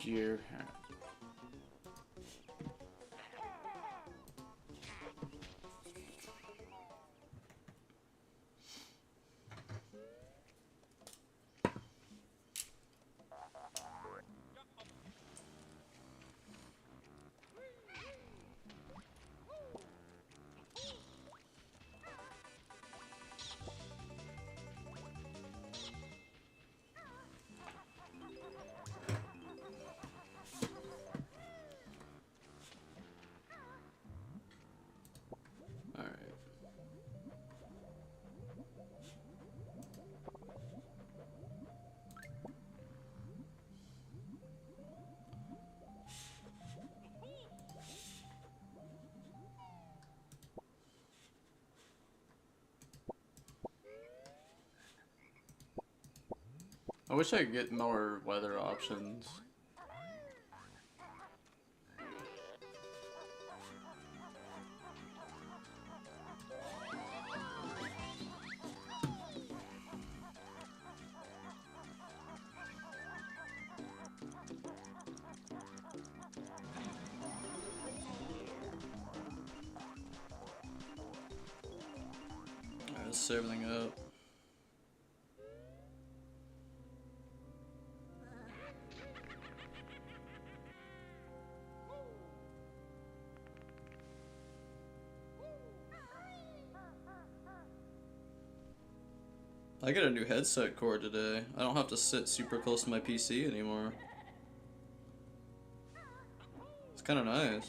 gear. I wish I could get more weather options. Let's set everything up. I got a new headset cord today. I don't have to sit super close to my PC anymore. It's kind of nice.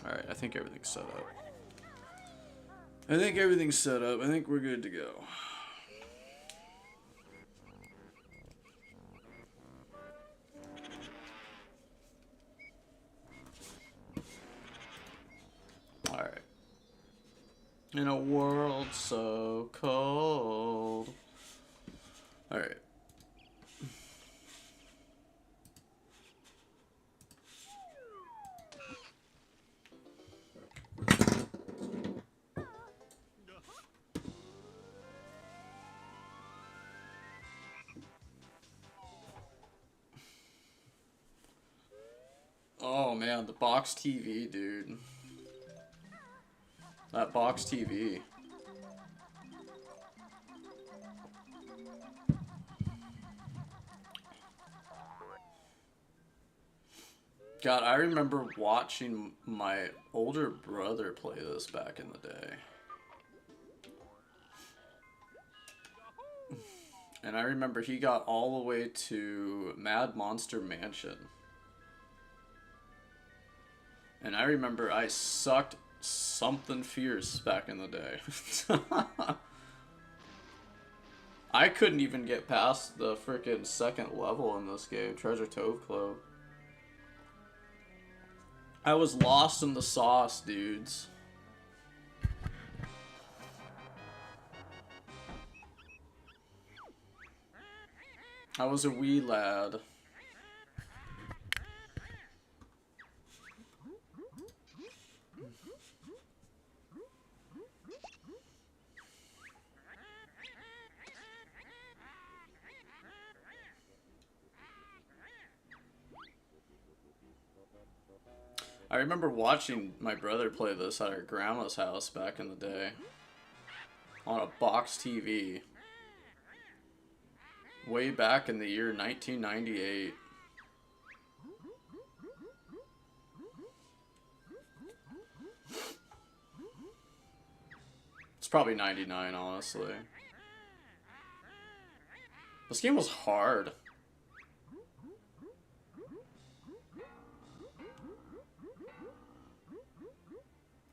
Alright, I think everything's set up. I think everything's set up. I think we're good to go. Alright. In a world so cold. Alright. Oh man, the box TV, dude. That box TV. God, I remember watching my older brother play this back in the day. And I remember he got all the way to Mad Monster Mansion. And I remember I sucked something fierce back in the day. I couldn't even get past the freaking second level in this game, Treasure Trove Club. I was lost in the sauce, dudes. I was a wee lad. I remember watching my brother play this at our grandma's house back in the day. On a box TV. Way back in the year 1998. It's probably 99, honestly. This game was hard.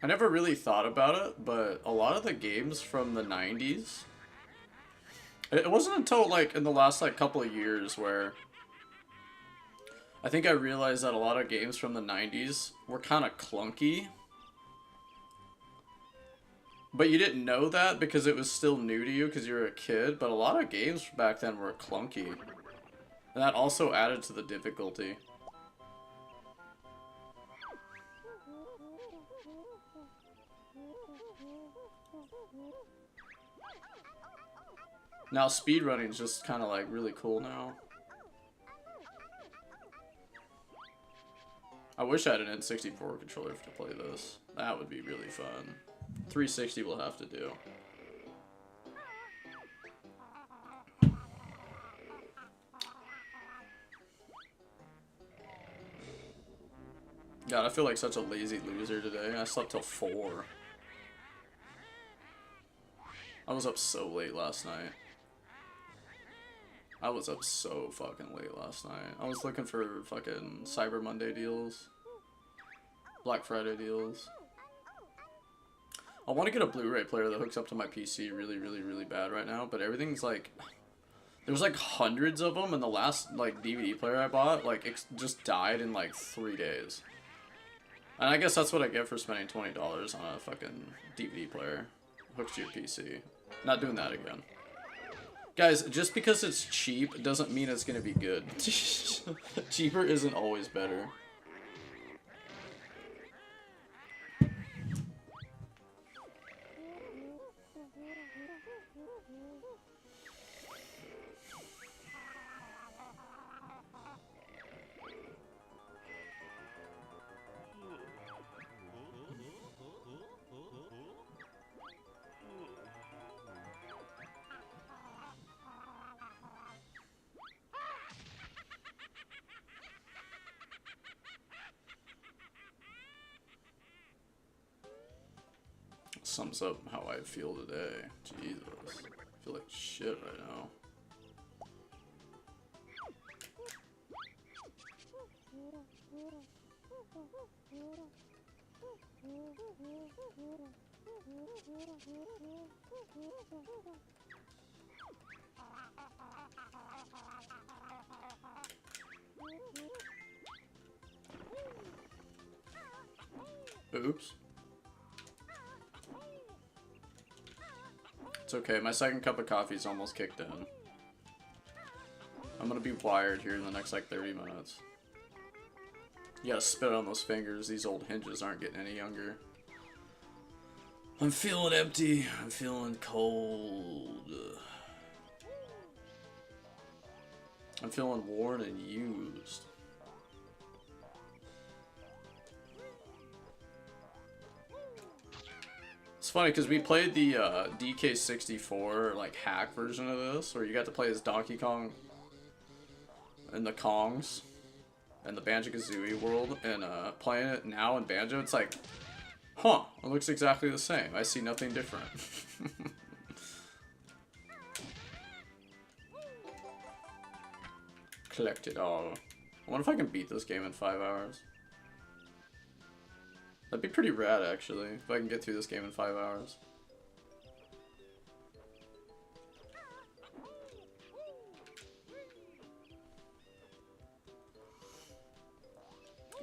I never really thought about it, but a lot of the games from the 90s... It wasn't until, like, in the last, like, couple of years where... I think I realized that a lot of games from the 90s were kind of clunky. But you didn't know that because it was still new to you because you were a kid, but a lot of games back then were clunky. And that also added to the difficulty. Now speedrunning is just kind of like really cool now. I wish I had an N64 controller to play this. That would be really fun. 360 will have to do. God, I feel like such a lazy loser today. I slept till 4. I was up so late last night. I was up so fucking late last night. I was looking for fucking Cyber Monday deals. Black Friday deals. I want to get a Blu-ray player that hooks up to my PC really bad right now, but everything's like... There's like hundreds of them, and the last like DVD player I bought, like, it just died in like 3 days. And I guess that's what I get for spending $20 on a fucking DVD player. Hooked to your PC. Not doing that again. Guys, just because it's cheap doesn't mean it's gonna be good. Cheaper isn't always better. Sums up how I feel today. Jesus. I feel like shit right now. Oops. It's okay, my second cup of coffee is almost kicked in. I'm gonna be wired here in the next like 30 minutes. You gotta spit on those fingers, these old hinges aren't getting any younger. I'm feeling empty, I'm feeling cold. I'm feeling worn and used. It's funny because we played the DK64 like hack version of this, where you got to play as Donkey Kong and the Kongs and the Banjo-Kazooie world, and playing it now in Banjo, it's like, huh, it looks exactly the same. I see nothing different. Collect it all. I wonder if I can beat this game in 5 hours. That'd be pretty rad, actually, if I can get through this game in 5 hours.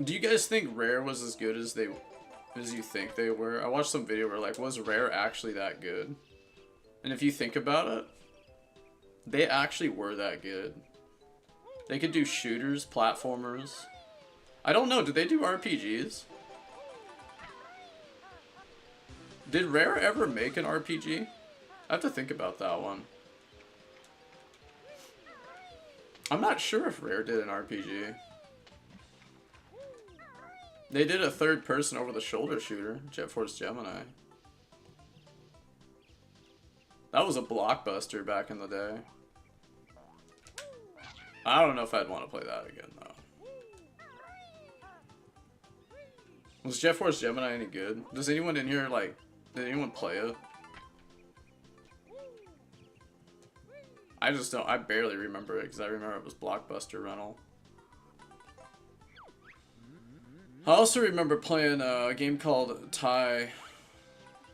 Do you guys think Rare was as good as you think they were? I watched some video where like, was Rare actually that good? And if you think about it, they actually were that good. They could do shooters, platformers. I don't know, did they do RPGs? Did Rare ever make an RPG? I have to think about that one. I'm not sure if Rare did an RPG. They did a third-person over-the-shoulder shooter, Jet Force Gemini. That was a blockbuster back in the day. I don't know if I'd want to play that again, though. Was Jet Force Gemini any good? Does anyone in here, like, did anyone play it? I just don't, I barely remember it, because I remember it was Blockbuster rental. I also remember playing a game called Ty,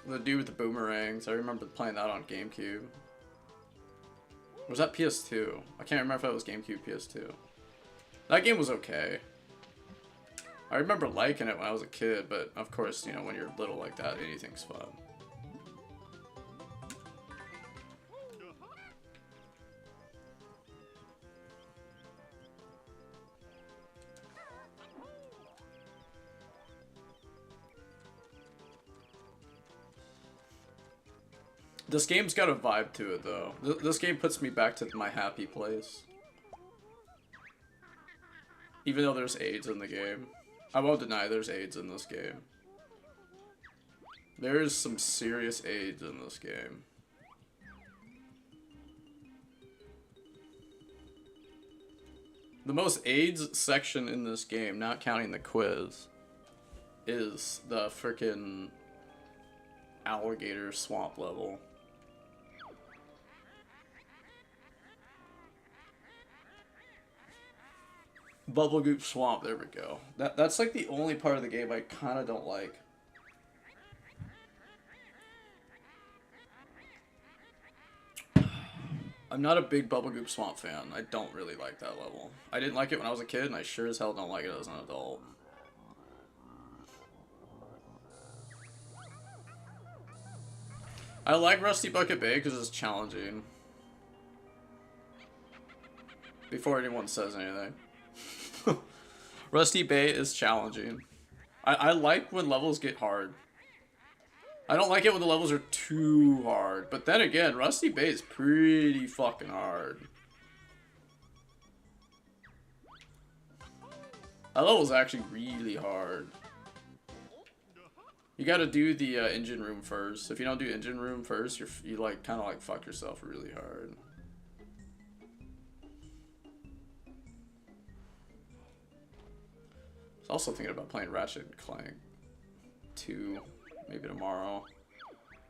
the dude with the boomerangs. I remember playing that on GameCube. Or was that PS2? I can't remember if that was GameCube, PS2. That game was okay. I remember liking it when I was a kid, but of course, you know, when you're little like that, anything's fun. This game's got a vibe to it, though. This game puts me back to my happy place. Even though there's AIDS in the game. I won't deny there's AIDS in this game. There is some serious AIDS in this game. The most AIDS section in this game, not counting the quiz, is the frickin' alligator swamp level. Bubble Goop Swamp, there we go. That's like the only part of the game I kind of don't like. I'm not a big Bubble Goop Swamp fan. I don't really like that level. I didn't like it when I was a kid, and I sure as hell don't like it as an adult. I like Rusty Bucket Bay because it's challenging. Before anyone says anything. Rusty Bay is challenging. I like when levels get hard. I don't like it when the levels are too hard. But then again, Rusty Bay is pretty fucking hard. That level's actually really hard. You gotta do the engine room first. If you don't do engine room first, you like kind of like fuck yourself really hard. I was also thinking about playing Ratchet and Clank 2, maybe tomorrow.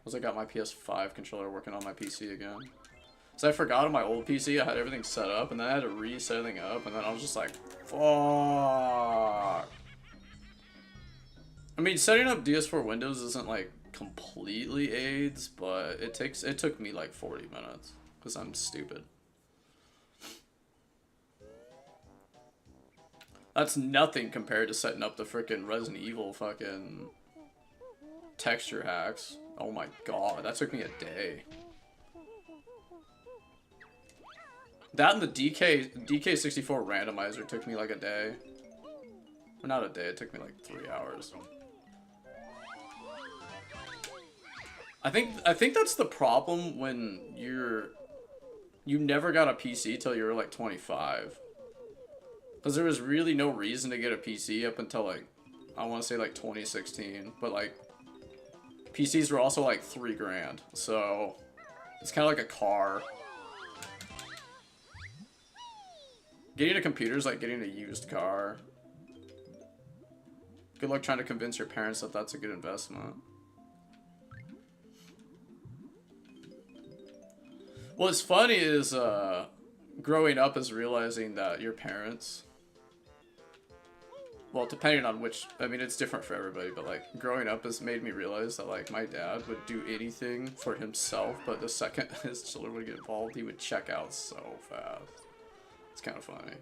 Because I got my PS5 controller working on my PC again. So I forgot on my old PC I had everything set up, and then I had to reset everything up, and then I was just like, fuck. I mean, setting up DS4 Windows isn't like completely AIDS, but it took me like 40 minutes because I'm stupid. That's nothing compared to setting up the frickin' Resident Evil fucking texture hacks. Oh my god, that took me a day. That and the DK64 randomizer took me like a day. Or not a day, it took me like 3 hours. I think that's the problem when you never got a PC till you were like 25. Because there was really no reason to get a PC up until like, I want to say like 2016. But like, PCs were also like $3 grand. So, it's kind of like a car. Getting a computer is like getting a used car. Good luck trying to convince your parents that that's a good investment. What's funny is, growing up is realizing that your parents... Well, depending on which... I mean, it's different for everybody, but, like, growing up has made me realize that, like, my dad would do anything for himself, but the second his children would get involved, he would check out so fast. It's kind of funny.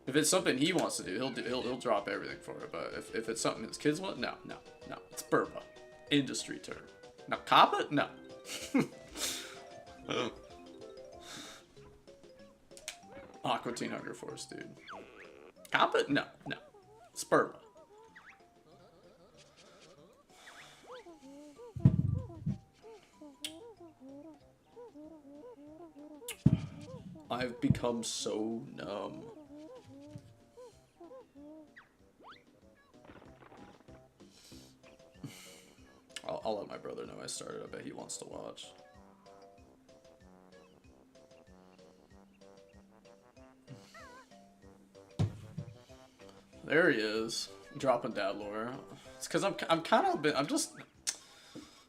If it's something he wants to do, he'll drop everything for it. But if it's something his kids want, no. It's Burba. Industry term. Now, cop it? No. Aqua Teen Hunger Force, dude. Cop it? No. It's Burba. I've become so numb. I'll let my brother know I started. I bet he wants to watch. There he is, dropping dad lore. It's because I'm just,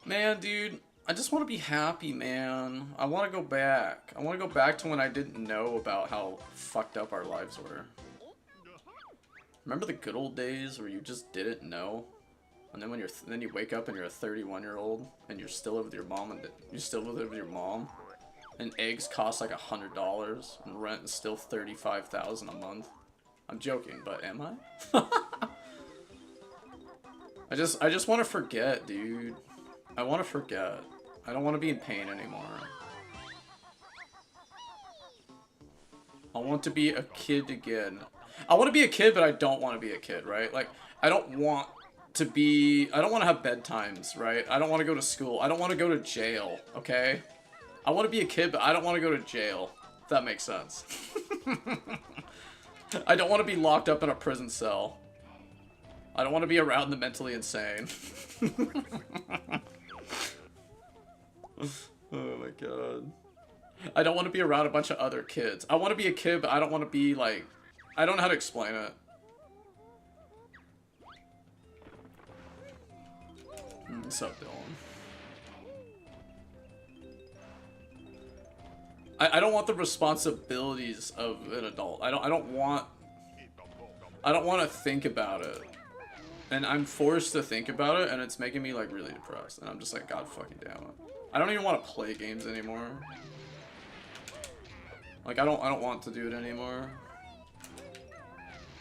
man, dude. I just want to be happy, man. I want to go back. I want to go back to when I didn't know about how fucked up our lives were. Remember the good old days where you just didn't know? And then then you wake up and you're a 31-year-old and you're still live with your mom and eggs cost like $100 and rent is still $35,000 a month. I'm joking, but am I? I just want to forget, dude. I want to forget. I don't want to be in pain anymore. I want to be a kid again. I want to be a kid, but I don't want to be a kid, right? Like, I don't want I don't want to have bedtimes, right? I don't want to go to school. I don't want to go to jail, okay? I want to be a kid, but I don't want to go to jail. If that makes sense. I don't want to be locked up in a prison cell. I don't want to be around the mentally insane. Oh my god. I don't want to be around a bunch of other kids. I want to be a kid, but I don't want to be like... I don't know how to explain it. What's up, Dylan? I don't want the responsibilities of an adult. I don't want to think about it. And I'm forced to think about it, and it's making me like really depressed. And I'm just like, God fucking damn it. I don't even want to play games anymore. Like I don't want to do it anymore.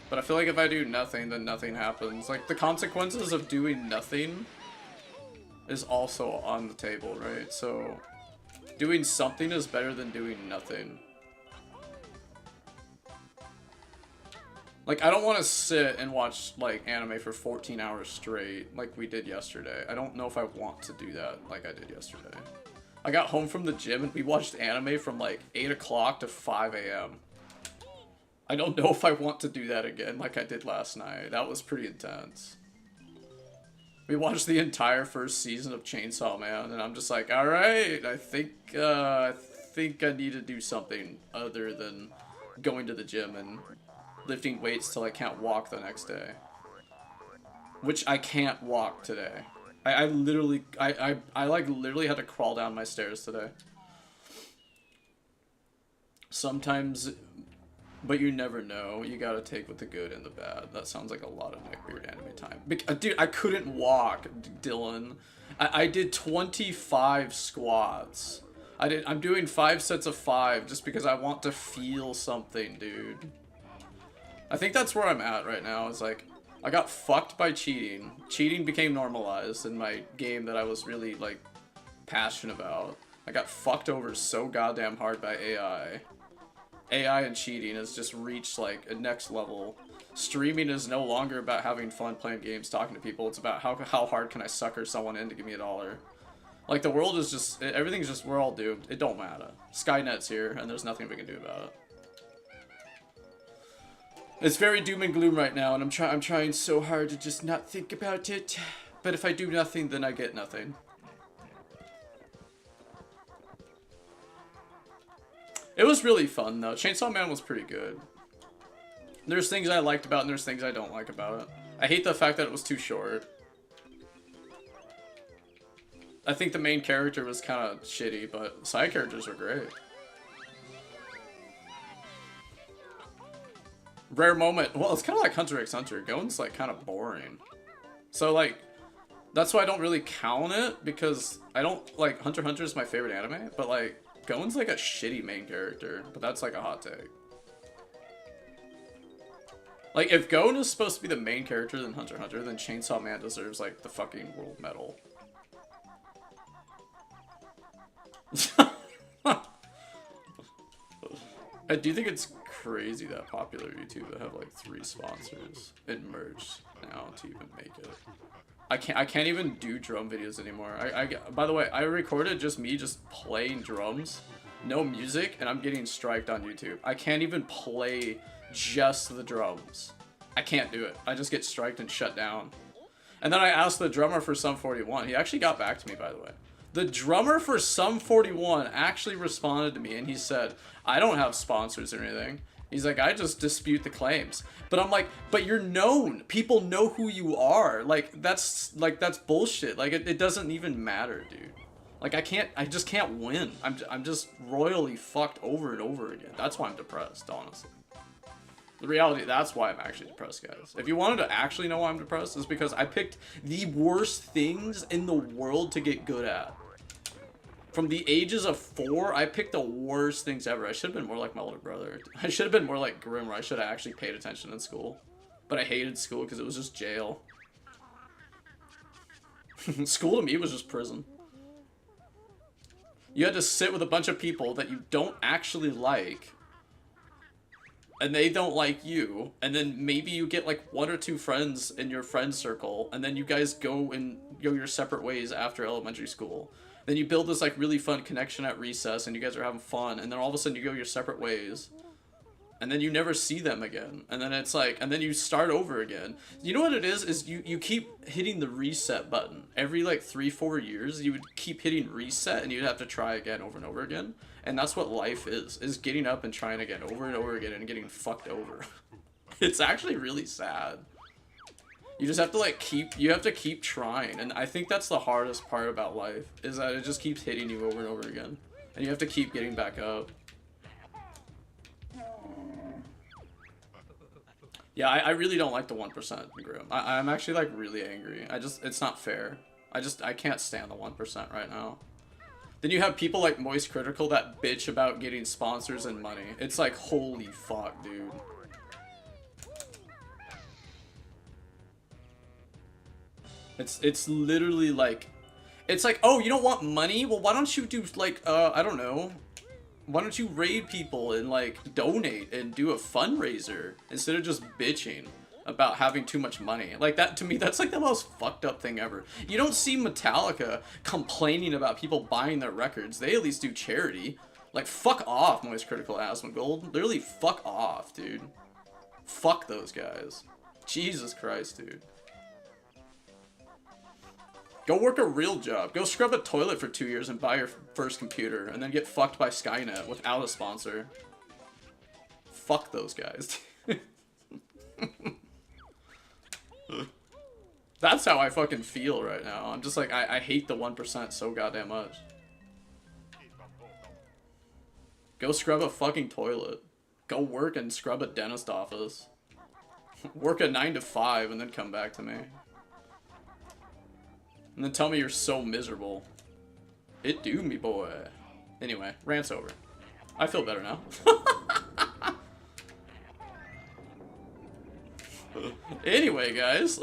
But I feel like if I do nothing, then nothing happens. Like the consequences of doing nothing is also on the table, right? So doing something is better than doing nothing. Like, I don't want to sit and watch, like, anime for 14 hours straight, like we did yesterday. I don't know if I want to do that like I did yesterday. I got home from the gym and we watched anime from, like, 8 o'clock to 5 a.m. I don't know if I want to do that again like I did last night. That was pretty intense. We watched the entire first season of Chainsaw Man, and I'm just like, alright, I think I need to do something other than going to the gym and lifting weights till I can't walk the next day. Which I can't walk today. I literally had to crawl down my stairs today. Sometimes, but you never know. You gotta take with the good and the bad. That sounds like a lot of neckbeard anime time. Dude, I couldn't walk, Dylan. I did 25 squats. I'm doing 5 sets of 5 just because I want to feel something, dude. I think that's where I'm at right now. It's like, I got fucked by cheating. Cheating became normalized in my game that I was really, like, passionate about. I got fucked over so goddamn hard by AI. AI and cheating has just reached, like, a next level. Streaming is no longer about having fun playing games, talking to people. It's about how hard can I sucker someone in to give me $1. Like, the world is just, everything's just, we're all doomed. It don't matter. Skynet's here, and there's nothing we can do about it. It's very doom and gloom right now, and I'm trying so hard to just not think about it. But if I do nothing, then I get nothing. It was really fun, though. Chainsaw Man was pretty good. There's things I liked about it, and there's things I don't like about it. I hate the fact that it was too short. I think the main character was kind of shitty, but side characters are great. Rare moment. Well, it's kind of like Hunter x Hunter. Gon's like kind of boring. So like, that's why I don't really count it, because I don't like Hunter x Hunter is my favorite anime, but like Gon's like a shitty main character. But that's like a hot take. Like if Gon is supposed to be the main character in Hunter x Hunter, then Chainsaw Man deserves like the fucking world medal. I do think it's crazy that popular YouTubers have like 3 sponsors. It merged now to even make it. I can't even do drum videos anymore. By the way, I recorded just me just playing drums, no music, and I'm getting striked on YouTube. I can't even play just the drums. I can't do it. I just get striked and shut down. And then I asked the drummer for Sum 41. He actually got back to me, by the way. The drummer for Sum 41 actually responded to me, and he said, I don't have sponsors or anything. He's like, I just dispute the claims. But I'm like, but you're known. People know who you are. Like, that's bullshit. Like, it doesn't even matter, dude. Like, I just can't win. I'm just royally fucked over and over again. That's why I'm depressed, honestly. The reality, that's why I'm actually depressed, guys. If you wanted to actually know why I'm depressed, it's because I picked the worst things in the world to get good at. From the ages of 4, I picked the worst things ever. I should have been more like my older brother. I should have been more like Grim, where I should have actually paid attention in school. But I hated school because it was just jail. School to me was just prison. You had to sit with a bunch of people that you don't actually like. and they don't like you, and then maybe you get like one or two friends in your friend circle, and then you guys go your separate ways after elementary school. Then you build this like really fun connection at recess, and you guys are having fun, and then all of a sudden you go your separate ways. And then you never see them again. And then it's like, and then you start over again. You know what it is you keep hitting the reset button. Every like 3-4 years, you would keep hitting reset and you'd have to try again over and over again. And that's what life is getting up and trying again over and over again and getting fucked over. It's actually really sad. You just have to like you have to keep trying. And I think that's the hardest part about life, is that it just keeps hitting you over and over again. And you have to keep getting back up. Yeah, I really don't like the 1%, Grim. I'm actually, like, really angry. It's not fair. I can't stand the 1% right now. Then you have people like Moist Critical that bitch about getting sponsors and money. It's like, holy fuck, dude. It's literally like, it's like, oh, you don't want money? Well, why don't you do, like, I don't know. Why don't you raid people and, like, donate and do a fundraiser instead of just bitching about having too much money? Like, that, to me, that's, like, the most fucked up thing ever. You don't see Metallica complaining about people buying their records. They at least do charity. Like, fuck off, Moist Critical Asmongold. Literally, fuck off, dude. Fuck those guys. Jesus Christ, dude. Go work a real job. Go scrub a toilet for 2 years and buy your first computer, and then get fucked by Skynet without a sponsor. Fuck those guys. That's how I fucking feel right now. I'm just like, I hate the 1% so goddamn much. Go scrub a fucking toilet. Go work and scrub a dentist office. Work a 9 to 5 and then come back to me. And then tell me you're so miserable. It do, me boy. Anyway, rant's over. I feel better now. Anyway, guys.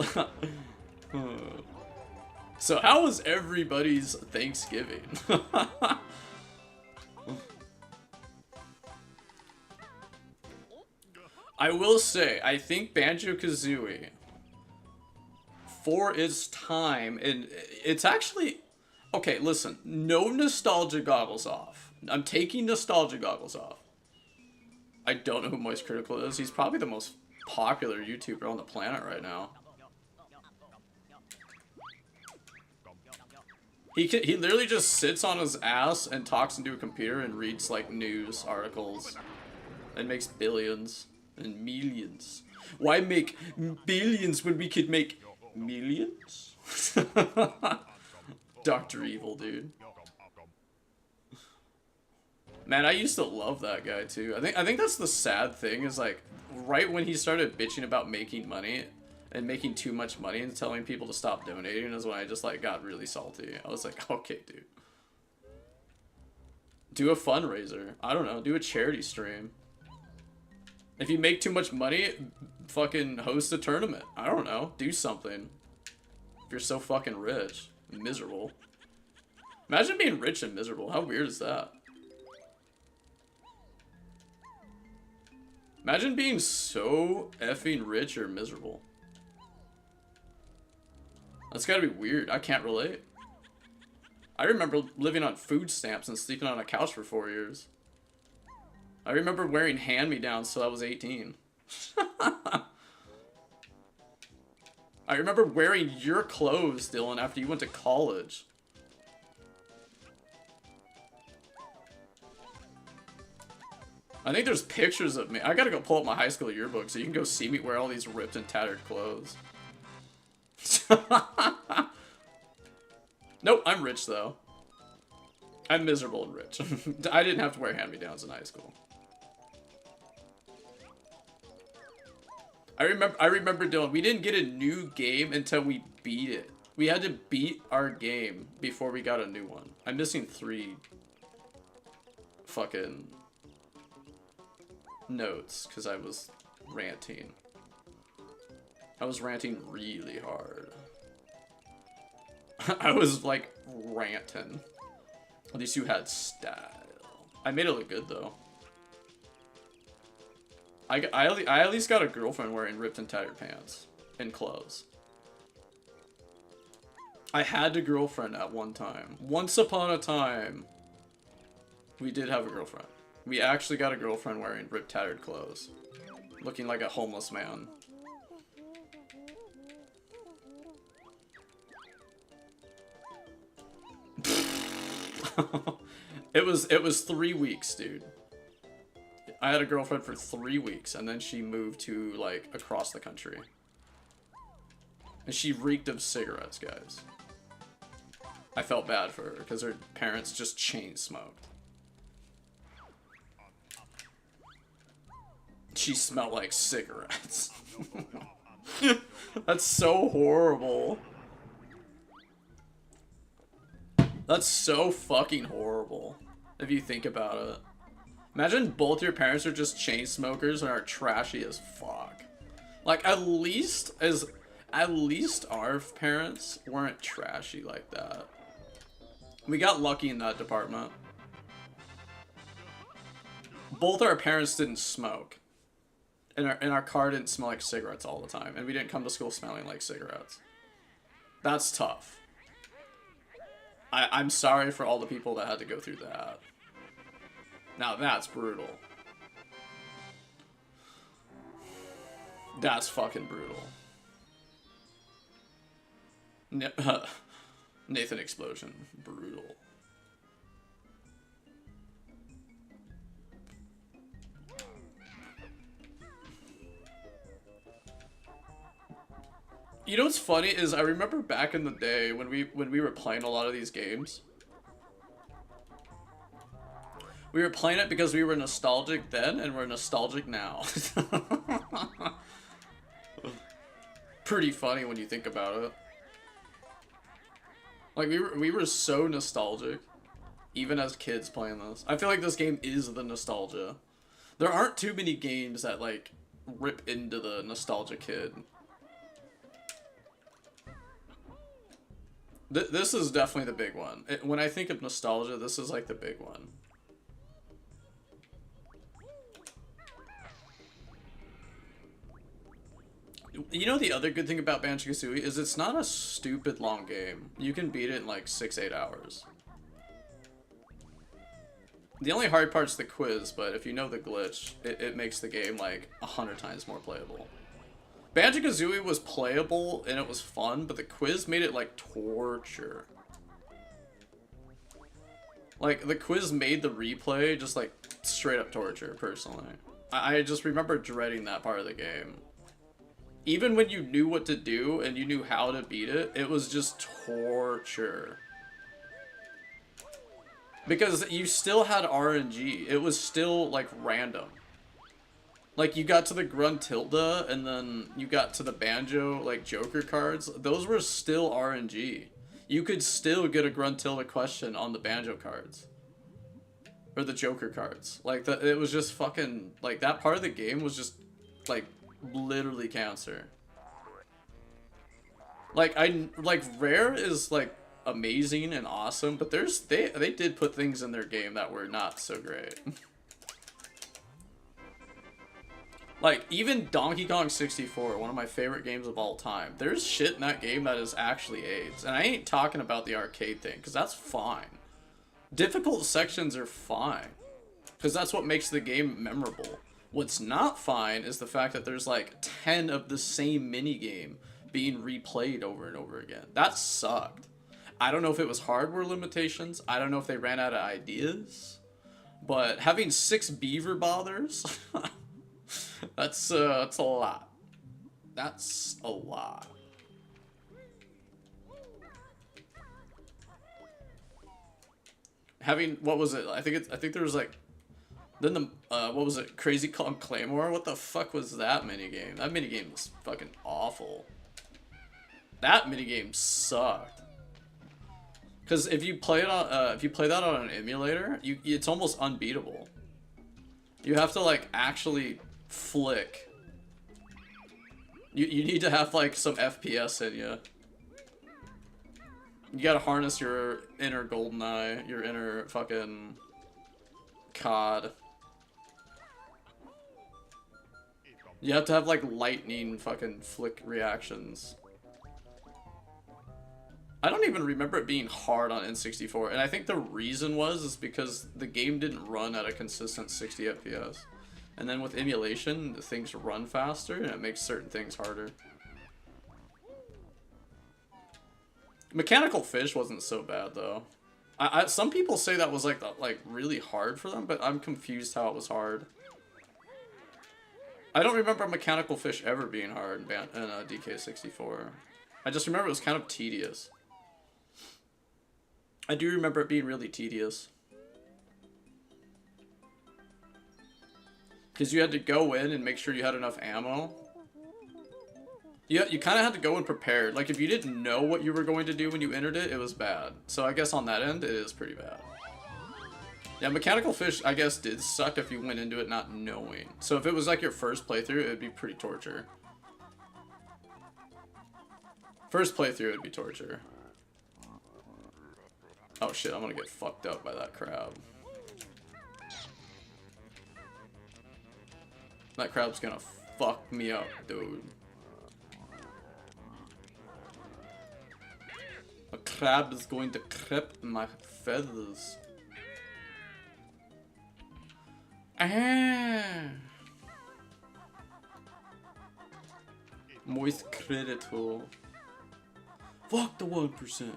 So how was everybody's Thanksgiving? I will say, I think Banjo-Kazooie, for its time, and it's actually, okay, listen, no nostalgia goggles off. I'm taking nostalgia goggles off. I don't know who Moist Critical is. He's probably the most popular YouTuber on the planet right now. He literally just sits on his ass and talks into a computer and reads, like, news articles. And makes billions and millions. Why make billions when we could make millions? Dr. Evil, dude. Man, I used to love that guy too. I think that's the sad thing, is like right when he started bitching about making money and making too much money and telling people to stop donating is when I just like got really salty. I was like, okay, dude. Do a fundraiser. I don't know, do a charity stream. If you make too much money, fucking host a tournament. I don't know, do something. If you're so fucking rich and miserable. Imagine being rich and miserable. How weird is that? Imagine being so effing rich or miserable. That's gotta be weird. I can't relate. I remember living on food stamps and sleeping on a couch for 4 years. I remember wearing hand-me-downs till I was 18. I remember wearing your clothes, Dylan, after you went to college. I think there's pictures of me. I gotta go pull up my high school yearbook so you can go see me wear all these ripped and tattered clothes. Nope, I'm rich though. I'm miserable and rich. I didn't have to wear hand-me-downs in high school. I remember, Dylan, we didn't get a new game until we beat it. We had to beat our game before we got a new one. I'm missing 3 fucking notes because I was ranting. I was ranting really hard. I was like ranting. At least you had style. I made it look good though. I at least got a girlfriend wearing ripped and tattered pants and clothes. I had a girlfriend at one time. Once upon a time, we did have a girlfriend. We actually got a girlfriend wearing ripped, tattered clothes. Looking like a homeless man. It was 3 weeks, dude. I had a girlfriend for 3 weeks, and then she moved to, like, across the country. And she reeked of cigarettes, guys. I felt bad for her, because her parents just chain smoked. She smelled like cigarettes. That's so horrible. That's so fucking horrible, if you think about it. Imagine both your parents are just chain smokers and are trashy as fuck. Like, at least our parents weren't trashy like that. We got lucky in that department. Both our parents didn't smoke. And our car didn't smell like cigarettes all the time. And we didn't come to school smelling like cigarettes. That's tough. I'm sorry for all the people that had to go through that. Now that's brutal. That's fucking brutal. Nathan Explosion. Brutal. You know what's funny is I remember back in the day when we were playing a lot of these games. We were playing it because we were nostalgic then and we're nostalgic now. Pretty funny when you think about it. Like we were so nostalgic even as kids playing this. I feel like this game is the nostalgia. There aren't too many games that like rip into the nostalgia kid. This is definitely the big one. When I think of nostalgia, this is like the big one. You know the other good thing about Banjo-Kazooie is it's not a stupid long game. You can beat it in like 6-8 hours. The only hard part's the quiz, but if you know the glitch, it makes the game like 100 times more playable. Banjo-Kazooie was playable and it was fun, but the quiz made it like torture. Like, the quiz made the replay just like straight up torture, personally. I just remember dreading that part of the game. Even when you knew what to do and you knew how to beat it, it was just torture. Because you still had RNG. It was still like random. Like, you got to the Gruntilda, and then you got to the Banjo, like, Joker cards. Those were still RNG. You could still get a Gruntilda question on the Banjo cards. Or the Joker cards. Like, it was just fucking... Like, that part of the game was just, like, literally cancer. Like, Rare is, like, amazing and awesome, but they did put things in their game that were not so great. Like, even Donkey Kong 64, one of my favorite games of all time, there's shit in that game that is actually AIDS. And I ain't talking about the arcade thing, because that's fine. Difficult sections are fine, because that's what makes the game memorable. What's not fine is the fact that there's like 10 of the same minigame being replayed over and over again. That sucked. I don't know if it was hardware limitations, I don't know if they ran out of ideas, but having 6 beaver bothers... That's a lot. That's a lot. Having, what was it? I think there was like, then the, what was it? Crazy Kong Claymore? What the fuck was that minigame? That minigame was fucking awful. That minigame sucked. Cause if you play it on, if you play that on an emulator, it's almost unbeatable. You have to like actually flick. You need to have like some FPS in you. You gotta harness your inner GoldenEye, your inner fucking COD. You have to have like lightning fucking flick reactions. I don't even remember it being hard on N64, and I think the reason is because the game didn't run at a consistent 60 FPS. And then with emulation, things run faster, and it makes certain things harder. Mechanical Fish wasn't so bad, though. Some people say that was like really hard for them, but I'm confused how it was hard. I don't remember Mechanical Fish ever being hard in DK64. I just remember it was kind of tedious. I do remember it being really tedious. Because you had to go in and make sure you had enough ammo. You kind of had to go in prepared. Like, if you didn't know what you were going to do when you entered it, it was bad. So I guess on that end, it is pretty bad. Yeah, Mechanical Fish, I guess, did suck if you went into it not knowing. So if it was like your first playthrough, it would be pretty torture. First playthrough, it would be torture. Oh shit, I'm gonna get fucked up by that crab. That crab's gonna fuck me up, dude. A crab is going to clip my feathers. Ah. Moist credit tool. Fuck the 1%.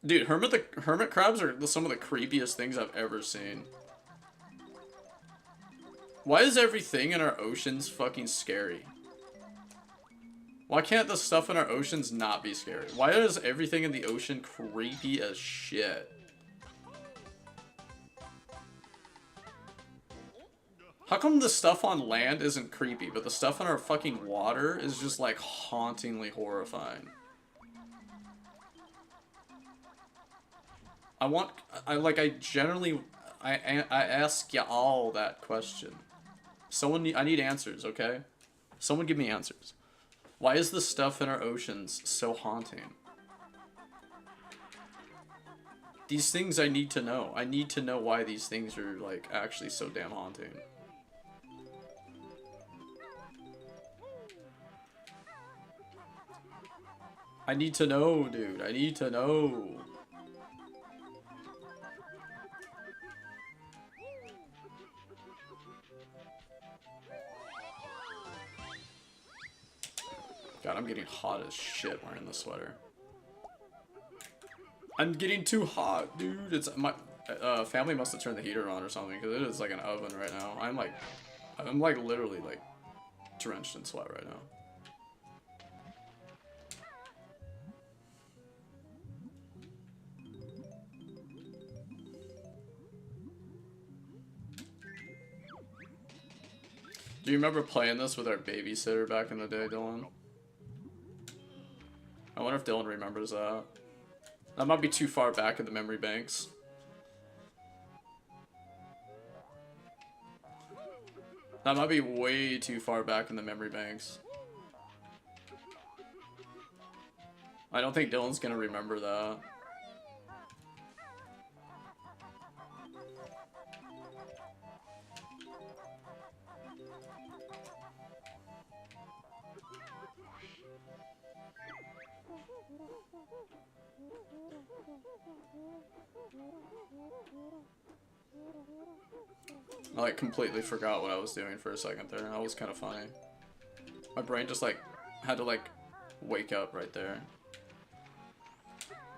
Dude, hermit crabs are some of the creepiest things I've ever seen. Why is everything in our oceans fucking scary? Why can't the stuff in our oceans not be scary? Why is everything in the ocean creepy as shit? How come the stuff on land isn't creepy, but the stuff in our fucking water is just like hauntingly horrifying? I ask y'all that question. I need answers, okay? Someone give me answers. Why is the stuff in our oceans so haunting? These things I need to know. I need to know why these things are, like, actually so damn haunting. I need to know, dude. I need to know. God, I'm getting hot as shit wearing this sweater. I'm getting too hot, dude. It's my family must have turned the heater on or something, because it is like an oven right now. I'm like literally like drenched in sweat right now. Do you remember playing this with our babysitter back in the day, Dylan? I wonder if Dylan remembers that. That might be too far back in the memory banks. That might be way too far back in the memory banks. I don't think Dylan's gonna remember that. I like completely forgot what I was doing for a second there. That was kind of funny. My brain just like had to like wake up right there.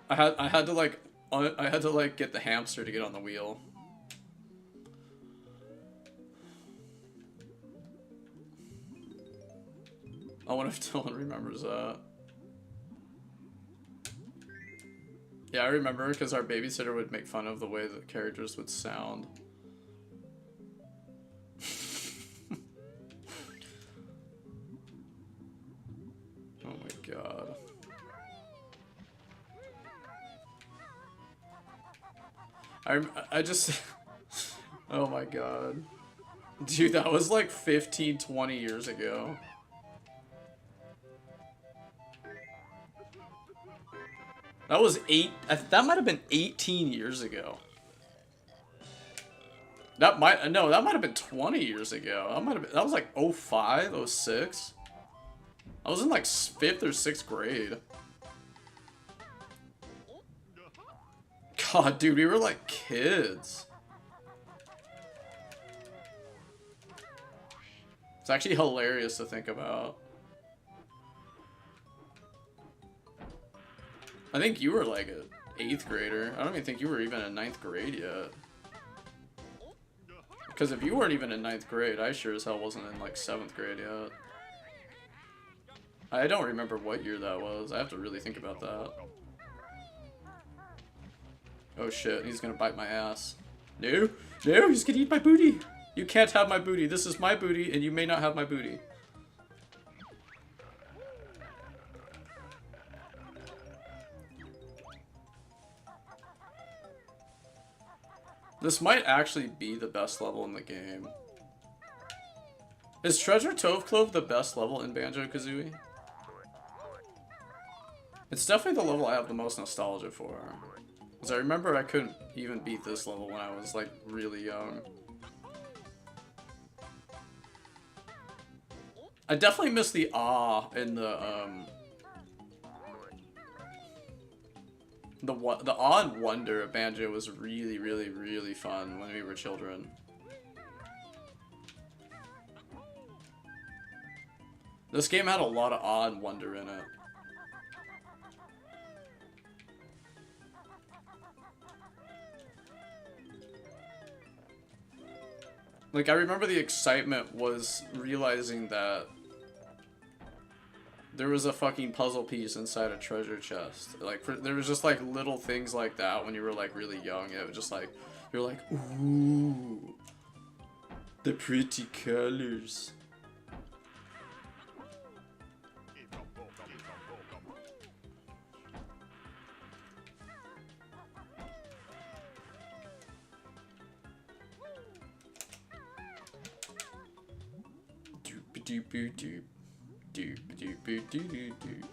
I had to like get the hamster to get on the wheel. I wonder if Dylan remembers that. Yeah, I remember because our babysitter would make fun of the way the characters would sound. Oh my god. I just... Oh my god. Dude, that was like 15, 20 years ago. That was that might have been 18 years ago. That might, no, that might have been 20 years ago. That was like 05, 06. I was in like 5th or 6th grade. God, dude, we were like kids. It's actually hilarious to think about. I think you were like an 8th grader. I don't even think you were even in 9th grade yet. Because if you weren't even in 9th grade, I sure as hell wasn't in like 7th grade yet. I don't remember what year that was. I have to really think about that. Oh shit, he's gonna bite my ass. No, no, he's gonna eat my booty. You can't have my booty. This is my booty, and you may not have my booty. This might actually be the best level in the game. Is Treasure Trove Clove the best level in Banjo-Kazooie? It's definitely the level I have the most nostalgia for. Because I remember I couldn't even beat this level when I was, like, really young. I definitely miss the awe in the awe and wonder of Banjo was really, really, really fun when we were children. This game had a lot of awe and wonder in it. Like, I remember the excitement was realizing that there was a fucking puzzle piece inside a treasure chest. Like, there was just, like, little things like that when you were, like, really young. It was just, like, you're like, ooh, the pretty colors. Doop-a-doop-a-doop. Doop-a-doop-a-doop-a-doop.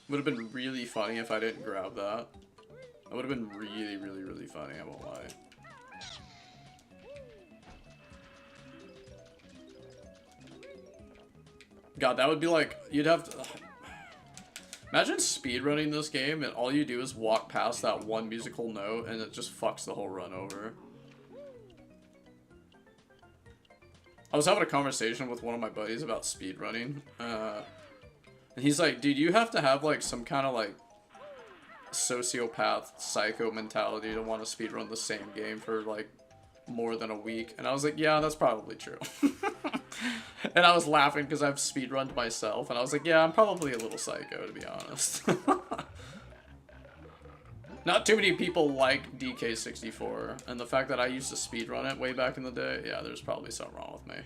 Would have been really funny if I didn't grab that. That would have been really, really, really funny, I won't lie. God, that would be like, you'd have to... Imagine speedrunning this game and all you do is walk past that one musical note and it just fucks the whole run over. I was having a conversation with one of my buddies about speedrunning. And he's like, dude, you have to have like some kind of like sociopath psycho mentality to want to speedrun the same game for like more than a week. And I was like, yeah, that's probably true. And I was laughing because I've speedrunned myself, and I was like, yeah, I'm probably a little psycho, to be honest. Not too many people like DK64, and the fact that I used to speedrun it way back in the day, yeah, there's probably something wrong with me.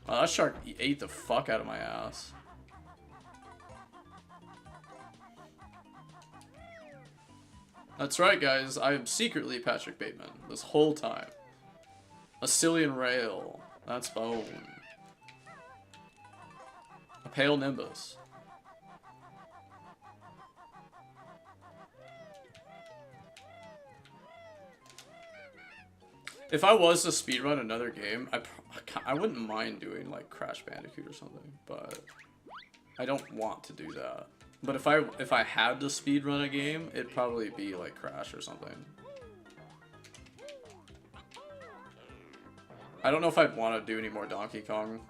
Oh, that shark ate the fuck out of my ass. That's right, guys, I am secretly Patrick Bateman this whole time. A Cillian Rail. That's bone. A pale nimbus. If I was to speedrun another game, I wouldn't mind doing like Crash Bandicoot or something, but I don't want to do that. But if I had to speedrun a game, it'd probably be like Crash or something. I don't know if I'd want to do any more Donkey Kong.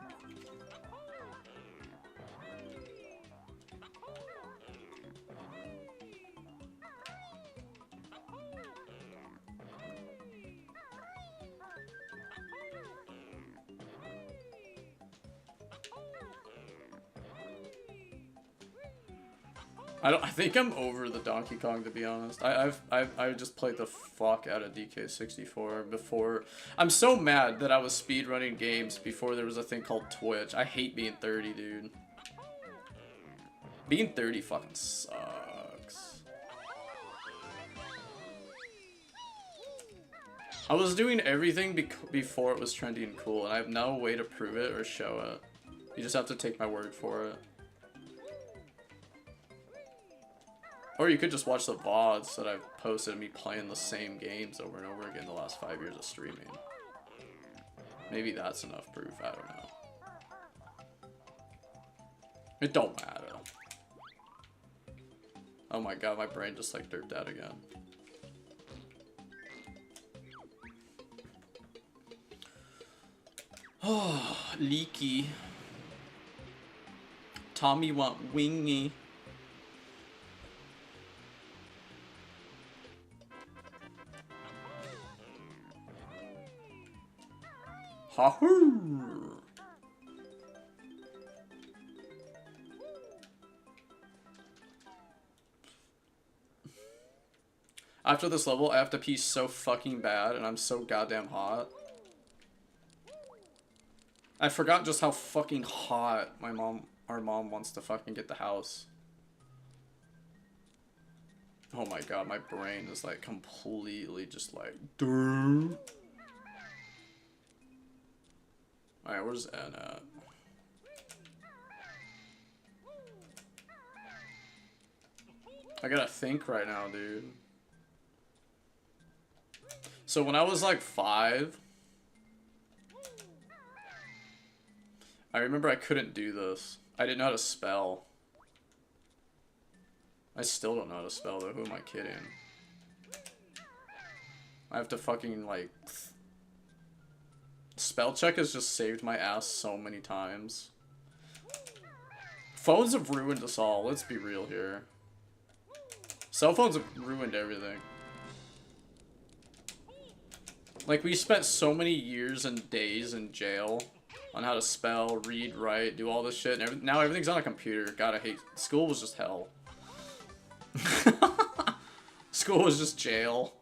I think I'm over the Donkey Kong, to be honest. I just played the fuck out of DK64 before. I'm so mad that I was speedrunning games before there was a thing called Twitch. I hate being 30, dude. Being 30 fucking sucks. I was doing everything before it was trendy and cool, and I have no way to prove it or show it. You just have to take my word for it. Or you could just watch the VODs that I've posted of me playing the same games over and over again the last 5 years of streaming. Maybe that's enough proof, I don't know. It don't matter. Oh my god, my brain just like derped out again. Oh, leaky. Tommy want wingy. Ha-hoo! After this level, I have to pee so fucking bad, and I'm so goddamn hot. I forgot just how fucking hot our mom wants to fucking get the house. Oh my god, my brain is like completely just like, dude. Alright, where's N at? I gotta think right now, dude. So when I was like 5, I remember I couldn't do this. I didn't know how to spell. I still don't know how to spell though, who am I kidding? I have to fucking like... Spell check has just saved my ass so many times. Phones have ruined us all, let's be real here. Cell phones have ruined everything. Like, we spent so many years and days in jail on how to spell, read, write, do all this shit, and now everything's on a computer. God, I hate... School was just hell. School was just jail.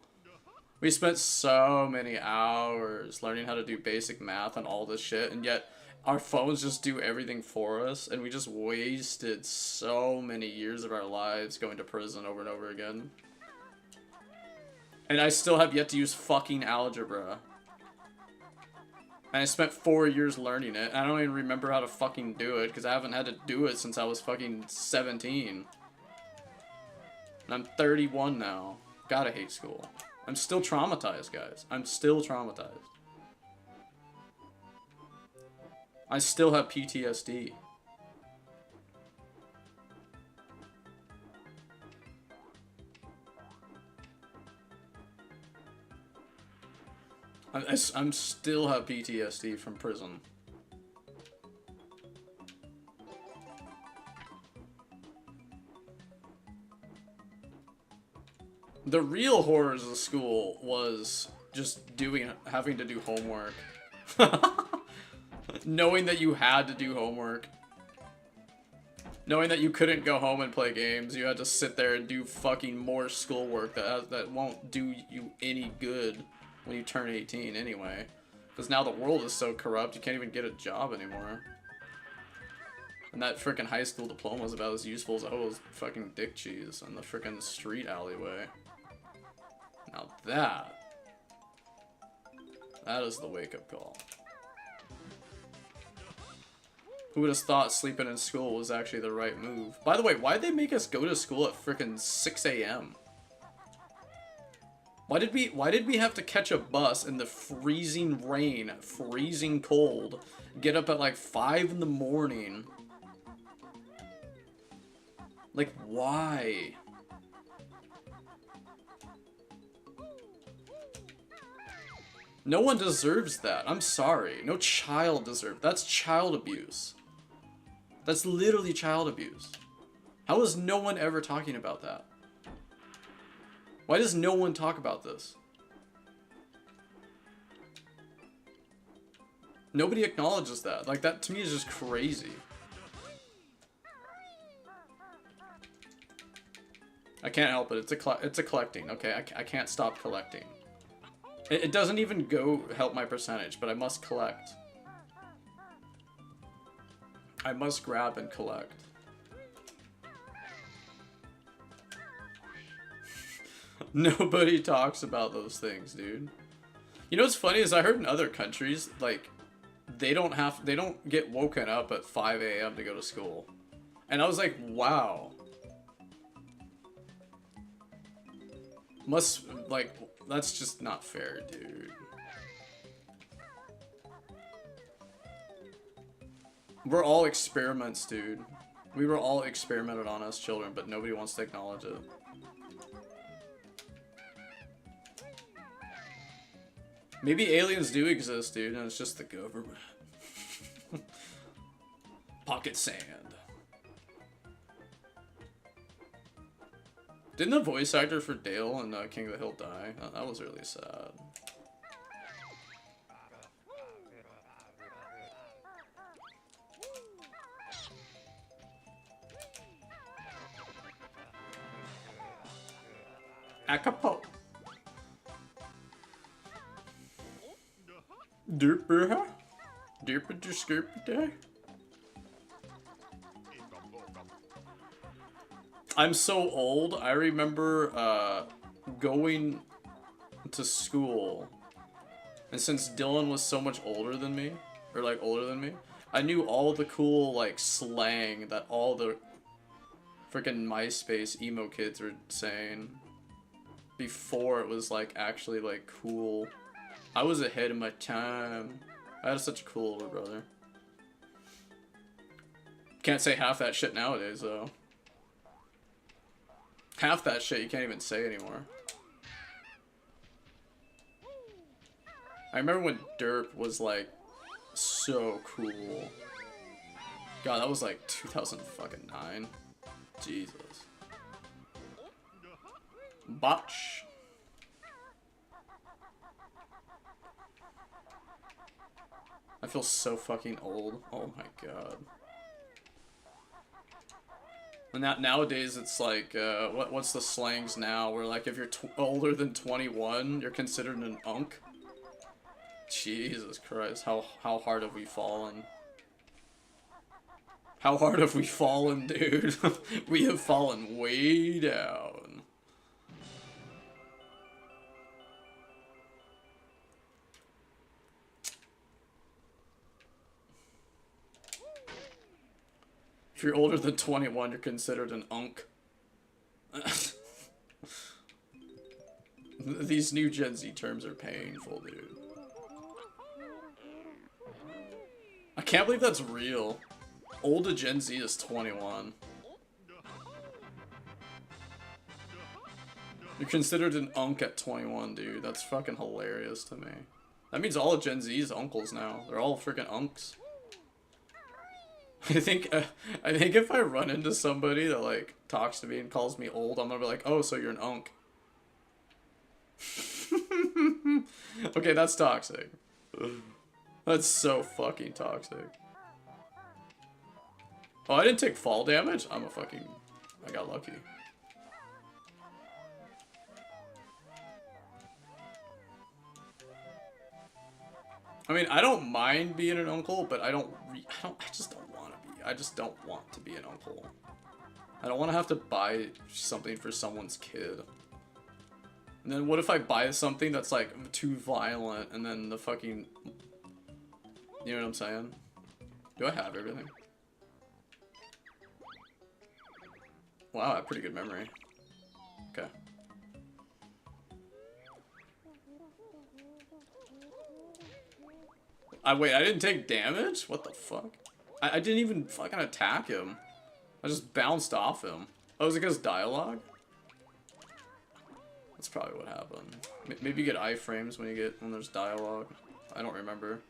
We spent so many hours learning how to do basic math and all this shit, and yet our phones just do everything for us, and we just wasted so many years of our lives going to prison over and over again. And I still have yet to use fucking algebra. And I spent 4 years learning it, and I don't even remember how to fucking do it, because I haven't had to do it since I was fucking 17. And I'm 31 now. Gotta hate school. I'm still traumatized, guys. I'm still traumatized. I still have PTSD. I'm still have PTSD from prison. The real horrors of school was just having to do homework. Knowing that you had to do homework. Knowing that you couldn't go home and play games. You had to sit there and do fucking more schoolwork that won't do you any good when you turn 18 anyway. Because now the world is so corrupt, you can't even get a job anymore. And that frickin' high school diploma is about as useful as those fucking dick cheese on the frickin' street alleyway. Now that is the wake-up call. Who would have thought sleeping in school was actually the right move? By the way, why'd they make us go to school at frickin' 6 a.m.? Why did we have to catch a bus in the freezing rain, freezing cold, get up at like 5 in the morning? Like, why? No one deserves that. I'm sorry. No child deserves. That's child abuse. That's literally child abuse. How is no one ever talking about that? Why does no one talk about this? Nobody acknowledges that. Like, that to me is just crazy. I can't help it. It's a collecting. Okay, I can't stop collecting. It doesn't even go help my percentage, but I must collect. I must grab and collect. Nobody talks about those things, dude. You know what's funny is I heard in other countries, like, they don't get woken up at 5 a.m. to go to school. And I was like, wow. Like, that's just not fair, dude. We're all experiments, dude. We were all experimented on as children, but nobody wants to acknowledge it. Maybe aliens do exist, dude, and it's just the government. Pocket sand. Didn't the voice actor for Dale in King of the Hill die? That was really sad. Acapulco. Derper. Derper to skirper. I'm so old. I remember going to school, and since Dylan was so much older than me, or like older than me, I knew all the cool like slang that all the freaking MySpace emo kids were saying before it was like actually like cool. I was ahead of my time. I had such a cool older brother. Can't say half that shit nowadays though. Half that shit you can't even say anymore. I remember when Derp was like so cool. God, that was like 2009. Jesus. Botch. I feel so fucking old. Oh my god. And nowadays it's like, what's the slangs now? Where like if you're older than 21, you're considered an unk. Jesus Christ, how hard have we fallen? How hard have we fallen, dude? We have fallen way down. If you're older than 21, you're considered an unk. These new Gen Z terms are painful, dude. I can't believe that's real. Old to Gen Z is 21. You're considered an unk at 21, dude. That's fucking hilarious to me. That means all of Gen Z's uncles now. They're all freaking unks. I think if I run into somebody that like talks to me and calls me old, I'm gonna be like, oh, so you're an unk. Okay, that's toxic. That's so fucking toxic. Oh, I didn't take fall damage? I got lucky. I mean, I don't mind being an uncle, but I just don't want to be. I just don't want to be an uncle. I don't want to have to buy something for someone's kid. And then what if I buy something that's like too violent and then the fucking... You know what I'm saying? Do I have everything? Wow, I have pretty good memory. Okay. Wait, I didn't take damage? What the fuck? I didn't even fucking attack him. I just bounced off him. Oh, was it because dialogue? That's probably what happened. Maybe you get iframes when there's dialogue. I don't remember.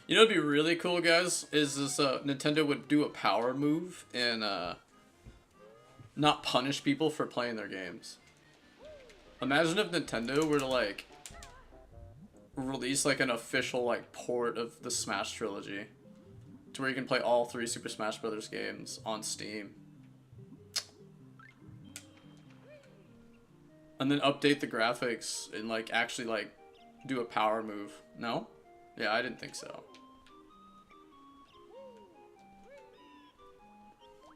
You know what'd be really cool, guys? Is this Nintendo would do a power move and not punish people for playing their games. Imagine if Nintendo were to like release like an official like port of the Smash trilogy to where you can play all 3 Super Smash Bros. Games on Steam. And then update the graphics and like actually like do a power move. No? Yeah, I didn't think so.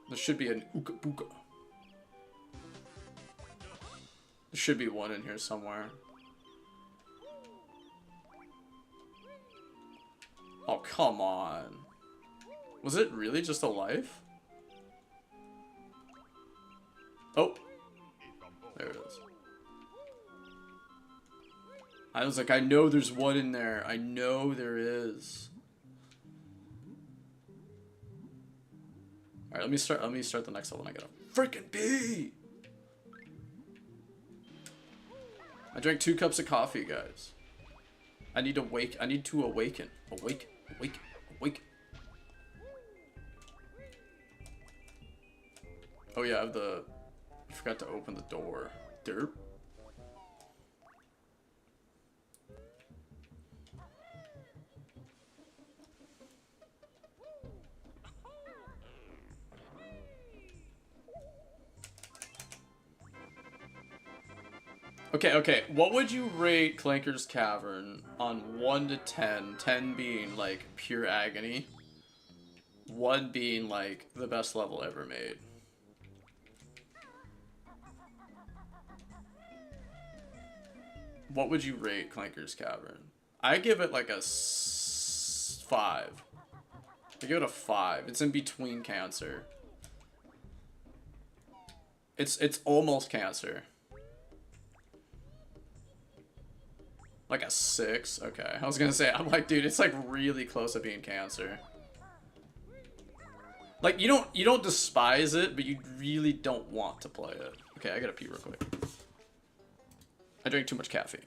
There should be an Ooga Booga. There should be one in here somewhere. Oh, come on. Was it really just a life? Oh. There it is. I was like, I know there's one in there. I know there is. Alright, let me start the next level and I get a freaking bee! I drank 2 cups of coffee, guys. I need to awaken. Awake. Oh yeah, I forgot to open the door. Derp. Okay. What would you rate Clanker's Cavern on 1 to 10? 10 being, like, pure agony. 1 being, like, the best level ever made. What would you rate Clanker's Cavern? I give it, like, a 5. I give it a 5. It's in between Cancer. It's almost Cancer. Like a 6? Okay. I was gonna say, I'm like, dude, it's like really close to being Cancer. Like, you don't despise it, but you really don't want to play it. Okay, I gotta pee real quick. I drank too much caffeine.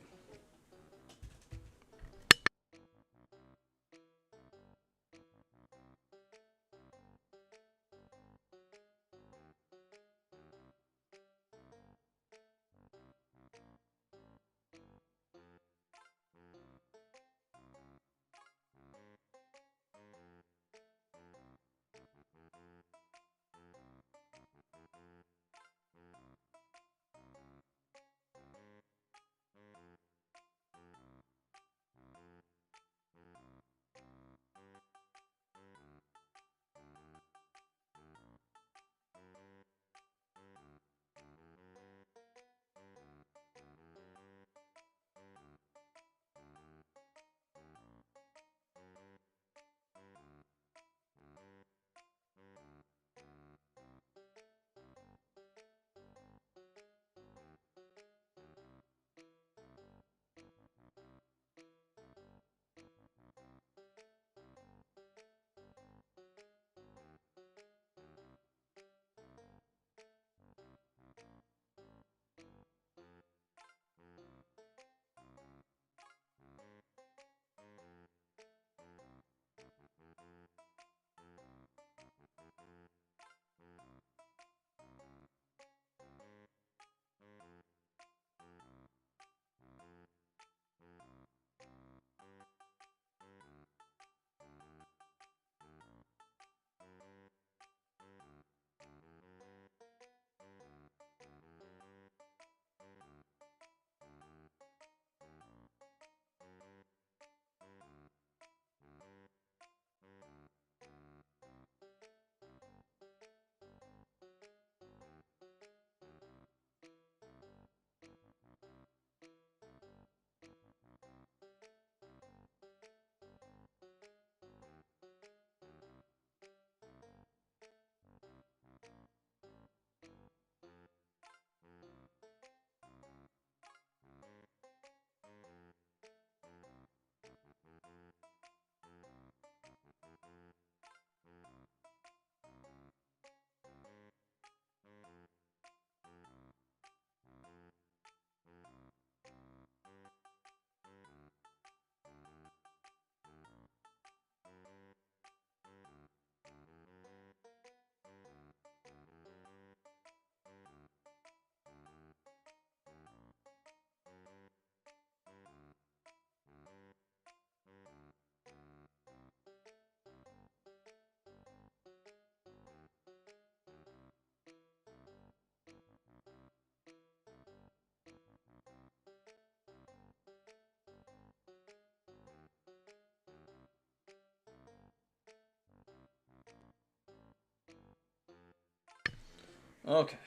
Okay,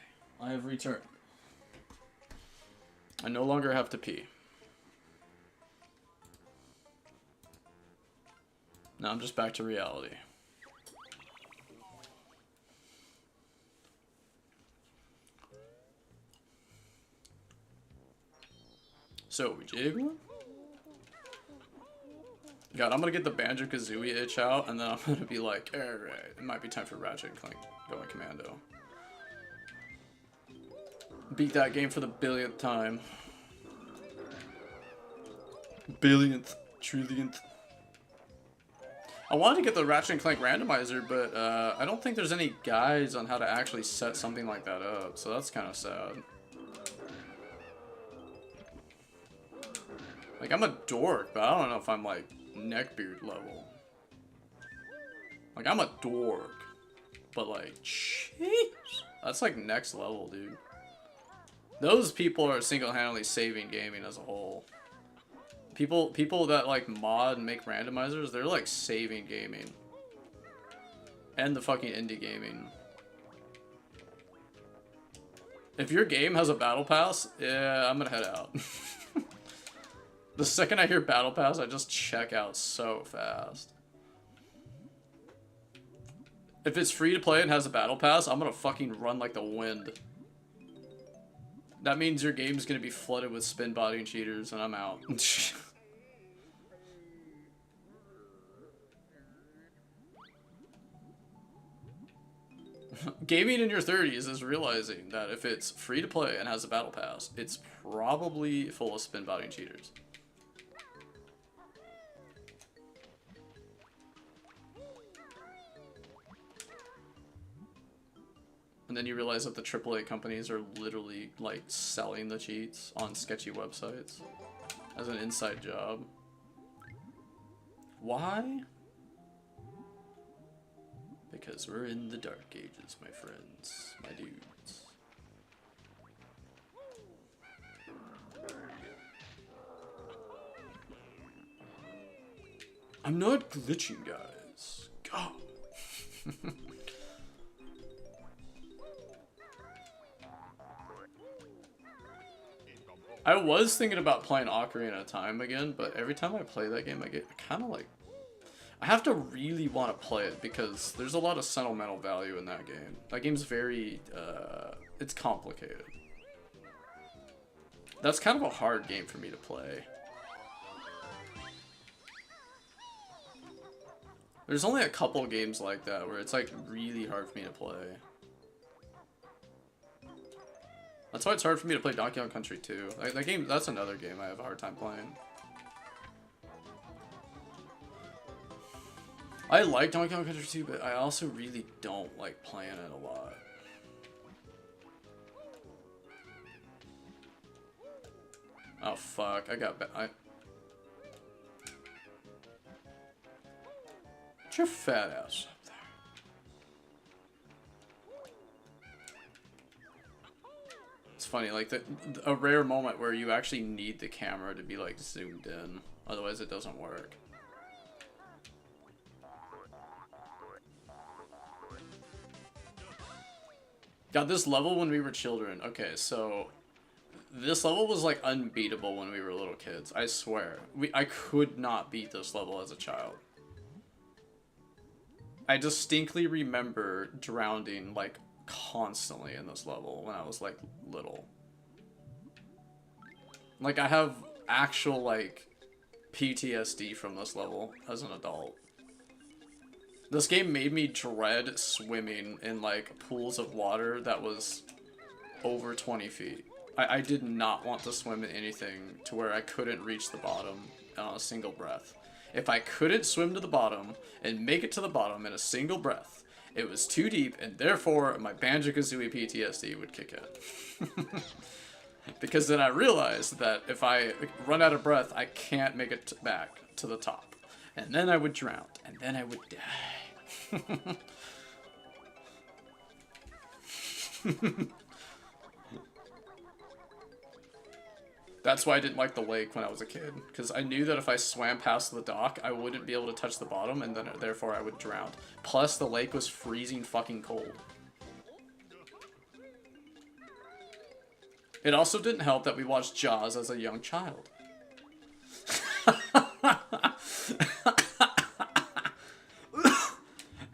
I have returned. I no longer have to pee. Now I'm just back to reality. So, we jiggle? God, I'm gonna get the Banjo-Kazooie itch out, and then I'm gonna be like, alright, it might be time for Ratchet and Clank going commando. Beat that game for the billionth time. Billionth, trillionth. I wanted to get the Ratchet and Clank randomizer, but I don't think there's any guides on how to actually set something like that up, so that's kind of sad. Like, I'm a dork, but I don't know if I'm, like, neckbeard level. Like, I'm a dork. But, like, jeez. That's, like, next level, dude. Those people are single-handedly saving gaming as a whole. People that, like, mod and make randomizers, they're, like, saving gaming. And the fucking indie gaming. If your game has a battle pass, yeah, I'm gonna head out. The second I hear battle pass, I just check out so fast. If it's free to play and has a battle pass, I'm gonna fucking run like the wind. That means your game's gonna be flooded with spin botting cheaters, and I'm out. Gaming in your 30s is realizing that if it's free to play and has a battle pass, it's probably full of spin botting cheaters. And then you realize that the AAA companies are literally, like, selling the cheats on sketchy websites as an inside job. Why? Because we're in the dark ages, my friends, my dudes. I'm not glitching, guys. God. I was thinking about playing Ocarina of Time again, but every time I play that game, I get kind of like... I have to really want to play it because there's a lot of sentimental value in that game. That game's very... it's complicated. That's kind of a hard game for me to play. There's only a couple games like that where it's like really hard for me to play. That's why it's hard for me to play Donkey Kong Country 2. Like, that game, that's another game I have a hard time playing. I like Donkey Kong Country 2, but I also really don't like playing it a lot. Oh fuck, I got Get your fat ass up there. It's funny, like a rare moment where you actually need the camera to be like zoomed in, otherwise it doesn't work. God, this level when we were children. Okay, so this level was like unbeatable when we were little kids. I swear, I could not beat this level as a child. I distinctly remember drowning like constantly in this level when I was like little. Like I have actual like PTSD from this level as an adult. This game made me dread swimming in like pools of water that was over 20 feet. I did not want to swim in anything to where I couldn't reach the bottom on a single breath. If I couldn't swim to the bottom and make it to the bottom in a single breath, it was too deep, and therefore my Banjo-Kazooie PTSD would kick in. Because then I realized that if I run out of breath, I can't make it back to the top. And then I would drown, and then I would die. That's why I didn't like the lake when I was a kid, because I knew that if I swam past the dock, I wouldn't be able to touch the bottom, and then therefore I would drown. Plus, the lake was freezing fucking cold. It also didn't help that we watched Jaws as a young child.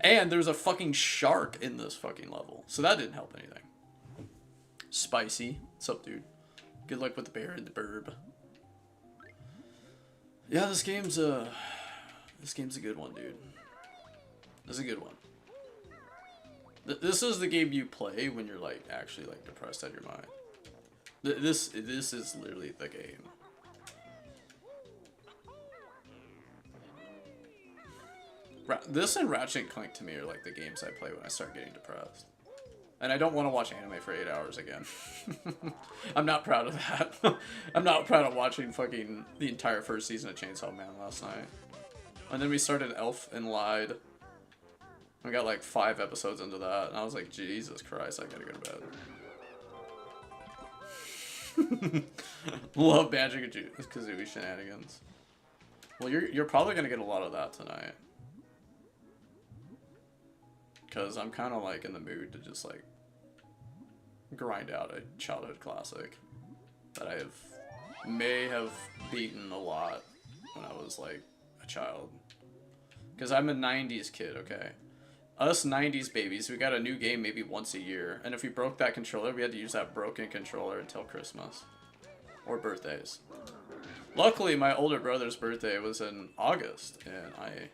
And there's a fucking shark in this fucking level. So that didn't help anything. Spicy. What's up, dude? Good luck with the bear and the burb. Yeah, this game's a good one, dude. This is a good one. This is the game you play when you're like actually like depressed out of your mind. This is literally the game. This and Ratchet and Clank to me are like the games I play when I start getting depressed. And I don't want to watch anime for 8 hours again. I'm not proud of that. I'm not proud of watching fucking the entire first season of Chainsaw Man last night. And then we started Elf and Lied. We got like 5 episodes into that, and I was like, Jesus Christ, I gotta go to bed. Love Banjo-Kazooie shenanigans. Well, you're probably gonna get a lot of that tonight. Because I'm kind of like in the mood to just like grind out a childhood classic that may have beaten a lot when I was like a child. Because I'm a 90s kid, okay? Us 90s babies, we got a new game maybe once a year. And if we broke that controller, we had to use that broken controller until Christmas. Or birthdays. Luckily, my older brother's birthday was in August. And I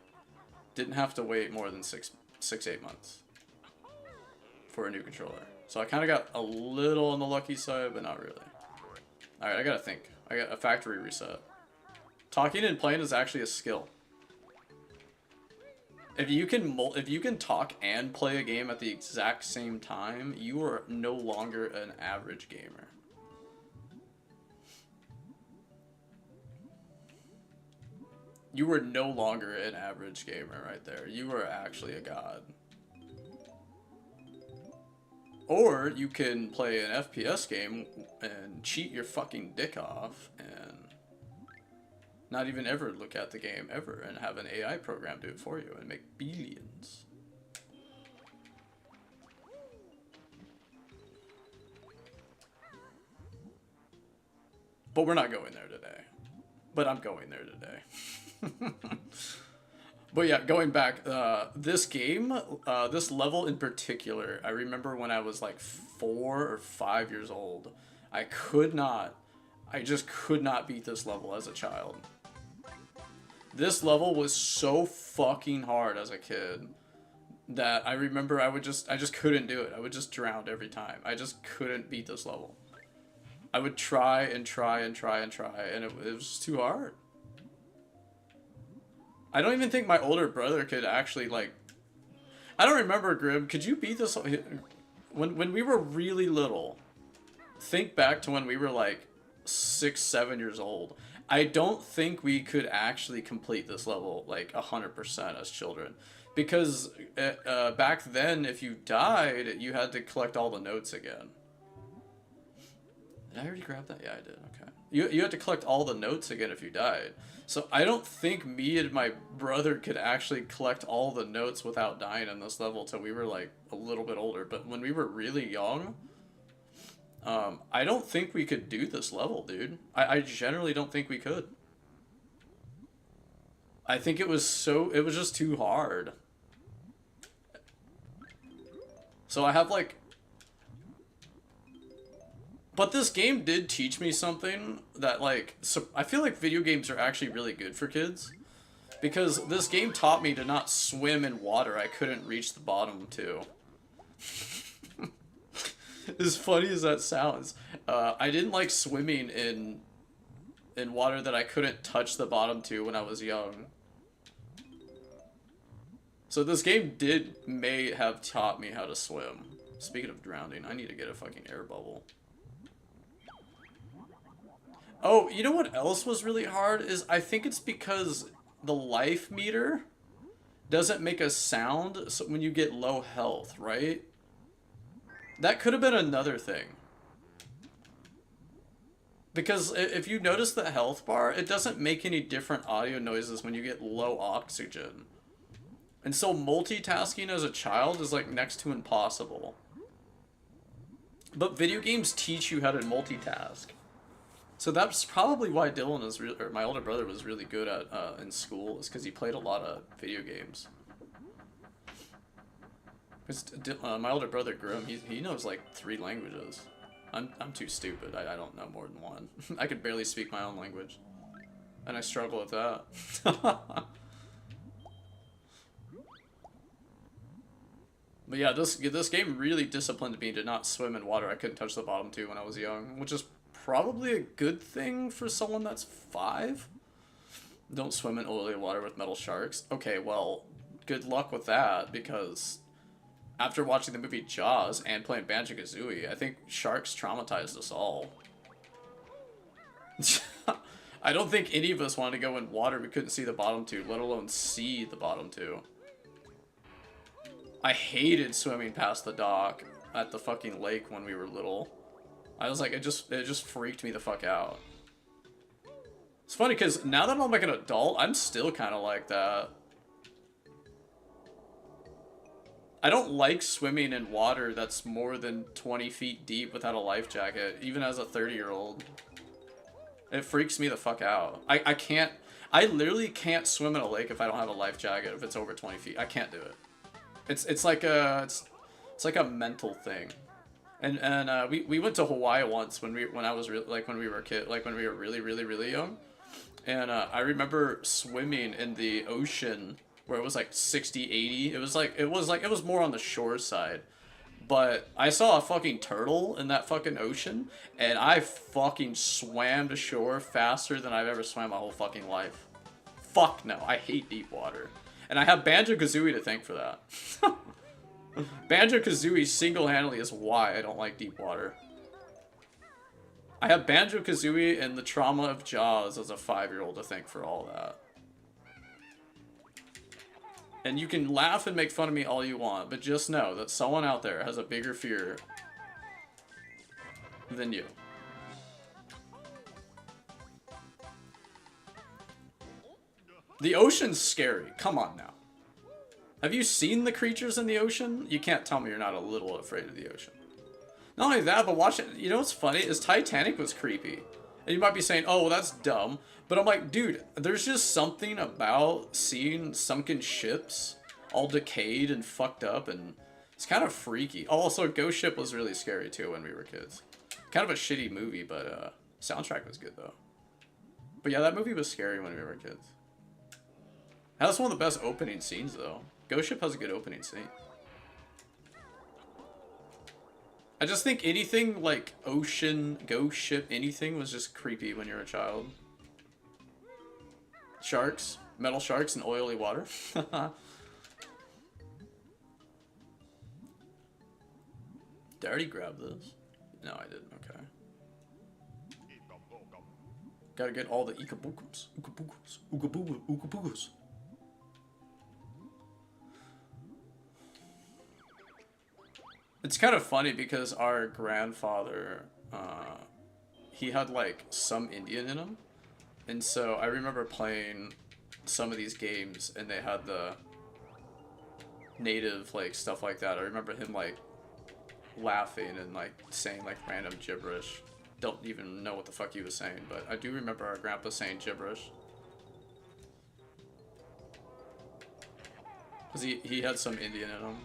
didn't have to wait more than 6-8 months for a new controller. So I kind of got a little on the lucky side, but not really. Alright, I gotta think. I got a factory reset. Talking and playing is actually a skill. If you can talk and play a game at the exact same time, you are no longer an average gamer. You are no longer an average gamer right there. You are actually a god. Or you can play an FPS game and cheat your fucking dick off and not even ever look at the game ever and have an AI program do it for you and make billions. But we're not going there today. But I'm going there today. But yeah, going back, this game, this level in particular, I remember when I was like 4 or 5 years old, I just could not beat this level as a child. This level was so fucking hard as a kid that I remember I just couldn't do it. I would just drown every time. I just couldn't beat this level. I would try and try and try and try, and it was too hard. I don't even think my older brother could actually, like... I don't remember, Grim. Could you beat this... When we were really little, think back to when we were, like, 6, 7 years old. I don't think we could actually complete this level, like, 100% as children. Because back then, if you died, you had to collect all the notes again. Did I already grab that? Yeah, I did. Okay. You had to collect all the notes again if you died. So I don't think me and my brother could actually collect all the notes without dying in this level till we were like a little bit older. But when we were really young, I don't think we could do this level, dude. I generally don't think we could. I think it was just too hard. So I have like... But this game did teach me something that, like, so I feel like video games are actually really good for kids. Because this game taught me to not swim in water I couldn't reach the bottom to. As funny as that sounds, I didn't like swimming in water that I couldn't touch the bottom to when I was young. So this game may have taught me how to swim. Speaking of drowning, I need to get a fucking air bubble. Oh, you know what else was really hard is I think it's because the life meter doesn't make a sound so when you get low health, right? That could have been another thing. Because if you notice the health bar, it doesn't make any different audio noises when you get low oxygen. And so multitasking as a child is like next to impossible. But video games teach you how to multitask. So that's probably why Dylan is or my older brother was really good at in school, is because he played a lot of video games. Because my older brother Grim, he knows like 3 languages. I'm too stupid. I don't know more than one. I could barely speak my own language, and I struggle with that. But yeah, this game really disciplined me to not swim in water. I couldn't touch the bottom 2 when I was young, which is probably a good thing for someone that's 5. Don't swim in oily water with metal sharks. Okay, well, good luck with that, because after watching the movie Jaws and playing Banjo-Kazooie, I think sharks traumatized us all. I don't think any of us wanted to go in water we couldn't see the bottom 2, let alone see the bottom 2. I hated swimming past the dock at the fucking lake when we were little. I was like, it just freaked me the fuck out. It's funny because now that I'm like an adult, I'm still kind of like that. I don't like swimming in water that's more than 20 feet deep without a life jacket, even as a 30-year-old. It freaks me the fuck out. I literally can't swim in a lake if I don't have a life jacket if it's over 20 feet. I can't do it. It's like a mental thing. And we went to Hawaii once when we were really young. And I remember swimming in the ocean where it was like 60, 80. It was more on the shore side. But I saw a fucking turtle in that fucking ocean, and I fucking swam to shore faster than I've ever swam my whole fucking life. Fuck no, I hate deep water. And I have Banjo-Kazooie to thank for that. Banjo-Kazooie single-handedly is why I don't like deep water. I have Banjo-Kazooie and the trauma of Jaws as a 5-year-old to thank for all that. And you can laugh and make fun of me all you want, but just know that someone out there has a bigger fear than you. The ocean's scary. Come on now. Have you seen the creatures in the ocean? You can't tell me you're not a little afraid of the ocean. Not only that, but watch it. You know what's funny is Titanic was creepy. And you might be saying, oh, well, that's dumb. But I'm like, dude, there's just something about seeing sunken ships all decayed and fucked up, and it's kind of freaky. Also, Ghost Ship was really scary too when we were kids. Kind of a shitty movie, but soundtrack was good though. But yeah, that movie was scary when we were kids. That was one of the best opening scenes though. Ghost Ship has a good opening scene. I just think anything like ocean, ghost ship, anything was just creepy when you're a child. Sharks, metal sharks, and oily water. Did I already grab this? No, I didn't. Okay. Gotta get all the ikabukus. Ukabukus. It's kind of funny because our grandfather, he had like some Indian in him. And so I remember playing some of these games and they had the native like stuff like that. I remember him like laughing and like saying like random gibberish. Don't even know what the fuck he was saying, but I do remember our grandpa saying gibberish. Cause he had some Indian in him.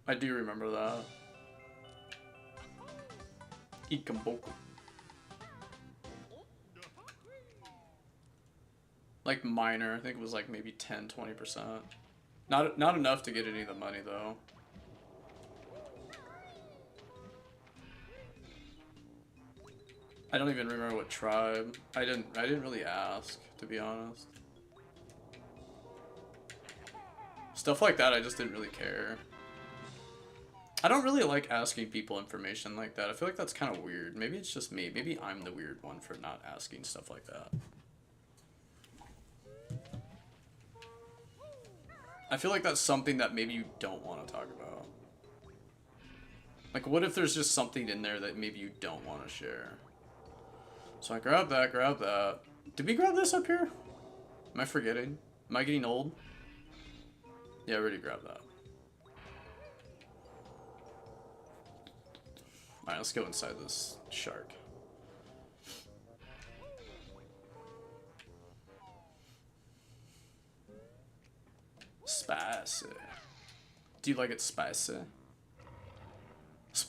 I do remember that. Ikamboku. Like minor, I think it was like maybe 10-20%. Not enough to get any of the money though. I don't even remember what tribe. I didn't really ask, to be honest. Stuff like that I just didn't really care. I don't really like asking people information like that. I feel like that's kind of weird. Maybe it's just me. Maybe I'm the weird one for not asking stuff like that. I feel like that's something that maybe you don't want to talk about. Like, what if there's just something in there that maybe you don't want to share? So I grab that. Did we grab this up here? Am I forgetting? Am I getting old? Yeah, I already grabbed that. Alright, let's go inside this shark. Spicy. Do you like it spicy?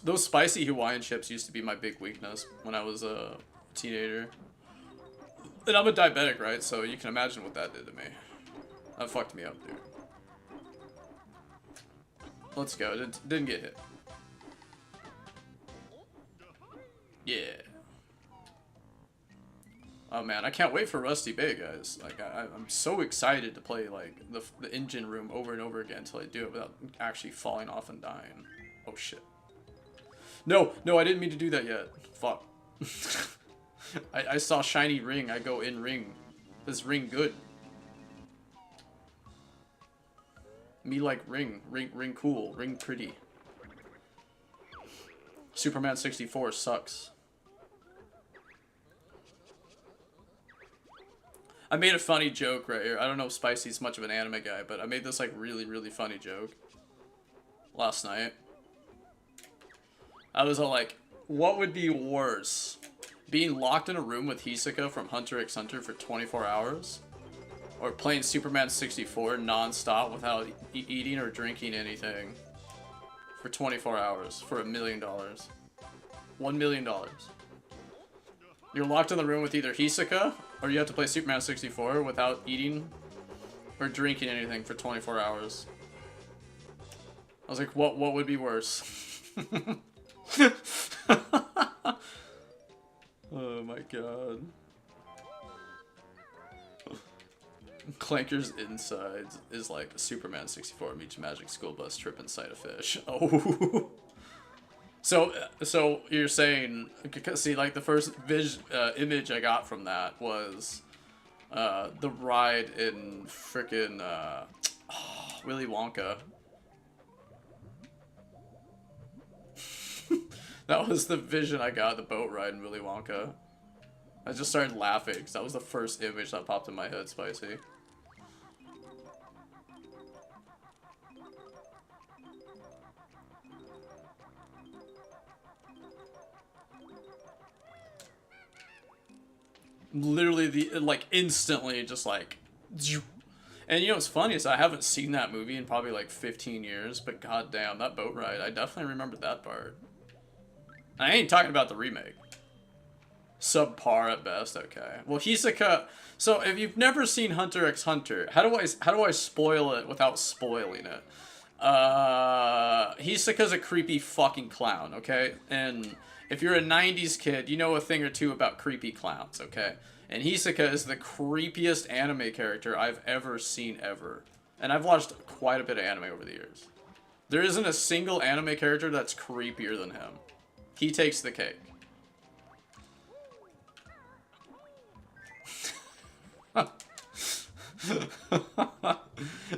Those spicy Hawaiian chips used to be my big weakness when I was a teenager. And I'm a diabetic, right? So you can imagine what that did to me. That fucked me up, dude. Let's go. Didn't get hit. Yeah. Oh man, I can't wait for Rusty Bay, guys. Like, I'm so excited to play, like, the engine room over and over again until I do it without actually falling off and dying. Oh shit. No, I didn't mean to do that yet. Fuck. I saw shiny ring, I go in ring. This ring good. Me like ring cool, ring pretty. Superman 64 sucks. I made a funny joke right here. I don't know if Spicy's much of an anime guy, but I made this like really funny joke last night. I was all like, what would be worse? Being locked in a room with Hisoka from Hunter x Hunter for 24 hours? Or playing Superman 64 non-stop without eating or drinking anything for 24 hours for $1 million. $1 million. You're locked in the room with either Hisoka, or you have to play Superman 64 without eating or drinking anything for 24 hours. I was like, what would be worse? Oh my god. Clanker's insides is like Superman 64 meets Magic School Bus trip inside a fish. Oh. So you're saying, see, like the first image I got from that was the ride in frickin' Willy Wonka. That was the vision I got, the boat ride in Willy Wonka. I just started laughing because that was the first image that popped in my head, Spicy. Literally, like, instantly, just like... And you know what's funny is I haven't seen that movie in probably like 15 years, but goddamn, that boat ride, I definitely remembered that part. I ain't talking about the remake. Subpar at best, okay. Well, Hisoka... So, if you've never seen Hunter x Hunter, how do I spoil it without spoiling it? Hisoka's a creepy fucking clown, okay? And if you're a 90s kid, you know a thing or two about creepy clowns, okay? And Hisoka is the creepiest anime character I've ever seen, ever. And I've watched quite a bit of anime over the years. There isn't a single anime character that's creepier than him. He takes the cake.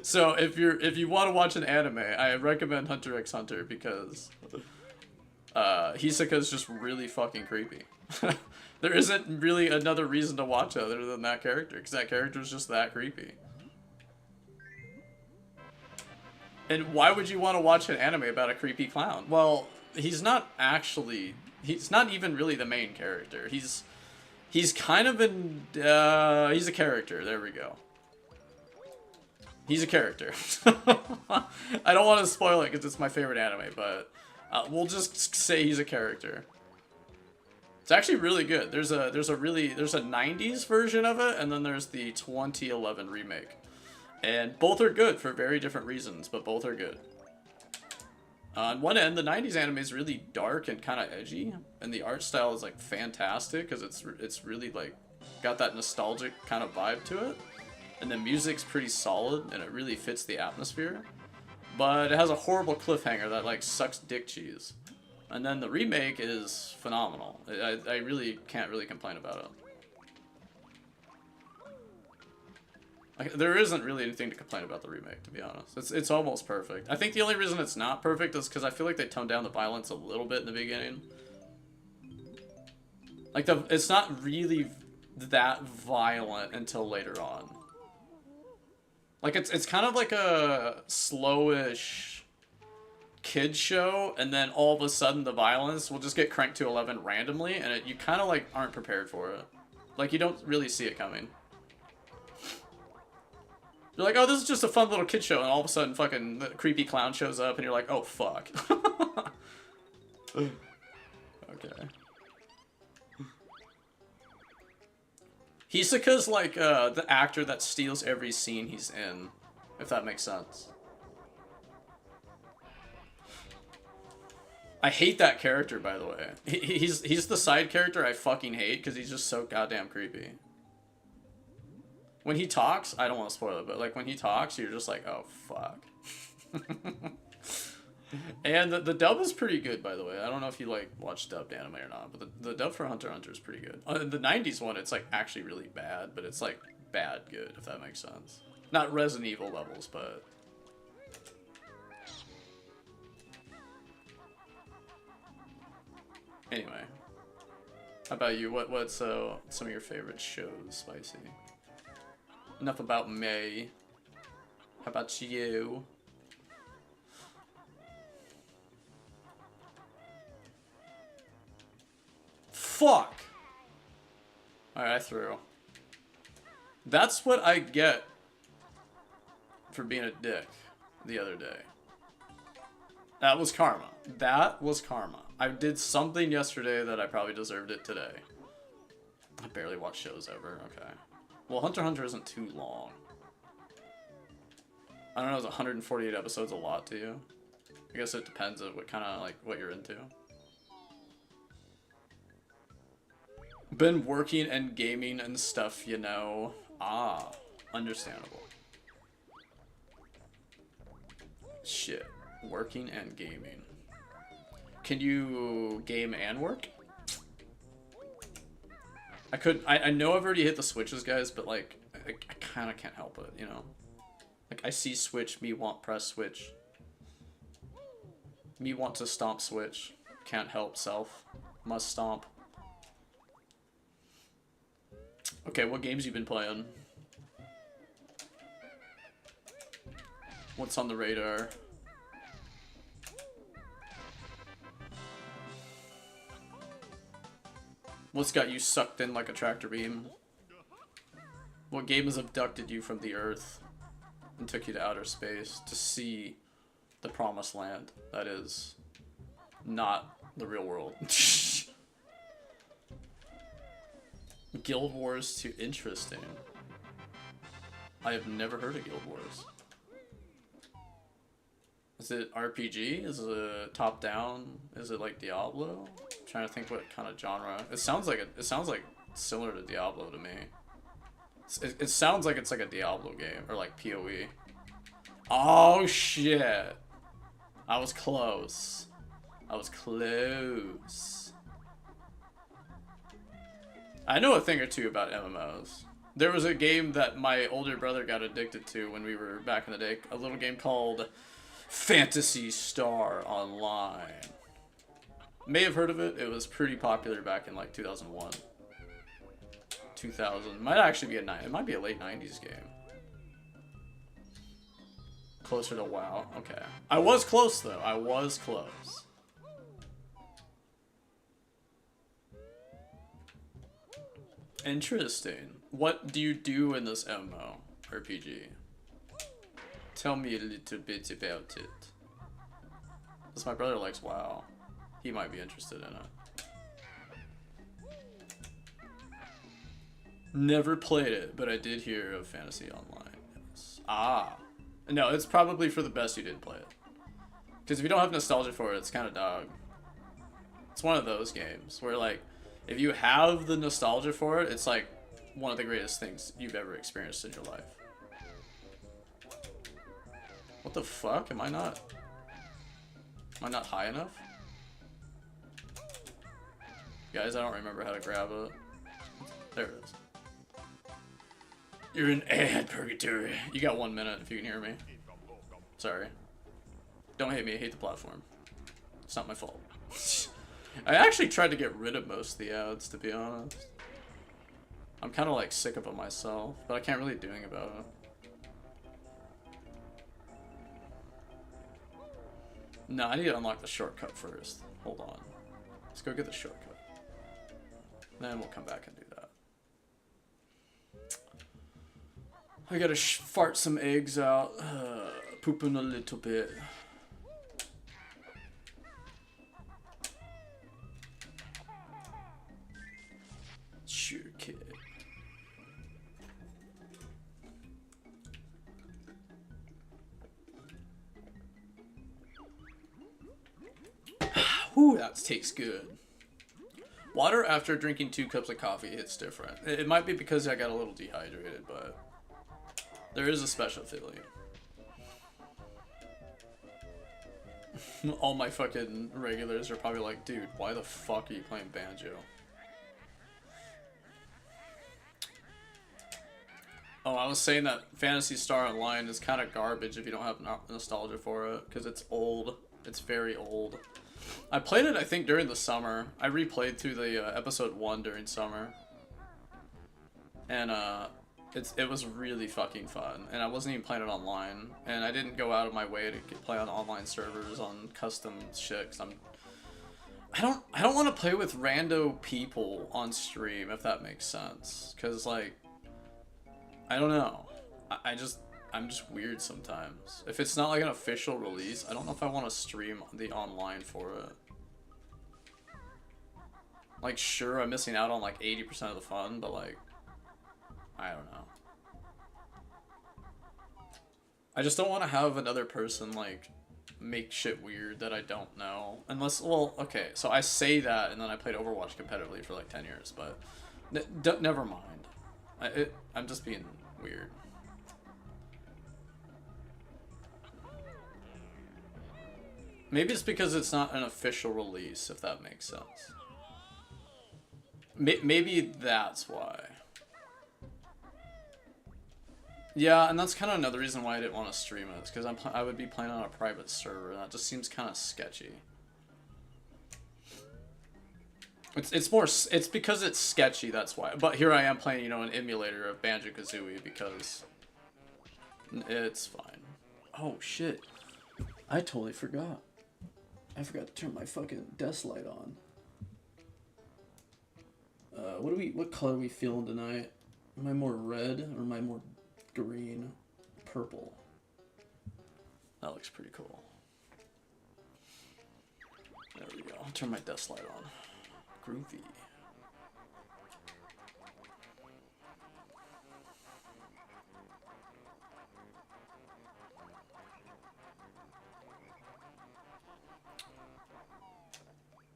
So if you want to watch an anime, I recommend Hunter x Hunter because Hisoka's just really fucking creepy. There isn't really another reason to watch it other than that character, because that character is just that creepy. And why would you want to watch an anime about a creepy clown? Well, he's not even really the main character. He's kind of he's a character. There we go. He's a character. I don't want to spoil it because it's my favorite anime, but we'll just say he's a character. It's actually really good. There's a 90s version of it, and then there's the 2011 remake. And both are good for very different reasons, but both are good. On one end, the 90s anime is really dark and kind of edgy, and the art style is like fantastic because it's really like got that nostalgic kind of vibe to it. And the music's pretty solid, and it really fits the atmosphere. But it has a horrible cliffhanger that like sucks dick cheese. And then the remake is phenomenal. I really can't really complain about it. Like, there isn't really anything to complain about the remake, to be honest. It's almost perfect. I think the only reason it's not perfect is because I feel like they toned down the violence a little bit in the beginning. Like, it's not really that violent until later on. Like, it's kind of like a slowish kid show, and then all of a sudden the violence will just get cranked to 11 randomly, and you kind of like aren't prepared for it. Like you don't really see it coming. You're like, oh, this is just a fun little kid show, and all of a sudden fucking the creepy clown shows up, and you're like, oh fuck. Okay. Hisoka's like the actor that steals every scene he's in, if that makes sense. I hate that character, by the way. He's the side character I fucking hate because he's just so goddamn creepy. When he talks, I don't want to spoil it, but like when he talks, you're just like, oh fuck. And the dub is pretty good, by the way. I don't know if you like watch dubbed anime or not, but the dub for Hunter x Hunter is pretty good. The 90s one, it's like actually really bad, but it's like bad good, if that makes sense. Not Resident Evil levels, but... Anyway. How about you? What's some of your favorite shows, Spicy? Enough about me. How about you? Fuck! Alright, I threw. That's what I get for being a dick the other day. That was karma. That was karma. I did something yesterday that I probably deserved it today. I barely watch shows ever. Okay. Well, Hunter x Hunter isn't too long. I don't know, is 148 episodes a lot to you? I guess it depends on what kind of, like, what you're into. Been working and gaming and stuff, you know. Ah, understandable. Shit. Working and gaming. Can you game and work? I know I've already hit the switches, guys, but like, I kind of can't help it, you know? Like, I see switch, me want press switch. Me want to stomp switch. Can't help self. Must stomp. Okay, what games you been playing? What's on the radar? What's got you sucked in like a tractor beam? What game has abducted you from the Earth and took you to outer space to see the promised land that is not the real world? Guild Wars too interesting. I have never heard of Guild Wars. Is it RPG? Is it top down? Is it like Diablo? I'm trying to think what kind of genre. It sounds like similar to Diablo to me. It sounds like it's like a Diablo game or like PoE. Oh shit! I was close. I was close. I know a thing or two about MMOs. There was a game that my older brother got addicted to when we were back in the day. A little game called Phantasy Star Online. May have heard of it. It was pretty popular back in like 2001. 2000. Might actually be it might be a late 90s game. Closer to WoW. Okay. I was close though. I was close. Interesting. What do you do in this MMO RPG? Tell me a little bit about it. Because my brother likes WoW. He might be interested in it. Never played it, but I did hear of Fantasy Online. Yes. Ah. No, it's probably for the best you didn't play it. Because if you don't have nostalgia for it, it's kind of dog. It's one of those games where, like, if you have the nostalgia for it, it's like one of the greatest things you've ever experienced in your life. What the fuck? Am I not high enough? Guys, I don't remember how to grab it. There it is. You're in ad purgatory. You got 1 minute if you can hear me. Sorry. Don't hate me, I hate the platform. It's not my fault. I actually tried to get rid of most of the ads, to be honest. I'm kind of like sick of it myself, but I can't really do anything about it. No, I need to unlock the shortcut first. Hold on. Let's go get the shortcut. Then we'll come back and do that. I gotta fart some eggs out. Pooping a little bit. Sure, kid. Whew, that tastes good. Water after drinking 2 cups of coffee hits different. It might be because I got a little dehydrated, but there is a special feeling. All my fucking regulars are probably like, dude, why the fuck are you playing banjo? Oh, I was saying that Phantasy Star Online is kind of garbage if you don't have nostalgia for it, because it's old. It's very old. I played it, I think, during the summer. I replayed through the episode 1 during summer. And it was really fucking fun. And I wasn't even playing it online. And I didn't go out of my way to play on online servers on custom shit, 'cause I don't want to play with rando people on stream, if that makes sense. 'Cause like, I don't know. I'm just weird sometimes. If it's not like an official release, I don't know if I want to stream the online for it. Like, sure, I'm missing out on like 80% of the fun, but like, I don't know. I just don't want to have another person like make shit weird that I don't know. Unless, well, okay, so I say that and then I played Overwatch competitively for like 10 years, but never mind. I'm just being weird. Maybe it's because it's not an official release, if that makes sense. Maybe that's why. Yeah, and that's kind of another reason why I didn't want to stream it, because I would be playing on a private server, and that just seems kind of sketchy. It's because it's sketchy, that's why. But here I am playing, you know, an emulator of Banjo-Kazooie because it's fine. Oh shit! I totally forgot. I forgot to turn my fucking desk light on. What color are we feeling tonight? Am I more red or am I more green? Purple. That looks pretty cool. There we go. I'll turn my desk light on. Groovy.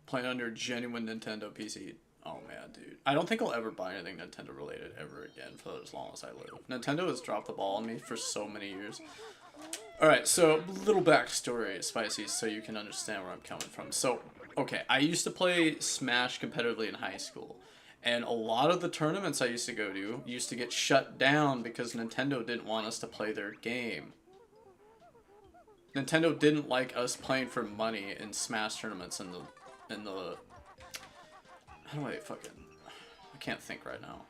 Playing on your genuine Nintendo PC. Oh man, dude. I don't think I'll ever buy anything Nintendo related ever again for as long as I live. Nintendo has dropped the ball on me for so many years. Alright, so little backstory, Spicy, so you can understand where I'm coming from. So, okay, I used to play Smash competitively in high school. And a lot of the tournaments I used to go to used to get shut down because Nintendo didn't want us to play their game. Nintendo didn't like us playing for money in Smash tournaments in the how do I fucking, I can't think right now.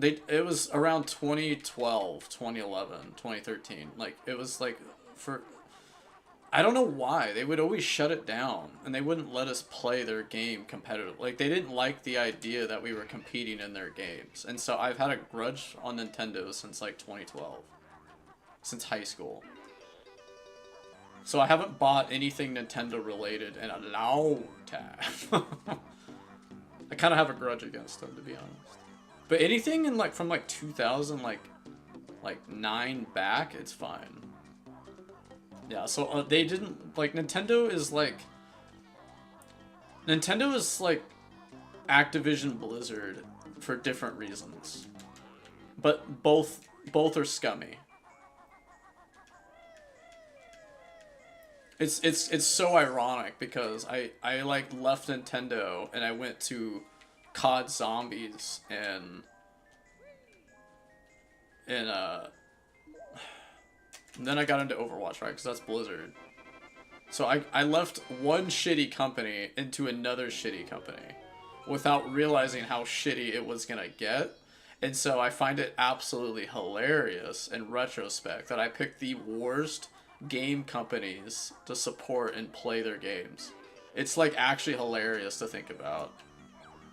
It was around 2012, 2011, 2013. Like, it was like, I don't know why. They would always shut it down, and they wouldn't let us play their game competitively. Like, they didn't like the idea that we were competing in their games. And so I've had a grudge on Nintendo since, like, 2012. Since high school. So I haven't bought anything Nintendo related in a long time. I kind of have a grudge against them, to be honest. But anything in like from like 2000 like 9 back, it's fine. Yeah, so they didn't like Nintendo is like Activision Blizzard for different reasons. But both are scummy. It's so ironic because I like left Nintendo and I went to COD Zombies and then I got into Overwatch, right? Because that's Blizzard. So I left one shitty company into another shitty company without realizing how shitty it was gonna get. And so I find it absolutely hilarious in retrospect that I picked the worst game companies to support and play their games. It's like actually hilarious to think about.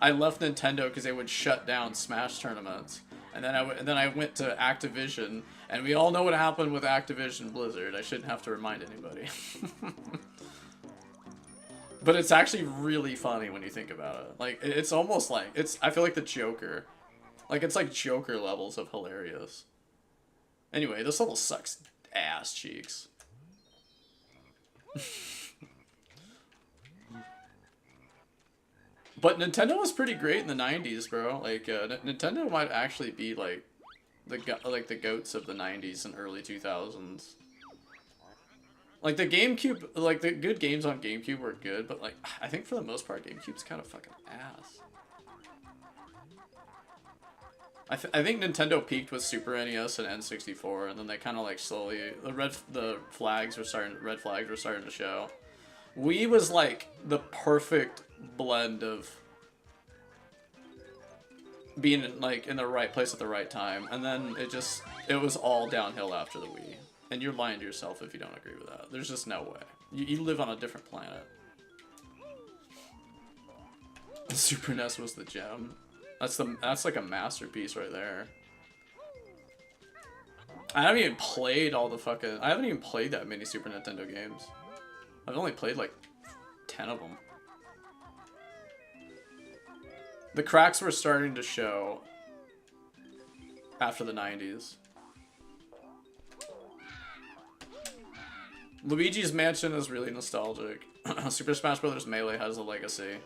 I left Nintendo because they would shut down Smash tournaments, and then I went to Activision, and we all know what happened with Activision Blizzard. I shouldn't have to remind anybody. But it's actually really funny when you think about it. Like, it's almost like, I feel like the Joker. Like, it's like Joker levels of hilarious. Anyway, this level sucks ass cheeks. But Nintendo was pretty great in the 90s, bro. Like, Nintendo might actually be, like, the goats of the 90s and early 2000s. Like, the GameCube, like, the good games on GameCube were good, but, like, I think for the most part, GameCube's kind of fucking ass. I think Nintendo peaked with Super NES and N64, and then they kind of, like, slowly, red flags were starting to show. Wii was, like, the perfect blend of being, like, in the right place at the right time, and then it was all downhill after the Wii. And you're lying to yourself if you don't agree with that. There's just no way. You live on a different planet. Super NES was the gem. That's like a masterpiece right there. I haven't even played that many Super Nintendo games. I've only played like 10 of them. The cracks were starting to show after the 90s. Luigi's Mansion is really nostalgic. Super Smash Bros. Melee has a legacy.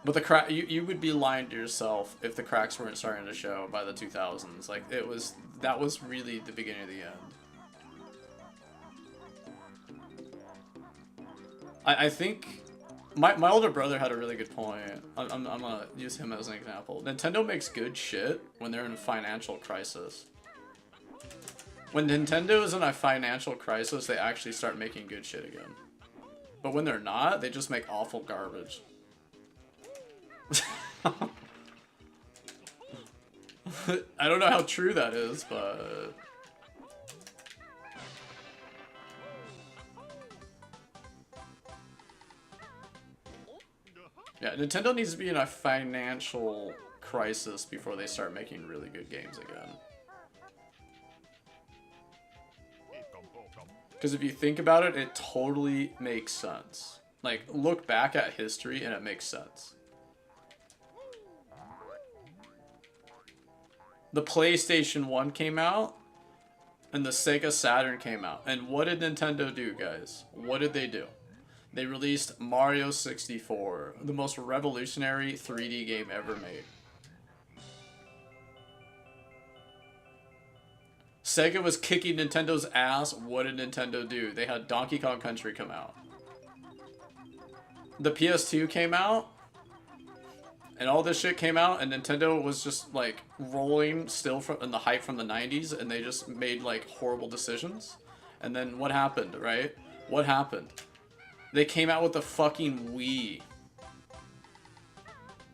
But you would be lying to yourself if the cracks weren't starting to show by the 2000s. Like, that was really the beginning of the end. I think my older brother had a really good point. I'm gonna use him as an example. Nintendo makes good shit when they're in a financial crisis. When Nintendo is in a financial crisis, they actually start making good shit again. But when they're not, they just make awful garbage. I don't know how true that is, but... yeah, Nintendo needs to be in a financial crisis before they start making really good games again. Because if you think about it, it totally makes sense. Like, look back at history and it makes sense. The PlayStation 1 came out, and the Sega Saturn came out. And what did Nintendo do, guys? What did they do? They released Mario 64, the most revolutionary 3D game ever made. Sega was kicking Nintendo's ass. What did Nintendo do? They had Donkey Kong Country come out. The PS2 came out, and all this shit came out, and Nintendo was just, like, rolling still in the hype from the 90s, and they just made, like, horrible decisions. And then what happened, right? What happened? They came out with the fucking Wii.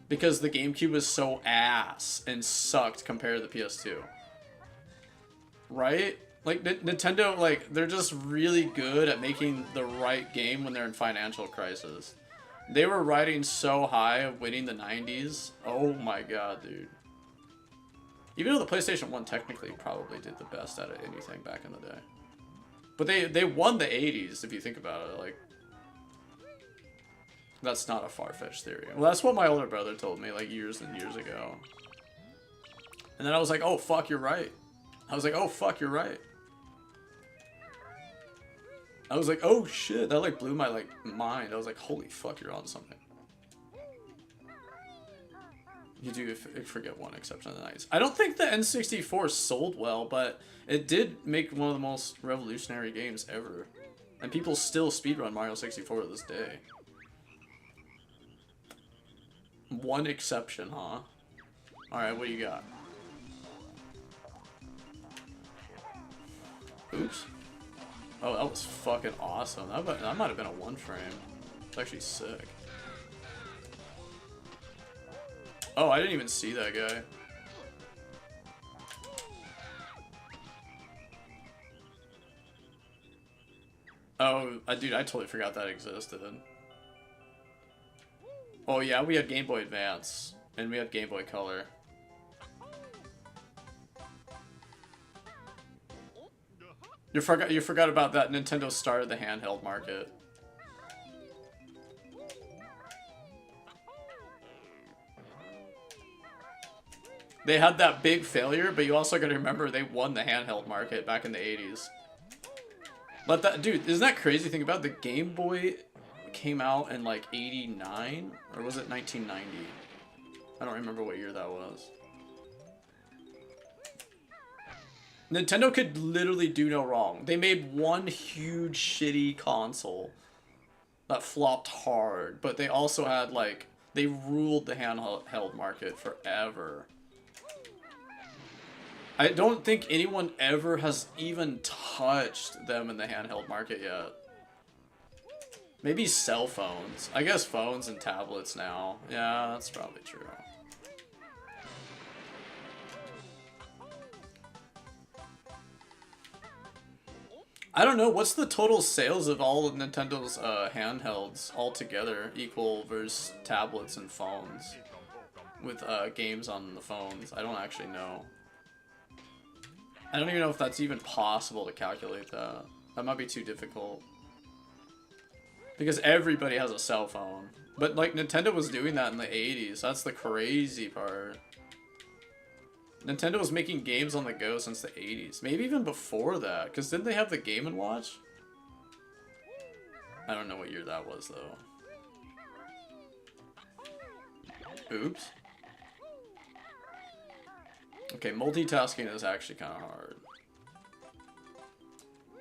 Because the GameCube was so ass and sucked compared to the PS2. Right? Like, Nintendo, like, they're just really good at making the right game when they're in financial crisis. They were riding so high of winning the 90s. Oh my god, dude. Even though the PlayStation 1 technically probably did the best out of anything back in the day. But they won the 80s, if you think about it. Like, that's not a far-fetched theory. Well, that's what my older brother told me, like, years and years ago. And then I was like, oh, fuck, you're right. I was like, oh, fuck, you're right. I was like, oh, shit. That, like, blew my, like, mind. I was like, holy fuck, you're on something. You do forget one exception of the 90s. I don't think the N64 sold well, but it did make one of the most revolutionary games ever. And people still speedrun Mario 64 to this day. One exception, huh? Alright, what do you got? Oops. Oh, that was fucking awesome. That might have been a one frame. It's actually sick. Oh, I didn't even see that guy. Dude, I totally forgot that existed. Oh yeah, we had Game Boy Advance. And we had Game Boy Color. You forgot about that. Nintendo started the handheld market. They had that big failure, but you also gotta remember they won the handheld market back in the 80s. But that, dude, isn't that crazy? Think about it? The Game Boy came out in like 89? Or was it 1990? I don't remember what year that was. Nintendo could literally do no wrong. They made one huge shitty console that flopped hard, but they also had like, they ruled the handheld market forever. I don't think anyone ever has even touched them in the handheld market yet. Maybe cell phones. I guess phones and tablets now. Yeah, that's probably true. I don't know, what's the total sales of all of Nintendo's handhelds altogether equal versus tablets and phones? With games on the phones. I don't actually know. I don't even know if that's even possible to calculate that. That might be too difficult. Because everybody has a cell phone. But like Nintendo was doing that in the 80s. That's the crazy part. Nintendo was making games on the go since the 80s. Maybe even before that. Because didn't they have the Game & Watch? I don't know what year that was though. Oops. Okay, multitasking is actually kind of hard.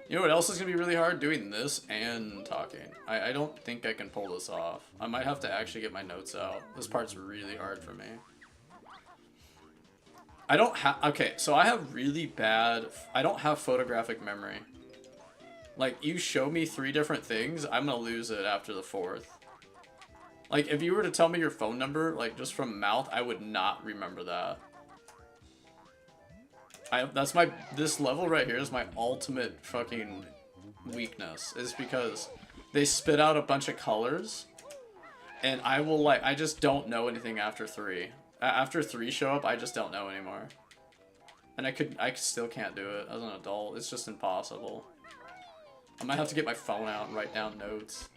You know what else is going to be really hard? Doing this and talking. I don't think I can pull this off. I might have to actually get my notes out. This part's really hard for me. I don't have... Okay, so I have really bad... I don't have photographic memory. Like, you show me 3 different things, I'm going to lose it after the 4th. Like, if you were to tell me your phone number, like, just from mouth, I would not remember that. That's my, this level right here is my ultimate fucking weakness, is because they spit out a bunch of colors, and I will like, I just don't know anything after 3. After 3 show up, I just don't know anymore. And I still can't do it as an adult, it's just impossible. I might have to get my phone out and write down notes.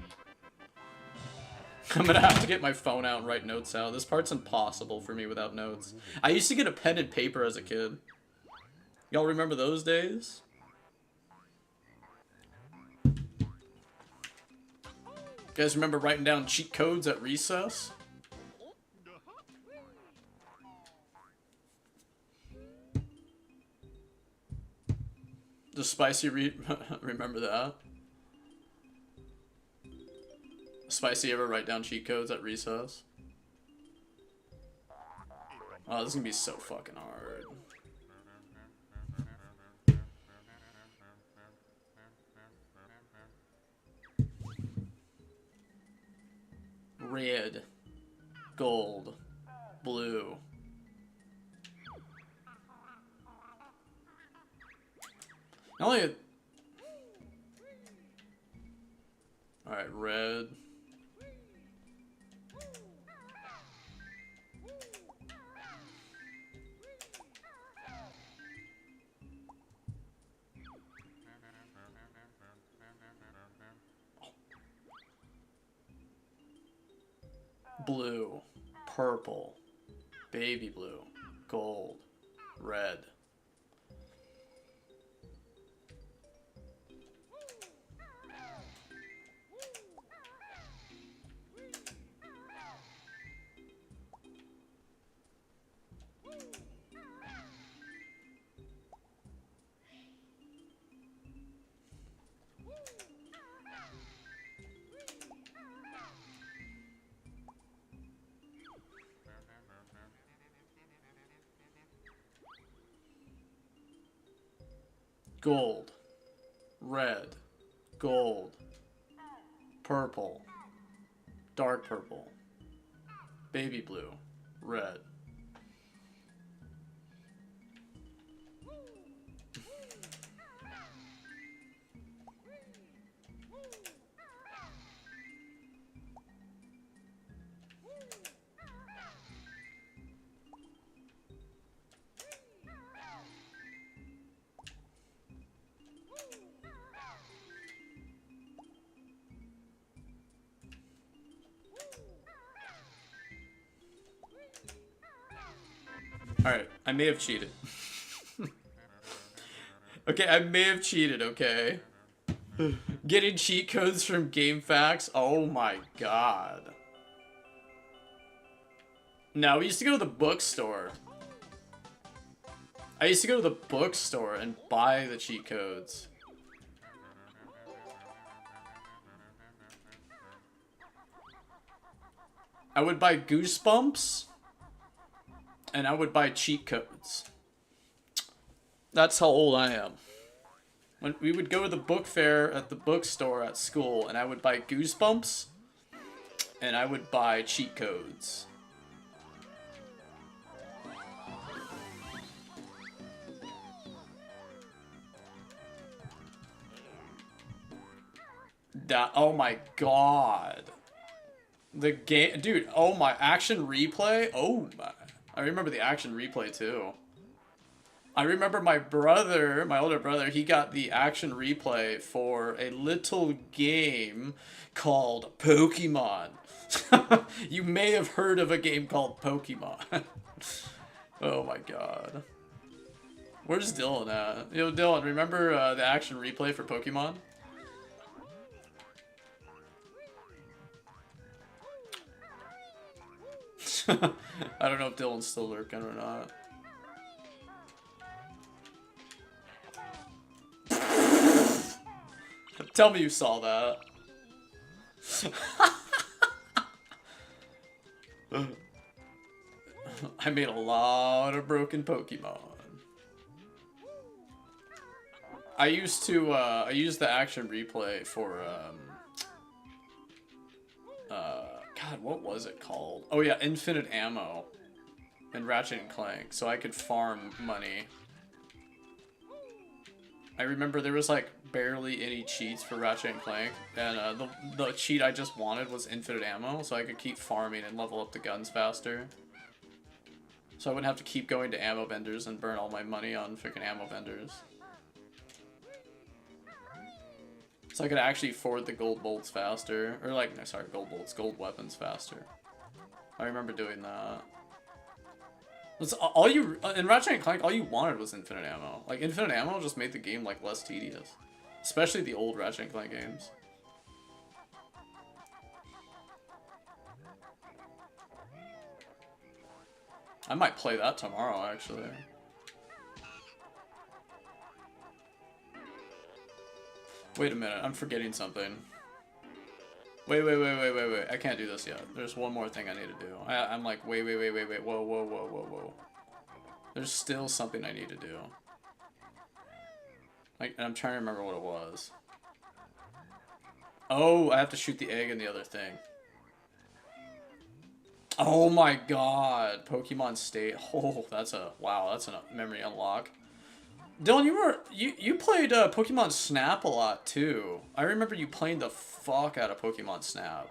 I'm gonna have to get my phone out and write notes out. This part's impossible for me without notes. I used to get a pen and paper as a kid. Y'all remember those days? You guys remember writing down cheat codes at recess? Does Spicy remember that? Spicy ever write down cheat codes at recess? Oh, this is gonna be so fucking hard. Red, gold, blue. Not only... Alright, red. Blue, purple, baby blue, gold, red. Gold, red, gold, purple, dark purple, baby blue, red. Alright, I may have cheated. Okay, I may have cheated, okay? Getting cheat codes from GameFAQs? Oh my god. No, we used to go to the bookstore. I used to go to the bookstore and buy the cheat codes. I would buy Goosebumps, and I would buy cheat codes. That's how old I am. When we would go to the book fair at the bookstore at school, and I would buy Goosebumps, and I would buy cheat codes. That, oh my god. The game, dude, oh my, action replay? Oh my. I remember the action replay too. I remember my brother, my older brother, he got the action replay for a little game called Pokemon. You may have heard of a game called Pokemon. Oh my god. Where's Dylan at? Yo, Dylan, remember the action replay for Pokemon? I don't know if Dylan's still lurking or not. Tell me you saw that. I made a lot of broken Pokemon. I used the action replay for, God, what was it called? Oh yeah, Infinite Ammo and Ratchet and Clank, so I could farm money. I remember there was like barely any cheats for Ratchet and Clank, and the cheat I just wanted was Infinite Ammo, so I could keep farming and level up the guns faster. So I wouldn't have to keep going to ammo vendors and burn all my money on freaking ammo vendors. So I could actually afford the gold bolts faster. Or like, no, sorry, gold bolts, gold weapons faster. I remember doing that. All you, in Ratchet and Clank, all you wanted was infinite ammo. Like, infinite ammo just made the game, like, less tedious. Especially the old Ratchet and Clank games. I might play that tomorrow, actually. Wait a minute, I'm forgetting something. Wait. I can't do this yet. There's one more thing I need to do. I'm like, wait. Whoa. There's still something I need to do. Like, and I'm trying to remember what it was. Oh, I have to shoot the egg in the other thing. Oh my god. Pokemon State. Oh, that's a, wow, that's a memory unlock. Dylan, you played Pokemon Snap a lot too. I remember you playing the fuck out of Pokemon Snap.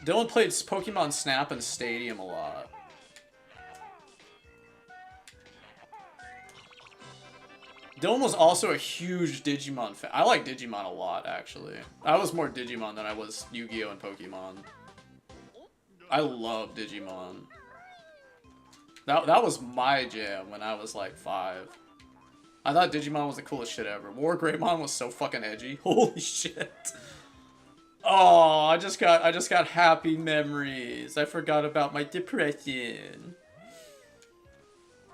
Dylan played Pokemon Snap and Stadium a lot. Dylan was also a huge Digimon fan. I like Digimon a lot, actually. I was more Digimon than I was Yu-Gi-Oh! And Pokemon. I love Digimon. That was my jam when I was like 5. I thought Digimon was the coolest shit ever. War Greymon was so fucking edgy. Holy shit. Oh, I just got happy memories. I forgot about my depression.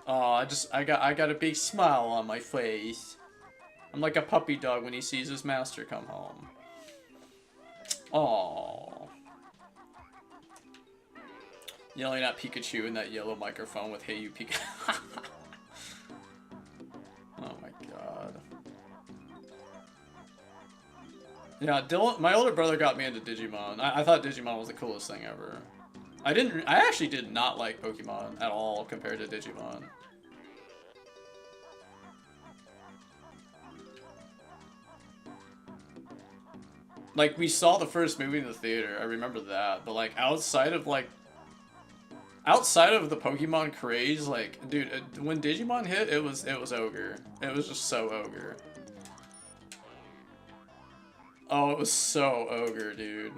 Oh, I got a big smile on my face. I'm like a puppy dog when he sees his master come home. Oh. Yelling at Pikachu in that yellow microphone with "Hey you Pikachu." Oh my god. Yeah, Dylan, my older brother got me into Digimon. I thought Digimon was the coolest thing ever. I actually did not like Pokemon at all compared to Digimon. Like, we saw the first movie in the theater, I remember that, but like, outside of the Pokemon craze, like, dude, when Digimon hit, it was ogre. It was just so ogre. Oh, it was so ogre, dude.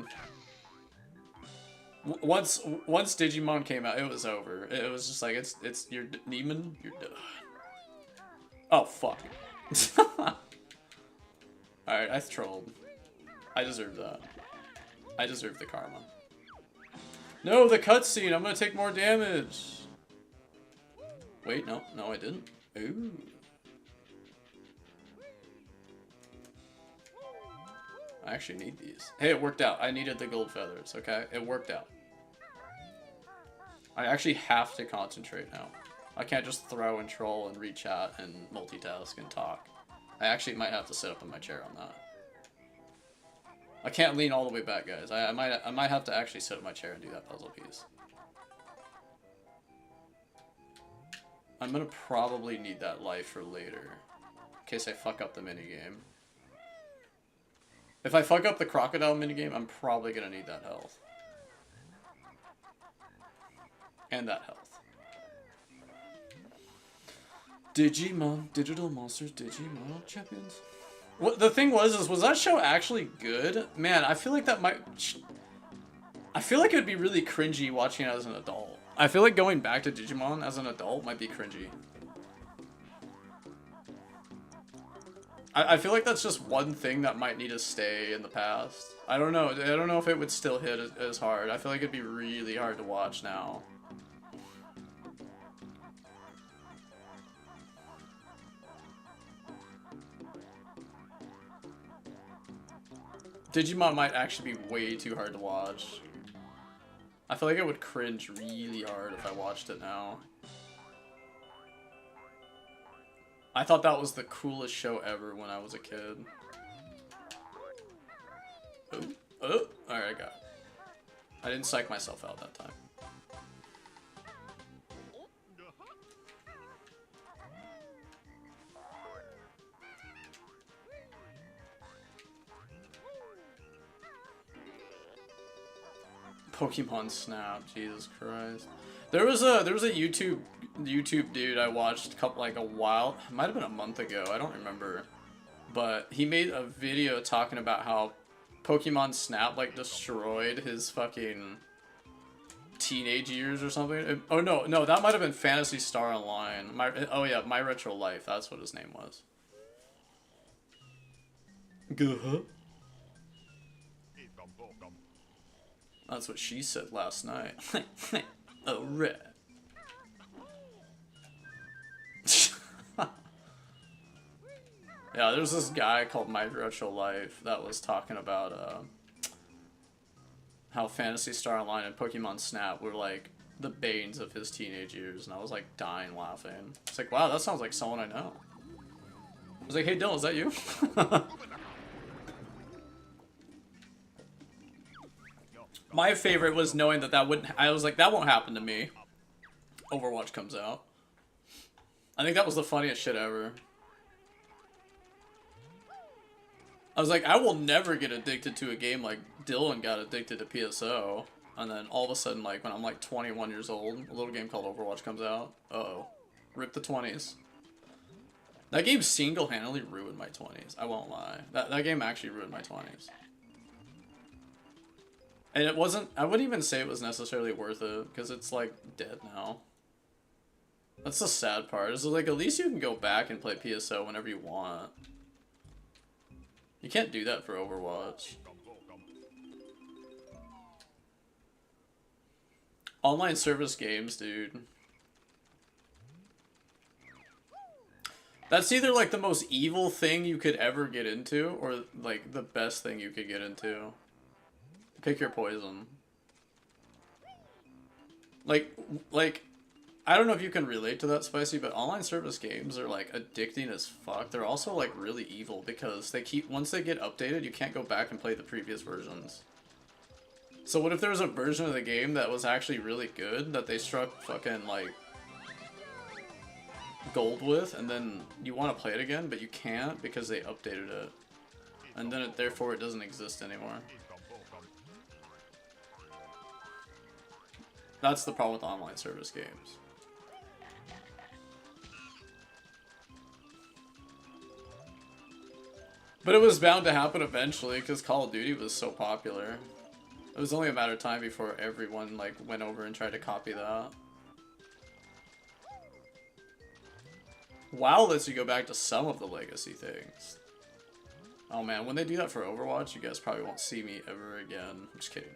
Once Digimon came out, it was over. It was just like it's you're Neiman, you're done. Oh fuck. Alright, I trolled. I deserve that. I deserve the karma. No, the cutscene! I'm gonna take more damage! Wait, no, I didn't. Ooh. I actually need these. Hey, it worked out. I needed the gold feathers, okay? It worked out. I actually have to concentrate now. I can't just throw and troll and read chat and multitask and talk. I actually might have to sit up in my chair on that. I can't lean all the way back, guys. I might have to actually sit in my chair and do that puzzle piece. I'm gonna probably need that life for later, in case I fuck up the minigame. If I fuck up the crocodile minigame, I'm probably gonna need that health. And that health. Digimon, Digital Monsters, Digimon Champions. What the thing was that show actually good? Man, I feel like that might... I feel like it would be really cringy watching it as an adult. I feel like going back to Digimon as an adult might be cringy. I feel like that's just one thing that might need to stay in the past. I don't know. I don't know if it would still hit as hard. I feel like it'd be really hard to watch now. Digimon might actually be way too hard to watch. I feel like I would cringe really hard if I watched it now. I thought that was the coolest show ever when I was a kid. Oh, alright, I got it. I didn't psych myself out that time. Pokemon Snap, Jesus Christ. There was a YouTube dude I watched a while, it might have been a month ago, I don't remember. But he made a video talking about how Pokemon Snap like destroyed his fucking teenage years or something. Oh no, that might have been Phantasy Star Online. Oh yeah, My Retro Life, that's what his name was. That's what she said last night. Oh, red. Yeah, there's this guy called My Retro Life that was talking about how Phantasy Star Online and Pokemon Snap were like the banes of his teenage years, and I was like dying laughing. It's like, wow, that sounds like someone I know. I was like, hey Dylan, is that you? My favorite was knowing that wouldn't. I was like, that won't happen to me. Overwatch comes out. I think that was the funniest shit ever. I was like, I will never get addicted to a game like Dylan got addicted to PSO. And then all of a sudden, like, when I'm like 21 years old, a little game called Overwatch comes out. Uh-oh. Rip the 20s. That game single-handedly ruined my 20s. I won't lie. That game actually ruined my 20s. And it wasn't, I wouldn't even say it was necessarily worth it, because it's, like, dead now. That's the sad part, is like, at least you can go back and play PSO whenever you want. You can't do that for Overwatch. Online service games, dude. That's either, like, the most evil thing you could ever get into, or, like, the best thing you could get into. Pick your poison. Like, I don't know if you can relate to that, Spicy, but online service games are, like, addicting as fuck. They're also, like, really evil because they once they get updated, you can't go back and play the previous versions. So what if there was a version of the game that was actually really good, that they struck fucking, like, gold with, and then you want to play it again, but you can't because they updated it. And then therefore it doesn't exist anymore. That's the problem with online service games. But it was bound to happen eventually because Call of Duty was so popular. It was only a matter of time before everyone like went over and tried to copy that. WoW lets you go back to some of the legacy things. Oh man, when they do that for Overwatch, you guys probably won't see me ever again. I'm just kidding.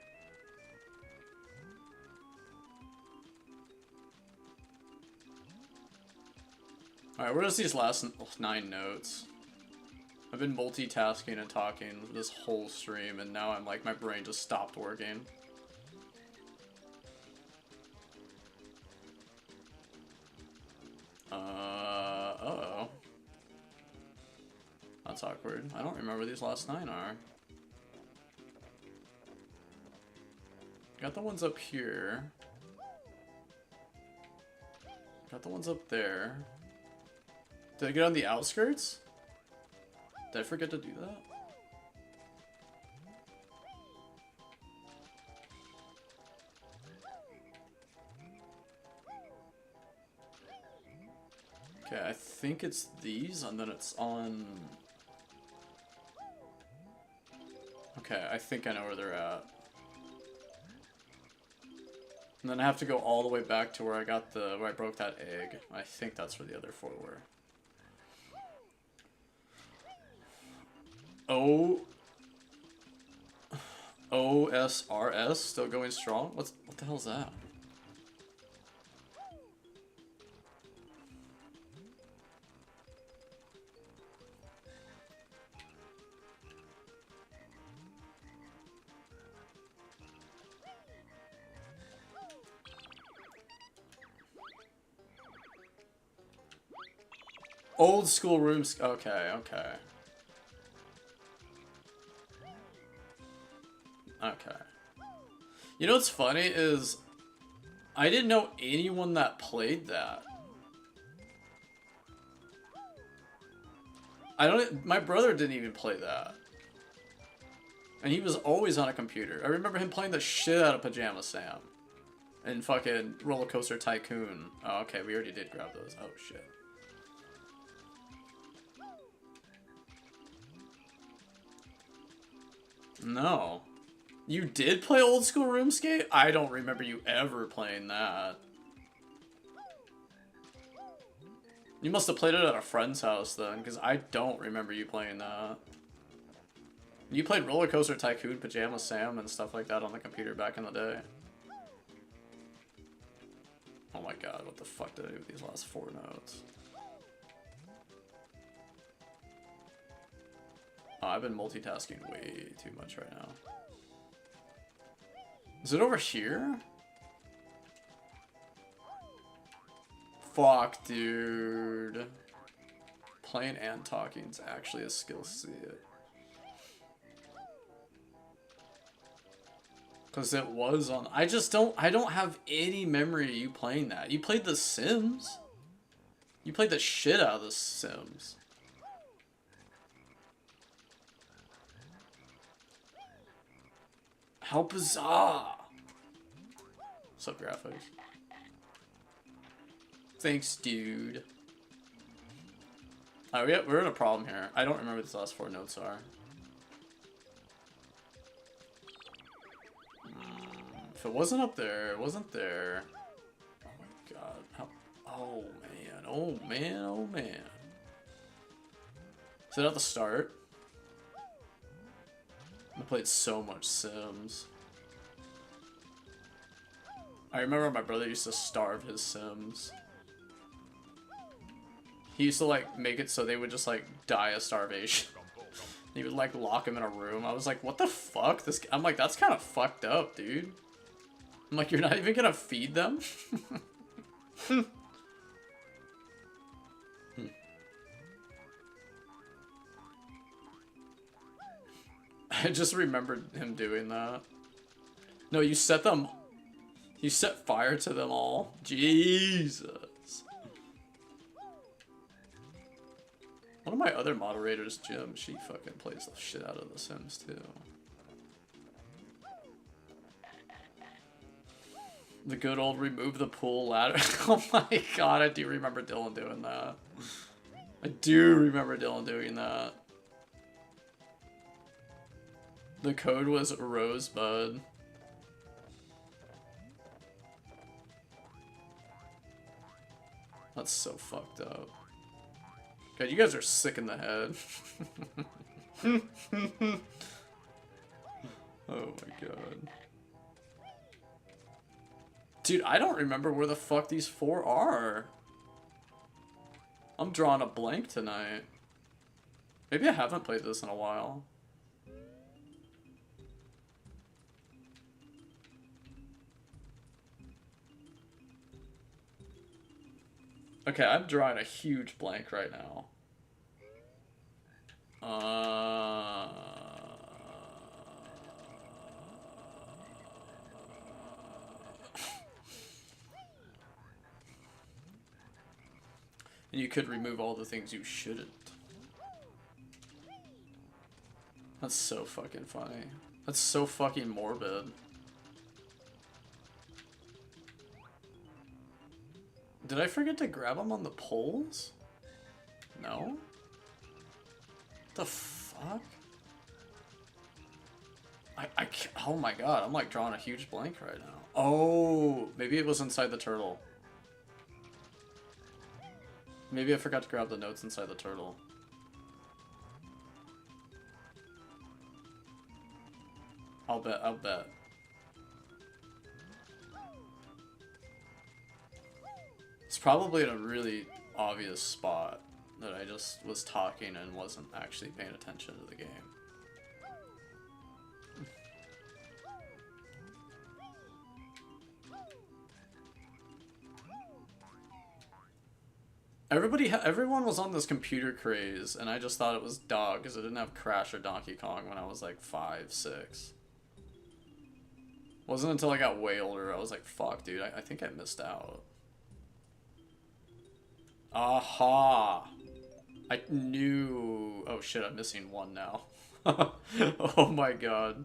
Alright, where's these last 9 notes? I've been multitasking and talking this whole stream, and now I'm like, my brain just stopped working. Uh-oh. That's awkward. I don't remember these last 9 are. Got the ones up here. Got the ones up there. Did I get on the outskirts? Did I forget to do that? Okay, I think it's these, and then it's on... Okay, I think I know where they're at. And then I have to go all the way back to where I got the... where I broke that egg. I think that's where the other 4 were. OSRS still going strong? What the hell's that? Old school rooms. Okay, okay. Okay. You know what's funny is I didn't know anyone that played that. My brother didn't even play that. And he was always on a computer. I remember him playing the shit out of Pajama Sam. And fucking Roller Coaster Tycoon. Oh, okay, we already did grab those. Oh, shit. No. You did play old school RuneScape? I don't remember you ever playing that. You must have played it at a friend's house then, because I don't remember you playing that. You played Roller Coaster Tycoon, Pajama Sam, and stuff like that on the computer back in the day. Oh my god, what the fuck did I do with these last 4 notes? Oh, I've been multitasking way too much right now. Is it over here? Fuck, dude. Playing and talking is actually a skill set. Because it was on... I don't have any memory of you playing that. You played The Sims. You played the shit out of The Sims. How bizarre. What's up, graphics? Thanks, dude. Oh, yeah, we're in a problem here. I don't remember what these last 4 notes are. If it wasn't up there, it wasn't there. Oh my god. Oh man, oh man, oh man. Is it at the start? I played so much Sims. I remember my brother used to starve his Sims. He used to like make it so they would just like die of starvation. He would like lock him in a room. I was like, what the fuck? I'm like, that's kind of fucked up, dude. I'm like, you're not even gonna feed them? I just remembered him doing that. No, you set fire to them all. Jesus. One of my other moderators, Jim, she fucking plays the shit out of The Sims too. The good old remove the pool ladder. Oh my god, I do remember Dylan doing that. I do remember Dylan doing that. The code was Rosebud. That's so fucked up. God, you guys are sick in the head. Oh my god. Dude, I don't remember where the fuck these 4 are. I'm drawing a blank tonight. Maybe I haven't played this in a while. Okay, I'm drawing a huge blank right now. And you could remove all the things you shouldn't. That's so fucking funny. That's so fucking morbid. Did I forget to grab them on the poles? No? What the fuck? Oh my god, I'm like drawing a huge blank right now. Oh, maybe it was inside the turtle. Maybe I forgot to grab the notes inside the turtle. I'll bet. It's probably in a really obvious spot that I just was talking and wasn't actually paying attention to the game. Everyone was on this computer craze, and I just thought it was dog because I didn't have Crash or Donkey Kong when I was like 5, 6. Wasn't until I got way older I was like, fuck, dude, I think I missed out. Aha! I knew... Oh shit, I'm missing 1 now. Oh my god.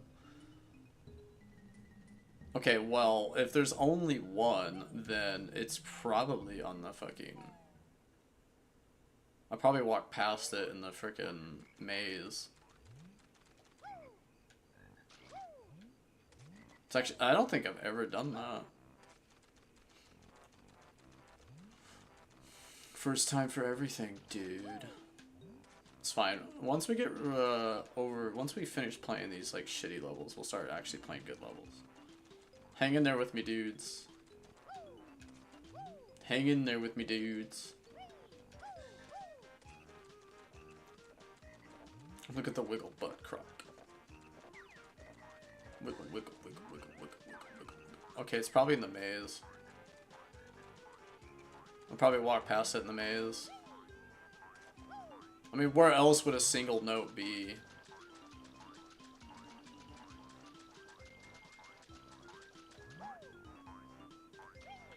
Okay, well, if there's only 1, then it's probably on the fucking... I'll probably walk past it in the frickin' maze. It's actually... I don't think I've ever done that. First time for everything, dude. It's fine. Once we get once we finish playing these like shitty levels, we'll start actually playing good levels. Hang in there with me, dudes. Hang in there with me, dudes. Look at the wiggle butt croc. Wiggle, wiggle, wiggle, wiggle, wiggle, wiggle, wiggle. Okay, it's probably in the maze. I'll probably walk past it in the maze. I mean, where else would a single note be?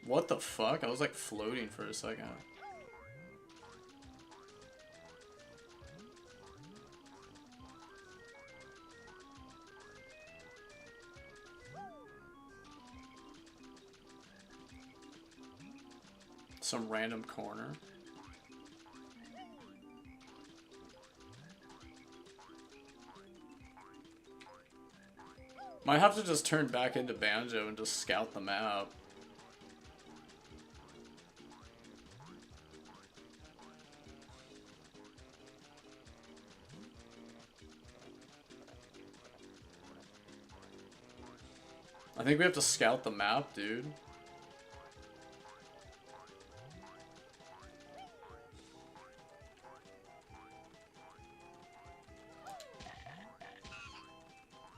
What the fuck? I was like floating for a second. Some random corner. Might have to just turn back into Banjo and just scout the map. I think we have to scout the map, dude.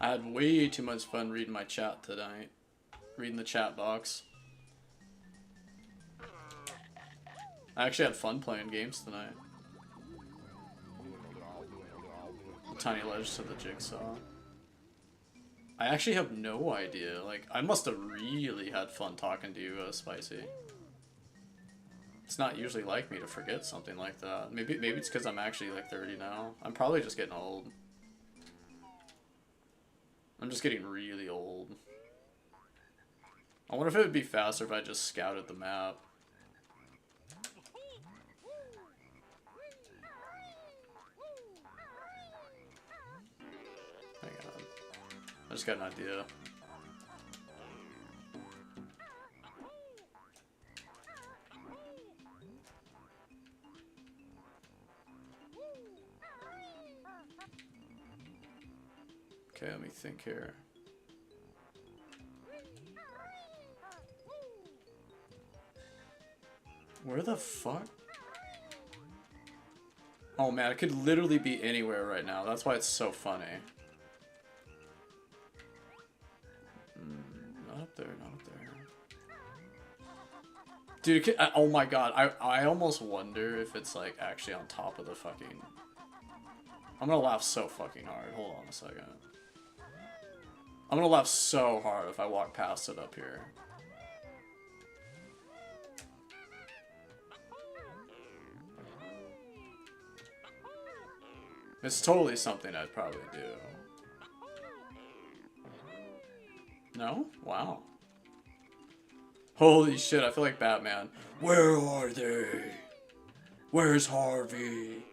I had way too much fun reading my chat tonight. Reading the chat box. I actually had fun playing games tonight. Tiny ledge to the jigsaw. I actually have no idea. Like, I must have really had fun talking to you, Spicy. It's not usually like me to forget something like that. Maybe it's because I'm actually like 30 now. I'm probably just getting old. I'm just getting really old. I wonder if it would be faster if I just scouted the map. Hang on. I just got an idea. Okay, let me think here. Where the fuck? Oh man, it could literally be anywhere right now. That's why it's so funny. Not up there, not up there. Dude, oh my god, I almost wonder if it's like actually on top of the fucking... I'm gonna laugh so fucking hard. Hold on a second. I'm gonna laugh so hard if I walk past it up here. It's totally something I'd probably do. No? Wow. Holy shit, I feel like Batman. Where are they? Where's Harvey?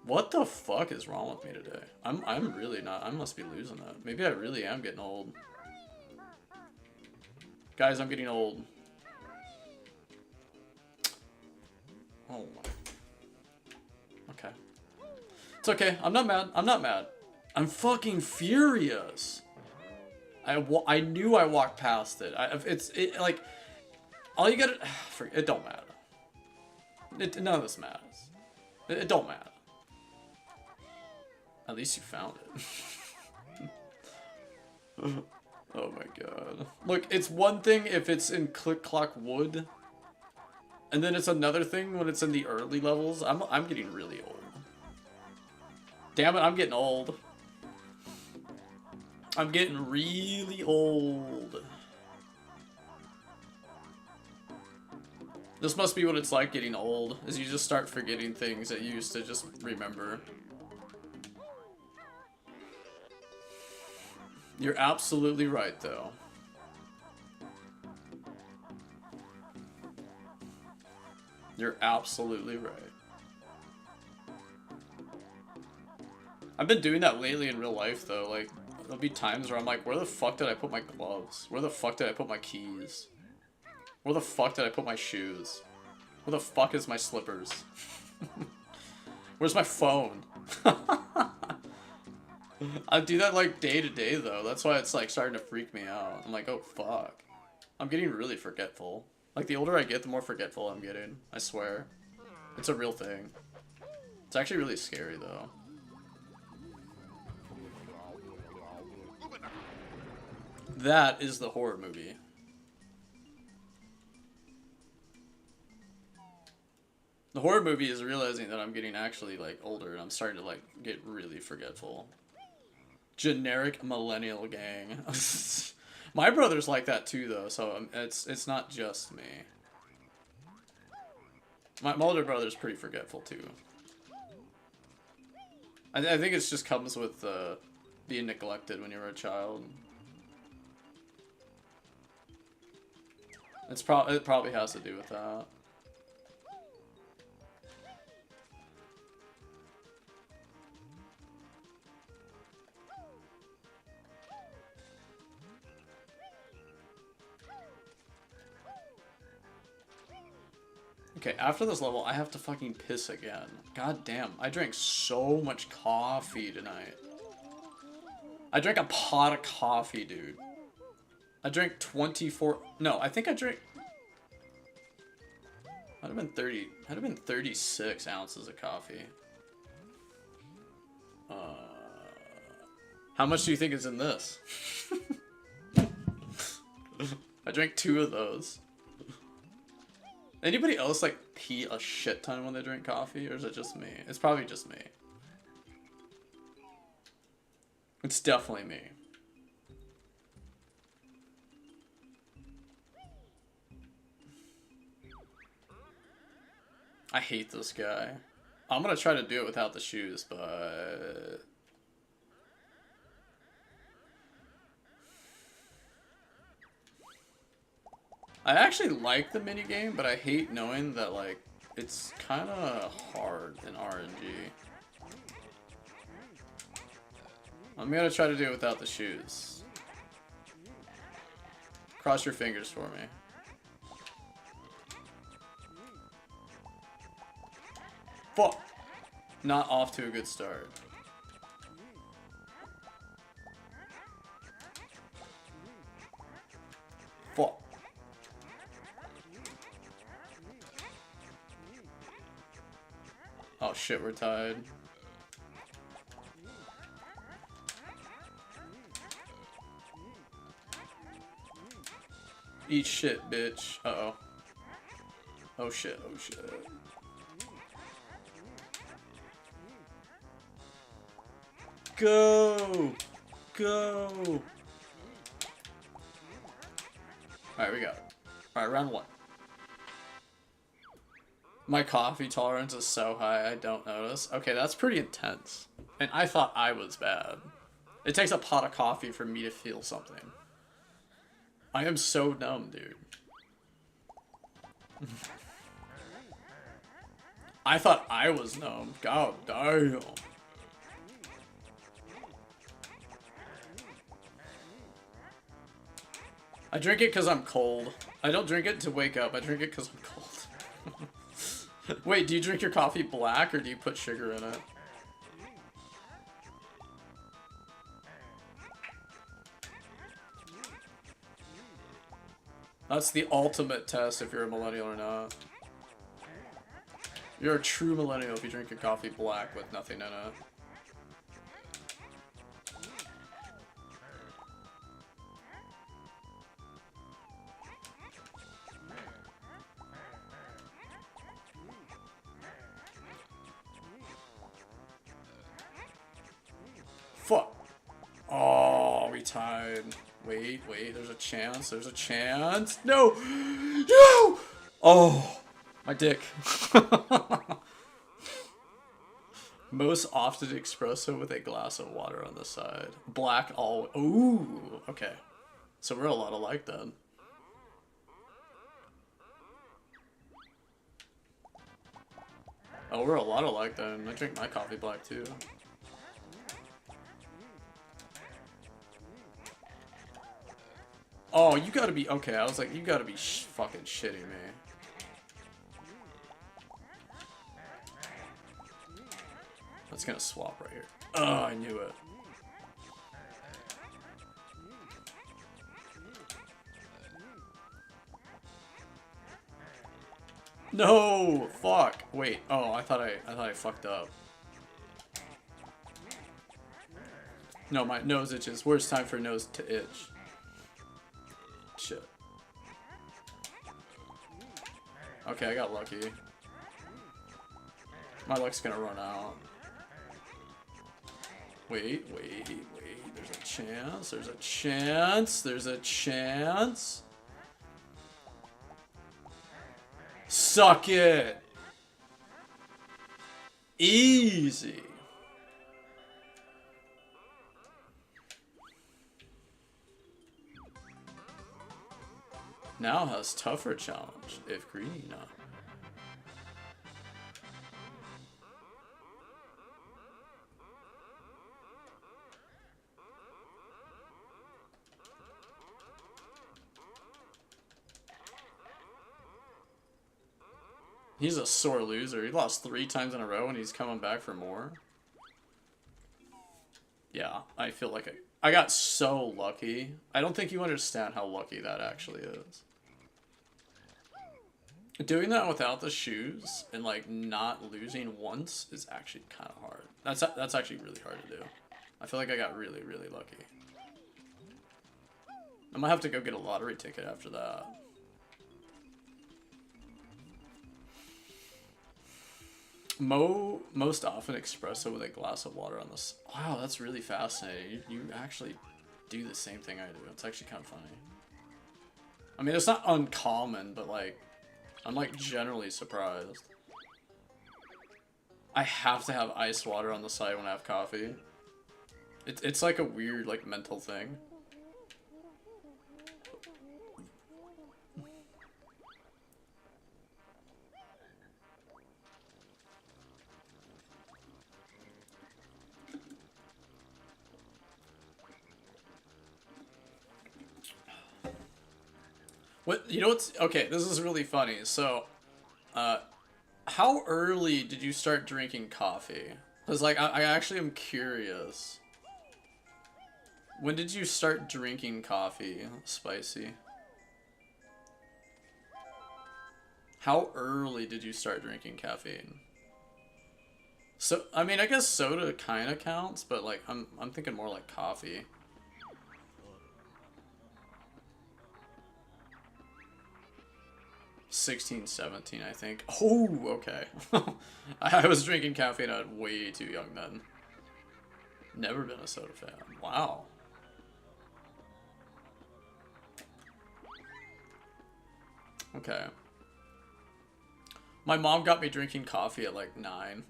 What the fuck is wrong with me today? I'm really not. I must be losing it. Maybe I really am getting old. Guys, I'm getting old. Oh my. Okay. It's okay. I'm not mad. I'm not mad. I'm fucking furious. I knew I walked past it. It's like, all you gotta, it don't matter. None of this matters. It don't matter. At least you found it. Oh my god. Look, it's one thing if it's in Click Clock Wood, and then it's another thing when it's in the early levels. I'm getting really old. Damn it, I'm getting old. I'm getting really old. This must be what it's like getting old, is you just start forgetting things that you used to just remember. You're absolutely right, though. You're absolutely right. I've been doing that lately in real life, though. Like, there'll be times where I'm like, where the fuck did I put my gloves? Where the fuck did I put my keys? Where the fuck did I put my shoes? Where the fuck is my slippers? Where's my phone? I do that like day to day though. That's why it's like starting to freak me out. I'm like, oh fuck. I'm getting really forgetful. Like the older I get, the more forgetful I'm getting. I swear. It's a real thing. It's actually really scary though. That is the horror movie. The horror movie is realizing that I'm getting actually like older and I'm starting to like get really forgetful. Generic millennial gang. My brother's like that too though, so it's not just me. My older brother's pretty forgetful too. I think it just comes with being neglected when you were a child. It probably has to do with that. Okay, after this level, I have to fucking piss again. God damn, I drank so much coffee tonight. I drank a pot of coffee, dude. I drank 24... No, I think I drank... Might have been 30... Might have been 36 ounces of coffee. How much do you think is in this? I drank 2 of those. Anybody else like pee a shit ton when they drink coffee, or is it just me? It's probably just me. It's definitely me. I hate this guy. I'm gonna try to do it without the shoes, but... I actually like the minigame, but I hate knowing that, like, it's kind of hard in RNG. I'm gonna try to do it without the shoes. Cross your fingers for me. Fuck! Not off to a good start. shit, we're tied. Eat shit, bitch. Uh-oh. Oh shit, oh shit. Go! Go! Alright, we got it. Alright, round 1. My coffee tolerance is so high I don't notice. Okay, that's pretty intense. And I thought I was bad. It takes a pot of coffee for me to feel something. I am so dumb, dude. I thought I was dumb. God damn. I drink it because I'm cold. I don't drink it to wake up. I drink it because I'm cold. Wait, do you drink your coffee black or do you put sugar in it? That's the ultimate test if you're a millennial or not. You're a true millennial if you drink your coffee black with nothing in it. Fuck. Oh, we tied. Wait, there's a chance. There's a chance. No! No! Oh, my dick. Most often espresso with a glass of water on the side. Black all. Ooh, okay. So we're a lot alike then. Oh, we're a lot alike then. I drink my coffee black too. Oh, you gotta be, okay, I was like, you gotta be fucking shitting me. That's gonna swap right here. Oh, I knew it. No, fuck. Wait. Oh, I thought I fucked up. No, my nose itches. Worst time for nose to itch. Shit. Okay, I got lucky. My luck's gonna run out. Wait. There's a chance. There's a chance. There's a chance. Suck it. Easy. Now has tougher challenge if green. He's a sore loser. He lost 3 times in a row and he's coming back for more. Yeah, I feel like I got so lucky. I don't think you understand how lucky that actually is. Doing that without the shoes and like not losing once is actually kind of hard. That's actually really hard to do. I feel like I got really, really lucky. I might have to go get a lottery ticket after that. Most often espresso with a glass of water on this. Wow, that's really fascinating. You actually do the same thing I do. It's actually kind of funny. I mean, it's not uncommon, but like, I'm like generally surprised. I have to have iced water on the side when I have coffee. It's like a weird like mental thing. What, you know what's, okay, this is really funny. So, how early did you start drinking coffee? Because, like, I actually am curious. When did you start drinking coffee? Spicy. How early did you start drinking caffeine? So, I mean, I guess soda kind of counts, but like I'm thinking more like coffee. 16, 17, I think. Oh, okay. I was drinking caffeine at way too young then. Never been a soda fan. Wow. Okay. My mom got me drinking coffee at like 9.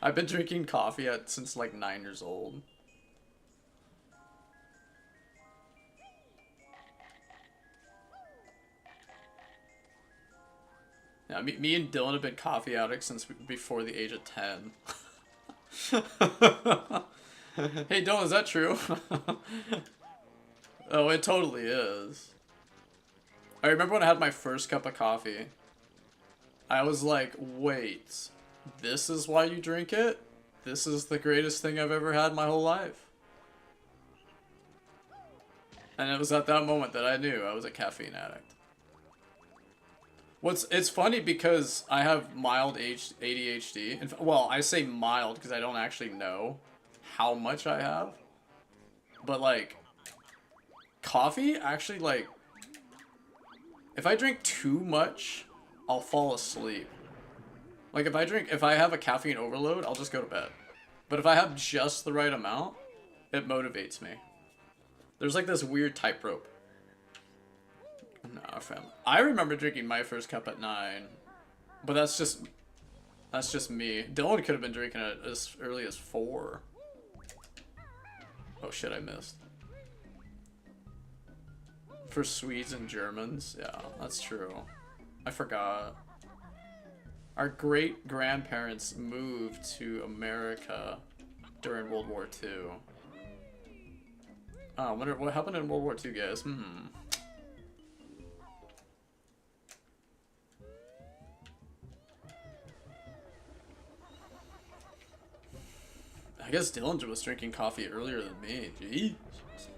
I've been drinking coffee since like 9 years old. Yeah, me and Dylan have been coffee addicts since before the age of 10. Hey Dylan, is that true? Oh, it totally is. I remember when I had my first cup of coffee. I was like, wait, this is why you drink it? This is the greatest thing I've ever had in my whole life. And it was at that moment that I knew I was a caffeine addict. It's funny because I have mild ADHD. Well, I say mild because I don't actually know how much I have. But like, coffee actually, like, if I drink too much, I'll fall asleep. Like if I have a caffeine overload, I'll just go to bed. But if I have just the right amount, it motivates me. There's like this weird tightrope. Nah, fam. I remember drinking my first cup at 9, but that's just me. Dylan could have been drinking it as early as 4. Oh shit, I missed. For Swedes and Germans, yeah, that's true. I forgot. Our great-grandparents moved to America during World War II. Oh, I wonder what happened in World War II, guys. I guess Dylan was drinking coffee earlier than me. Jeez.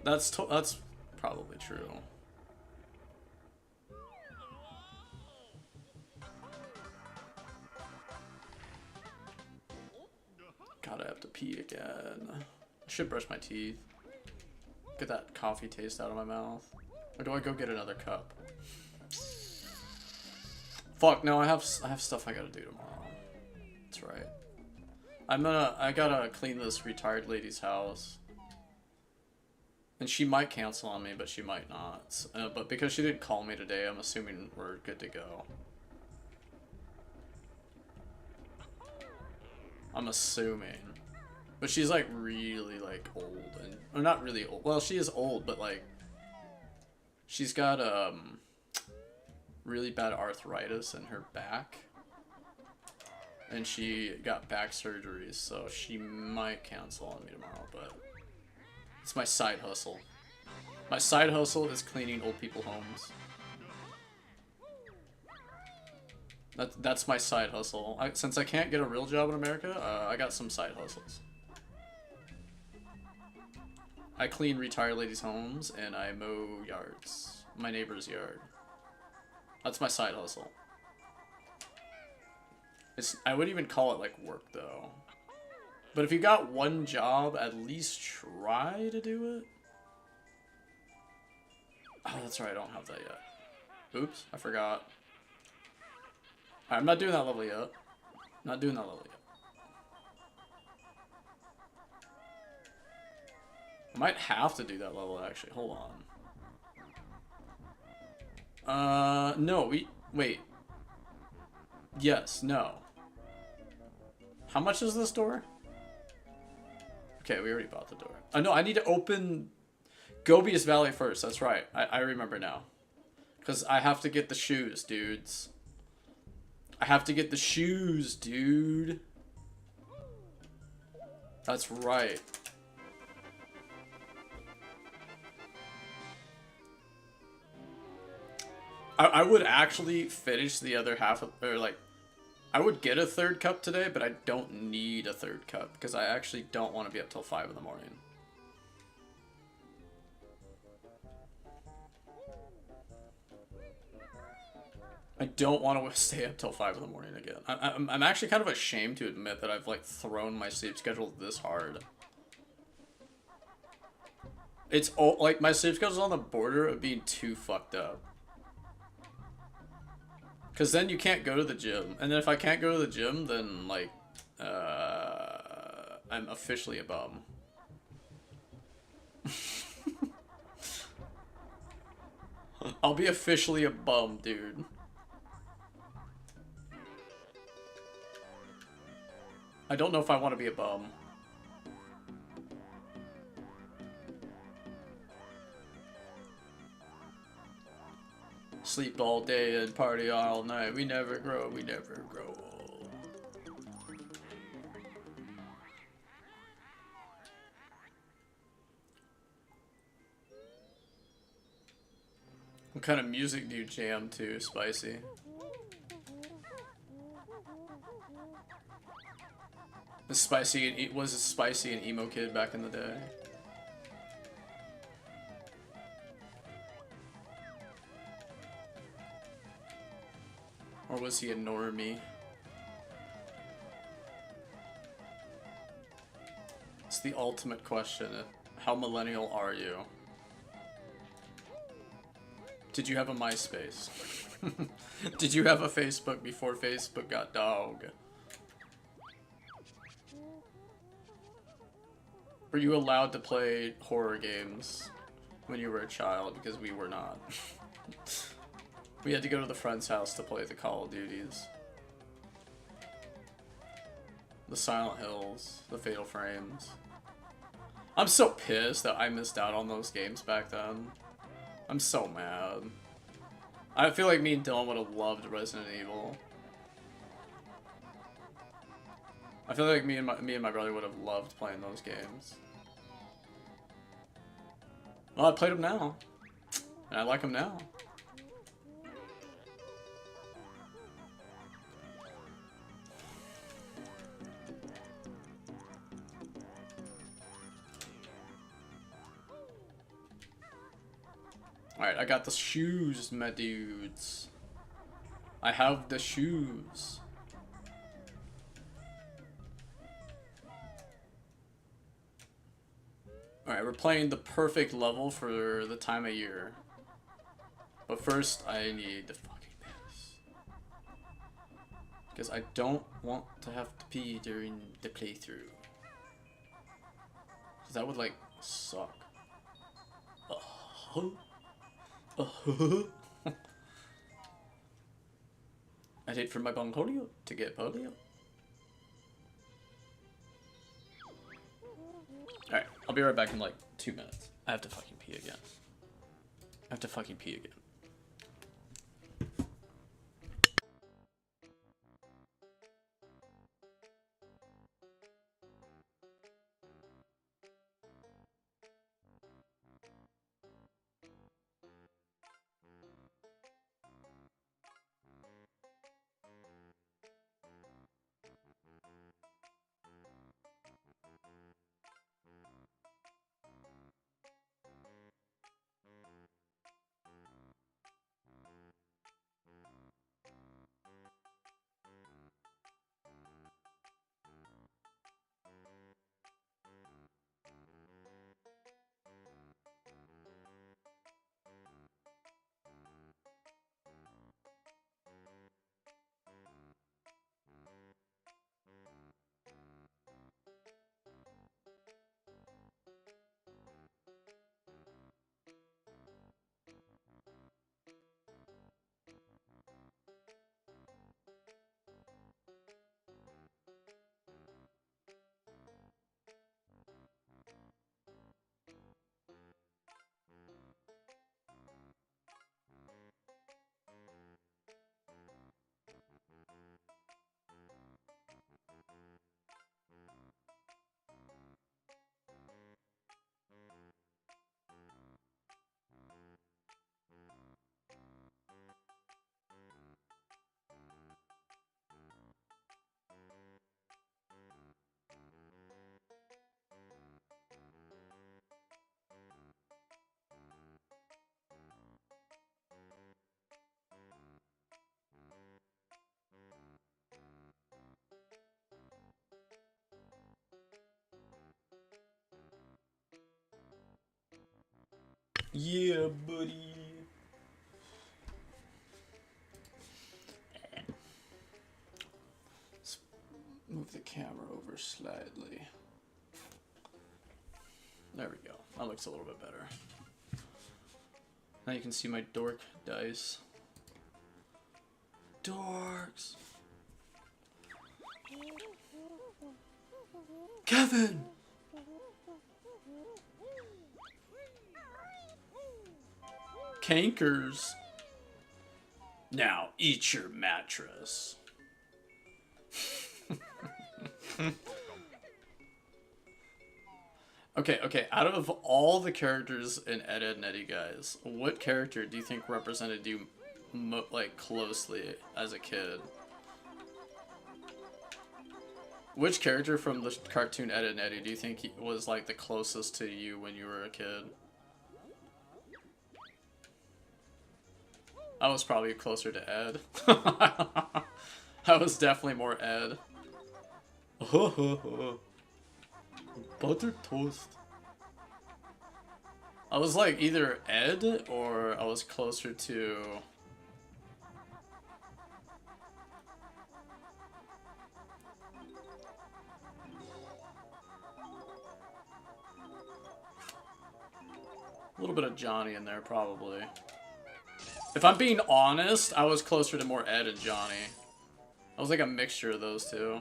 That's probably true. God, I have to pee again. I should brush my teeth. Get that coffee taste out of my mouth. Or do I go get another cup? Fuck, no, I have stuff I gotta do tomorrow. That's right. I gotta clean this retired lady's house. And she might cancel on me, but she might not. But because she didn't call me today, I'm assuming we're good to go. I'm assuming. But she's like really like old or not really old. Well, she is old, but like she's got really bad arthritis in her back. And she got back surgeries, so she might cancel on me tomorrow, but it's my side hustle. My side hustle is cleaning old people homes. That's my side hustle. Since I can't get a real job in America, I got some side hustles. I clean retired ladies' homes and I mow yards. My neighbor's yard. That's my side hustle. I wouldn't even call it like work though. But if you got one job, at least try to do it. Oh, that's right, I don't have that yet. Oops, I forgot. I'm not doing that level yet. Not doing that level yet. I might have to do that level actually. Hold on. No, wait. Yes, no. How much is this door? Okay, we already bought the door. No, I need to open Gobius Valley first. That's right. I remember now. Because I have to get the shoes, dudes. I have to get the shoes, dude. That's right. I would actually finish the other half of, or like, I would get a third cup today, but I don't need a third cup because I actually don't want to be up till 5 in the morning. I don't want to stay up till 5 in the morning again. I'm actually kind of ashamed to admit that I've like thrown my sleep schedule this hard. It's all like my sleep schedule's on the border of being too fucked up. Cause then you can't go to the gym, and then if I can't go to the gym, then like, I'm officially a bum. I'll be officially a bum, dude. I don't know if I want to be a bum. Sleep all day and party all night. We never grow, we never grow old. What kind of music do you jam to, Spicy? Was Spicy an emo kid back in the day? Or was he a normie? It's the ultimate question. How millennial are you? Did you have a MySpace? Did you have a Facebook before Facebook got dog? Were you allowed to play horror games when you were a child? Because we were not. We had to go to the friend's house to play the Call of Duties. The Silent Hills, the Fatal Frames. I'm so pissed that I missed out on those games back then. I'm so mad. I feel like me and Dylan would have loved Resident Evil. I feel like me and my brother would have loved playing those games. Well, I played them now. And I like them now. Alright, I got the shoes, my dudes. I have the shoes. Alright, we're playing the perfect level for the time of year. But first, I need to fucking piss. Because I don't want to have to pee during the playthrough. Because that would, like, suck. I'd hate for my bonkolio to get polio. Alright, I'll be right back in like 2 minutes. I have to fucking pee again. I have to fucking pee again. Yeah, buddy. Let's move the camera over slightly. There we go. That looks a little bit better. Now you can see my dork dice. Dorks! Kevin! Cankers. Now eat your mattress. Okay, out of all the characters in Ed, Edd n Eddy, guys, what character do you think represented you like closely as a kid? Which character from the cartoon Ed, Edd n Eddy do you think was like the closest to you when you were a kid? I was probably closer to Ed. I was definitely more Ed. Butter toast. I was like either Ed or I was closer to... a little bit of Johnny in there, probably. If I'm being honest, I was closer to more Ed and Johnny. I was like a mixture of those two.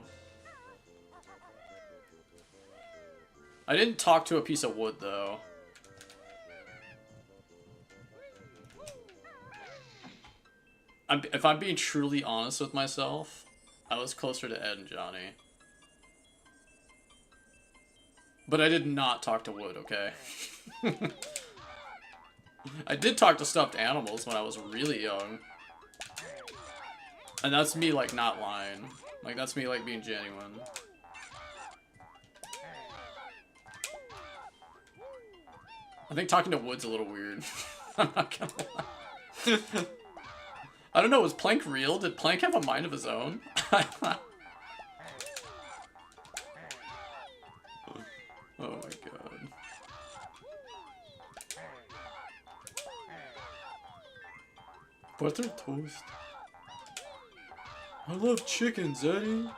I didn't talk to a piece of wood, though. If I'm being truly honest with myself, I was closer to Ed and Johnny. But I did not talk to wood, okay? I did talk to stuffed animals when I was really young. And that's me, like, not lying. Like, that's me, like, being genuine. I think talking to wood's a little weird. I'm not gonna lie. I don't know, was Plank real? Did Plank have a mind of his own? Oh my god. Butter toast. I love chickens, Eddie.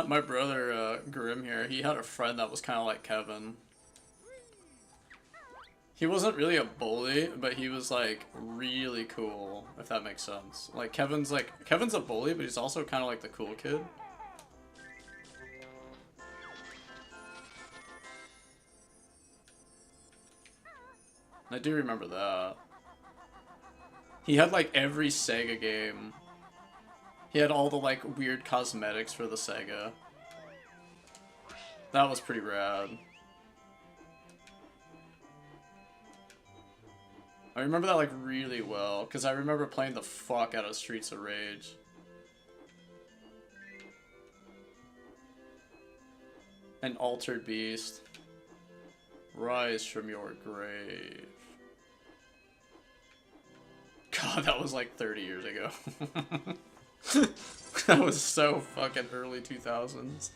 My brother, Grim here, he had a friend that was kind of like Kevin. He wasn't really a bully, but he was, like, really cool, if that makes sense. Like, Kevin's a bully, but he's also kind of like the cool kid. I do remember that. He had, like, every Sega game. He had all the, like, weird cosmetics for the Sega. That was pretty rad. I remember that, like, really well, because I remember playing the fuck out of Streets of Rage. An Altered Beast. Rise from your grave. God, that was like 30 years ago. That was so fucking early 2000s.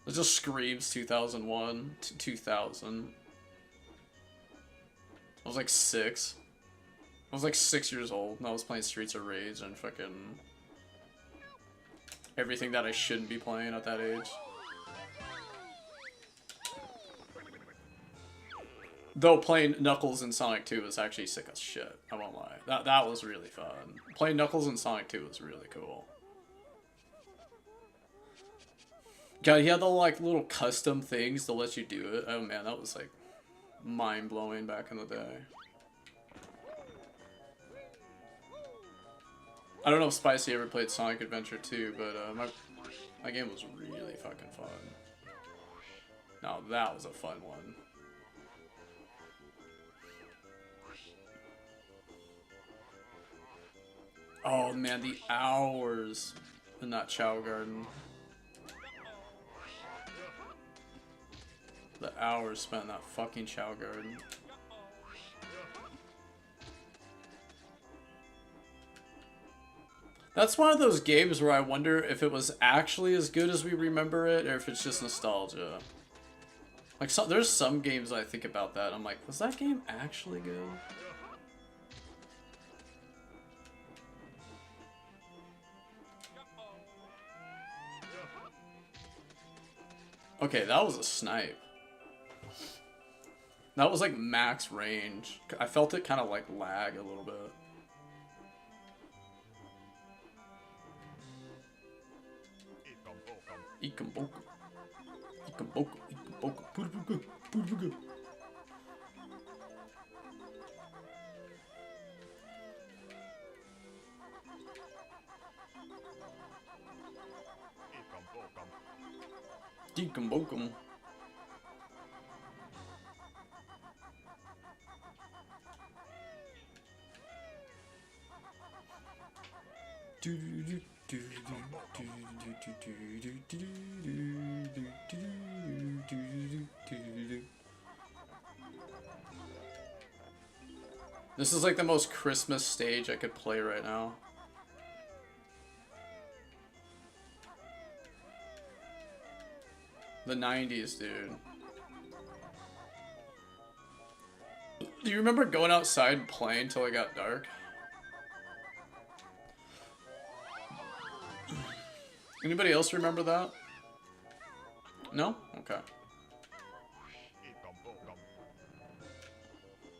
It just screams 2001 to 2000. I was like 6. I was like 6 years old and I was playing Streets of Rage and fucking everything that I shouldn't be playing at that age. Though playing Knuckles in Sonic 2 was actually sick as shit, I won't lie. That was really fun. Playing Knuckles in Sonic 2 was really cool. God, he had the like little custom things to let you do it. Oh man, that was like mind-blowing back in the day. I don't know if Spicy ever played Sonic Adventure 2, but my game was really fucking fun. Now that was a fun one. Oh man, the hours in that Chow Garden. The hours spent in that fucking Chow Garden. That's one of those games where I wonder if it was actually as good as we remember it, or if it's just nostalgia. Like, there's some games I think about that, I'm like, was that game actually good? Okay, that was a snipe. That was like max range. I felt it kind of like lag a little bit. Ikamboka. Ikamboka. Ikamboka. Purbuga. Purbuga. Ikamboka. This is like the most Christmas stage I could play right now. The 90s, dude. Do you remember going outside and playing till it got dark? Anybody else remember that? No? Okay.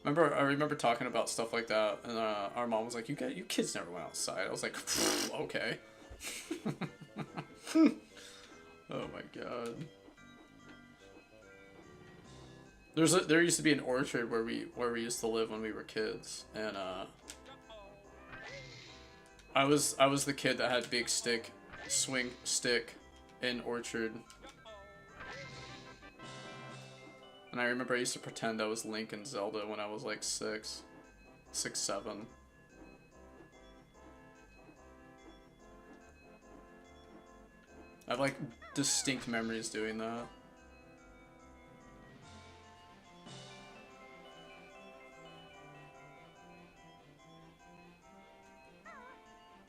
I remember talking about stuff like that, and our mom was like, you kids never went outside. I was like, okay. Oh my god. There used to be an orchard where we used to live when we were kids, and I was the kid that had big swing stick in orchard. And I remember I used to pretend I was Link and Zelda when I was like 6, 7. I have like distinct memories doing that.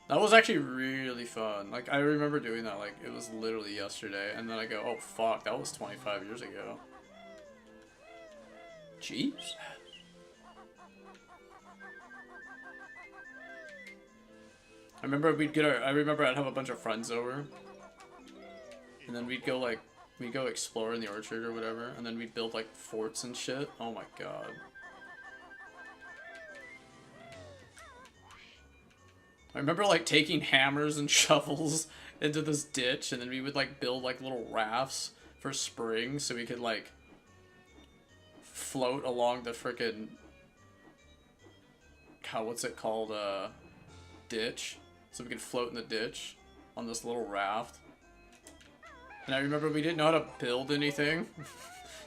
That was actually really fun. Like, I remember doing that, like, it was literally yesterday. And then I go, oh fuck, that was 25 years ago. Jeez. I remember I'd have a bunch of friends over. And then we'd go explore in the orchard or whatever. And then we'd build, like, forts and shit. Oh my god. I remember, like, taking hammers and shovels into this ditch, and then we would, like, build, like, little rafts for spring so we could, like, float along the frickin'... God, what's it called? Ditch. So we could float in the ditch on this little raft. And I remember we didn't know how to build anything.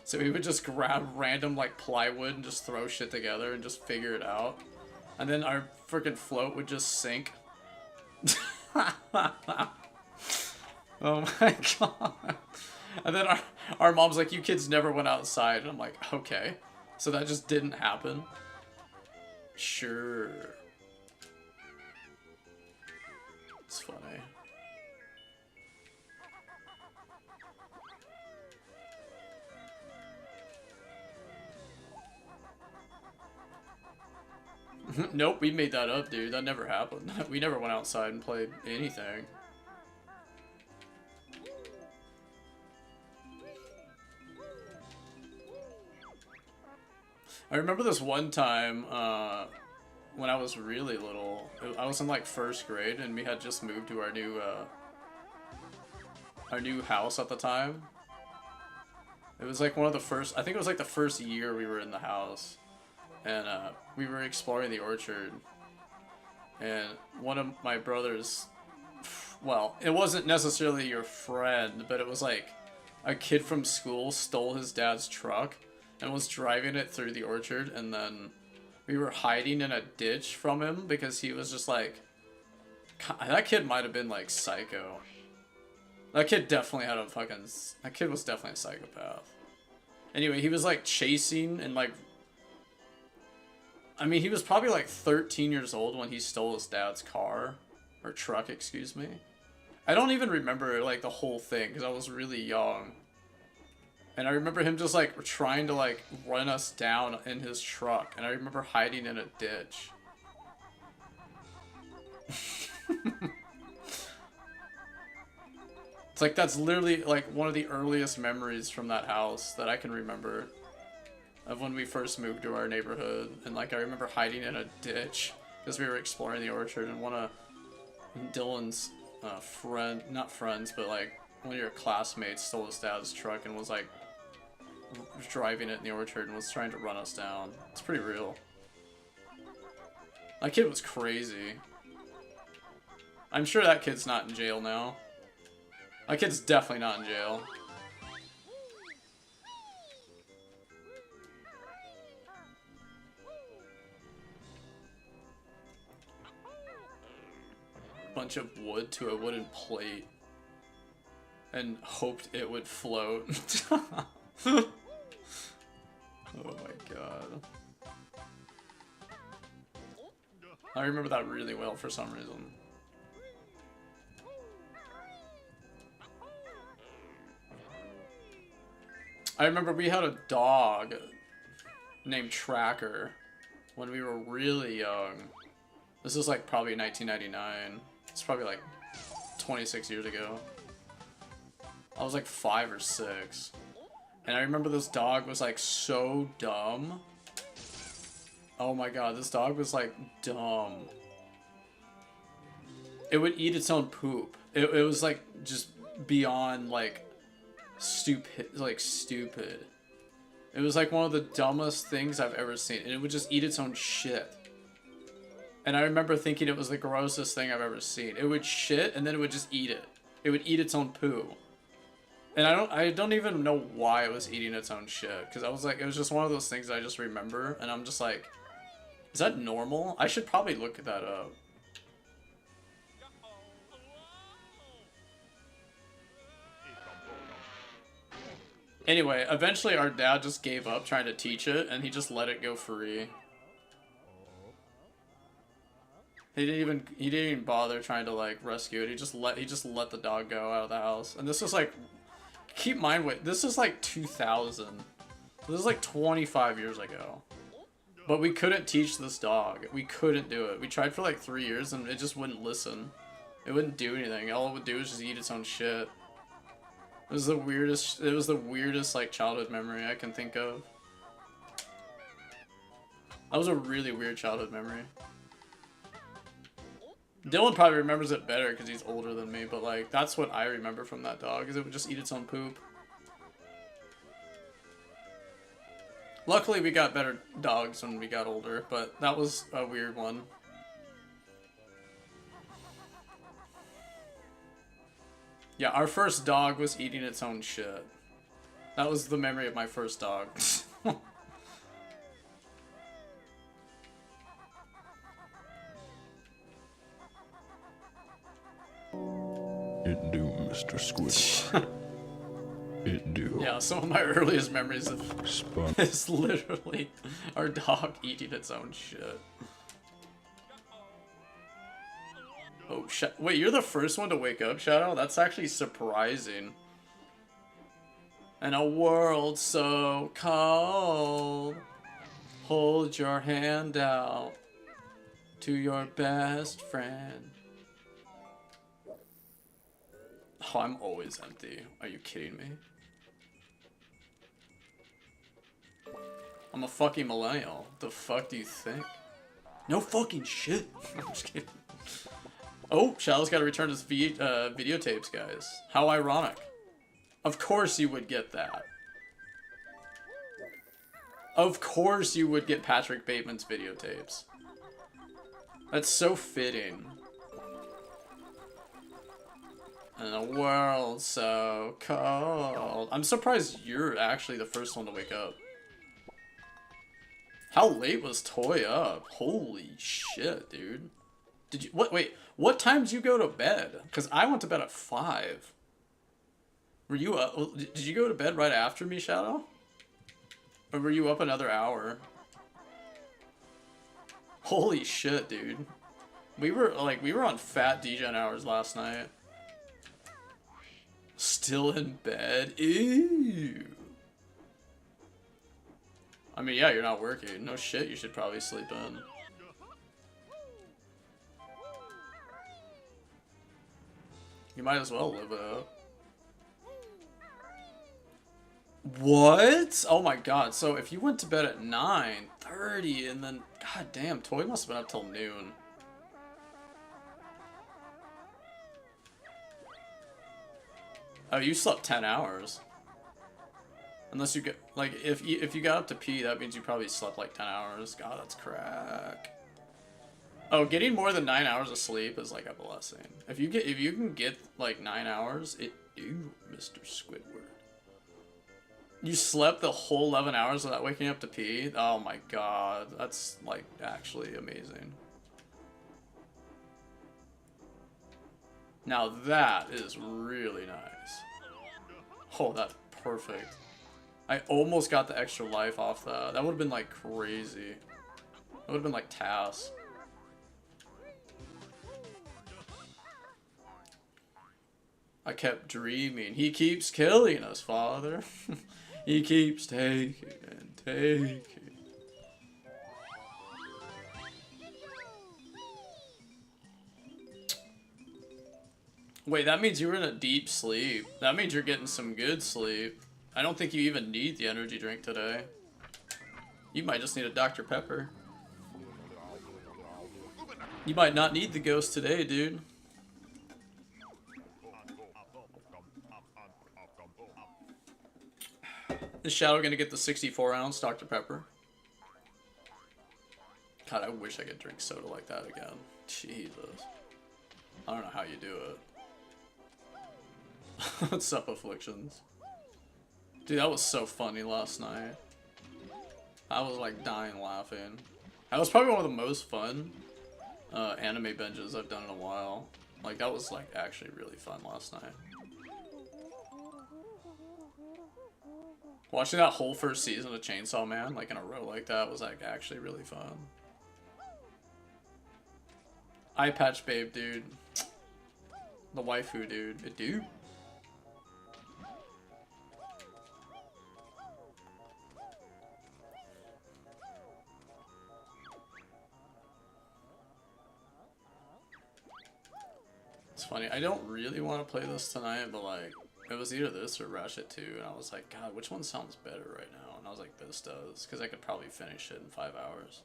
So we would just grab random, like, plywood and just throw shit together and just figure it out. And then our freaking float would just sink. Oh my god. And then our mom's like, you kids never went outside. And I'm like, okay. So that just didn't happen? Sure. It's funny. Nope, we made that up, dude. That never happened. We never went outside and played anything. I remember this one time, when I was really little. I was in, like, 1st grade, and we had just moved to our new house at the time. It was, like, one of the first... I think it was, like, the first year we were in the house. And we were exploring the orchard, and one of my brothers, well, it wasn't necessarily your friend, but it was like a kid from school stole his dad's truck and was driving it through the orchard, and then we were hiding in a ditch from him because he was just like, that kid might have been like psycho. That kid definitely had that kid was definitely a psychopath. Anyway, he was like chasing and like, I mean, he was probably like 13 years old when he stole his dad's car, or truck, excuse me. I don't even remember like the whole thing because I was really young. And I remember him just like trying to like run us down in his truck, and I remember hiding in a ditch. It's like that's literally like one of the earliest memories from that house that I can remember of when we first moved to our neighborhood. And like I remember hiding in a ditch because we were exploring the orchard, and one of Dylan's not friends, but like one of your classmates stole his dad's truck and was like driving it in the orchard and was trying to run us down. It's pretty real. That kid was crazy. I'm sure that kid's not in jail now. That kid's definitely not in jail. Bunch of wood to a wooden plate and hoped it would float. Oh my god. I remember that really well for some reason. I remember we had a dog named Tracker when we were really young. This was like probably 1999. It's probably like 26 years ago. I was like 5 or 6. And I remember this dog was like so dumb. Oh my god, this dog was like dumb. It would eat its own poop. It was like just beyond like stupid. It was like one of the dumbest things I've ever seen, and it would just eat its own shit. And I remember thinking it was the grossest thing I've ever seen. It would shit and then it would just eat it. It would eat its own poo. And I don't even know why it was eating its own shit, because I was like, it was just one of those things I just remember, and I'm just like, is that normal? I should probably look that up. Anyway, eventually our dad just gave up trying to teach it, and he just let it go free. He didn't even bother trying to like rescue it. He just let the dog go out of the house. And this was like, keep in mind, wait, this is like 2000. So this is like 25 years ago. But we couldn't teach this dog. We couldn't do it. We tried for like 3 years and it just wouldn't listen. It wouldn't do anything. All it would do was just eat its own shit. It was the weirdest like childhood memory I can think of. That was a really weird childhood memory. Dylan probably remembers it better because he's older than me, but like that's what I remember from that dog, is it would just eat its own poop. Luckily we got better dogs when we got older, but that was a weird one. Yeah, our first dog was eating its own shit. That was the memory of my first dog. It do, Mr. Squid. It do. Yeah, some of my earliest memories of Spun. is literally our dog eating its own shit. Oh, wait, you're the first one to wake up, Shadow? That's actually surprising. In a world so cold, hold your hand out to your best friend. Oh, I'm always empty. Are you kidding me? I'm a fucking millennial. The fuck do you think? No fucking shit. I'm just kidding. Oh, Shadow's got to return his videotapes, guys. How ironic. Of course you would get that. Of course you would get Patrick Bateman's videotapes. That's so fitting. In a world so cold. I'm surprised you're actually the first one to wake up. How late was Toy up? Holy shit, dude. Did you wait, what time did you go to bed? Because I went to bed at 5. Were you up? Did you go to bed right after me, Shadow? Or were you up another hour? Holy shit, dude. We were on fat degen hours last night. Still in bed? Ew. I mean, yeah, you're not working. No shit, you should probably sleep in. You might as well live it up. What? Oh my god, so if you went to bed at 9:30 and then... God damn, Toy must have been up till noon. Oh, you slept 10 hours. Unless you get... Like, if you got up to pee, that means you probably slept like 10 hours. God, that's crack. Oh, getting more than 9 hours of sleep is like a blessing. If you can get like 9 hours, ew, Mr. Squidward. You slept the whole 11 hours without waking up to pee? Oh my god, that's like actually amazing. Now that is really nice. Oh, that's perfect. I almost got the extra life off that. That would have been like crazy. That would have been like TAS. I kept dreaming. He keeps killing us, Father. He keeps taking and taking. Wait, that means you were in a deep sleep. That means you're getting some good sleep. I don't think you even need the energy drink today. You might just need a Dr. Pepper. You might not need the ghost today, dude. Is Shadow gonna get the 64-ounce Dr. Pepper? God, I wish I could drink soda like that again. Jesus. I don't know how you do it. What's up, Afflictions? Dude, that was so funny last night. I was like dying laughing. That was probably one of the most fun anime binges I've done in a while. Like, that was like actually really fun last night. Watching that whole first season of Chainsaw Man, like in a row like that, was like actually really fun. Eye patch babe, dude. The waifu, dude. Dude. It's funny, I don't really want to play this tonight, but like, it was either this or Ratchet 2, and I was like, God, which one sounds better right now? And I was like, this does, because I could probably finish it in 5 hours.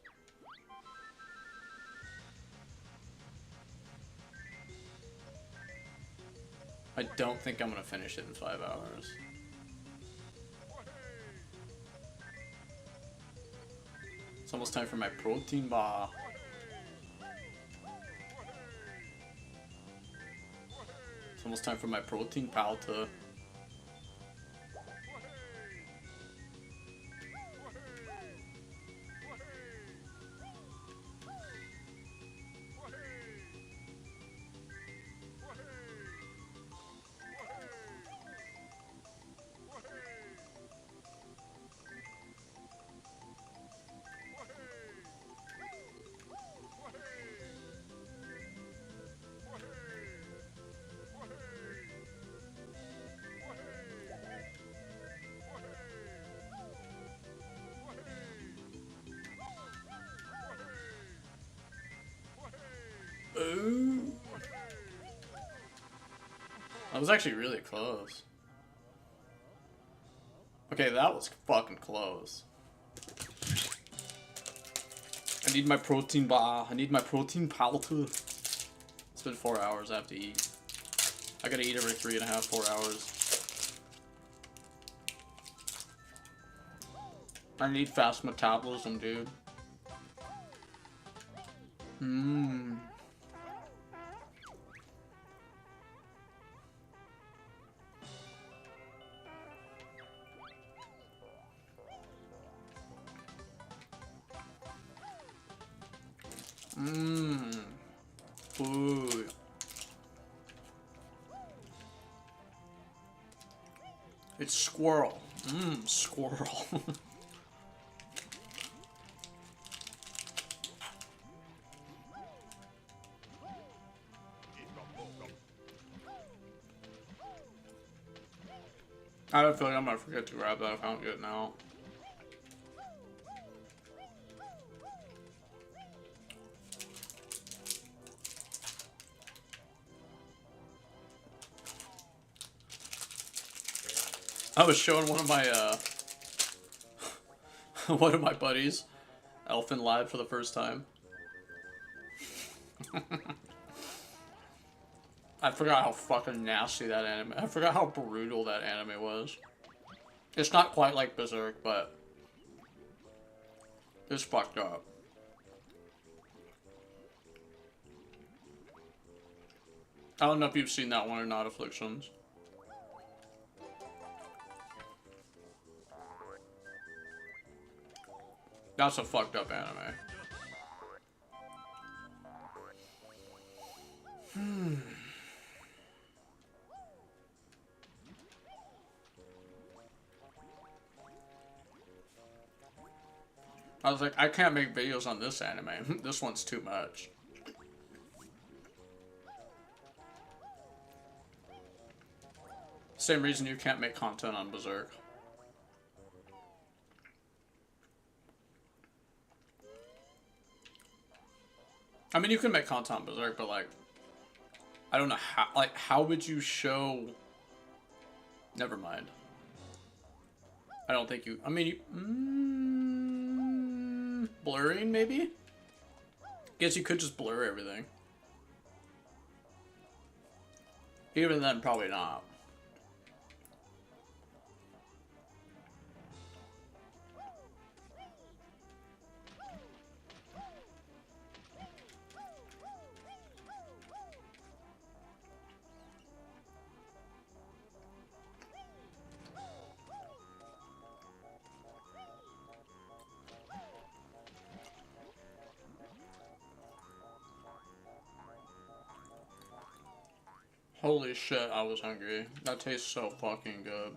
I don't think I'm going to finish it in 5 hours. It's almost time for my protein bar. It's almost time for my protein powder. Ooh. That was actually really close. Okay, that was fucking close. I need my protein bar. I need my protein powder. It's been 4 hours. I have to eat. I gotta eat every 3.5, 4 hours. I need fast metabolism, dude. Mmm. Mmm. Food. It's squirrel. Mmm, squirrel. I don't feel like I'm gonna forget to grab that if I don't get it now. I was showing one of my one of my buddies Elfin Live for the first time. I forgot how fucking nasty that anime. I forgot how brutal that anime was. It's not quite like Berserk, but it's fucked up. I don't know if you've seen that one or not, Afflictions. That's a fucked up anime. I was like, I can't make videos on this anime. This one's too much. Same reason you can't make content on Berserk. I mean, you can make content on Berserk, but like, I don't know how, like, how would you show... Never mind. I don't think you, I mean, you, blurring, maybe? Guess you could just blur everything. Even then, probably not. Holy shit, I was hungry. That tastes so fucking good.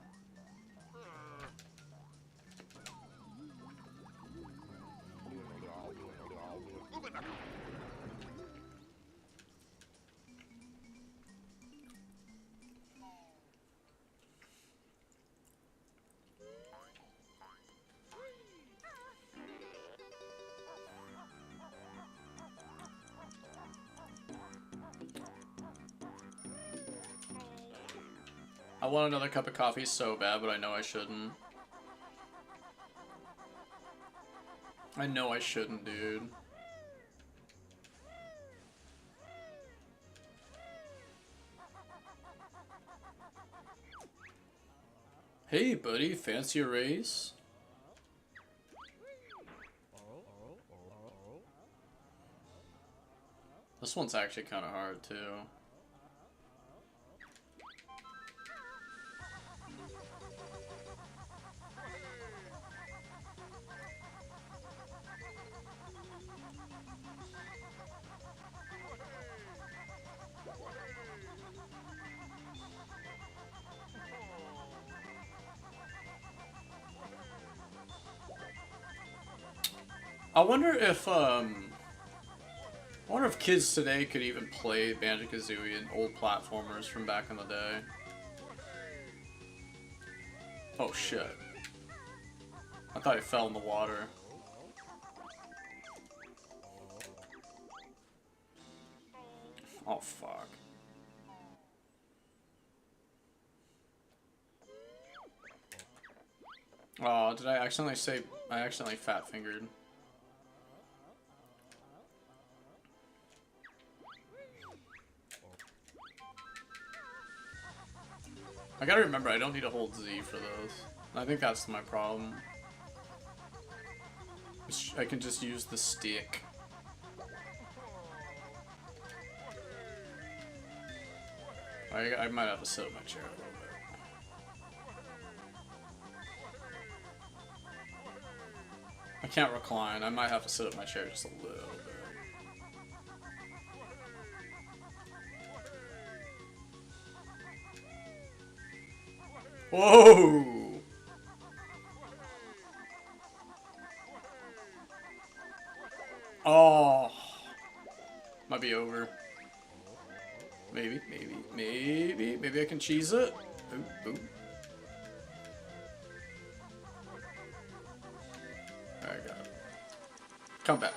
I want another cup of coffee so bad, but I know I shouldn't. I know I shouldn't, dude. Hey, buddy, fancy a race? This one's actually kind of hard, too. I wonder if kids today could even play Banjo-Kazooie and old platformers from back in the day. Oh shit. I thought it fell in the water. Oh fuck. Oh, did I accidentally say... I accidentally fat-fingered. I gotta remember, I don't need to hold Z for those. I think that's my problem. I can just use the stick. I might have to sit in my chair a little bit. I can't recline. I might have to sit in my chair just a little bit. Whoa! Oh! Might be over. Maybe I can cheese it. Ooh, ooh. Come back.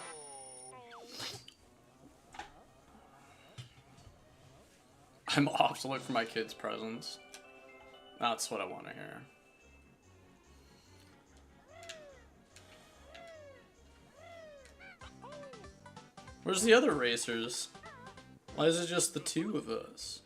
I'm off to look for my kids' presents. That's what I want to hear. Where's the other racers? Why is it just the two of us?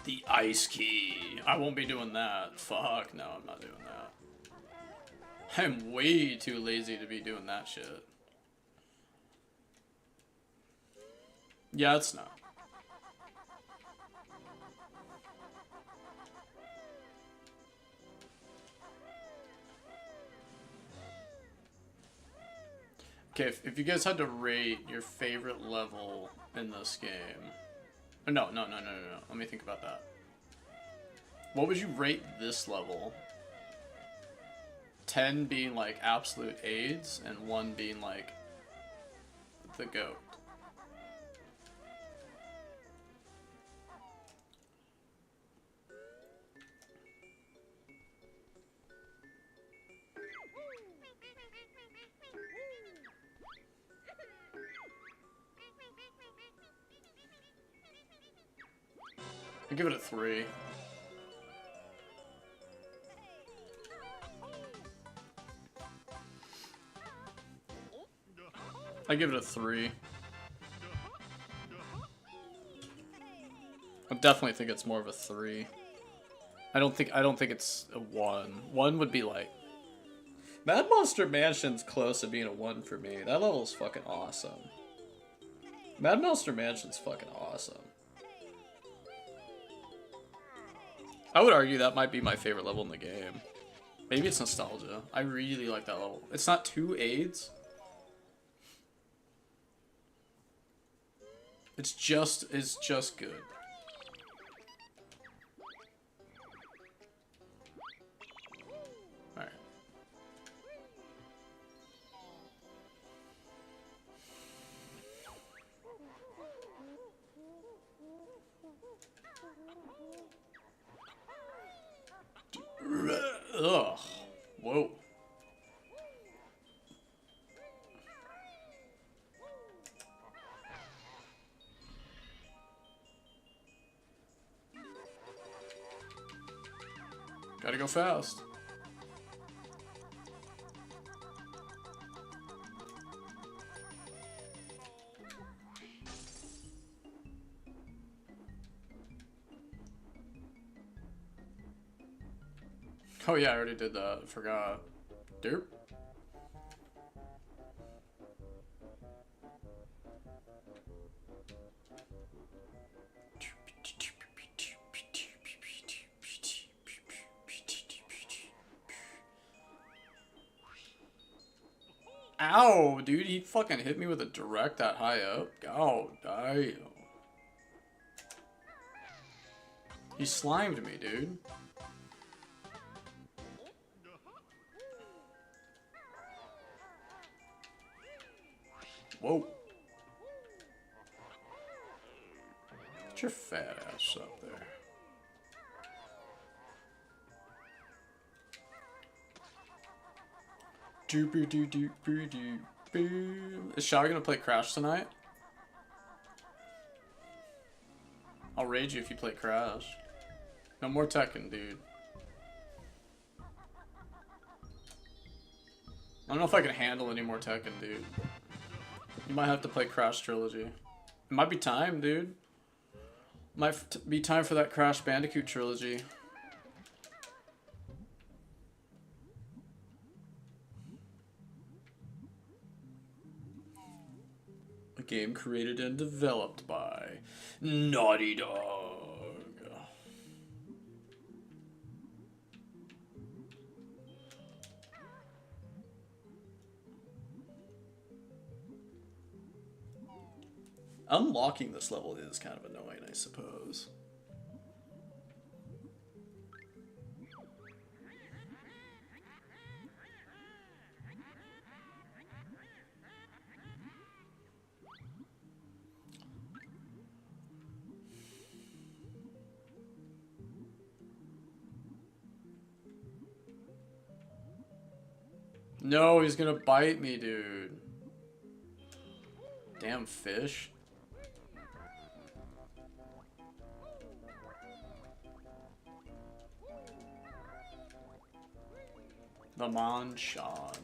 The ice key. I won't be doing that. Fuck, no, I'm not doing that. I'm way too lazy to be doing that shit. Yeah, it's not. Okay, if you guys had to rate your favorite level in this game... No. Let me think about that. What would you rate this level? 10 being like absolute AIDS, and 1 being like the GOAT. I give it a 3. I give it a 3. I definitely think it's more of a 3. I don't think it's a 1. 1 would be like Mad Monster Mansion's close to being a 1 for me. That level's fucking awesome. Mad Monster Mansion's fucking awesome. I would argue that might be my favorite level in the game. Maybe it's nostalgia. I really like that level. It's not too AIDS. It's just good. Alright. Ugh. Whoa. Gotta go fast. Oh yeah, I already did that. I forgot. Derp. Ow, dude, he fucking hit me with a direct that high up. Oh, damn. He slimed me, dude. Whoa. Get your fat ass up there. Is Shao gonna play Crash tonight? I'll raid you if you play Crash. No more Tekken, dude. I don't know if I can handle any more Tekken, dude. You might have to play Crash Trilogy. It might be time, dude. Might be time for that Crash Bandicoot Trilogy. A game created and developed by Naughty Dog. Unlocking this level is kind of annoying, I suppose. No, he's gonna bite me, dude. Damn fish. The Manshan.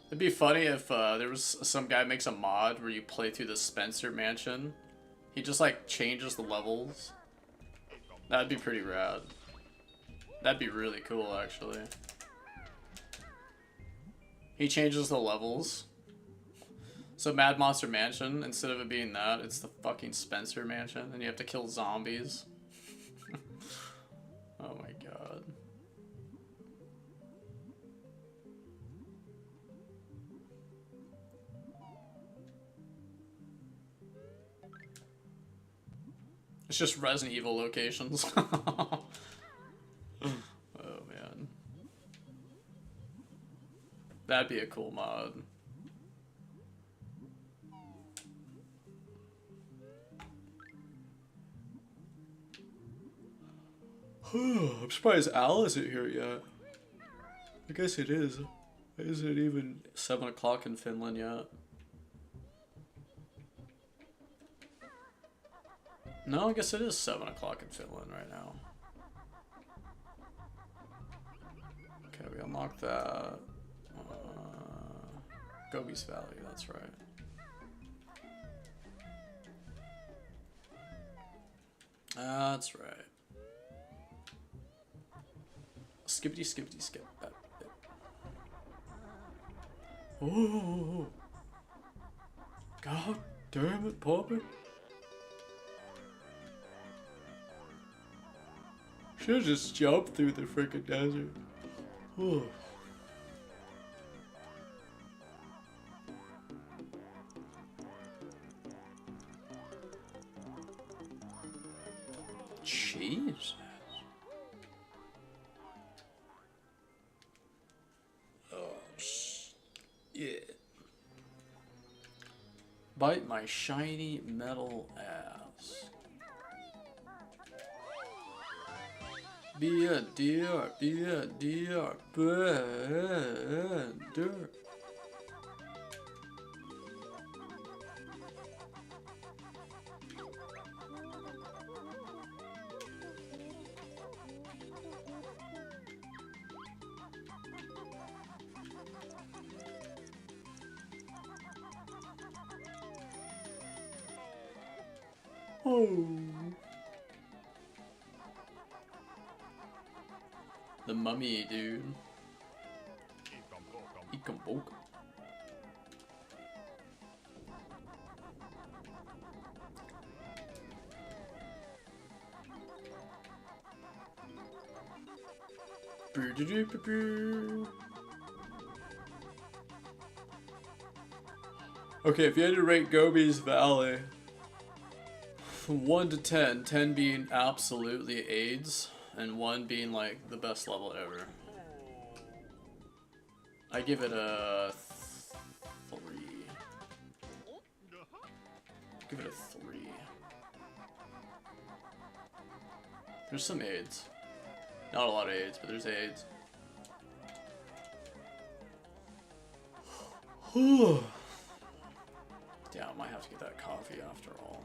It'd be funny if there was some guy makes a mod where you play through the Spencer Mansion. He just like changes the levels. That'd be pretty rad. That'd be really cool, actually. He changes the levels. So Mad Monster Mansion, instead of it being that, it's the fucking Spencer Mansion, and you have to kill zombies. Oh my god. It's just Resident Evil locations. Oh man. That'd be a cool mod. I'm surprised Al isn't here yet. I guess it is. Is it even 7 o'clock in Finland yet? No, I guess it is 7 o'clock in Finland right now. Okay, we unlocked that. Gobi's Valley, that's right. That's right. Skippity, skippity, skip. Oh! God damn it, Poppy. Should've just jumped through the freaking desert. Oh. Jesus. Yeah. Bite my shiny metal ass. Be a deer, bender. Oh. The mummy, dude. Ikamboka. Okay, if you had to rate Gobi's Valley from 1 to 10, 10 being absolutely AIDS, and 1 being like the best level ever, I give it a 3. Give it a 3. There's some AIDS. Not a lot of AIDS, but there's AIDS. Damn, I might have to get that coffee after all.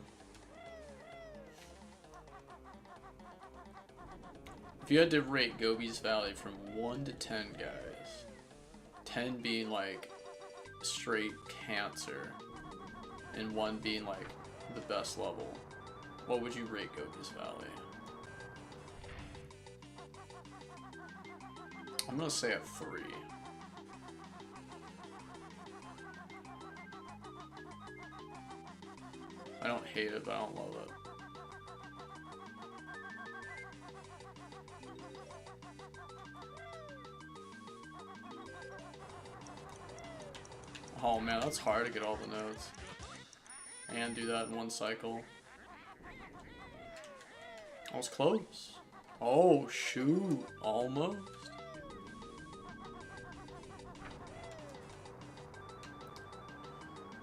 If you had to rate Gobi's Valley from 1 to 10, guys, 10 being like straight cancer, and 1 being like the best level, what would you rate Gobi's Valley? I'm gonna say a 3. I don't hate it, but I don't love it. Oh man, that's hard to get all the notes. And do that in 1 cycle. I was close. Oh shoot, almost.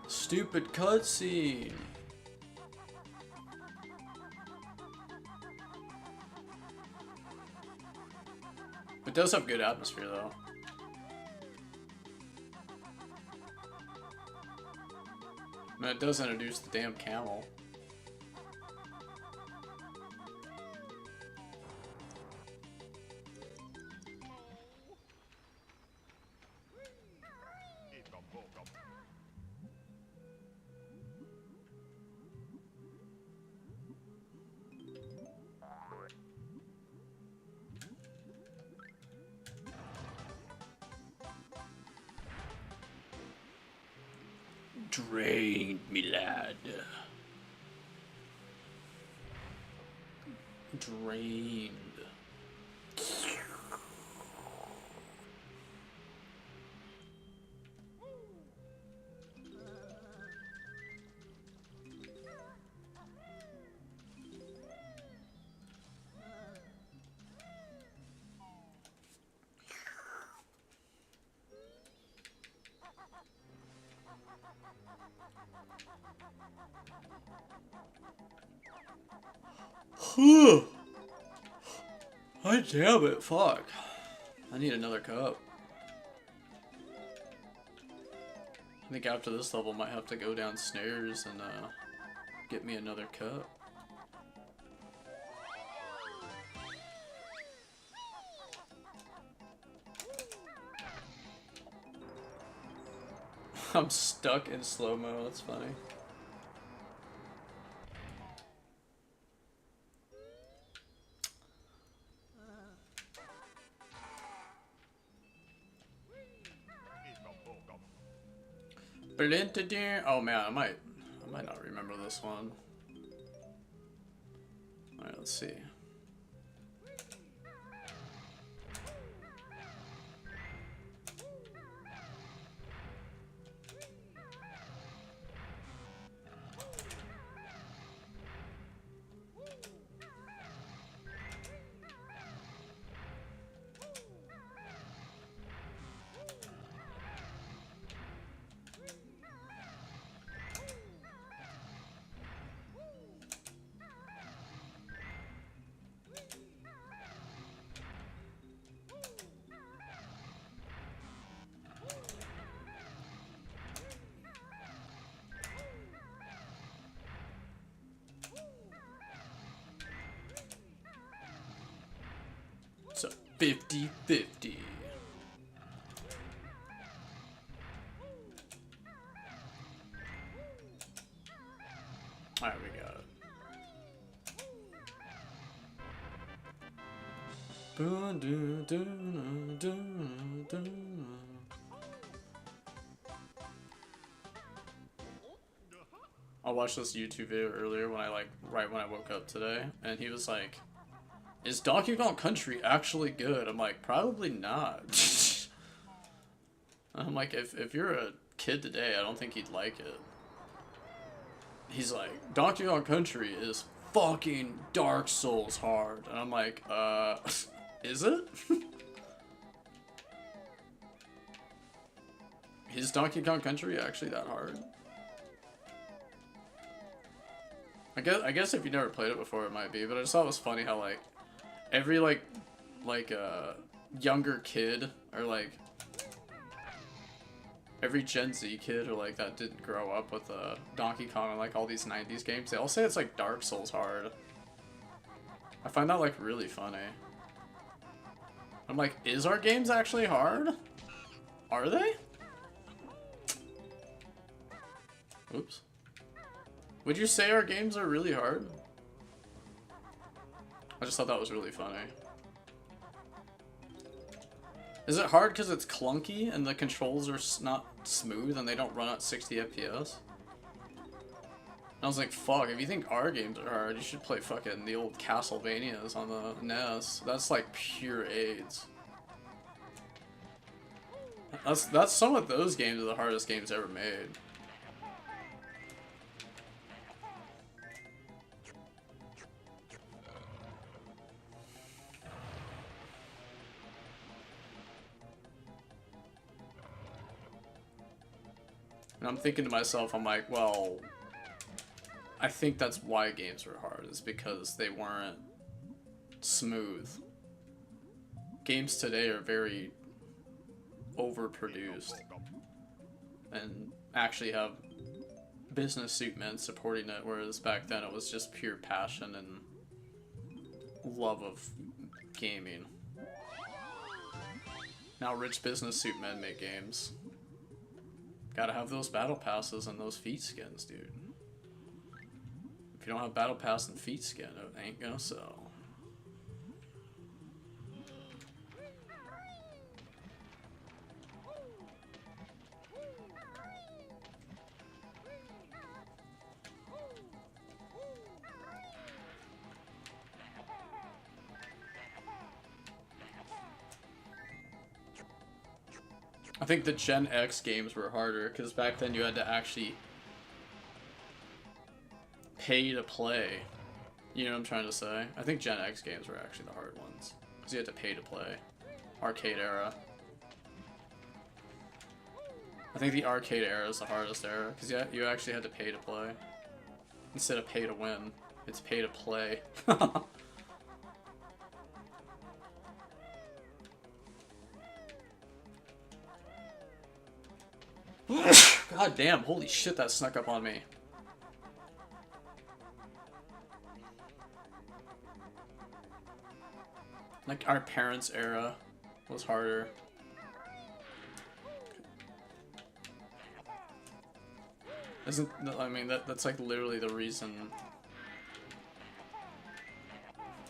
Stupid cutscene. It does have good atmosphere though. I mean, it does introduce the damn camel. Drained, me lad. Drained. God damn it, fuck. I need another cup. I think after this level I might have to go downstairs and get me another cup. I'm stuck in slow-mo, that's funny. Oh man, I might not remember this one. Alright, let's see. So 50-50. Alright, we got it. I watched this YouTube video earlier when right when I woke up today, and he was like, is Donkey Kong Country actually good? I'm like, probably not. I'm like, if you're a kid today, I don't think you'd like it. He's like, Donkey Kong Country is fucking Dark Souls hard. And I'm like, is it? Is Donkey Kong Country actually that hard? I guess if you never played it before, it might be, but I just thought it was funny how, like, every, younger kid, or, like, every Gen Z kid, or, like, that didn't grow up with, Donkey Kong and, like, all these 90s games, they all say it's, like, Dark Souls hard. I find that, like, really funny. I'm like, is our games actually hard? Are they? Oops. Would you say our games are really hard? I just thought that was really funny. Is it hard because it's clunky and the controls are not smooth and they don't run at 60 FPS? And I was like, fuck, if you think our games are hard, you should play fucking the old Castlevanias on the NES. That's like pure AIDS. That's some of those games are the hardest games ever made. And I'm thinking to myself, I'm like, well, I think that's why games were hard, is because they weren't smooth. games today are very overproduced and actually have business suit men supporting it, whereas back then it was just pure passion and love of gaming. Now rich business suit men make games. Gotta have those battle passes and those feet skins, dude. If you don't have battle pass and feet skin, it ain't gonna sell. I think the Gen X games were harder, because back then you had to actually pay to play. You know what I'm trying to say? I think Gen X games were actually the hard ones, because you had to pay to play. Arcade era. I think the arcade era is the hardest era, because you actually had to pay to play. Instead of pay to win, it's pay to play. God damn, holy shit, that snuck up on me. Like, our parents' era was harder. I mean, that's like literally the reason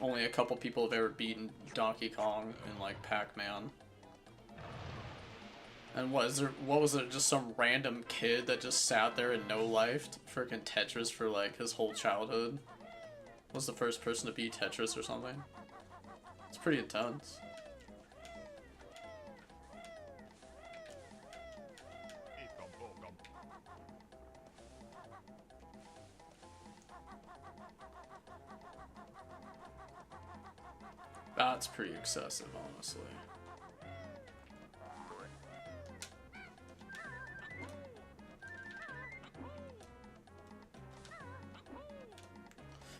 only a couple people have ever beaten Donkey Kong and, like, Pac-Man. And what was it, just some random kid that just sat there and no-lifed frickin' Tetris for, like, his whole childhood? Was the first person to beat Tetris or something? It's pretty intense. That's pretty excessive, honestly.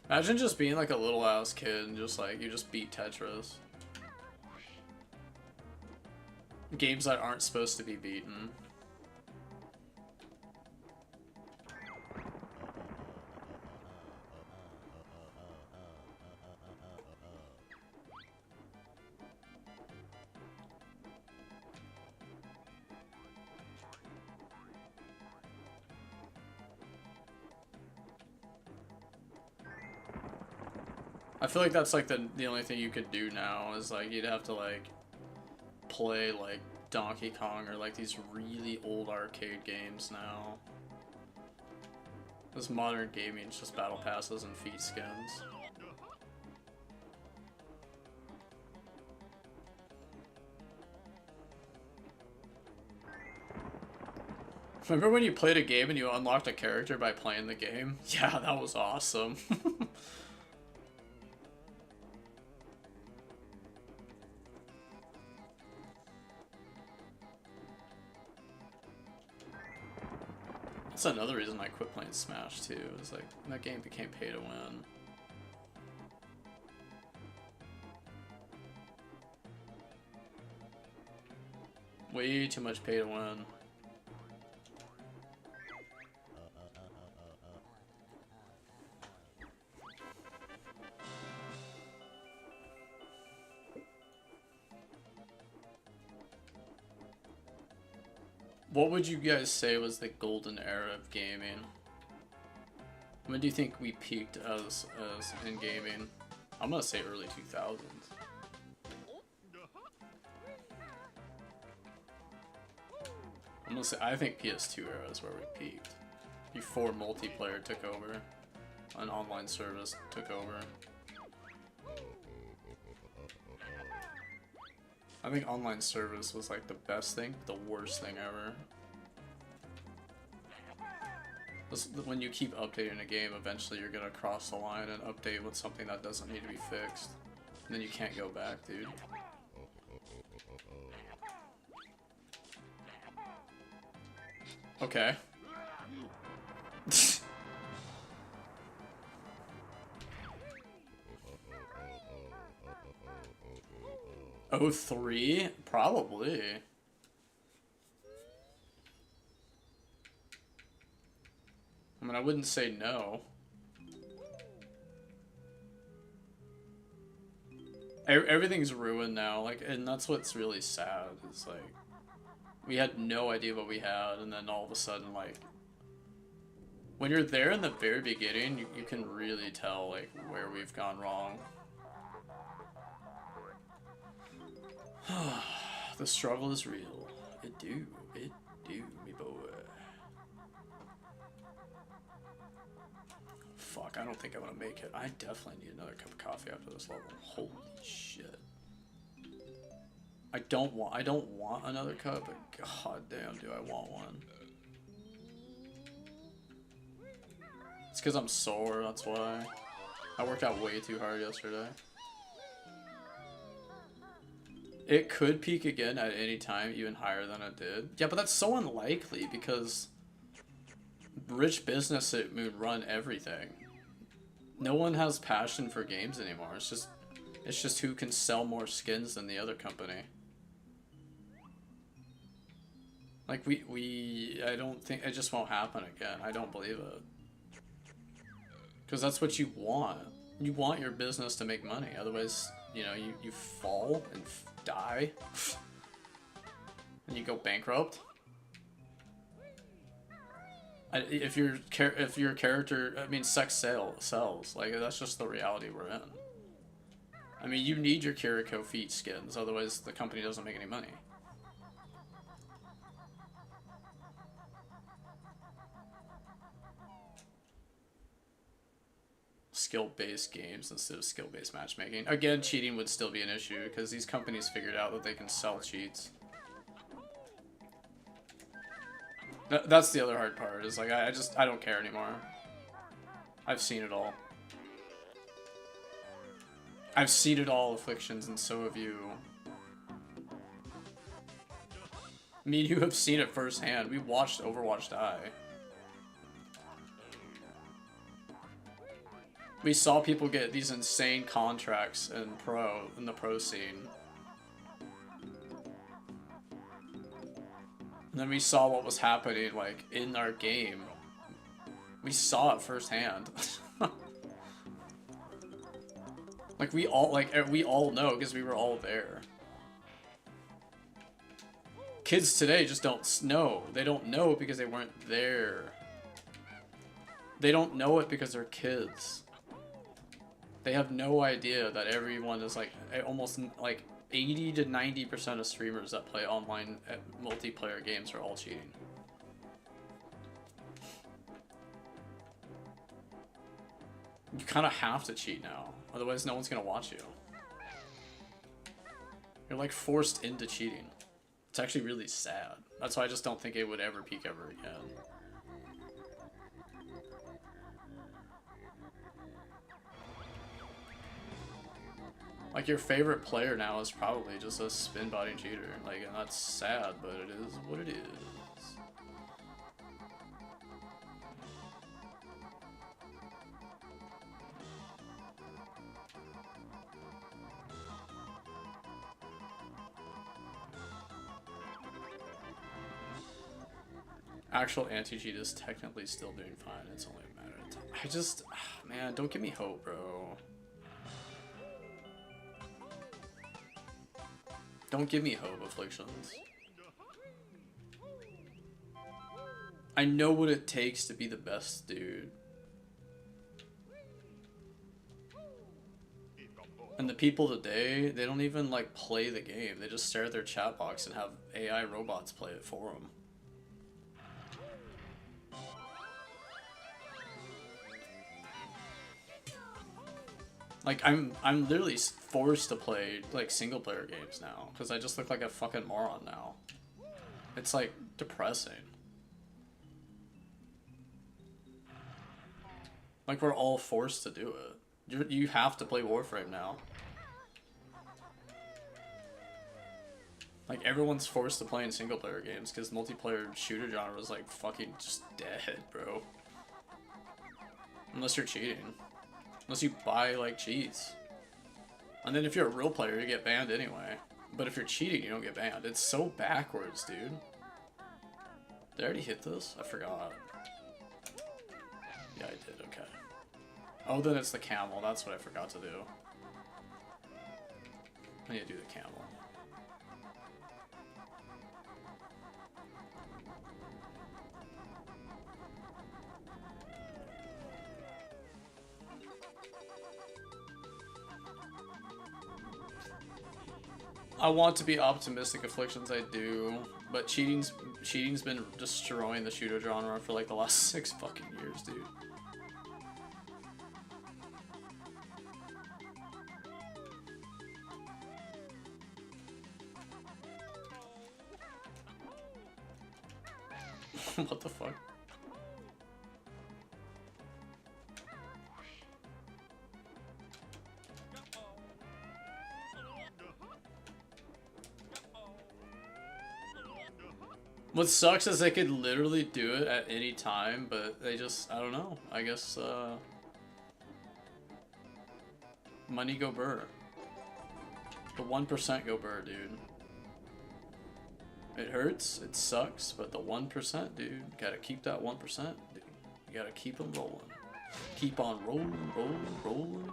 Imagine just being like a little ass kid and just like, you just beat Tetris. Games that aren't supposed to be beaten. I feel like that's like the only thing you could do now is like you'd have to like play like Donkey Kong or like these really old arcade games now. This modern gaming is just battle passes and feet skins. Remember when you played a game and you unlocked a character by playing the game? Yeah, that was awesome. That's another reason I quit playing Smash too, is like that game became pay to win. Way too much pay to win. What would you guys say was the golden era of gaming? When do you think we peaked as in gaming? I'm gonna say early 2000s. I'm gonna say, I think PS2 era is where we peaked. Before multiplayer took over. An online service took over. I think online service was like the best thing, the worst thing ever. When you keep updating a game, eventually you're gonna cross the line and update with something that doesn't need to be fixed. And then you can't go back, dude. Okay. 03? Probably. I mean, I wouldn't say no. Everything's ruined now, like, and that's what's really sad. It's like we had no idea what we had, and then all of a sudden, like, when you're there in the very beginning, you can really tell like where we've gone wrong. The struggle is real. It do, me boy. Fuck, I don't think I'm gonna make it. I definitely need another cup of coffee after this level. Holy shit. I don't want another cup, but god damn do I want one. It's because I'm sore, that's why. I worked out way too hard yesterday. It could peak again at any time, even higher than it did. Yeah, but that's so unlikely because rich business would run everything. No one has passion for games anymore. It's just who can sell more skins than the other company. Like I don't think it just won't happen again. I don't believe it. Because that's what you want. You want your business to make money. Otherwise, you know, you fall and die. And you go bankrupt. If your character, I mean, sex sells. Like, that's just the reality we're in. I mean, you need your Kiriko feet skins, otherwise the company doesn't make any money. Skill-based games instead of skill-based matchmaking. Again, cheating would still be an issue because these companies figured out that they can sell cheats. That's the other hard part, is like, I don't care anymore. I've seen it all. I've seen it all, Afflictions, and so have you. Me and you have seen it firsthand. We watched Overwatch die. We saw people get these insane contracts in the pro scene. And then we saw what was happening, like, in our game. We saw it firsthand. Like, we all know, because we were all there. Kids today just don't know. They don't know because they weren't there. They don't know it because they're kids. They have no idea that everyone is, like, almost, like, 80 to 90% of streamers that play online multiplayer games are all cheating. You kind of have to cheat now, otherwise no one's gonna watch you. You're like forced into cheating. It's actually really sad. That's why I just don't think it would ever peak ever again. Like, your favorite player now is probably just a spin-botting cheater. Like, and that's sad, but it is what it is. Actual anti-cheat is technically still doing fine. It's only a matter of time. Man, don't give me hope, bro. Don't give me hope, Afflictions. I know what it takes to be the best dude. And the people today, they don't even, like, play the game. They just stare at their chat box and have AI robots play it for them. Like, I'm literally forced to play, like, single-player games now, because I just look like a fucking moron now. It's, like, depressing. Like, we're all forced to do it. You have to play Warframe now. Like, everyone's forced to play in single-player games, because multiplayer shooter genre is, like, fucking just dead, bro. Unless you're cheating. Unless you buy, like, cheats. And then if you're a real player, you get banned anyway. But if you're cheating, you don't get banned. It's so backwards, dude. Did I already hit this? I forgot. Yeah, I did. Okay. Oh, then it's the camel. That's what I forgot to do. I need to do the camel. I want to be optimistic, Afflictions, I do, but cheating's been destroying the shooter genre for like the last 6 fucking years, dude. What the fuck? What sucks is they could literally do it at any time, but they just, I don't know. I guess, money go burr. The 1% go burr, dude. It hurts, it sucks, but the 1%, dude, gotta keep that 1%, dude. You gotta keep them rolling. Keep on rolling, rolling, rolling.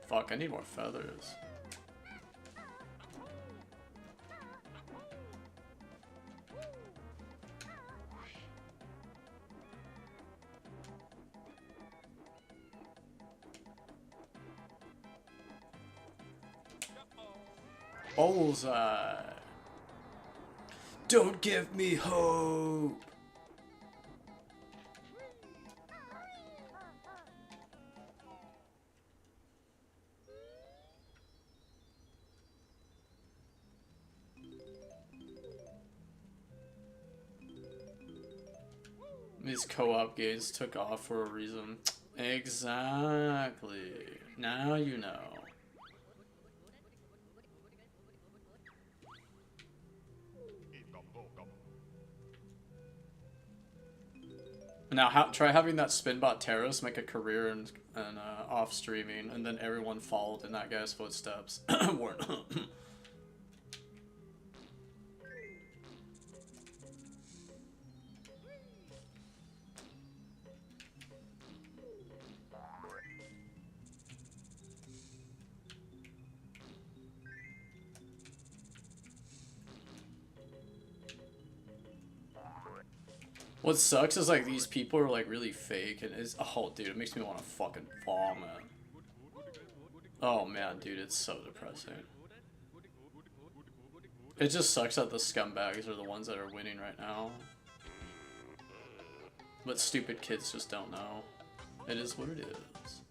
Fuck, I need more feathers. Bullseye. Don't give me hope. These co-op games took off for a reason. Exactly. Now you know. Now try having that Spinbot Terrace make a career in off streaming, and then everyone followed in that guy's footsteps. What sucks is like these people are like really fake, and it's, oh dude, it makes me want to fucking vomit. Oh man, dude, it's so depressing. It just sucks that the scumbags are the ones that are winning right now. But stupid kids just don't know. It is what it is.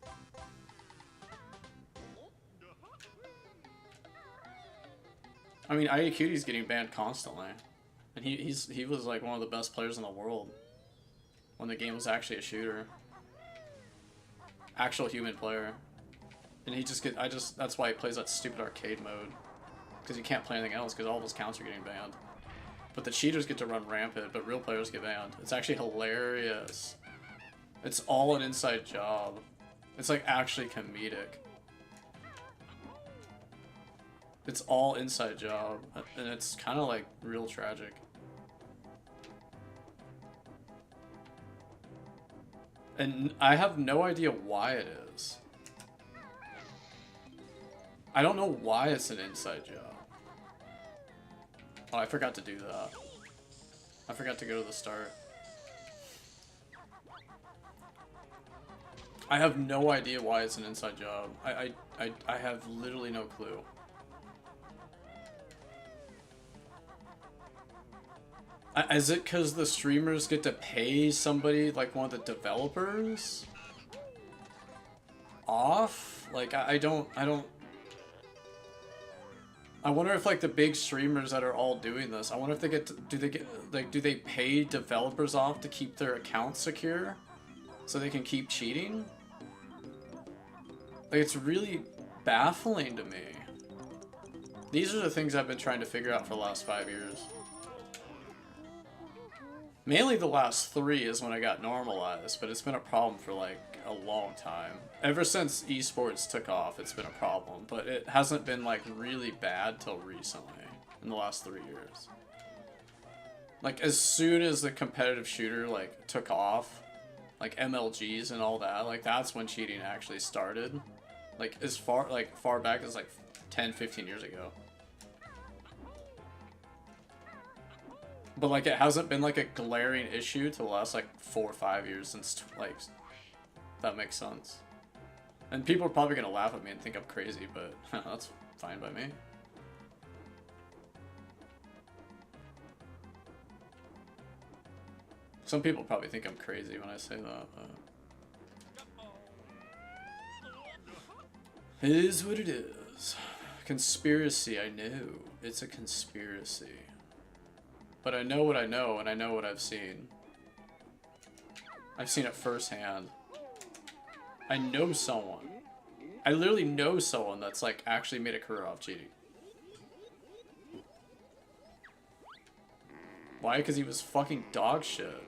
I mean, IAQT's getting banned constantly. And he was like one of the best players in the world when the game was actually a shooter. Actual human player. And he just that's why he plays that stupid arcade mode. Because you can't play anything else because all those counts are getting banned. But the cheaters get to run rampant, but real players get banned. It's actually hilarious. It's all an inside job. It's like actually comedic. It's all inside job, and it's kind of like real tragic. And I have no idea why it is. I don't know why it's an inside job. Oh, I forgot to do that. I forgot to go to the start. I have no idea why it's an inside job. I have literally no clue. Is it because the streamers get to pay somebody, like one of the developers, off? Like, I don't... I wonder if, like, the big streamers that are all doing this, I wonder if they get to, do they pay developers off to keep their accounts secure? So they can keep cheating? Like, it's really baffling to me. These are the things I've been trying to figure out for the last 5 years. Mainly the last 3 is when I got normalized, but it's been a problem for like a long time. Ever since esports took off, it's been a problem, but it hasn't been like really bad till recently, in the last 3 years. Like as soon as the competitive shooter like took off, like MLGs and all that, like that's when cheating actually started. Like as far back as like 10, 15 years ago. But like it hasn't been like a glaring issue to the last like 4 or 5 years since like, that makes sense. And people are probably gonna laugh at me and think I'm crazy, but that's fine by me. Some people probably think I'm crazy when I say that, but... It is what it is. Conspiracy, I know. It's a conspiracy. But I know what I know, and I know what I've seen. I've seen it firsthand. I know someone. I literally know someone that's like actually made a career off cheating. Why? Because he was fucking dog shit.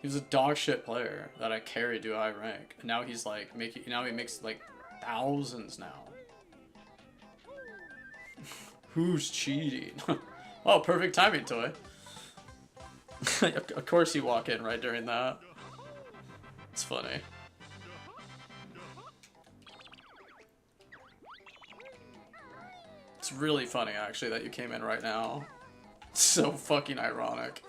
He was a dog shit player that I carried to a high rank. And now he's like now he makes like thousands now. Who's cheating? Oh, perfect timing, Toy. Of course you walk in right during that. It's funny. It's really funny, actually, that you came in right now. It's so fucking ironic.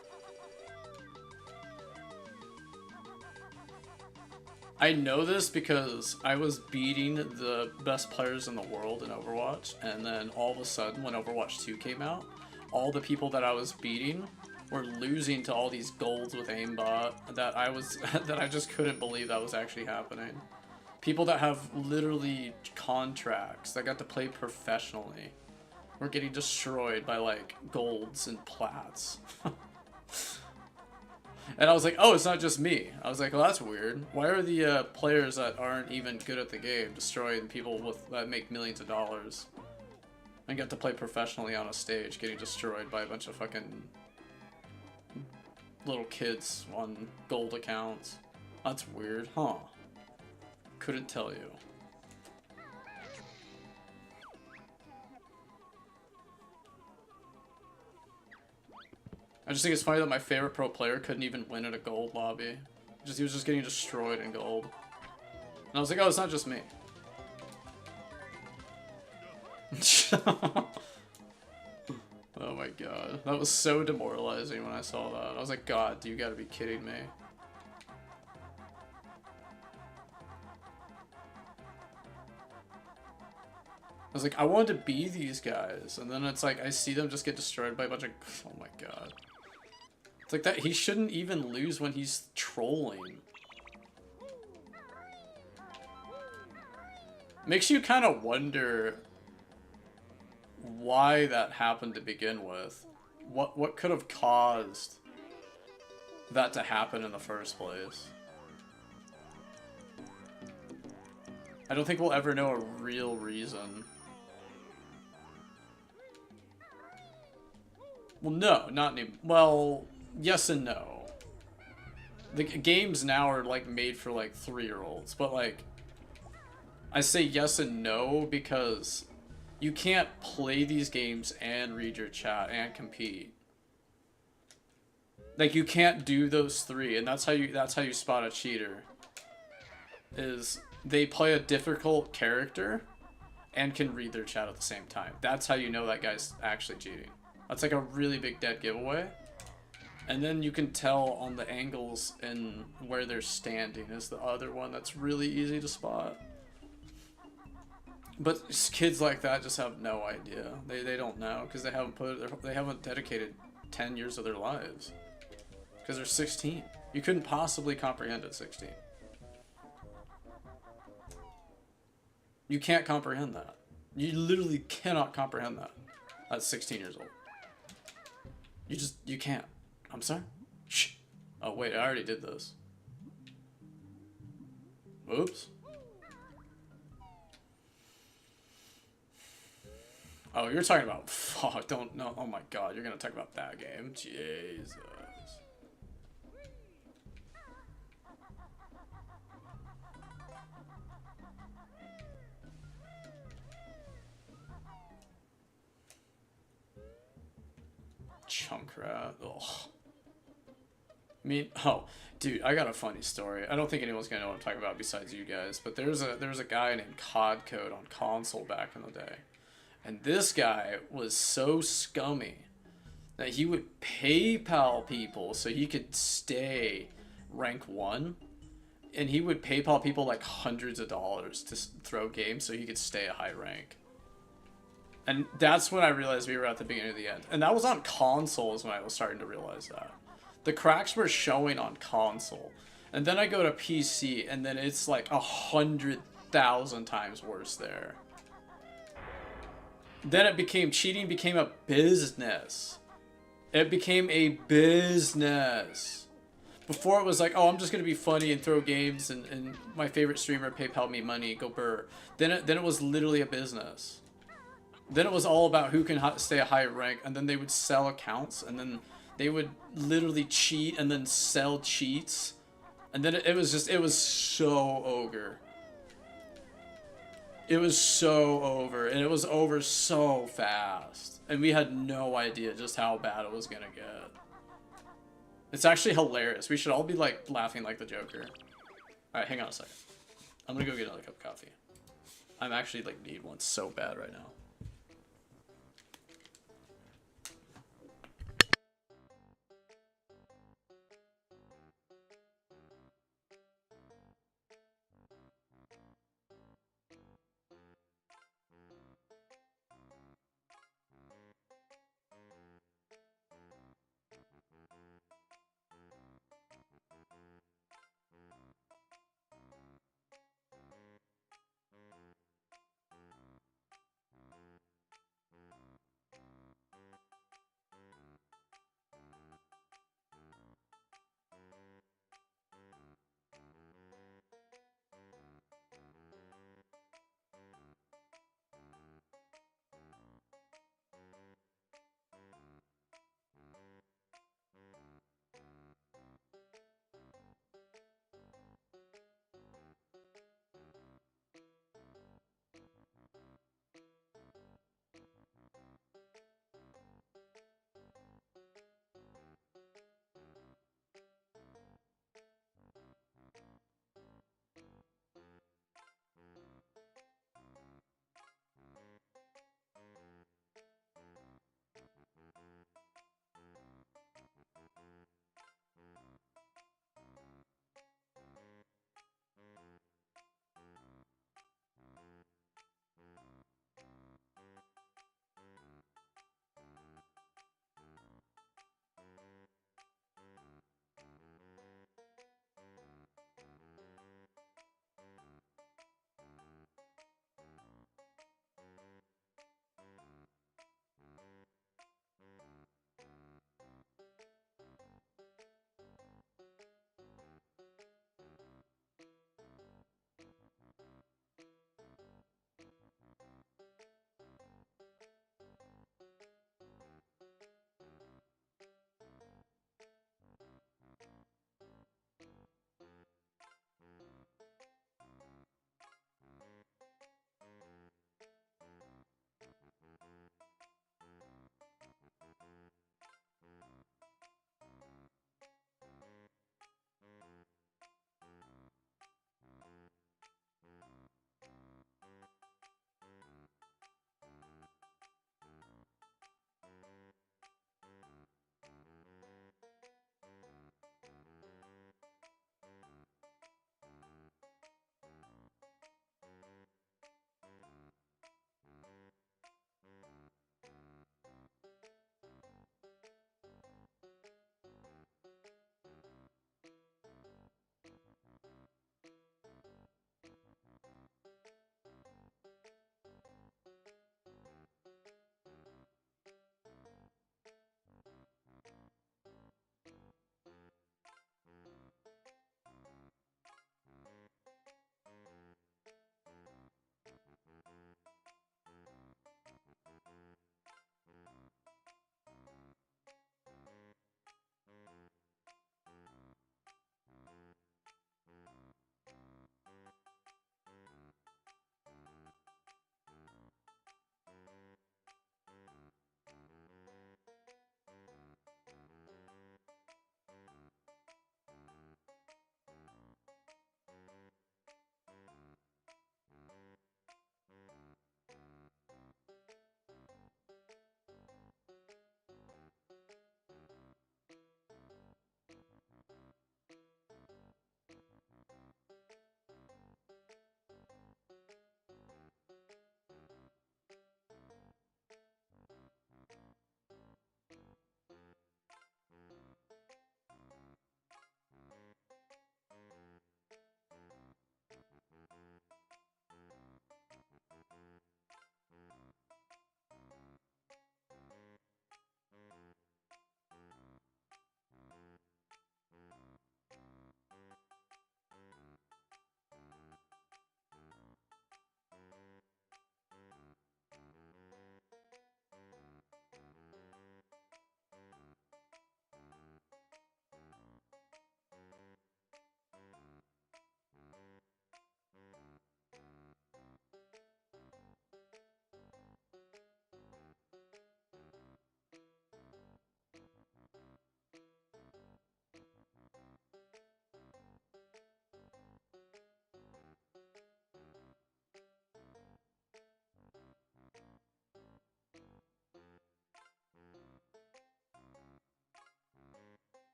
I know this because I was beating the best players in the world in Overwatch, and then all of a sudden, when Overwatch 2 came out, all the people that I was beating were losing to all these golds with aimbot that I just couldn't believe that was actually happening. People that have literally contracts that got to play professionally were getting destroyed by like golds and plats. And I was like, oh, it's not just me. I was like, well, that's weird. Why are the players that aren't even good at the game destroying people that make millions of dollars and get to play professionally on a stage getting destroyed by a bunch of fucking little kids on gold accounts? That's weird, huh? Couldn't tell you. I just think it's funny that my favorite pro player couldn't even win at a gold lobby. He was just getting destroyed in gold. And I was like, oh, it's not just me. Oh my god. That was so demoralizing when I saw that. I was like, God, you gotta be kidding me. I was like, I wanted to be these guys. And then it's like, I see them just get destroyed by a bunch of... Oh my god. It's like that, he shouldn't even lose when he's trolling. Makes you kind of wonder why that happened to begin with. What could have caused that to happen in the first place? I don't think we'll ever know a real reason. Well, no, not any. Well, yes and no. The games now are like made for like 3-year-olds, but like I say yes and no because you can't play these games and read your chat and compete. Like you can't do those 3, and that's how you spot a cheater. Is they play a difficult character and can read their chat at the same time. That's how you know that guy's actually cheating. That's like a really big dead giveaway. And then you can tell on the angles and where they're standing is the other one that's really easy to spot. But kids like that just have no idea. They don't know because they haven't dedicated 10 years of their lives. Because they're 16. You couldn't possibly comprehend at 16. You can't comprehend that. You literally cannot comprehend that at 16 years old. You can't. I'm sorry? Shh. Oh, wait, I already did this. Oops. Oh, you're talking about... Oh, don't... No, oh my god, you're gonna talk about that game? Jesus. Chunkrat. Ugh. I mean, oh, dude, I got a funny story. I don't think anyone's gonna know what I'm talking about besides you guys, but there was a guy named Codcode on console back in the day. And this guy was so scummy that he would PayPal people so he could stay rank 1. And he would PayPal people like hundreds of dollars to throw games so he could stay a high rank. And that's when I realized we were at the beginning of the end. And that was on consoles when I was starting to realize that. The cracks were showing on console. And then I go to PC and then it's like 100,000 times worse there. Then it became, cheating became a business. It became a business. Before it was like, oh, I'm just going to be funny and throw games and my favorite streamer PayPal me money, go burr. Then it was literally a business. Then it was all about who can stay a higher rank, and then they would sell accounts, and then they would literally cheat and then sell cheats. And then it was so ogre. It was so over, and it was over so fast. And we had no idea just how bad it was gonna get. It's actually hilarious. We should all be like laughing like the Joker. Alright, hang on a second. I'm gonna go get another cup of coffee. I'm actually like need one so bad right now.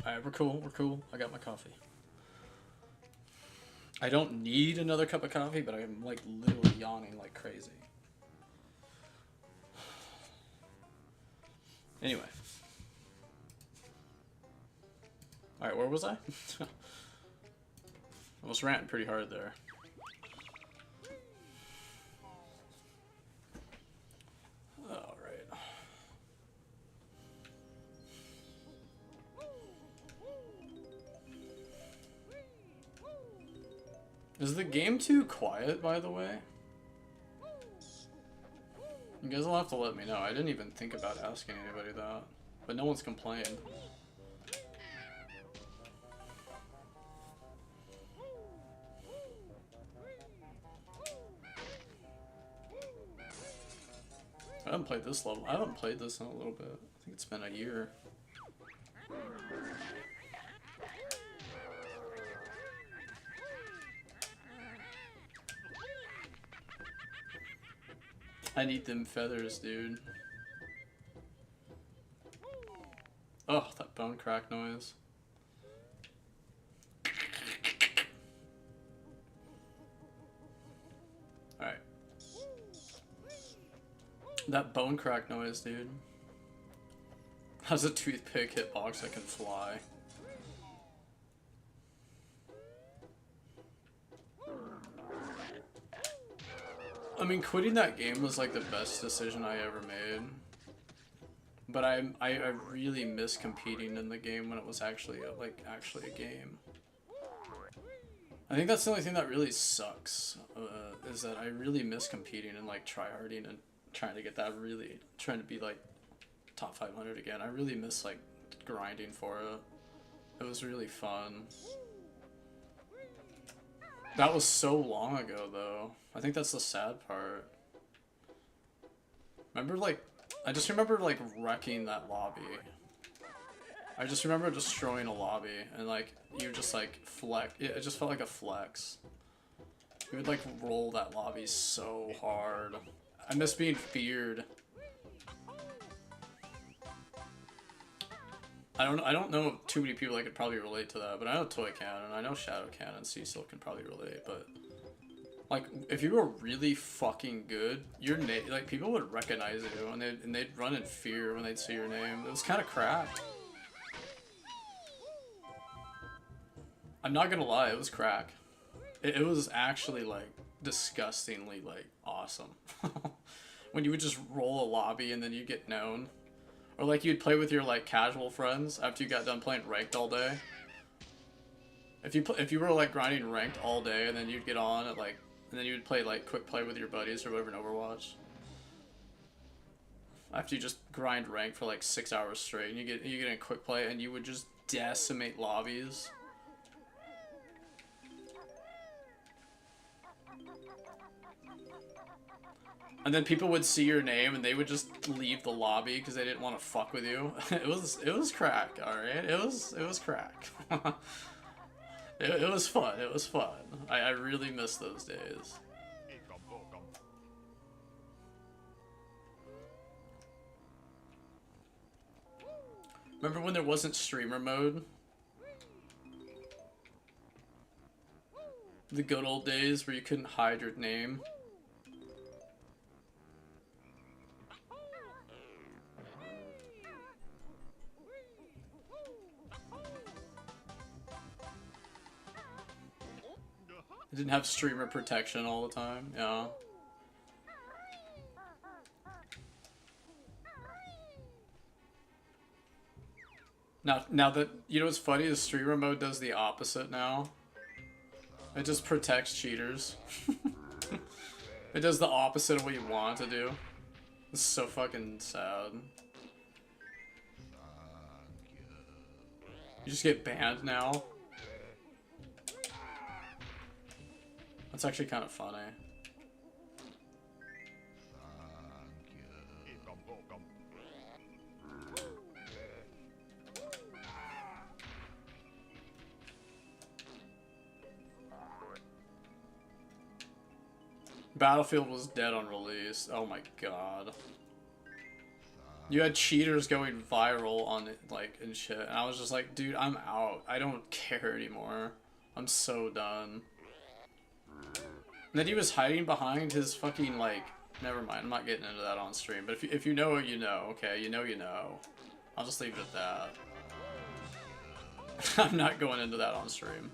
Alright, we're cool. We're cool. I got my coffee. I don't need another cup of coffee, but I'm like literally yawning like crazy. Anyway. Alright, where was I? I was ranting pretty hard there. Alright. Is the game too quiet, by the way? You guys will have to let me know. I didn't even think about asking anybody that. But no one's complained. I haven't played this level. I haven't played this in a little bit. I think it's been a year. I need them feathers, dude. Oh, that bone crack noise. Alright. That bone crack noise, dude. How's a toothpick hitbox that can fly? I mean, quitting that game was like the best decision I ever made. But I really miss competing in the game when it was actually a game. I think that's the only thing that really sucks, is that I really miss competing and like tryharding and trying to get that trying to be like top 500 again. I really miss like grinding for it. It was really fun. That was so long ago though. I think that's the sad part. I just remember like wrecking that lobby. I just remember destroying a lobby and like you just like flex. It just felt like a flex. You would like roll that lobby so hard. I miss being feared. I don't know too many people that could probably relate to that, but I know Toy Cannon, I know Shadow Cannon, Cecil can probably relate, but like if you were really fucking good, your name, like people would recognize you and they'd run in fear when they'd see your name. It was kind of crap. I'm not gonna lie, it was crack. It was actually like disgustingly like awesome. When you would just roll a lobby and then you get known. Or like you'd play with your like casual friends after you got done playing ranked all day. If you were like grinding ranked all day and then you'd get on at like, and then you'd play like quick play with your buddies or whatever in Overwatch. After you just grind ranked for like 6 hours straight and you get in quick play and you would just decimate lobbies. And then people would see your name and they would just leave the lobby because they didn't want to fuck with you. It was crack, all right. It was crack. it was fun. It was fun. I really miss those days. Remember when there wasn't streamer mode? The good old days where you couldn't hide your name. It didn't have streamer protection all the time, yeah. Now that, you know what's funny, the streamer mode does the opposite now. It just protects cheaters. It does the opposite of what you want to do. It's so fucking sad. You just get banned now. That's actually kind of funny. Battlefield was dead on release. Oh my god. You had cheaters going viral on it, like, and shit, and I was just like, dude, I'm out. I don't care anymore. I'm so done. And then he was hiding behind his fucking, like, never mind, I'm not getting into that on stream, but if you know, you know, okay? You know, you know. I'll just leave it at that. I'm not going into that on stream.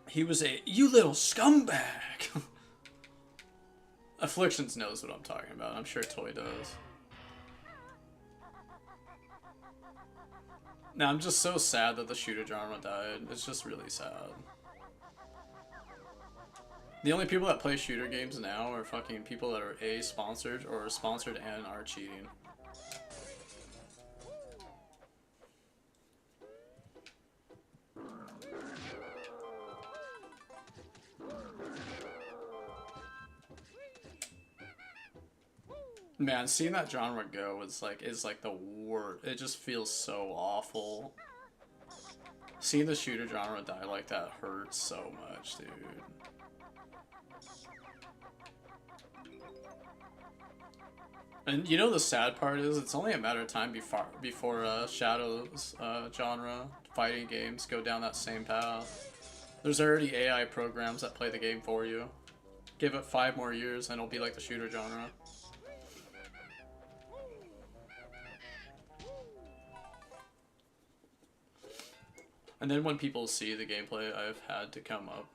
He was a, you little scumbag! Afflictions knows what I'm talking about. I'm sure Toy does. Now, I'm just so sad that the shooter genre died. It's just really sad. The only people that play shooter games now are fucking people that are A, sponsored, or sponsored and are cheating. Man, seeing that genre go is like the worst. It just feels so awful. Seeing the shooter genre die like that hurts so much, dude. And you know the sad part is, it's only a matter of time before Shadow's genre fighting games go down that same path. There's already AI programs that play the game for you. Give it 5 more years and it'll be like the shooter genre. And then when people see the gameplay I've had to come up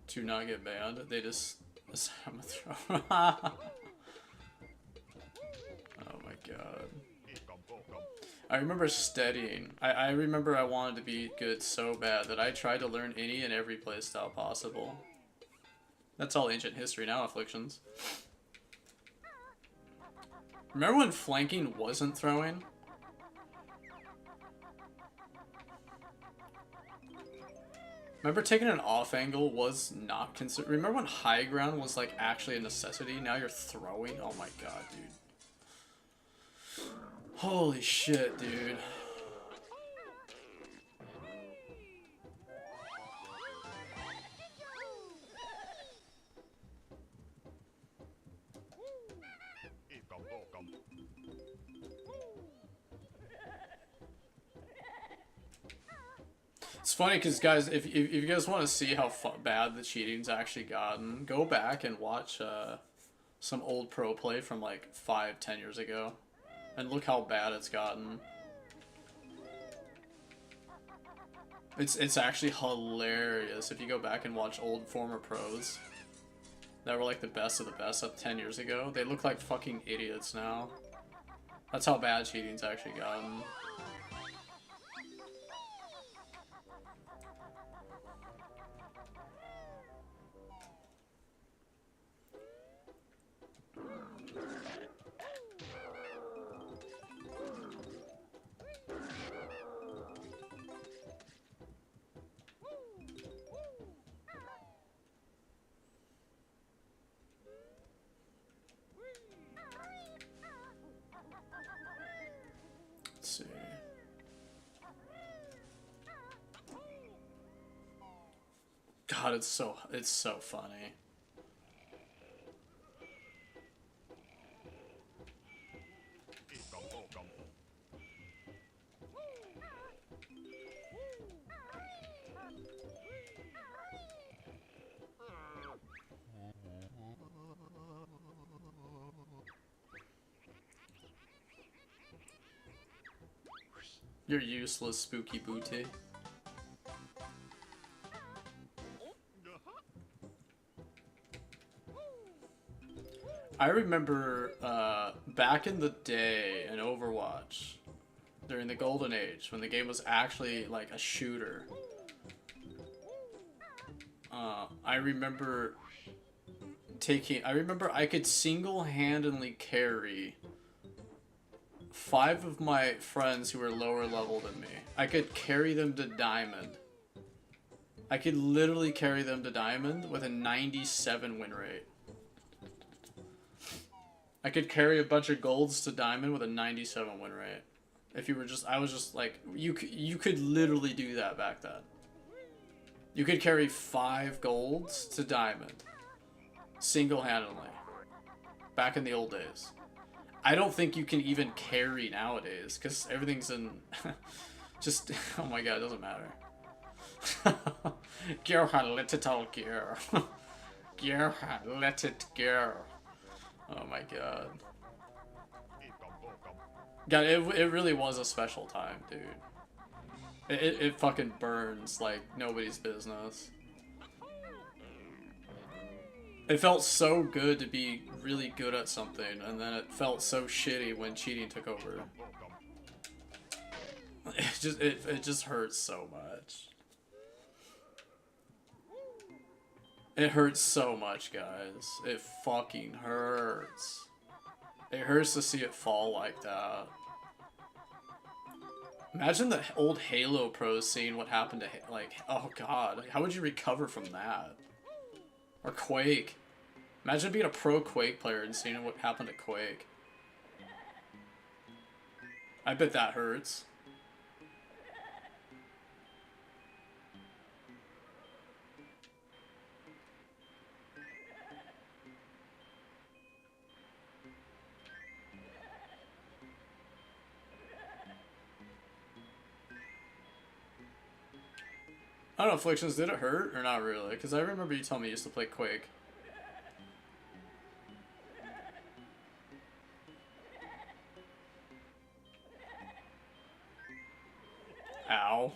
to not get banned, they just I'm gonna throw. Oh my god. I remember studying. I remember I wanted to be good so bad that I tried to learn any and every playstyle possible. That's all ancient history now, Afflictions. Remember when flanking wasn't throwing? Remember taking an off angle was not considered. Remember when high ground was like actually a necessity? Now you're throwing? Oh my god, dude. Holy shit, dude. It's funny because, guys, if you guys want to see how bad the cheating's actually gotten, go back and watch some old pro play from like 5-10 years ago, and look how bad it's gotten. It's actually hilarious if you go back and watch old former pros that were like the best of the best of 10 years ago. They look like fucking idiots now. That's how bad cheating's actually gotten. Let's see. God, it's so funny. You're useless, spooky booty. I remember back in the day in Overwatch, during the golden age, when the game was actually like a shooter. I remember I could single-handedly carry 5 of my friends who were lower level than me. I could carry them to diamond. I could literally carry them to diamond with a 97 win rate. I could carry a bunch of golds to diamond with a 97 win rate. If you were just, I was just like, you could literally do that back then. You could carry 5 golds to diamond Single-handedly. Back in the old days. I don't think you can even carry nowadays, because everything's in... just... Oh my god, it doesn't matter. Gerhan, let it all go. Gerhan, let it go. Oh my god. God, it really was a special time, dude. It fucking burns like nobody's business. It felt so good to be really good at something, and then it felt so shitty when cheating took over. It just hurts so much. It hurts so much, guys. It fucking hurts. It hurts to see it fall like that. Imagine the old Halo pros seeing what happened to, like, oh god, how would you recover from that? Or Quake. Imagine being a pro Quake player and seeing what happened to Quake. I bet that hurts. I don't know, Afflictions, did it hurt or not really? Because I remember you telling me you used to play Quake. Ow.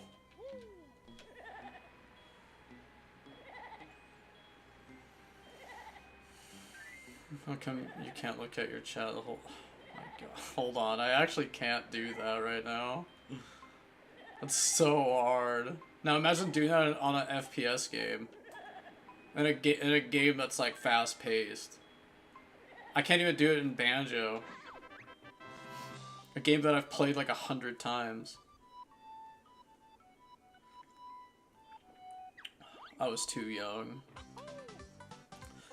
How come you can't look at your chat the whole... Oh my god. Hold on, I actually can't do that right now. That's so hard. Now imagine doing that on an FPS game. In a game that's like fast paced. I can't even do it in Banjo. A game that I've played like 100 times. I was too young.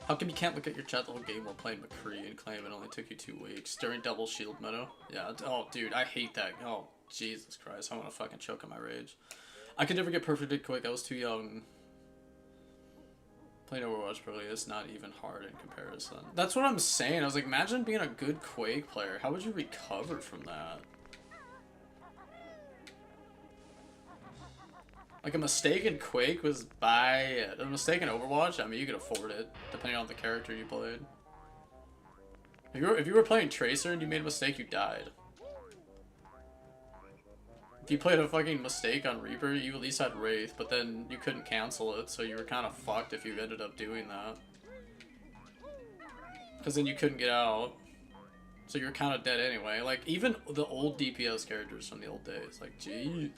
How come you can't look at your chat the whole game while playing McCree and claim it only took you 2 weeks? During double shield meta? Yeah, oh dude, I hate that. Oh, Jesus Christ, I want to fucking choke on my rage. I could never get perfect at Quake, I was too young. Playing Overwatch probably is not even hard in comparison. That's what I'm saying, I was like, imagine being a good Quake player. How would you recover from that? Like, a mistake in Quake was bad. A mistake in Overwatch, I mean, you could afford it, depending on the character you played. If you were playing Tracer and you made a mistake, you died. If you played a fucking mistake on Reaper, you at least had Wraith, but then you couldn't cancel it, so you were kind of fucked if you ended up doing that. Because then you couldn't get out. So you're kind of dead anyway. Like, even the old DPS characters from the old days, like, jeez.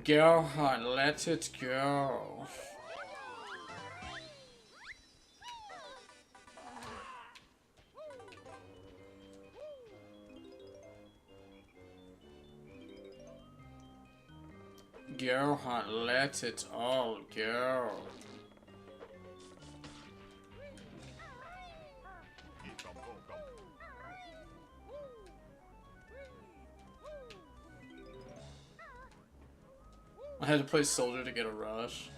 Go on, let it go. Go on, let it all go. I had to play Soldier to get a rush.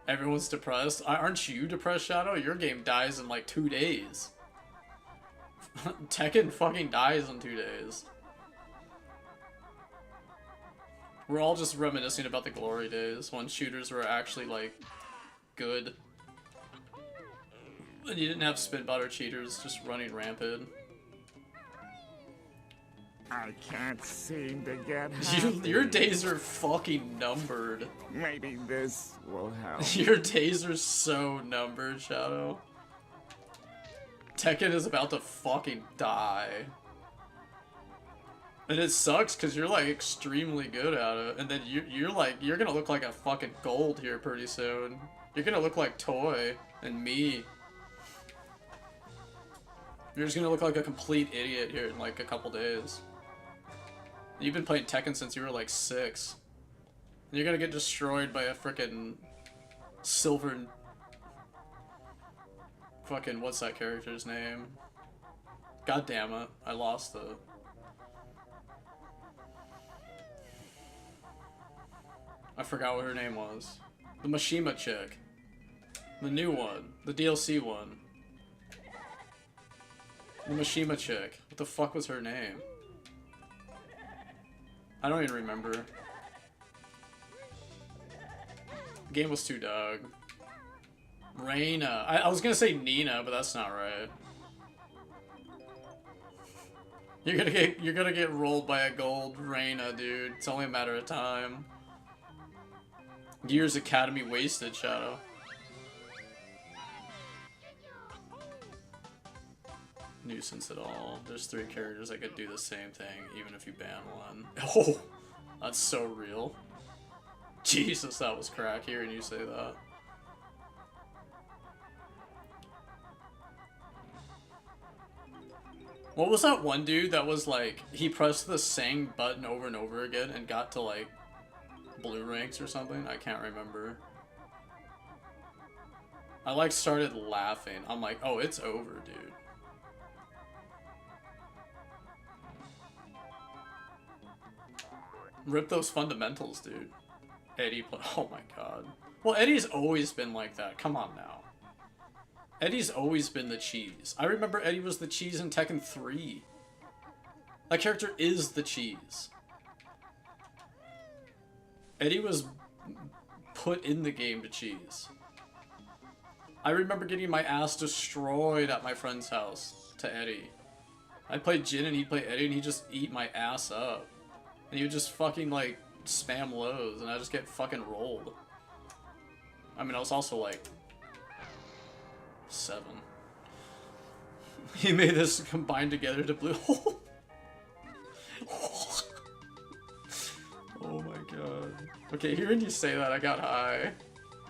Everyone's depressed. Aren't you depressed, Shadow? Your game dies in like 2 days. Tekken fucking dies in 2 days. We're all just reminiscing about the glory days when shooters were actually like good. And you didn't have spin butter cheaters just running rampant. I can't seem to get happy. Your days are fucking numbered. Maybe this will help. Your days are so numbered, Shadow. Tekken is about to fucking die. And it sucks because you're like extremely good at it. And then you're gonna look like a fucking gold here pretty soon. You're gonna look like Toy and me. You're just gonna look like a complete idiot here in like a couple days. You've been playing Tekken since you were like 6. And you're gonna get destroyed by a frickin' silver... Fucking, what's that character's name? God damn it, I lost the... I forgot what her name was. The Mishima chick. The new one. The DLC one. The Mishima chick. What the fuck was her name? I don't even remember. The game was too dog. Reina. I was gonna say Nina, but that's not right. You're gonna get rolled by a gold Reina, dude. It's only a matter of time. Gears Academy wasted, Shadow. Nuisance at all. There's 3 characters that could do the same thing, even if you ban one. Oh, that's so real. Jesus, that was crack hearing you say that. What was that one dude that was like, he pressed the same button over and over again and got to like blue ranks or something? I can't remember. I like started laughing. I'm like, oh, it's over, dude. Rip those fundamentals, dude. Eddie, oh my god. Well, Eddie's always been like that. Come on now. Eddie's always been the cheese. I remember Eddie was the cheese in Tekken 3. That character is the cheese. Eddie was put in the game to cheese. I remember getting my ass destroyed at my friend's house to Eddie. I played Jin and he'd play Eddie and he'd just eat my ass up. And he would just fucking like spam lows and I just get fucking rolled. I mean, I was also like 7. He made this combined together to blue. Oh my god. Okay, hearing you say that, I got high.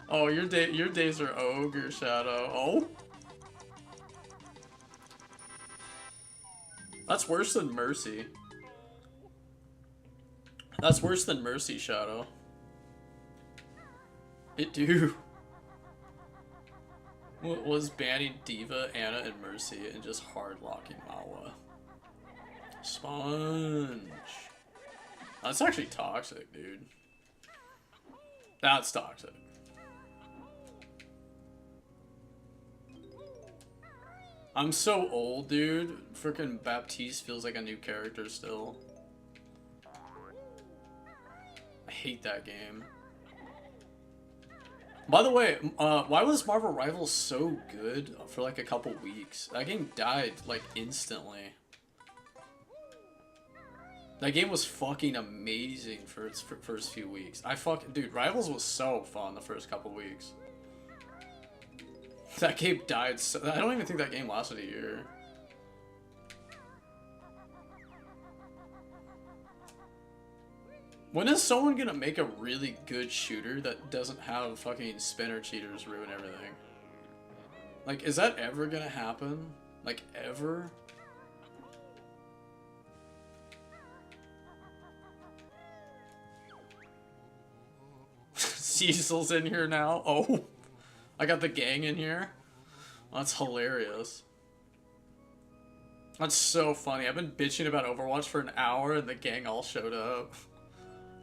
Oh, your days are ogre, Shadow. Oh? That's worse than Mercy. That's worse than Mercy, Shadow. It do. What was banning Diva, Anna, and Mercy and just hard locking Mawa? Sponge. That's actually toxic, dude. That's toxic. I'm so old, dude. Frickin' Baptiste feels like a new character still. I hate that game. By the way, why was Marvel Rivals so good for like a couple weeks? That game died like instantly. That game was fucking amazing for its first few weeks. Dude, Rivals was so fun the first couple weeks. That game died so... I don't even think that game lasted a year. When is someone gonna make a really good shooter that doesn't have fucking spinner cheaters ruin everything? Like, is that ever gonna happen? Like, ever? Cecil's in here now. Oh, I got the gang in here. That's hilarious. That's so funny. I've been bitching about Overwatch for an hour and the gang all showed up.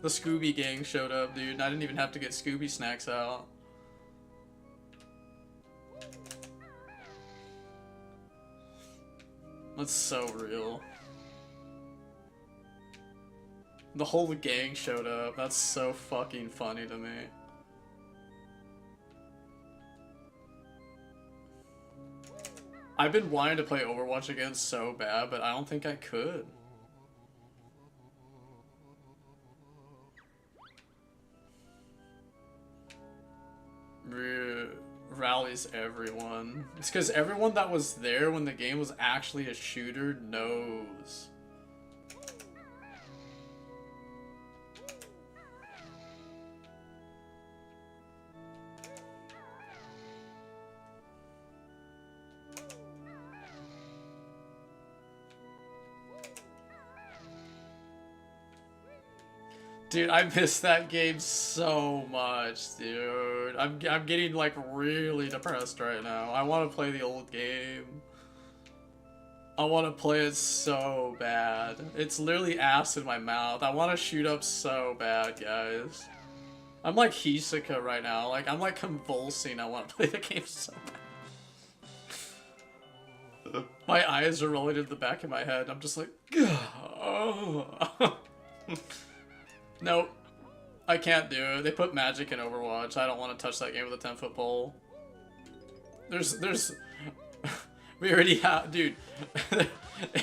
The Scooby gang showed up, dude, and I didn't even have to get Scooby snacks out. That's so real. The whole gang showed up. That's so fucking funny to me. I've been wanting to play Overwatch again so bad, but I don't think I could. Rallies everyone. It's because everyone that was there when the game was actually a shooter knows. Dude, I miss that game so much, dude. I'm getting like really depressed right now. I want to play the old game. I want to play it so bad. It's literally ass in my mouth. I want to shoot up so bad, guys. I'm like Hisoka right now. Like, I'm like convulsing. I want to play the game so bad. My eyes are rolling to the back of my head. I'm just like, oh. Nope. I can't do it. They put magic in Overwatch. I don't want to touch that game with a 10-foot pole. There's... We already have... Dude.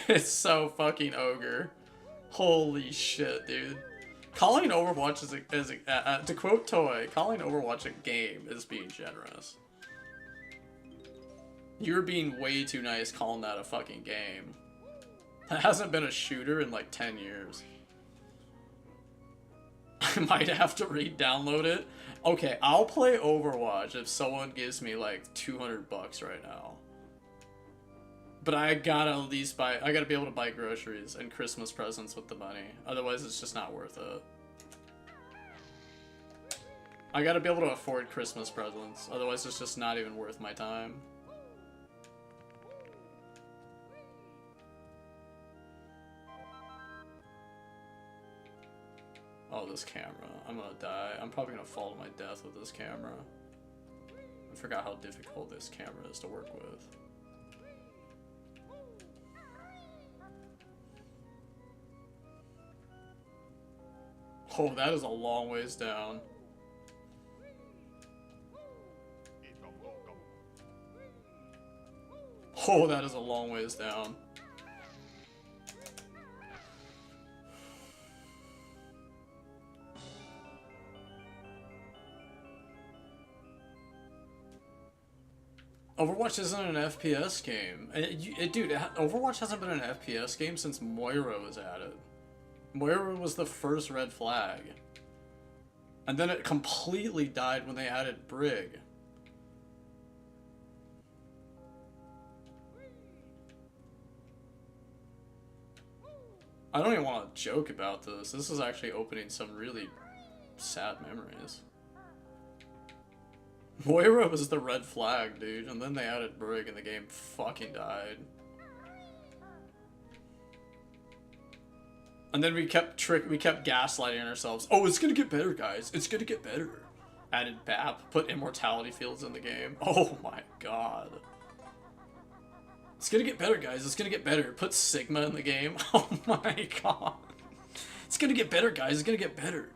It's so fucking ogre. Holy shit, dude. Calling Overwatch to quote Toei, calling Overwatch a game is being generous. You're being way too nice calling that a fucking game. That hasn't been a shooter in like 10 years. I might have to re-download it. Okay, I'll play Overwatch if someone gives me like $200 right now. But I gotta at least buy, I gotta be able to buy groceries and Christmas presents with the money. Otherwise it's just not worth it. I gotta be able to afford Christmas presents. Otherwise it's just not even worth my time. Oh, this camera. I'm gonna die. I'm probably gonna fall to my death with this camera. I forgot how difficult this camera is to work with. Oh, that is a long ways down. Oh, that is a long ways down. Overwatch isn't an FPS game. Dude, Overwatch hasn't been an FPS game since Moira was added. Moira was the first red flag. And then it completely died when they added Brig. I don't even want to joke about this. This is actually opening some really sad memories. Moira was the red flag, dude, and then they added Brig and the game fucking died. And then we kept gaslighting ourselves. Oh, it's gonna get better, guys. It's gonna get better. Added BAP, put immortality fields in the game. Oh my god. It's gonna get better, guys. It's gonna get better. Put Sigma in the game. Oh my god. It's gonna get better, guys. It's gonna get better.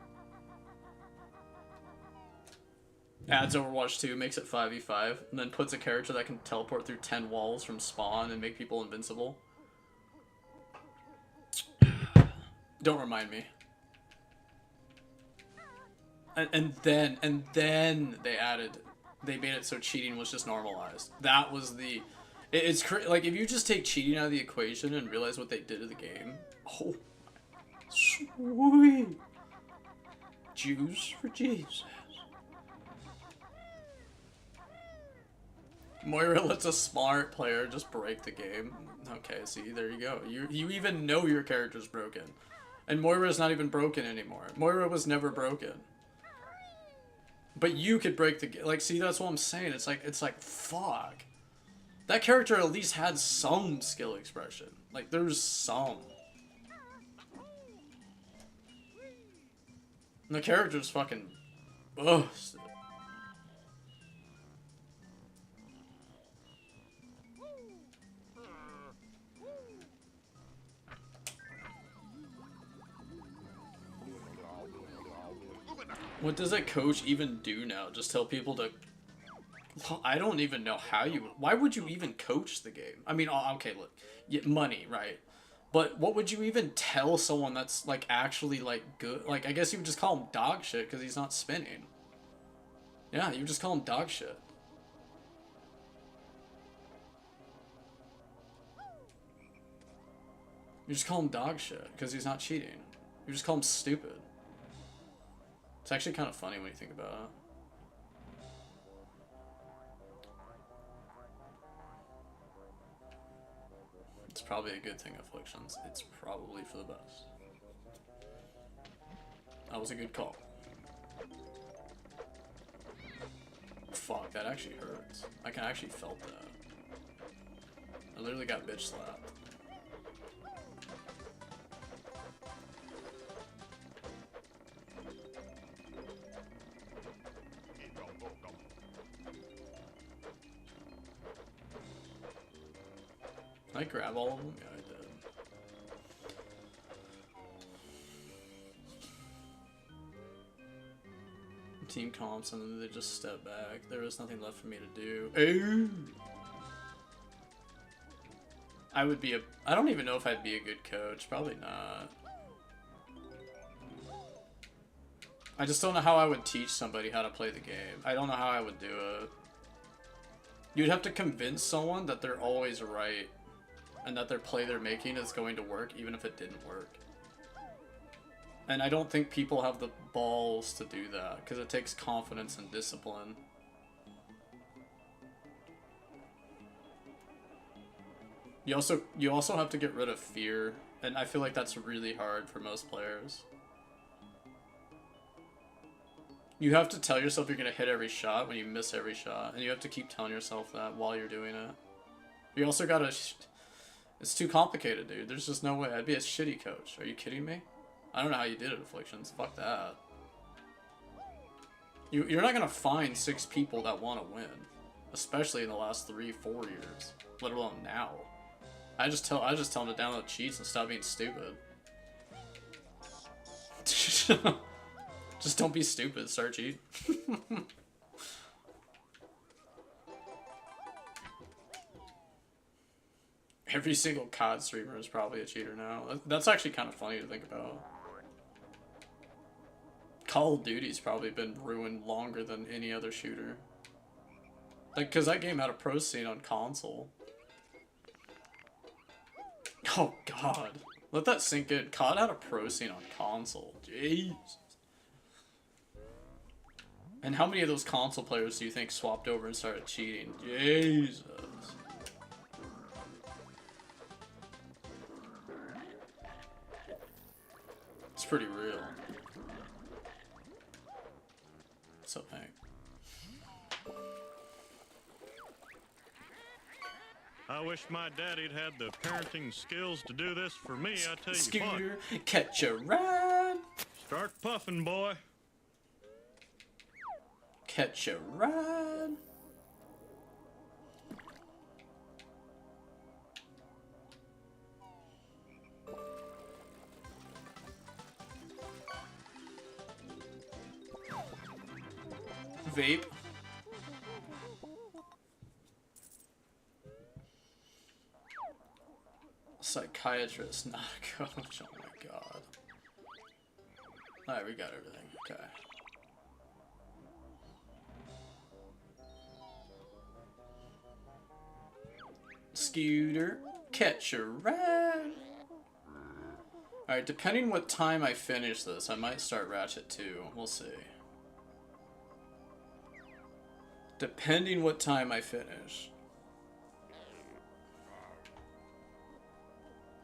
Adds Overwatch 2, makes it 5v5, and then puts a character that can teleport through 10 walls from spawn and make people invincible. Don't remind me. And then they made it so cheating was just normalized. That was the... like, if you just take cheating out of the equation and realize what they did to the game. Oh, sweet. Jews for Jesus. Moira lets a smart player just break the game. Okay, see, there you go. You even know your character's broken. And Moira's not even broken anymore. Moira was never broken. But you could break the game. Like, see, that's what I'm saying. It's like, fuck. That character at least had some skill expression. Like, there's some. And the character's fucking busted. What does a coach even do now? Just tell people to... I don't even know how you... Why would you even coach the game? I mean, okay, look. Money, right? But what would you even tell someone that's, like, actually, like, good? Like, I guess you would just call him dog shit because he's not spinning. Yeah, you would just call him dog shit. You just call him dog shit because he's not cheating. You just call him stupid. It's actually kind of funny when you think about it. It's probably a good thing, Afflictions. It's probably for the best. That was a good call. Fuck, that actually hurts. I can actually felt that. I literally got bitch slapped. I grab all of them? Yeah, I did. Team comps, and then they just step back. There was nothing left for me to do. Ooh. I would be a... I don't even know if I'd be a good coach. Probably not. I just don't know how I would teach somebody how to play the game. I don't know how I would do it. You'd have to convince someone that they're always right and that their play they're making is going to work even if it didn't work. And I don't think people have the balls to do that because it takes confidence and discipline. You also have to get rid of fear, and I feel like that's really hard for most players. You have to tell yourself you're going to hit every shot when you miss every shot, and you have to keep telling yourself that while you're doing it. You also gotta... It's too complicated, dude. There's just no way. I'd be a shitty coach. Are you kidding me? I don't know how you did it, Afflictions. Fuck that. You're not gonna find 6 people that want to win. Especially in the last 3-4 years. Let alone now. I just tell them to download cheats and stop being stupid. Just don't be stupid, start cheat. Every single COD streamer is probably a cheater now. That's actually kind of funny to think about. Call of Duty's probably been ruined longer than any other shooter. Like, because that game had a pro scene on console. Oh, God. Let that sink in. COD had a pro scene on console. Jeez. And how many of those console players do you think swapped over and started cheating? Jesus. It's pretty real. What's up, Hank? I wish my daddy'd had the parenting skills to do this for me, I tell you Scooter, what. catch a ride. Start puffing, boy. Catch a ride. Vape. Psychiatrist, not a coach. Oh my god. Alright, we got everything. Okay. Scooter, catch a ride. Alright, depending what time I finish this, I might start Ratchet 2. We'll see. Depending what time I finish.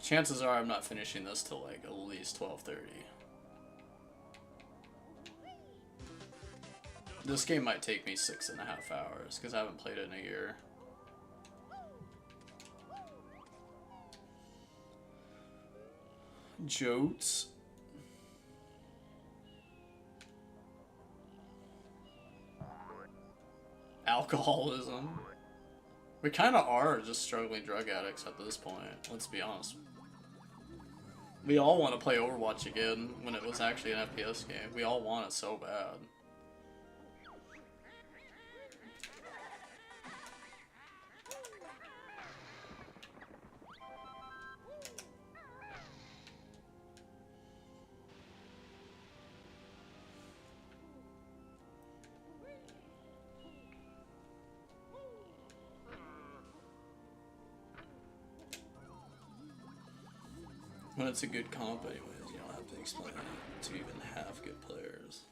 Chances are I'm not finishing this till like at least 12:30. This game might take me 6.5 hours because I haven't played it in a year. Jotes. Alcoholism. We kind of are just struggling drug addicts at this point, let's be honest. We all want to play Overwatch again when it was actually an FPS game. We all want it so bad. When it's a good comp anyways, you don't have to explain it to even half good players.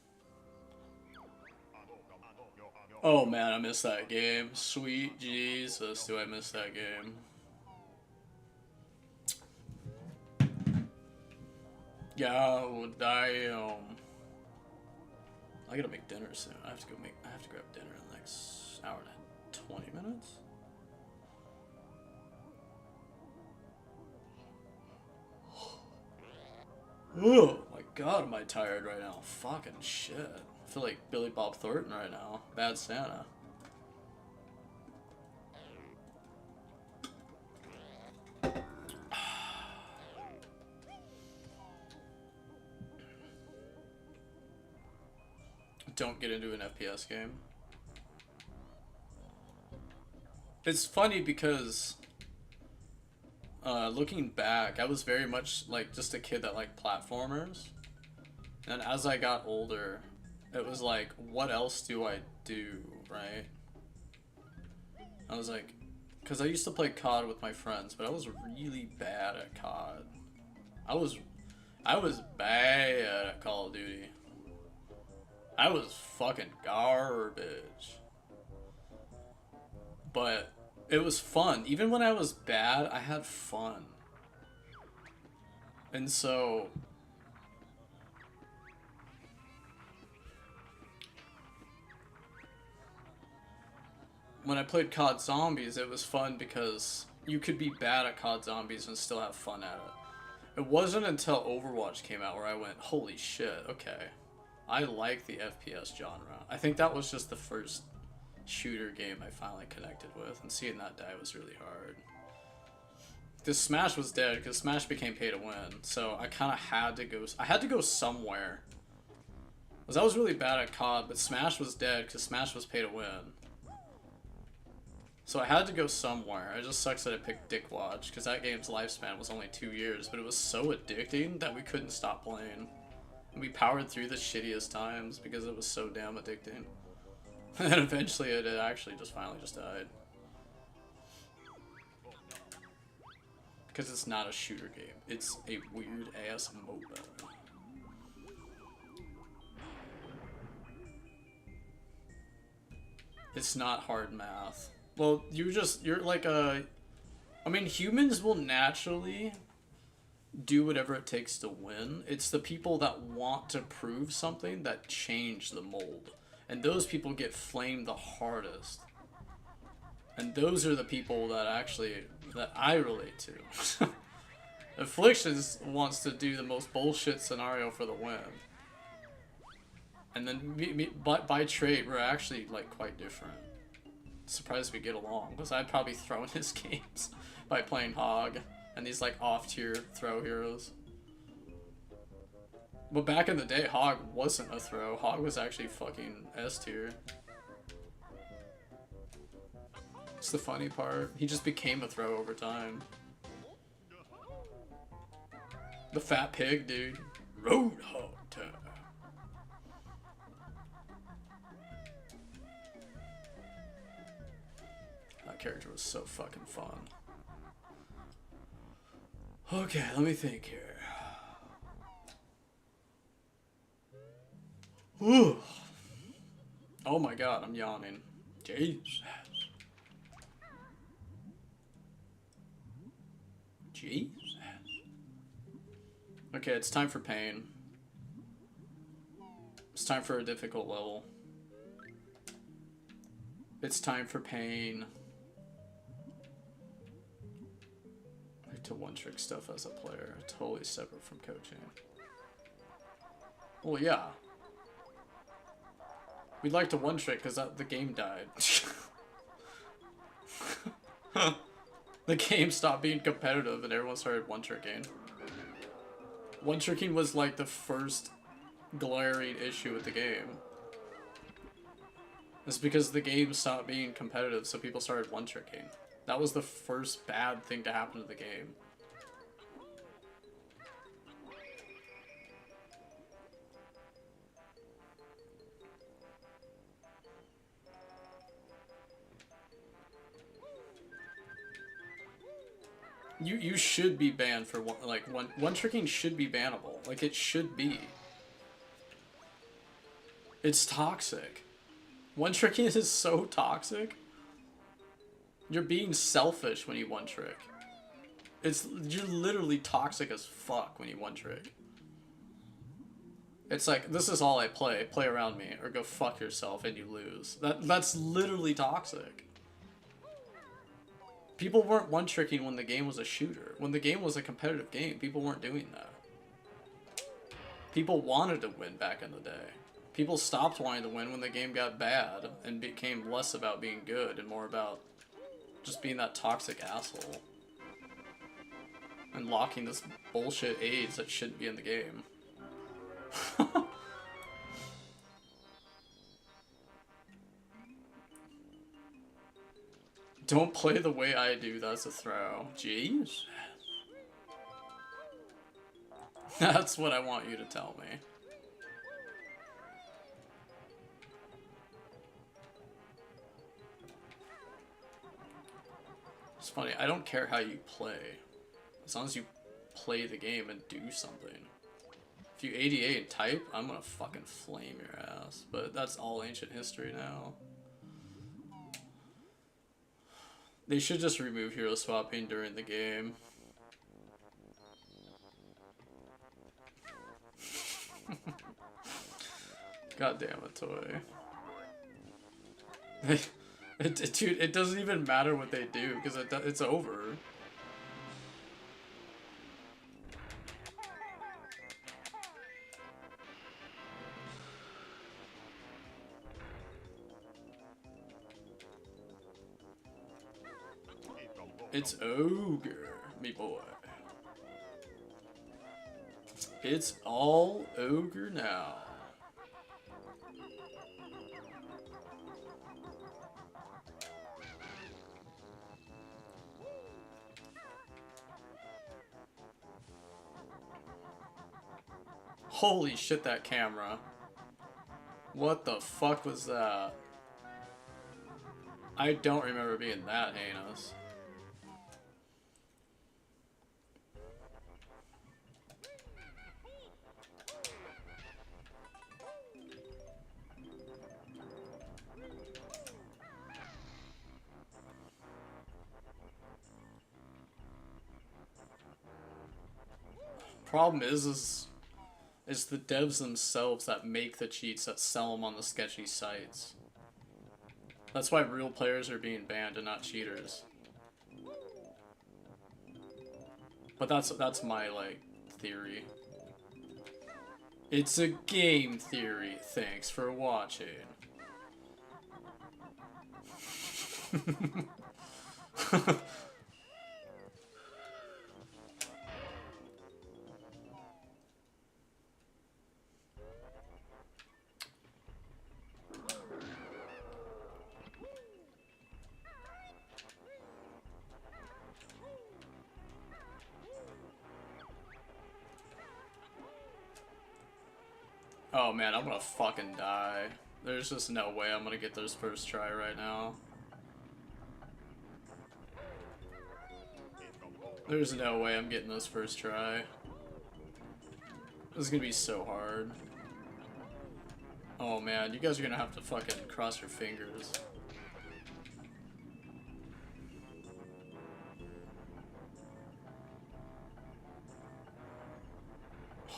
Oh man, I missed that game. Sweet Jesus, do I miss that game. Yo, damn. I gotta make dinner soon. I have to grab dinner in the next hour and 20 minutes. Oh my god, am I tired right now? Fucking shit. I feel like Billy Bob Thornton right now. Bad Santa. don't get into an FPS game. It's funny because looking back, I was very much like just a kid that liked platformers. And as I got older, it was like, what else do I do, right? I was like, because I used to play COD with my friends, but I was really bad at COD. I was bad at Call of Duty. I was fucking garbage. But it was fun. Even when I was bad, I had fun. And so when I played COD Zombies, it was fun because you could be bad at COD Zombies and still have fun at it. It wasn't until Overwatch came out where I went, holy shit, okay. I like the FPS genre. I think that was just the first shooter game I finally connected with, and seeing that die was really hard. Because Smash was dead, because Smash became pay to win, so I kind of had to go somewhere. Because I was really bad at COD, but Smash was dead, because Smash was pay to win. So I had to go somewhere. It just sucks that I picked Dickwatch, because that game's lifespan was only 2 years, but it was so addicting that we couldn't stop playing. And we powered through the shittiest times because it was so damn addicting. And then eventually it actually just finally just died. Because it's not a shooter game. It's a weird ass MOBA. It's not hard math. Well, you're like a... I mean, humans will naturally do whatever it takes to win. It's the people that want to prove something that change the mold. And those people get flamed the hardest. And those are the people that I relate to. Afflictions wants to do the most bullshit scenario for the win. And then by trade, we're actually like quite different. Surprised we get along, because I'd probably throw in his games by playing Hog and these like off-tier throw heroes. But back in the day, Hog wasn't a throw. Hog was actually fucking S tier. It's the funny part. He just became a throw over time. The fat pig, dude. Roadhog time. That character was so fucking fun. Okay, let me think here. Ooh. Oh my god, I'm yawning. Jesus. Jesus. Okay, it's time for pain. It's time for a difficult level. It's time for pain. I like to one-trick stuff as a player, totally separate from coaching. Well, yeah. We'd like to one-trick because the game died. The game stopped being competitive and everyone started one-tricking. One-tricking was like the first glaring issue with the game. It's because the game stopped being competitive, so people started one-tricking. That was the first bad thing to happen to the game. You should be banned for one-tricking should be bannable. Like, it should be. It's toxic. One-tricking is so toxic. You're being selfish when you one-trick. You're literally toxic as fuck when you one-trick. It's like, this is all I play around me, or go fuck yourself and you lose. That's literally toxic. People weren't one-tricking when the game was a shooter. When the game was a competitive game, people weren't doing that. People wanted to win back in the day. People stopped wanting to win when the game got bad and became less about being good and more about just being that toxic asshole. And locking this bullshit AIDS that shouldn't be in the game. Don't play the way I do, that's a throw. Jeez. That's what I want you to tell me. It's funny, I don't care how you play. As long as you play the game and do something. If you ADA and type, I'm gonna fucking flame your ass. But that's all ancient history now. They should just remove hero swapping during the game. God damn it, Toy. Dude, it doesn't even matter what they do, because it's over. It's ogre, me boy. It's all ogre now. Holy shit, that camera. What the fuck was that? I don't remember being that heinous. Problem is the devs themselves that make the cheats that sell them on the sketchy sites. That's why real players are being banned and not cheaters. But that's my, like, theory. It's a game theory. Thanks for watching. Oh man, I'm gonna fucking die. There's just no way I'm gonna get this first try right now. There's no way I'm getting this first try. This is gonna be so hard. Oh man, you guys are gonna have to fucking cross your fingers.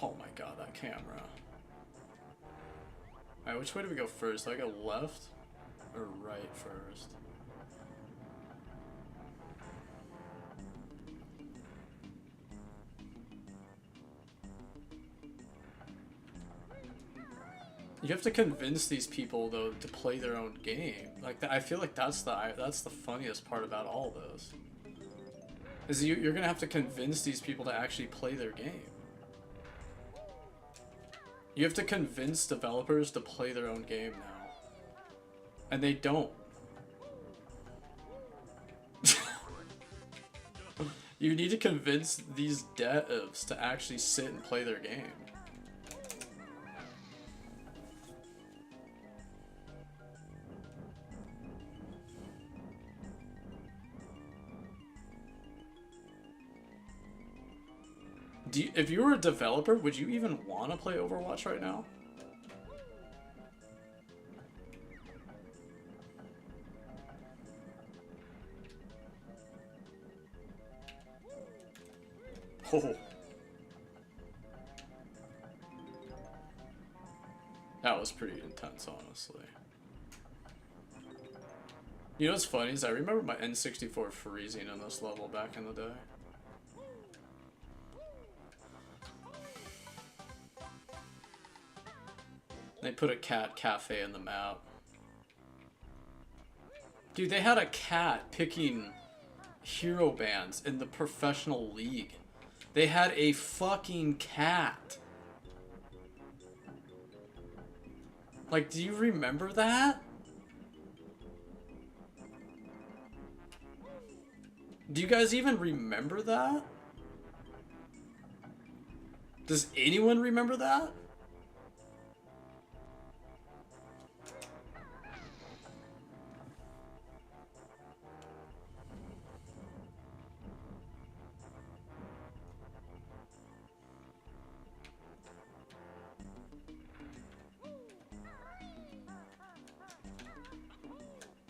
Oh my god, that camera. Alright, which way do we go first? Do I go left or right first? You have to convince these people though to play their own game. Like I feel like that's the funniest part about all this. Is you're gonna have to convince these people to actually play their game. You have to convince developers to play their own game now. And they don't. You need to convince these devs to actually sit and play their game. If you were a developer, would you even want to play Overwatch right now? Oh. That was pretty intense, honestly. You know what's funny is I remember my N64 freezing on this level back in the day. They put a cat cafe in the map. Dude, they had a cat picking hero bands in the professional league. They had a fucking cat. Like, do you remember that? Do you guys even remember that? Does anyone remember that?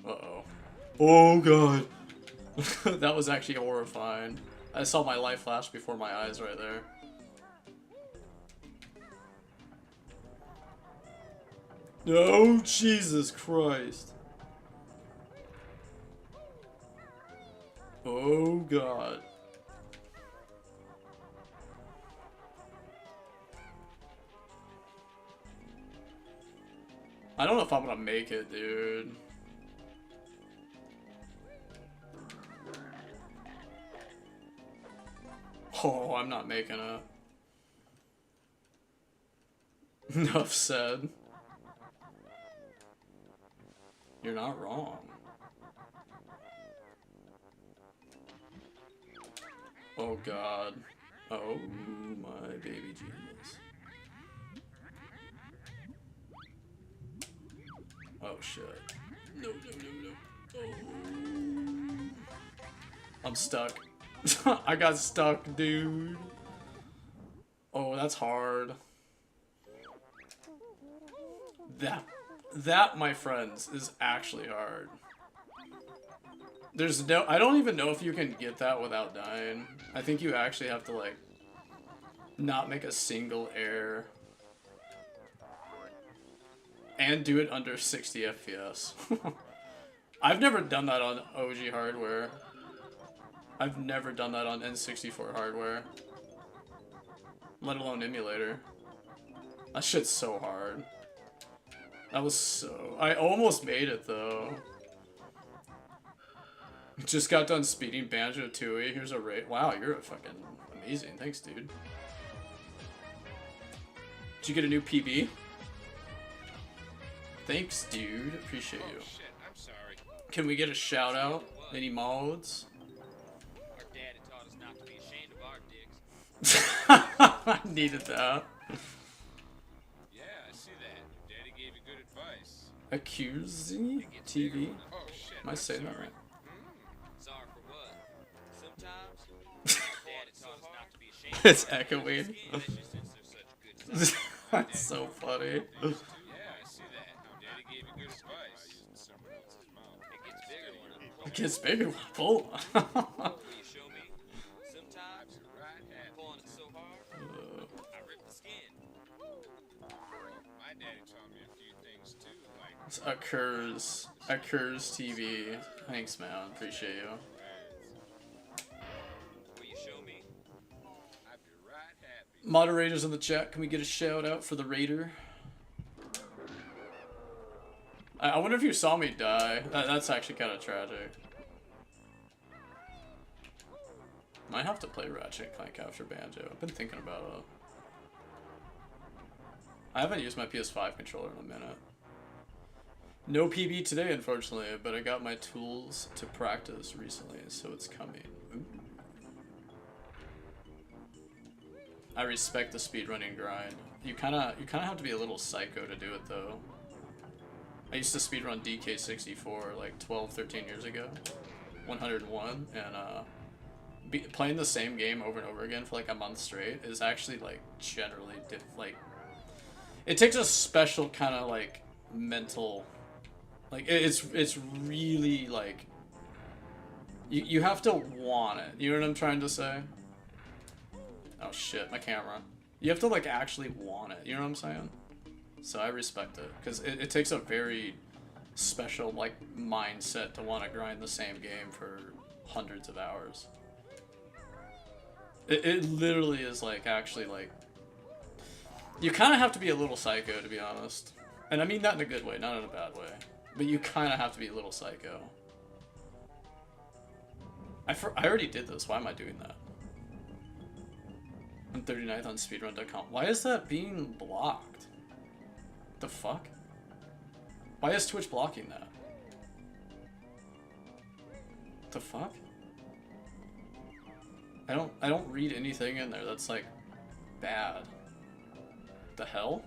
Uh-oh. Oh god. That was actually horrifying. I saw my life flash before my eyes right there. Oh, Jesus Christ. Oh god. I don't know if I'm gonna make it, dude. Oh, I'm not making it. Enough said. You're not wrong. Oh god. Oh my baby Jesus. Oh shit. No, no, no, no. Oh. I'm stuck. I got stuck, dude. Oh, that's hard. That, my friends, is actually hard. There's no... I don't even know if you can get that without dying. I think you actually have to, like, not make a single error. And do it under 60 FPS. I've never done that on OG hardware. I've never done that on N64 hardware. Let alone emulator. That shit's so hard. That was so... I almost made it, though. Just got done speeding Banjo-Tooie. Here's a rate. Wow, you're a fucking amazing. Thanks, dude. Did you get a new PB? Thanks, dude. Appreciate you. Shit, I'm sorry. Can we get a shout out? Any modes? Our daddy taught us not to be ashamed of our dicks. I needed that. Yeah, I see that. Your daddy gave you good advice. Accusing TV? Oh shit. Am I saying that right? Sorry for what? Sometimes daddy taught us not to be ashamed of It's our echoing. dicks, especially since they're such good That's so funny. Yeah, I see that. Your daddy gave you good advice. Someone else's mouth. It gets bigger when It gets bigger. Pull. Will you show me? Sometimes you're right at pulling it so hard, I rip the skin. My daddy taught me a few things too, like Occurs TV. Thanks, man. Appreciate you. will you show me? I'd be right happy. Moderators in the chat, can we get a shout out for the Raider? I wonder if you saw me die. That's actually kind of tragic. Might have to play Ratchet and Clank after Banjo. I've been thinking about it. I haven't used my PS5 controller in a minute. No PB today, unfortunately, but I got my tools to practice recently, so it's coming. Ooh. I respect the speedrunning grind. You kind of have to be a little psycho to do it, though. I used to speedrun DK64 like 12, 13 years ago. 101, and playing the same game over and over again for like a month straight is actually like generally it takes a special kind of like mental, like it's really like you have to want it. You know what I'm trying to say? Oh shit, my camera. You have to like actually want it. You know what I'm saying? So I respect it because it takes a very special like mindset to want to grind the same game for hundreds of hours. It literally is like actually like you kind of have to be a little psycho, to be honest, and I mean that in a good way, not in a bad way, but you kind of have to be a little psycho. I already did this. Why am I doing that? I'm 39th on speedrun.com. Why is that being blocked? The fuck? Why is Twitch blocking that? The fuck? I don't read anything in there that's like bad. The hell?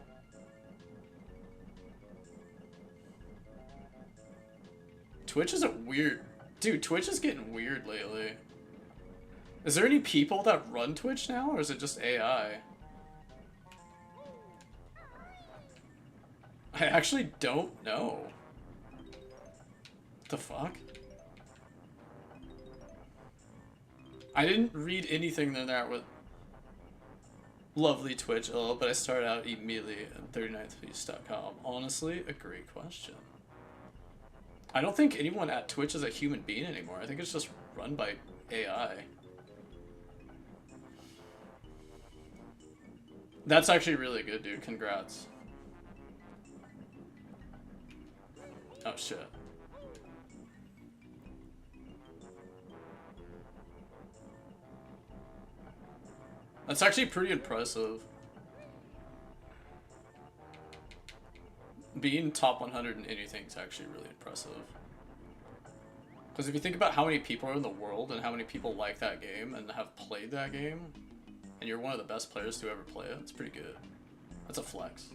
Twitch is a weird... Dude, Twitch is getting weird lately. Is there any people that run Twitch now, or is it just AI? I actually don't know. The fuck? I didn't read anything in there with lovely Twitch, but I started out immediately at 39thpiece.com. Honestly, a great question. I don't think anyone at Twitch is a human being anymore. I think it's just run by AI. That's actually really good, dude. Congrats. Oh, shit. That's actually pretty impressive. Being top 100 in anything is actually really impressive. Because if you think about how many people are in the world and how many people like that game and have played that game, and you're one of the best players to ever play it, it's pretty good. That's a flex.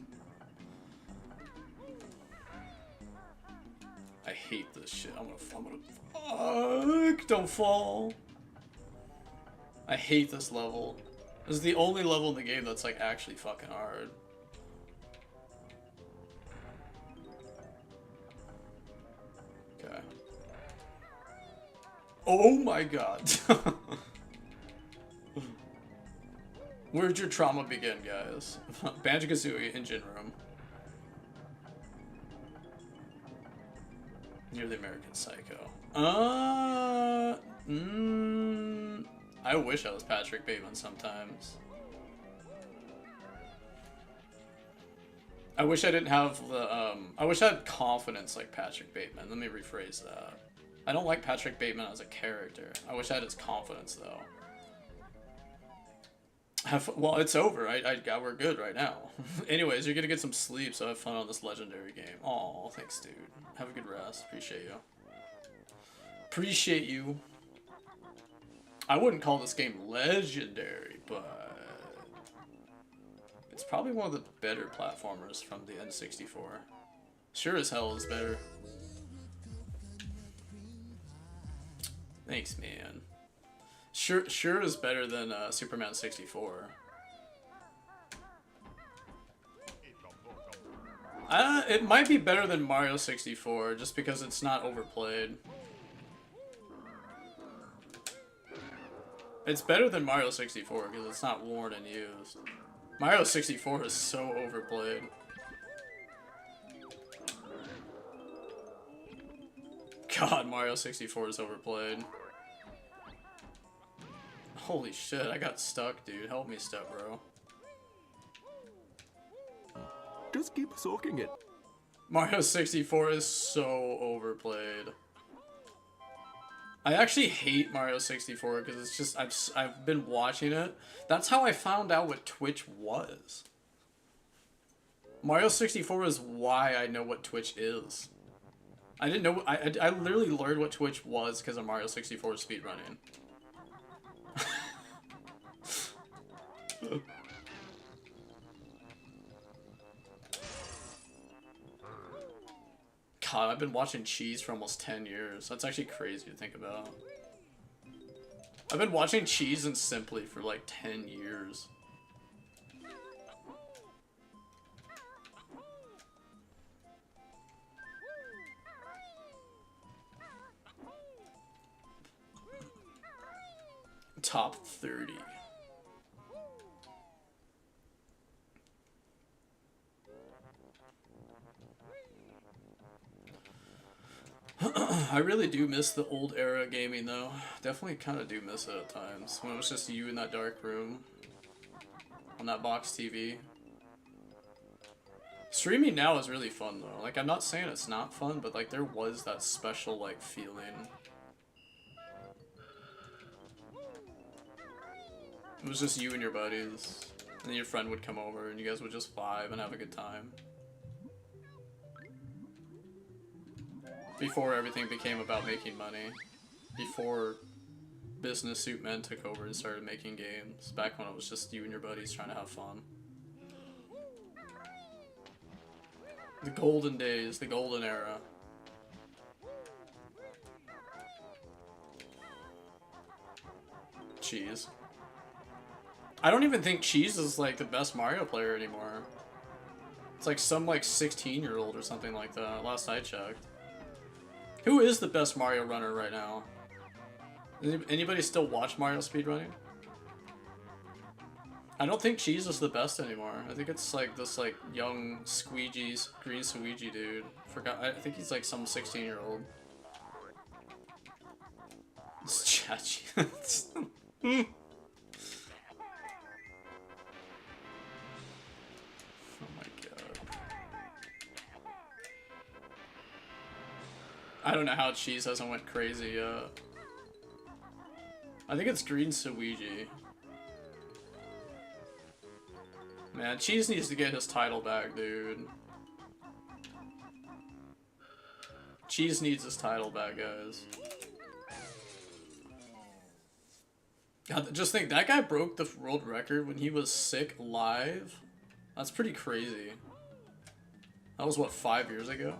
I hate this shit. I'm gonna fuck, don't fall. I hate this level. This is the only level in the game that's like actually fucking hard. Okay. Oh my god. Where'd your trauma begin, guys? Banjo-Kazooie engine room. You're the American Psycho. I wish I was Patrick Bateman sometimes. I wish I didn't have the, I wish I had confidence like Patrick Bateman. Let me rephrase that. I don't like Patrick Bateman as a character. I wish I had his confidence, though. Well, it's over. We're good right now. Anyways, you're gonna get some sleep, so have fun on this legendary game. Aw, thanks, dude. Have a good rest. Appreciate you. Appreciate you. I wouldn't call this game legendary, but it's probably one of the better platformers from the N64. Sure as hell is better. Thanks, man. Sure is better than Superman 64. It might be better than Mario 64, just because it's not overplayed. It's better than Mario 64, because it's not worn and used. Mario 64 is so overplayed. God, Mario 64 is overplayed. Holy shit, I got stuck, dude. Help me, step bro. Just keep soaking it. Mario 64 is so overplayed. I actually hate Mario 64 because it's just I've been watching it. That's how I found out what Twitch was. Mario 64 is why I know what Twitch is. I didn't know. I literally learned what Twitch was because of Mario 64 speedrunning. God, I've been watching Cheese for almost 10 years. That's actually crazy to think about. I've been watching Cheese and Simply for like 10 years. Top 30. I really do miss the old era gaming though. Definitely kind of do miss it at times. When it was just you in that dark room. On that box TV. Streaming now is really fun though. Like, I'm not saying it's not fun, but like there was that special like feeling. It was just you and your buddies. And then your friend would come over and you guys would just vibe and have a good time. Before everything became about making money. Before business suit men took over and started making games. Back when it was just you and your buddies trying to have fun. The golden days, the golden era. Cheese. I don't even think Cheese is like the best Mario player anymore. It's like some like 16-year-old or something like that, last I checked. Who is the best Mario runner right now? Anybody still watch Mario speedrunning? I don't think Cheese is the best anymore. I think it's like this like young squeegee, green squeegee dude. I think he's like some 16-year-old. It's Chachi. Oh my god. I don't know how Cheese hasn't went crazy yet. I think it's Green Suigi. Man, Cheese needs to get his title back, dude. Cheese needs his title back, guys. God, just think, that guy broke the world record when he was sick live. That's pretty crazy. That was, what, 5 years ago?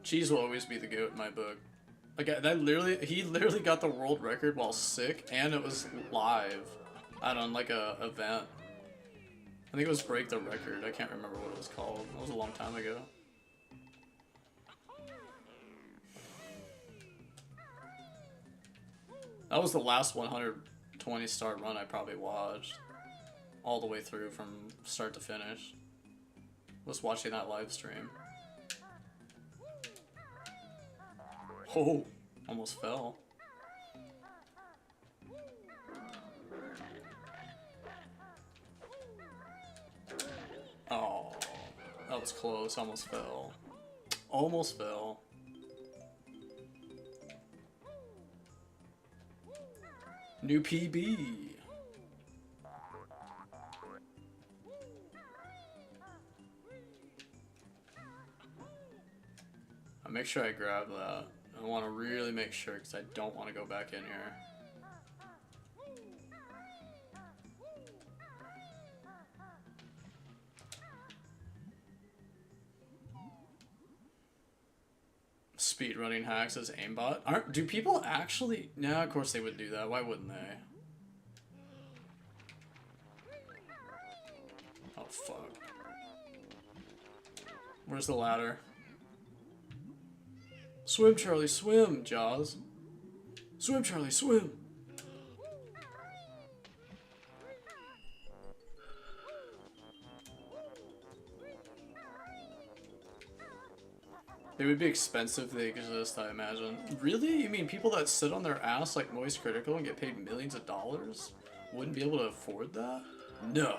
Cheese will always be the GOAT in my book. Like, he literally got the world record while sick, and it was live. On like a event. I think it was Break the Record. I can't remember what it was called. It was a long time ago. That was the last 120 star run I probably watched. All the way through from start to finish. Was watching that live stream. Oh, almost fell. Oh, that was close. Almost fell. Almost fell. New PB. I'll make sure I grab that. I want to really make sure because I don't want to go back in here. Speedrunning hacks as aimbot. Do people actually? No, of course they would do that. Why wouldn't they? Oh fuck. Where's the ladder? Swim, Charlie, swim, Jaws. Swim, Charlie, swim. They would be expensive if they exist, I imagine. Really? You mean people that sit on their ass like Moist Critical and get paid millions of dollars wouldn't be able to afford that? No.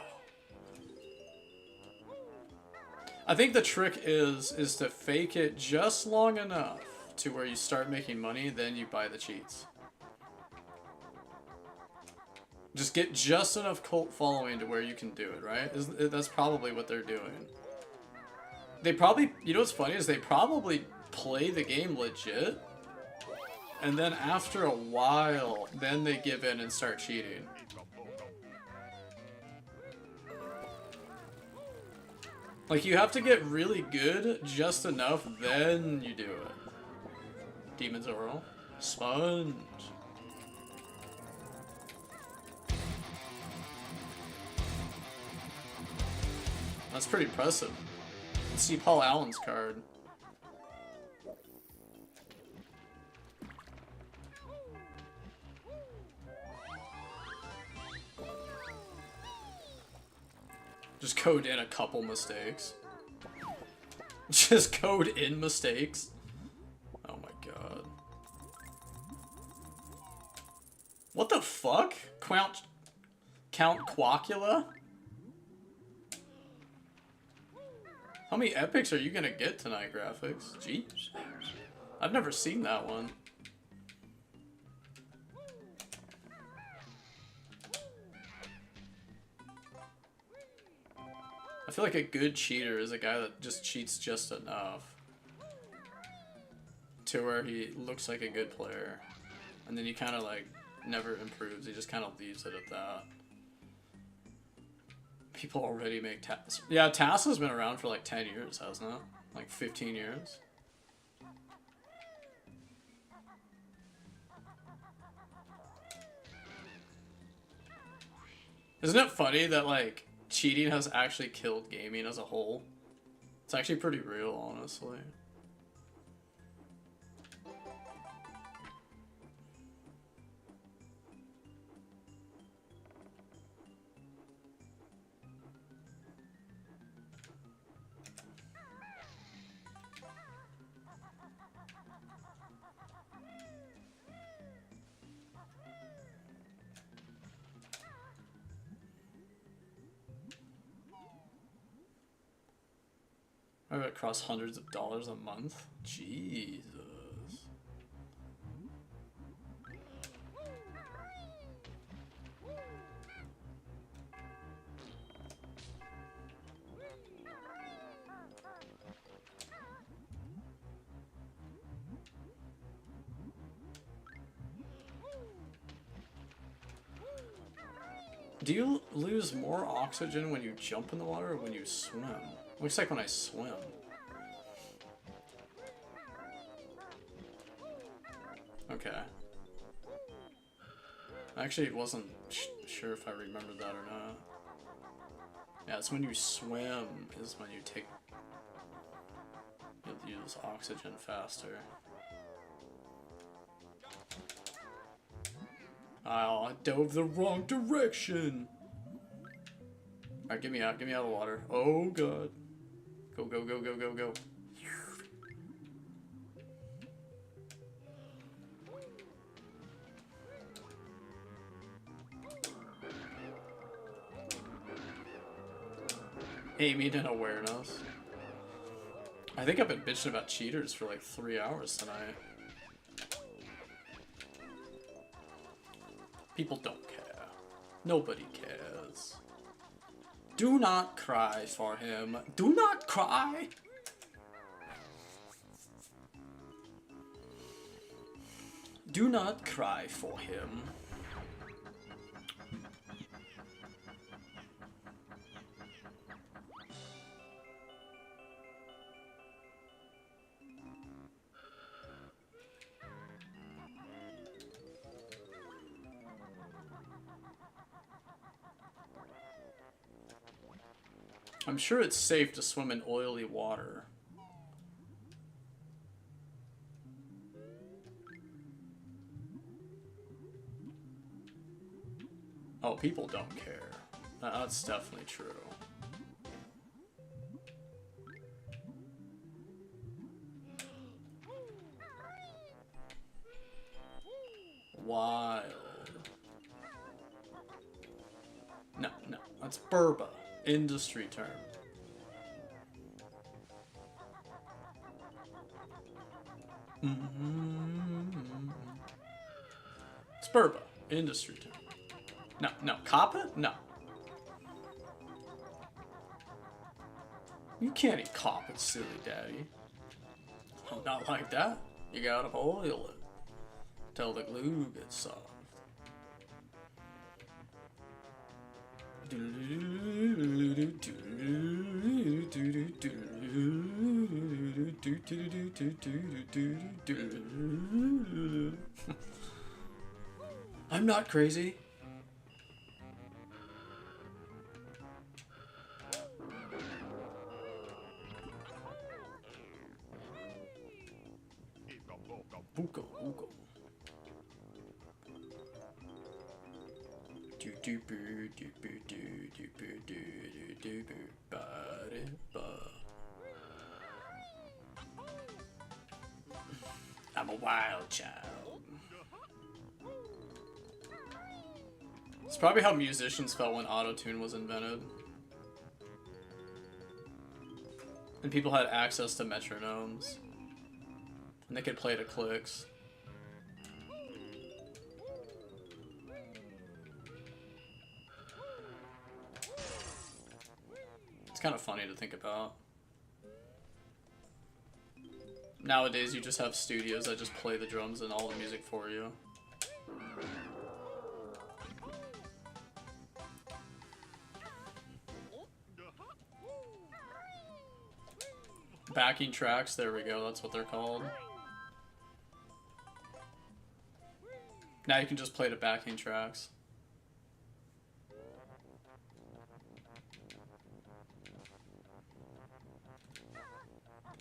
I think the trick is to fake it just long enough to where you start making money, then you buy the cheats. Just get just enough cult following to where you can do it, right? That's probably what they're doing. They probably, you know what's funny is they probably play the game legit, and then after a while, then they give in and start cheating. Like, you have to get really good, just enough, then you do it. Demon's Oral. Sponge. That's pretty impressive. Let's see Paul Allen's card. Just code in a couple mistakes. Just code in mistakes. Oh my god. What the fuck? Count Quackula? How many epics are you gonna get tonight, Graphics? Jeez. I've never seen that one. I feel like a good cheater is a guy that just cheats just enough to where he looks like a good player, and then he kind of like never improves. He just kind of leaves it at that. People already make TAS. Yeah, TAS has been around for like 10 years, hasn't it? Like 15 years. Isn't it funny that like cheating has actually killed gaming as a whole? It's actually pretty real, honestly. I bet it costs hundreds of dollars a month. Jesus. Do you lose more oxygen when you jump in the water or when you swim? Looks like when I swim. Okay. I actually wasn't sure if I remembered that or not. Yeah, it's when you swim is when you take... You'll use oxygen faster. Oh, I dove the wrong direction! Alright, get me out of the water. Oh god. Go, go, go, go, go, go. Aiming and awareness. I think I've been bitching about cheaters for like 3 hours tonight. People don't care. Nobody cares. Do not cry for him. Do not cry! Do not cry for him. I'm sure it's safe to swim in oily water. Oh, people don't care. That's definitely true. Wild. No, no, that's Burba. Industry term. It's Burba. Industry term. No, no. Cop it? No. You can't eat cop it, silly daddy. Not like that. You gotta boil it till the glue gets soft. I'm not crazy. Buko, buko. I'm a wild child. It's probably how musicians felt when auto-tune was invented. And people had access to metronomes. And they could play to clicks. It's kind of funny to think about. Nowadays, you just have studios that just play the drums and all the music for you. Backing tracks, there we go, that's what they're called. Now you can just play the backing tracks.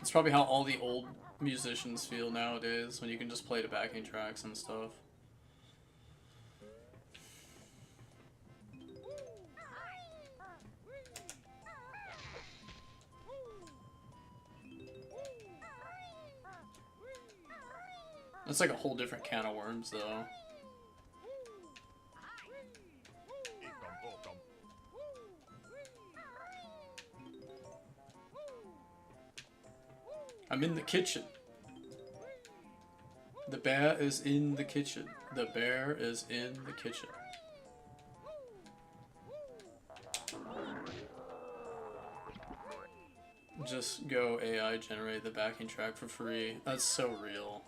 It's probably how all the old musicians feel nowadays, when you can just play the backing tracks and stuff. That's like a whole different can of worms, though. I'm in the kitchen. The bear is in the kitchen. The bear is in the kitchen. Just go AI generate the backing track for free. That's so real.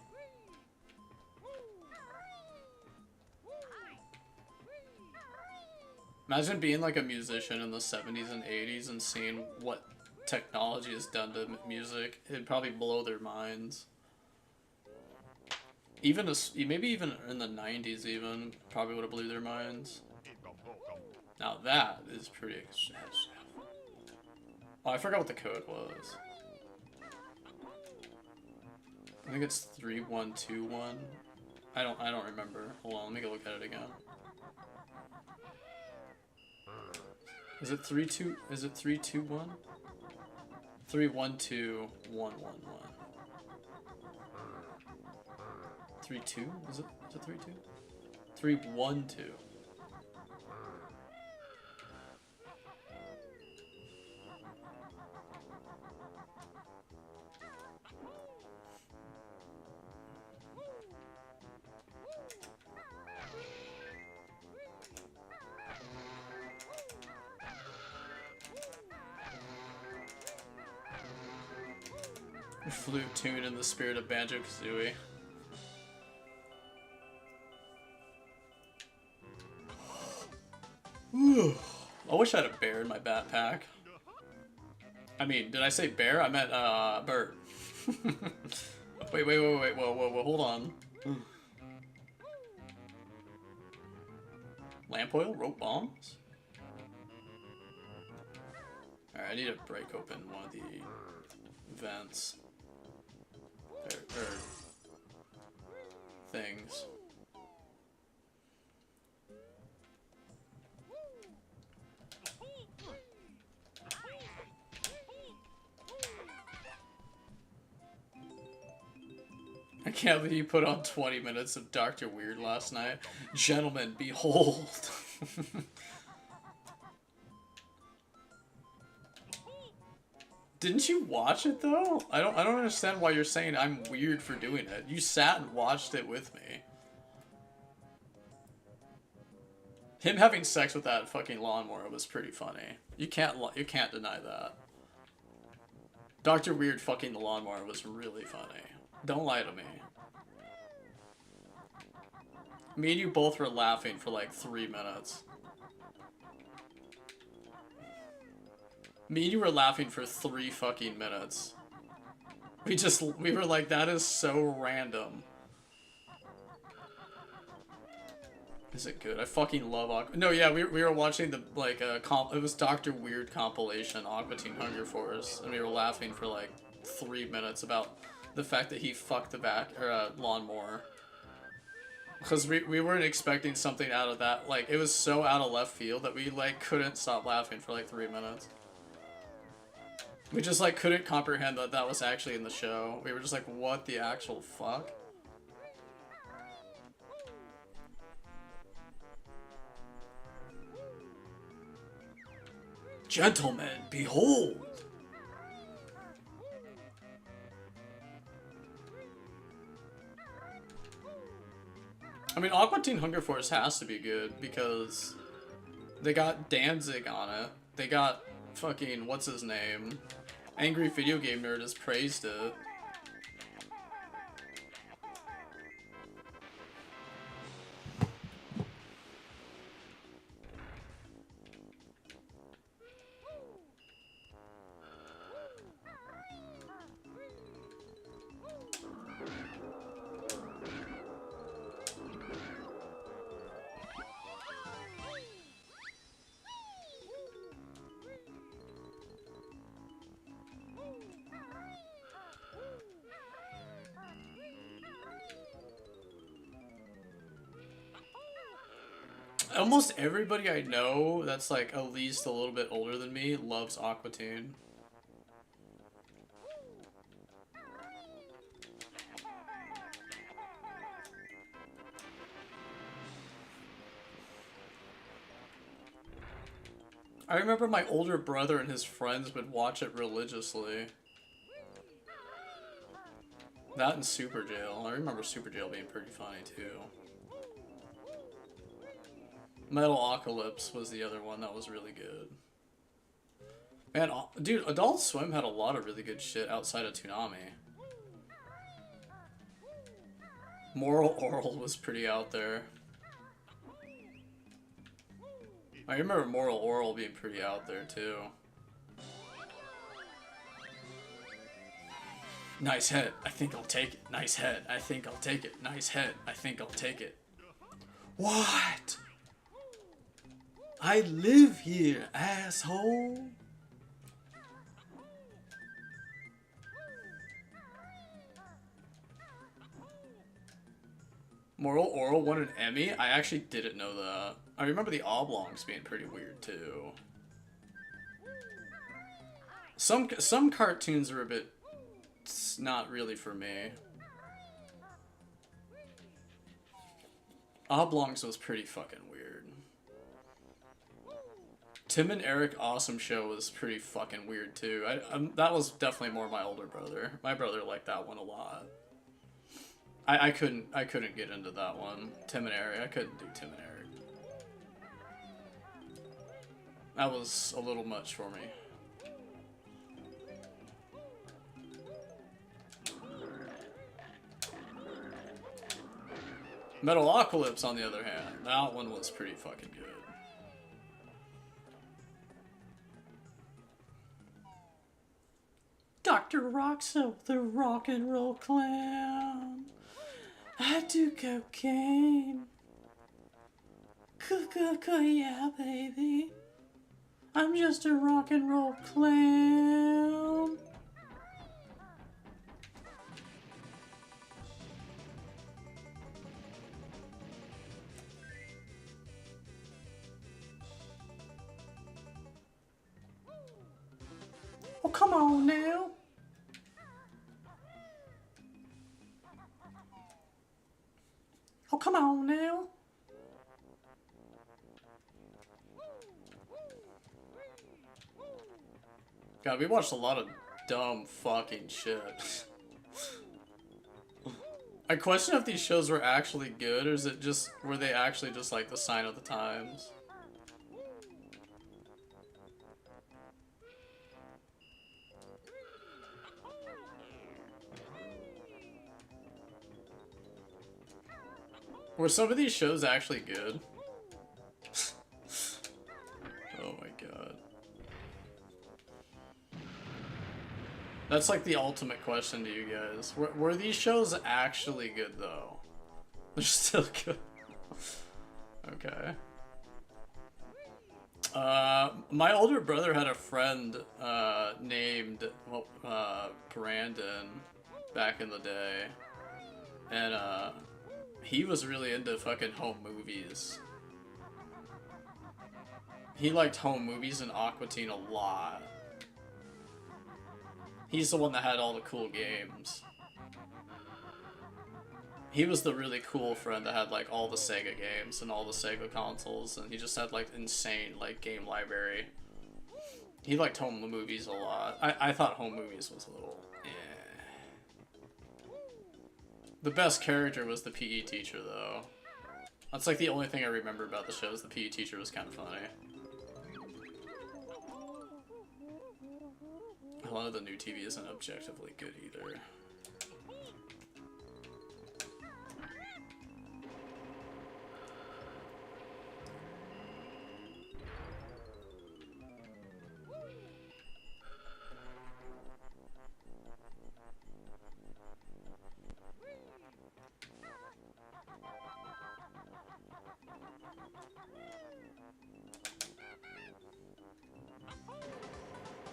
Imagine being like a musician in the 70s and 80s and seeing what technology has done to music. It'd probably blow their minds. Even maybe even in the 90s even, probably would have blew their minds. Now that is pretty expensive. Oh, I forgot what the code was. I think it's 3121. I don't remember. Hold on, let me go look at it again. Is it 321? 312111. 32? Is it 32? 312. Flute tune in the spirit of Banjo-Kazooie. I wish I had a bear in my backpack. I mean, did I say bear? I meant, bird. Wait, whoa, hold on. Lamp oil? Rope bombs? Alright, I need to break open one of the vents. Or things. I can't believe you put on 20 minutes of Dr. Weird last night. Gentlemen, behold. Didn't you watch it though? I don't understand why you're saying I'm weird for doing it. You sat and watched it with me. Him having sex with that fucking lawnmower was pretty funny. You can't deny that. Dr. Weird fucking the lawnmower was really funny. Don't lie to me. Me and you both were laughing for like 3 minutes. Me and you were laughing for 3 fucking minutes. We were like, that is so random. Is it good? I fucking love Aqua. No, yeah, we were watching the, like, it was Dr. Weird compilation, Aqua Teen Hunger Force, and we were laughing for like 3 minutes about the fact that he fucked the lawnmower. Because we weren't expecting something out of that. Like, it was so out of left field that we, like, couldn't stop laughing for like 3 minutes. We just, like, couldn't comprehend that that was actually in the show. We were just like, what the actual fuck? Gentlemen, behold! I mean, Aqua Teen Hunger Force has to be good because they got Danzig on it. They got fucking, what's his name? Angry Video Game Nerd has praised it. Almost everybody I know that's like at least a little bit older than me loves Aqua Teen. I remember my older brother and his friends would watch it religiously. That and Super Jail. I remember Super Jail being pretty funny too. Metalocalypse was the other one that was really good. Man, dude, Adult Swim had a lot of really good shit outside of Toonami. Moral Oral was pretty out there. I remember Moral Oral being pretty out there too. Nice head, I think I'll take it. Nice head, I think I'll take it. Nice head, I think I'll take it. What? I live here, asshole. Moral Oral won an Emmy? I actually didn't know that. I remember the Oblongs being pretty weird too. Some cartoons are a bit not really for me. Oblongs was pretty fucking weird. Tim and Eric Awesome Show was pretty fucking weird too. That was definitely more my older brother. My brother liked that one a lot. I couldn't get into that one. Tim and Eric, I couldn't do Tim and Eric. That was a little much for me. Metalocalypse, on the other hand, that one was pretty fucking good. Dr. Roxo, the rock and roll clown. I do cocaine. Yeah, baby. I'm just a rock and roll clown. Oh, come on now. Oh, come on now. God, we watched a lot of dumb fucking shit. I question if these shows were actually good, or is it just, were they actually just like the sign of the times? Were some of these shows actually good? Oh my god. That's like the ultimate question to you guys. Were these shows actually good though? They're still good. Okay. My older brother had a friend named Brandon back in the day, and he was really into fucking home movies. He liked home movies and Aqua Teen a lot. He's the one that had all the cool games. He was the really cool friend that had like all the Sega games and all the Sega consoles, and he just had like insane like game library. He liked home movies a lot. I thought home movies was a little The best character was the PE teacher though. That's like the only thing I remember about the show is the PE teacher was kind of funny. A lot of the new TV isn't objectively good either.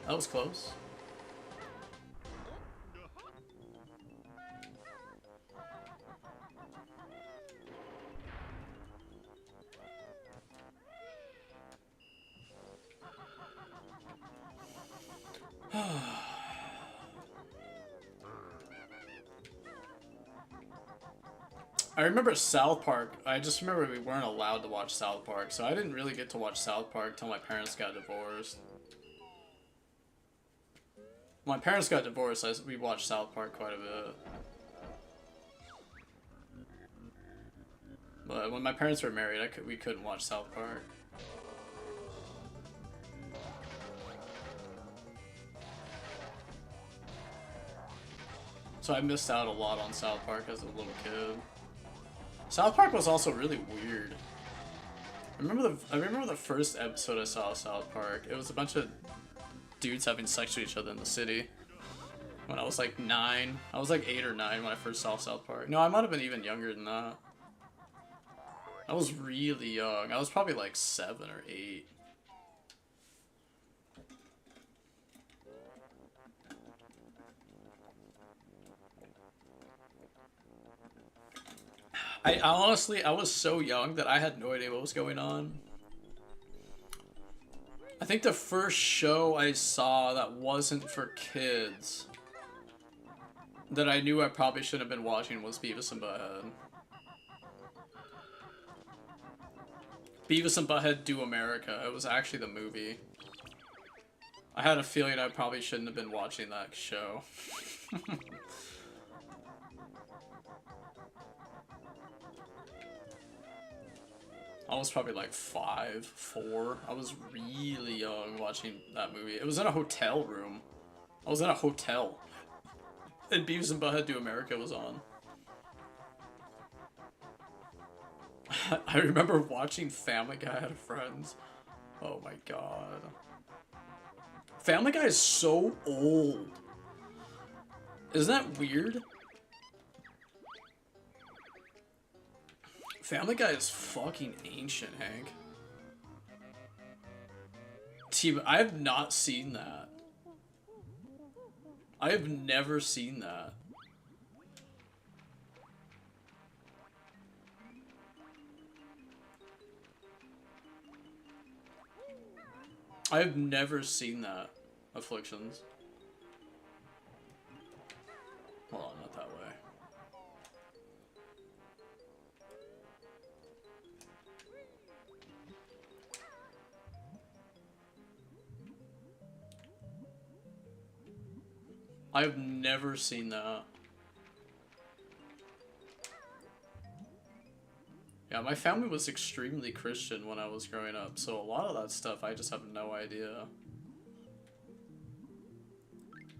That was close. I remember South Park. I just remember we weren't allowed to watch South Park, so I didn't really get to watch South Park till my parents got divorced. My parents got divorced, we watched South Park quite a bit. But when my parents were married, we couldn't watch South Park. So I missed out a lot on South Park as a little kid. South Park was also really weird. I remember the first episode I saw of South Park. It was a bunch of dudes having sex with each other in the city. When I was like 9. I was like 8 or 9 when I first saw South Park. No, I might have been even younger than that. I was really young. I was probably like 7 or 8. I honestly, I was so young that I had no idea what was going on. I think the first show I saw that wasn't for kids that I knew I probably shouldn't have been watching was Beavis and Butthead. Beavis and Butthead Do America. It was actually the movie. I had a feeling I probably shouldn't have been watching that show. I was probably like 5, 4. I was really young watching that movie. It was in a hotel room. I was in a hotel. And Beavis and Butthead Do America was on. I remember watching Family Guy at Friends. Oh my god. Family Guy is so old. Isn't that weird? Family Guy is fucking ancient, Hank. Team, I have not seen that. I have never seen that. I have never seen that. Afflictions. Hold on, not that way. I've never seen that. Yeah, my family was extremely Christian when I was growing up, so a lot of that stuff I just have no idea.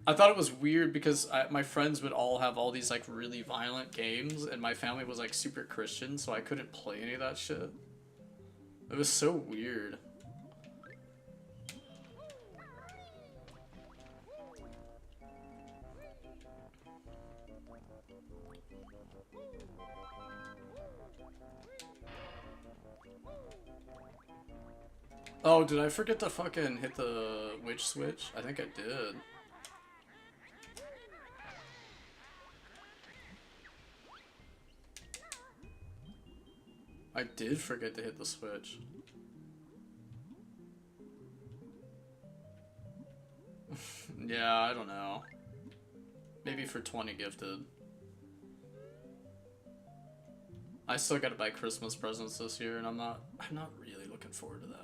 I thought it was weird because my friends would all have all these like really violent games, and my family was like super Christian, so I couldn't play any of that shit. It was so weird. Oh, did I forget to fucking hit the witch switch? I think I did. I did forget to hit the switch. Yeah, I don't know. Maybe for 20 gifted. I still gotta buy Christmas presents this year, and I'm not really looking forward to that.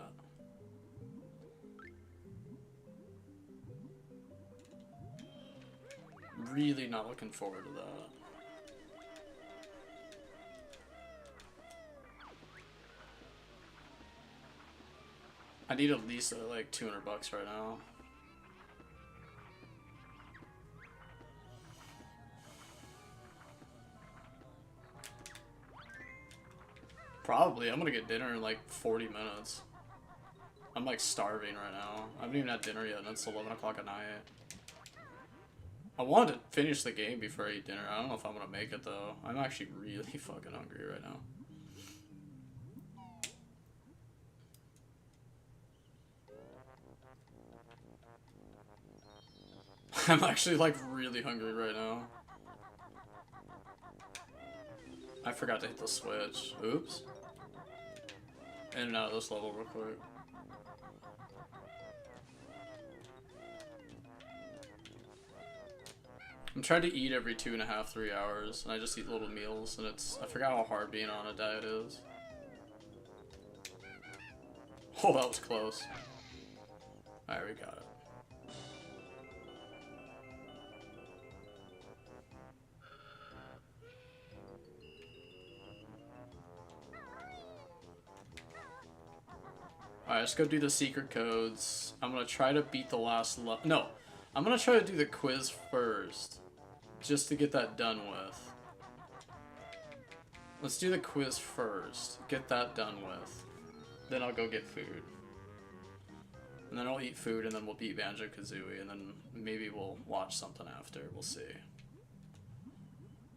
Really not looking forward to that. I need at least like $200 right now. Probably. I'm gonna get dinner in like 40 minutes. I'm like starving right now. I haven't even had dinner yet, and it's 11 o'clock at night. I wanted to finish the game before I eat dinner. I don't know if I'm gonna make it though. I'm actually really fucking hungry right now. I'm actually like really hungry right now. I forgot to hit the switch. Oops. In and out of this level real quick. I'm trying to eat every 2.5, 3 hours, and I just eat little meals, and I forgot how hard being on a diet is. Oh, that was close. Alright, we got it. Alright, let's go do the secret codes. I'm gonna try to beat the last no, I'm gonna try to do the quiz first. Just to get that done with. Let's do the quiz first. Get that done with. Then I'll go get food. And then I'll eat food, and then we'll beat Banjo-Kazooie, and then maybe we'll watch something after. We'll see.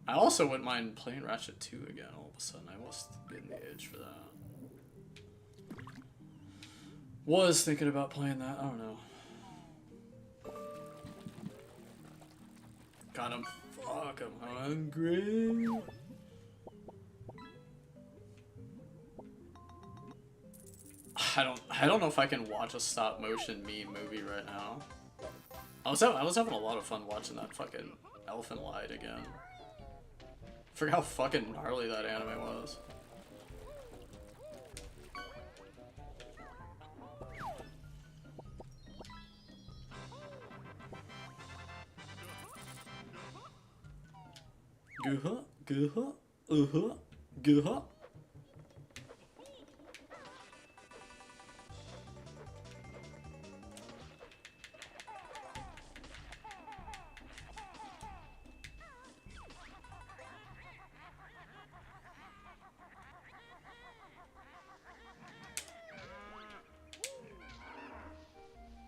I also wouldn't mind playing Ratchet 2 again all of a sudden. I was getting the itch for that. Was thinking about playing that. I don't know. God, I'm hungry. I don't know if I can watch a stop motion meme movie right now. I was having a lot of fun watching that fucking Elephant Lied again. Forgot how fucking gnarly that anime was. Guh.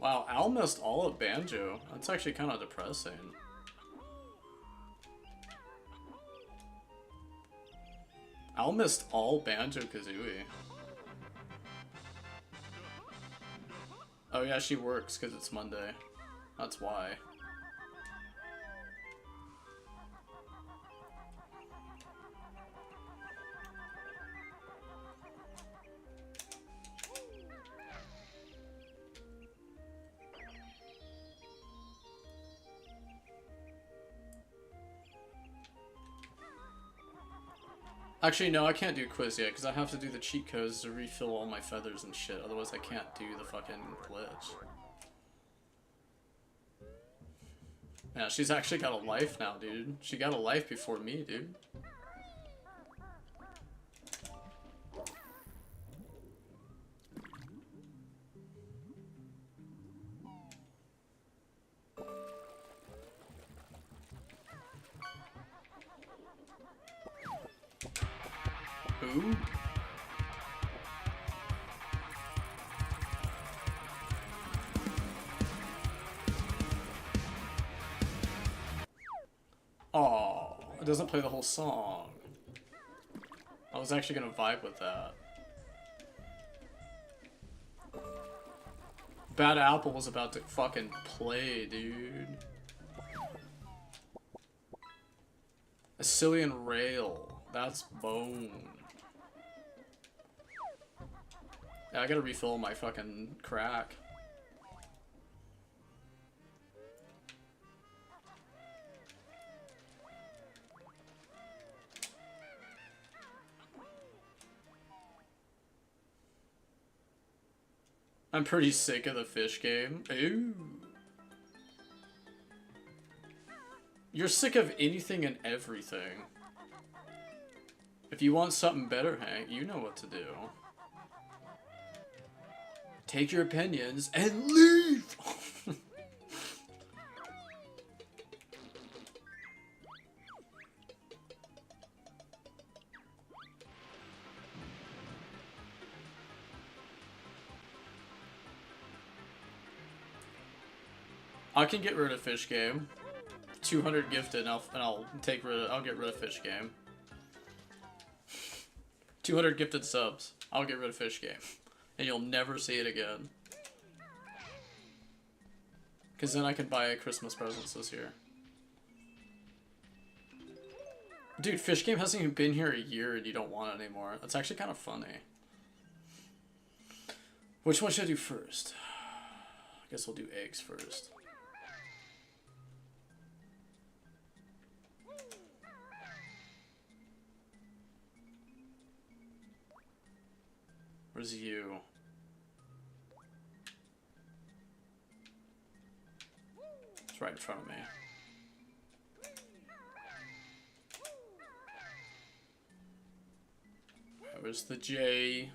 Wow, Al missed all of Banjo. That's actually kind of depressing. Al missed all Banjo-Kazooie. Oh yeah, she works because it's Monday. That's why. Actually, no, I can't do quiz yet, because I have to do the cheat codes to refill all my feathers and shit, otherwise I can't do the fucking glitch. Yeah, she's actually got a life now, dude. She got a life before me, dude. Ooh. Oh, it doesn't play the whole song. I was actually gonna vibe with that. Bad Apple was about to fucking play, dude. A Cillian Rail. That's bone. Yeah, I gotta refill my fucking crack. I'm pretty sick of the fish game. Ooh. You're sick of anything and everything. If you want something better, Hank, you know what to do. Take your opinions and leave! I can get rid of fish game. 200 gifted, and I'll get rid of fish game. 200 gifted subs. I'll get rid of fish game. And you'll never see it again. Because then I can buy Christmas presents this year. Dude, fish game hasn't even been here a year and you don't want it anymore. That's actually kind of funny. Which one should I do first? I guess we'll do eggs first. Where's you? It's right in front of me. Where's the J?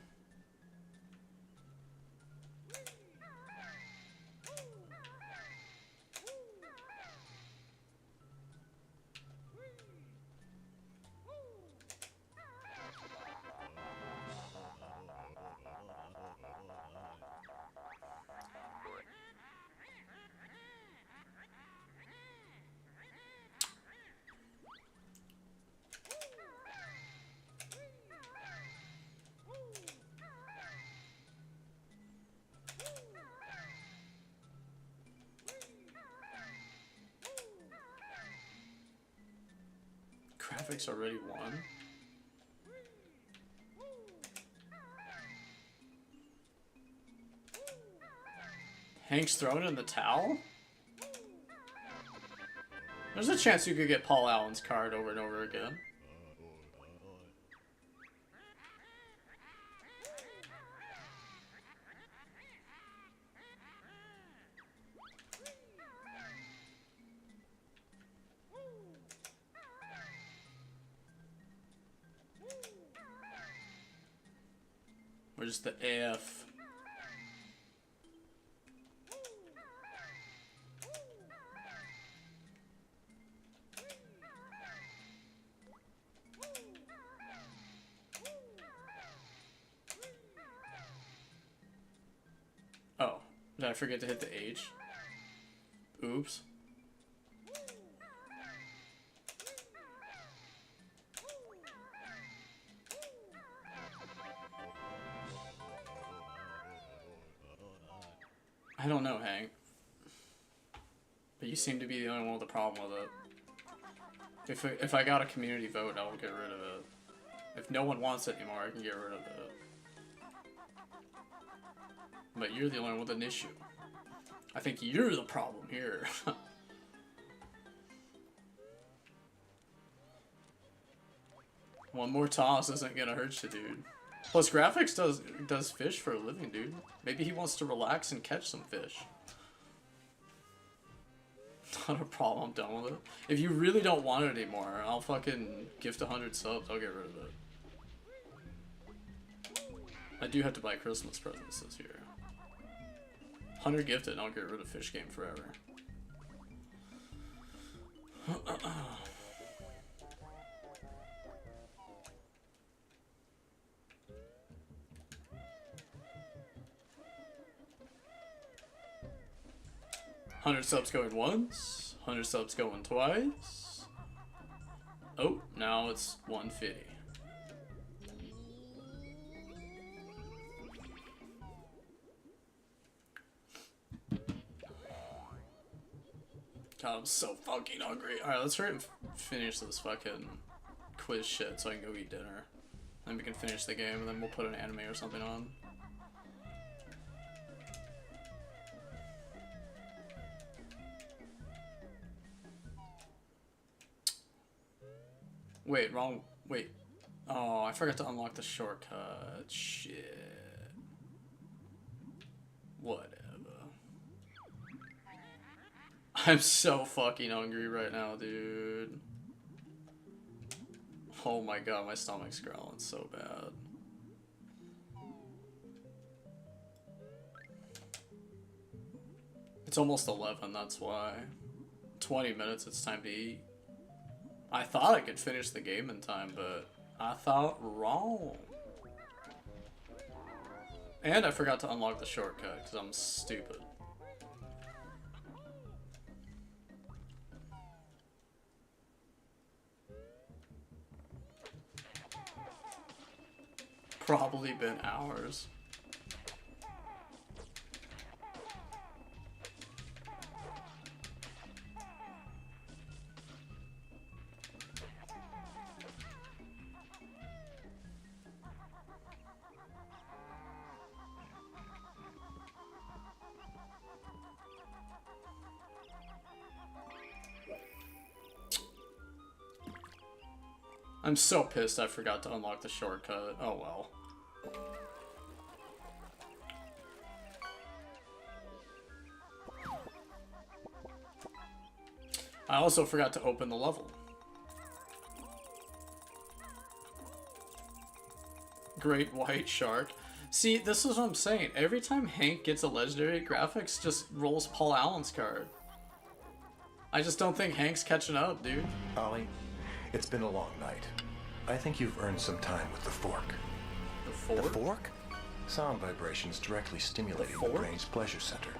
Graphics already won. Hank's thrown in the towel? There's a chance you could get Paul Allen's card over and over again. Where's the AF? Oh, did I forget to hit the H? Oops. I don't know, Hank. But you seem to be the only one with a problem with it. If I got a community vote, I will get rid of it. If no one wants it anymore, I can get rid of it. But you're the only one with an issue. I think you're the problem here. One more toss isn't gonna hurt you, dude. Plus, graphics does fish for a living, dude. Maybe he wants to relax and catch some fish. Not a problem, I'm done with it. If you really don't want it anymore, I'll fucking gift 100 subs, I'll get rid of it. I do have to buy Christmas presents this year. 100 gifted and I'll get rid of Fish Game forever. 100 subs going once, 100 subs going twice. Oh, now it's 150. God, I'm so fucking hungry. Alright, let's hurry and finish this fucking quiz shit so I can go eat dinner. Then we can finish the game and then we'll put an anime or something on. Wait, wrong. Wait. Oh, I forgot to unlock the shortcut. Shit. Whatever. I'm so fucking hungry right now, dude. Oh my god, my stomach's growling so bad. It's almost 11, that's why. 20 minutes, it's time to eat. I thought I could finish the game in time, but I thought wrong. And I forgot to unlock the shortcut, because I'm stupid. Probably been hours. I'm so pissed I forgot to unlock the shortcut. Oh well. I also forgot to open the level. Great white shark. See, this is what I'm saying. Every time Hank gets a legendary, graphics just rolls Paul Allen's card. I just don't think Hank's catching up, dude. Ollie, it's been a long night. I think you've earned some time with the fork. The fork? The fork? Sound vibrations directly stimulating the brain's pleasure center.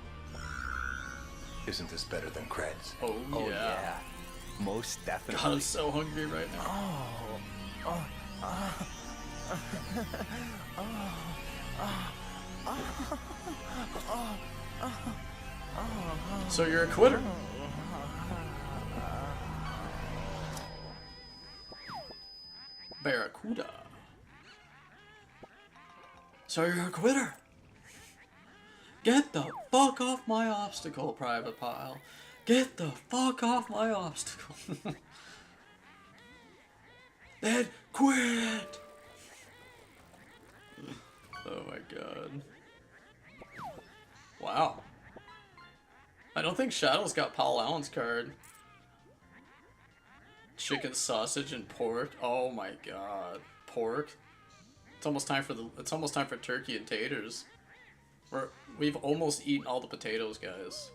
Isn't this better than creds? Oh, yeah. Oh, yeah. Most definitely. God, I'm so hungry right now. So you're a quitter. Barracuda. So you're a quitter. Get the fuck off my obstacle, Private Pile. Get the fuck off my obstacle. Then quit. Oh my god. Wow. I don't think Shadow's got Paul Allen's card. Chicken, sausage, and pork. Oh my god. Pork. It's almost time for turkey and taters. We've almost eaten all the potatoes, guys.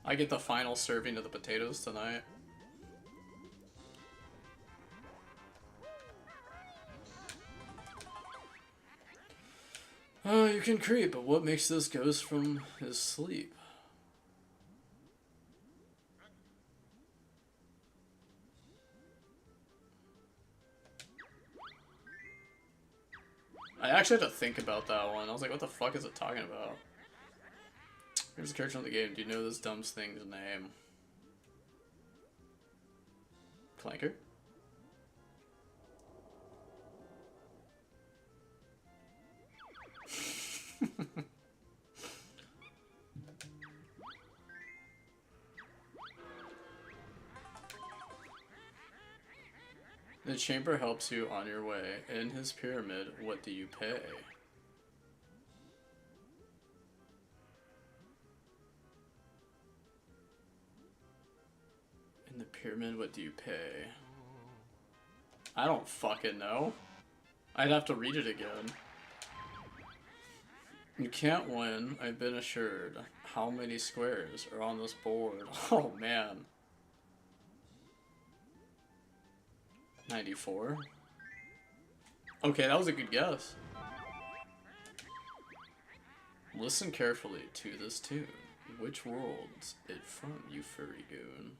I get the final serving of the potatoes tonight. Oh, you can creep, but what makes this ghost from his sleep? I actually had to think about that one. I was like, what the fuck is it talking about? Here's a character in the game. Do you know this dumb thing's name? Clanker? The chamber helps you on your way. In his pyramid, what do you pay? In the pyramid, what do you pay? I don't fucking know. I'd have to read it again. You can't win, I've been assured. How many squares are on this board? Oh man. 94? Okay, that was a good guess. Listen carefully to this tune. Which world's it from, you furry goon?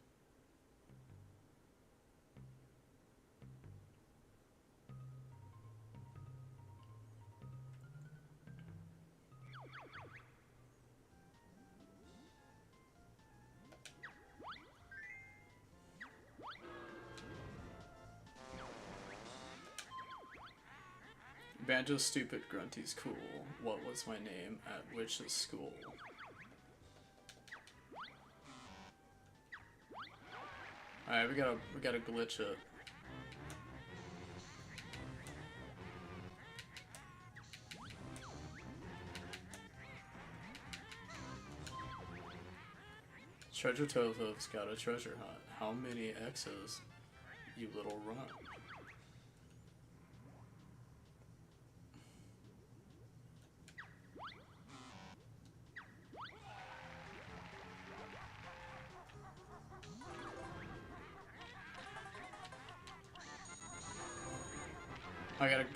Banjo's stupid, Grunty's cool. What was my name at which's school? Alright, we gotta glitch it. Treasure Tovo's got a treasure hunt. How many X's, you little runt?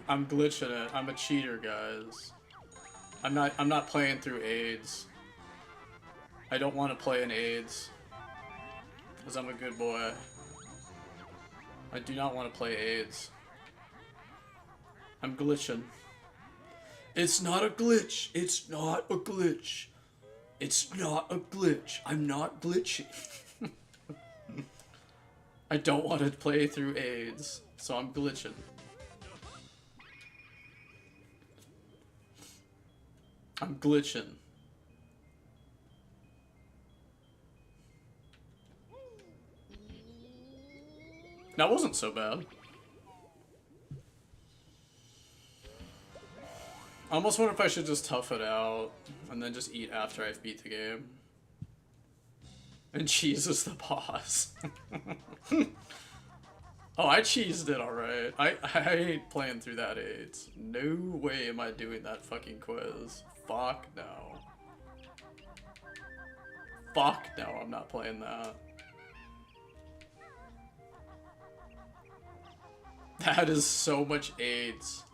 I'm glitching it. I'm a cheater, guys. I'm not playing through AIDS. I don't want to play in AIDS. Because I'm a good boy. I do not want to play AIDS. I'm glitching. It's not a glitch. It's not a glitch. It's not a glitch. I'm not glitching. I don't want to play through AIDS, so I'm glitching. I'm glitching. That wasn't so bad. I almost wonder if I should just tough it out and then just eat after I've beat the game. And cheese is the boss. Oh, I cheesed it alright. I ain't playing through that AIDS. No way am I doing that fucking quiz. Fuck no. Fuck no, I'm not playing that. That is so much AIDS.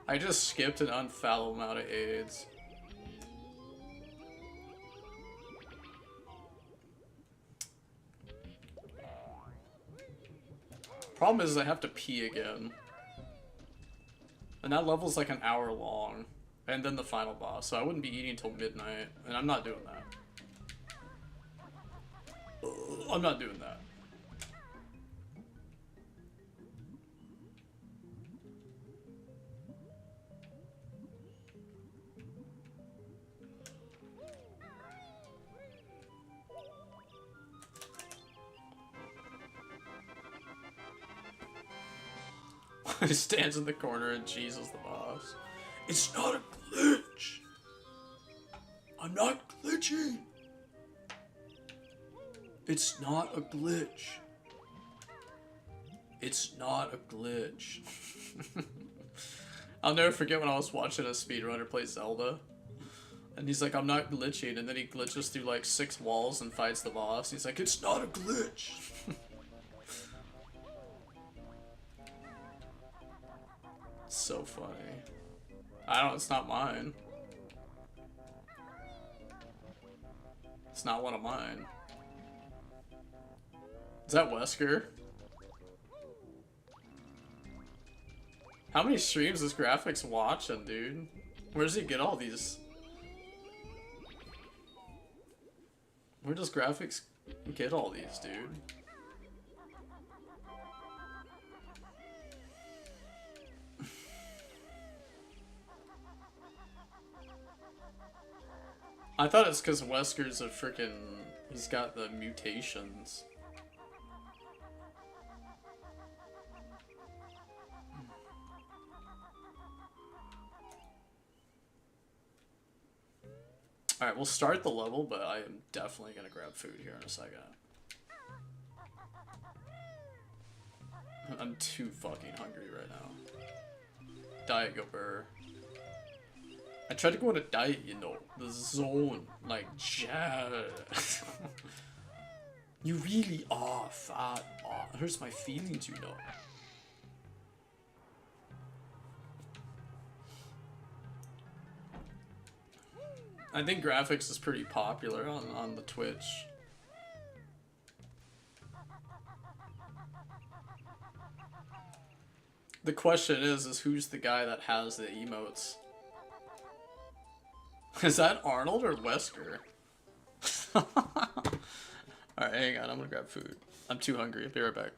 I just skipped an unfallow amount of AIDS. Problem is I have to pee again. And that level's like an hour long. And then the final boss, so I wouldn't be eating until midnight. And I'm not doing that. I'm not doing that. He stands in the corner and Jesus the boss. It's not a glitch. I'm not glitching. It's not a glitch. It's not a glitch. I'll never forget when I was watching a speedrunner play Zelda. And he's like, I'm not glitching. And then he glitches through like 6 walls and fights the boss. He's like, it's not a glitch. So funny. It's not mine. It's not one of mine. Is that Wesker? How many streams is Graphics watching, dude? Where does he get all these? Where does Graphics get all these, dude? I thought it's because Wesker's a freaking... He's got the mutations. Alright, we'll start the level, but I am definitely gonna grab food here in a second. I'm too fucking hungry right now. Diet Gobert. I tried to go on a diet, you know. The zone. Like, Jad. You really are fat. Oh, it hurts my feelings, you know. I think Graphics is pretty popular on the Twitch. The question is who's the guy that has the emotes? Is that Arnold or Wesker? Alright, hang on, I'm gonna grab food. I'm too hungry, I'll be right back.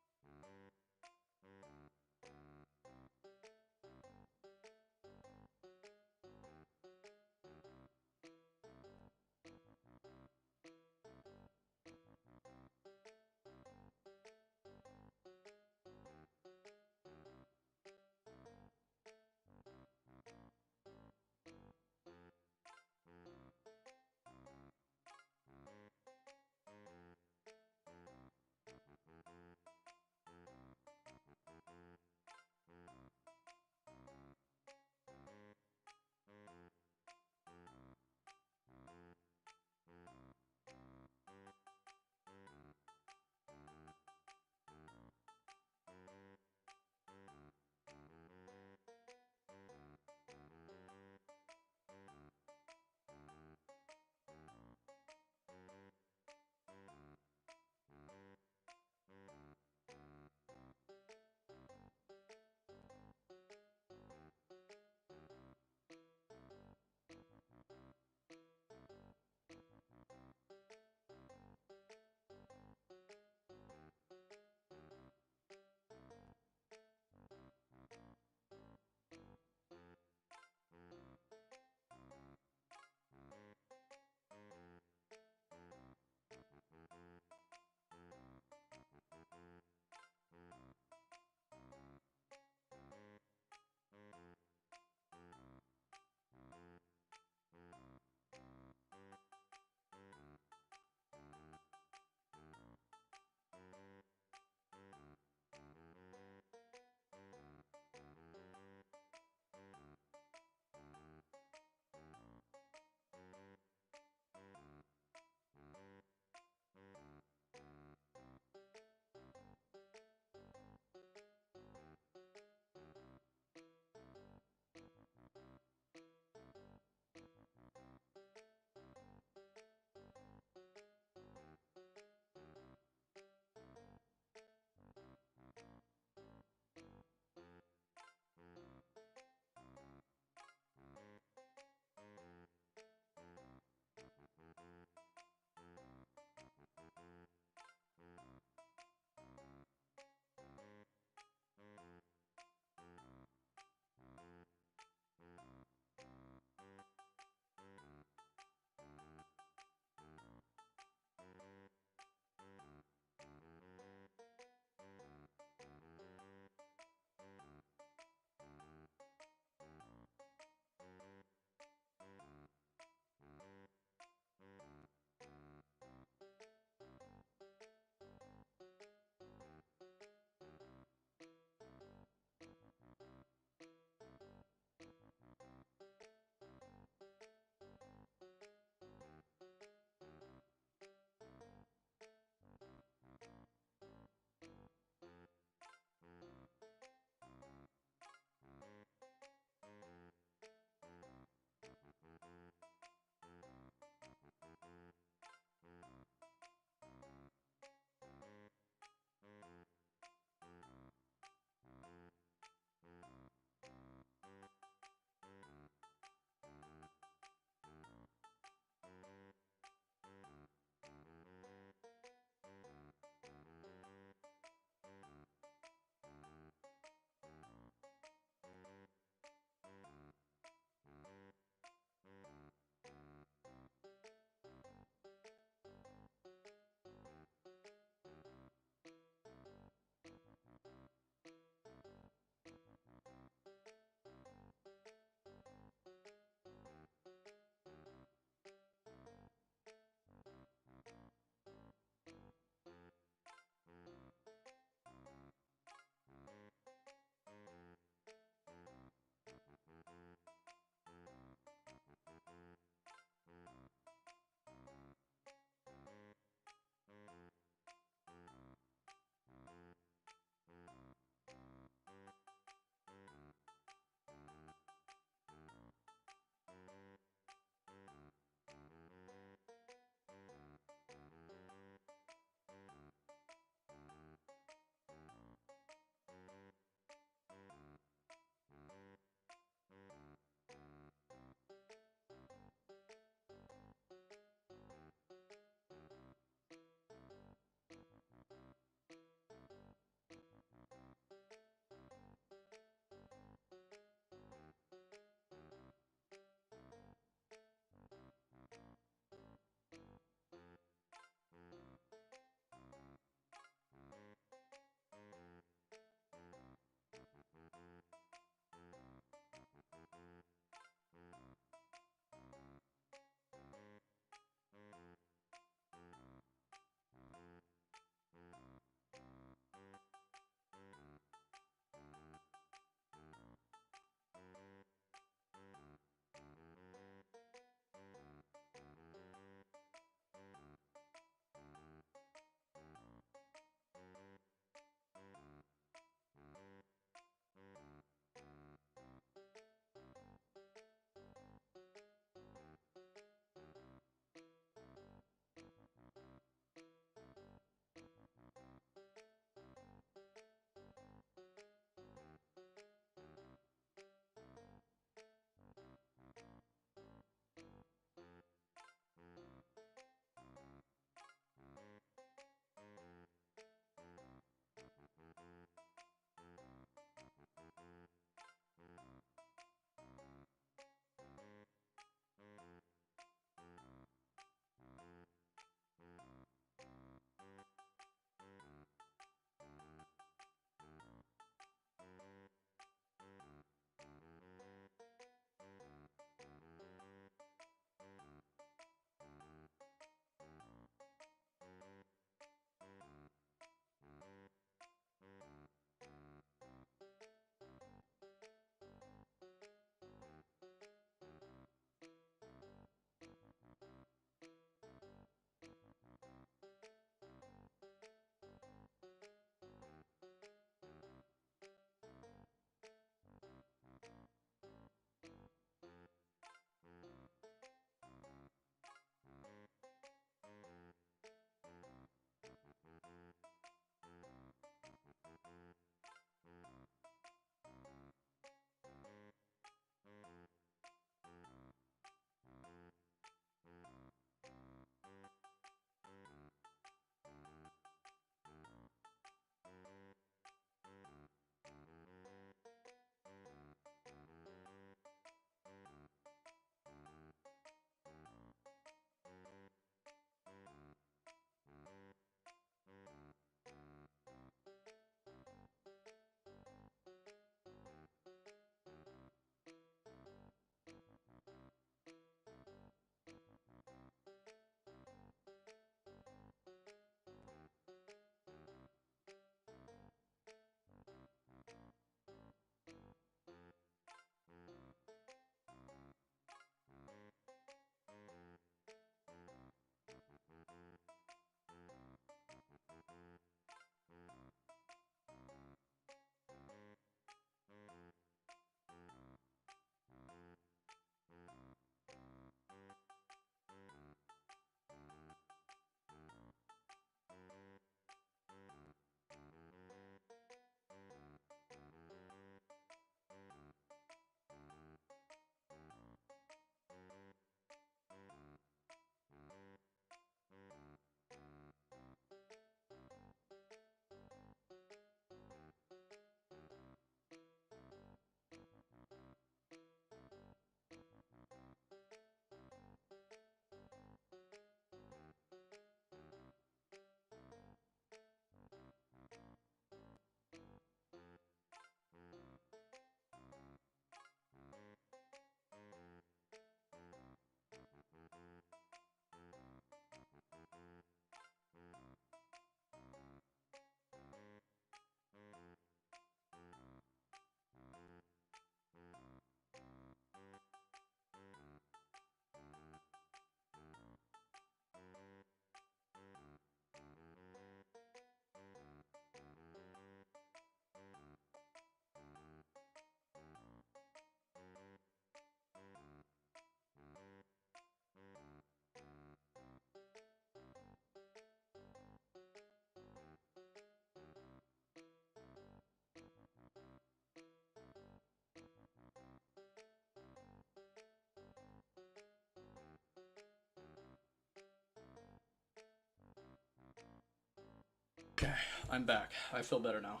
I'm back. I feel better now.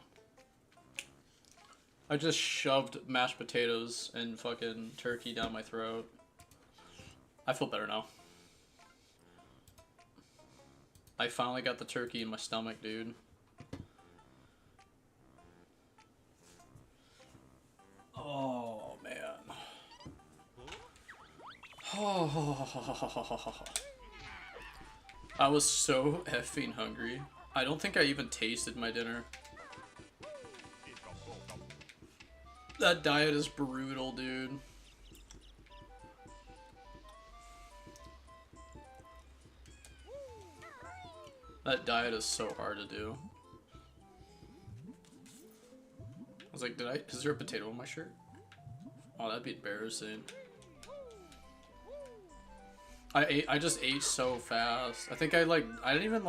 I just shoved mashed potatoes and fucking turkey down my throat. I feel better now. I finally got the turkey in my stomach, dude. Oh, man. I was so effing hungry. I don't think I even tasted my dinner. That diet is brutal, dude. That diet is so hard to do. I was like, is there a potato on my shirt? Oh, that'd be embarrassing. I just ate so fast. I think I don't even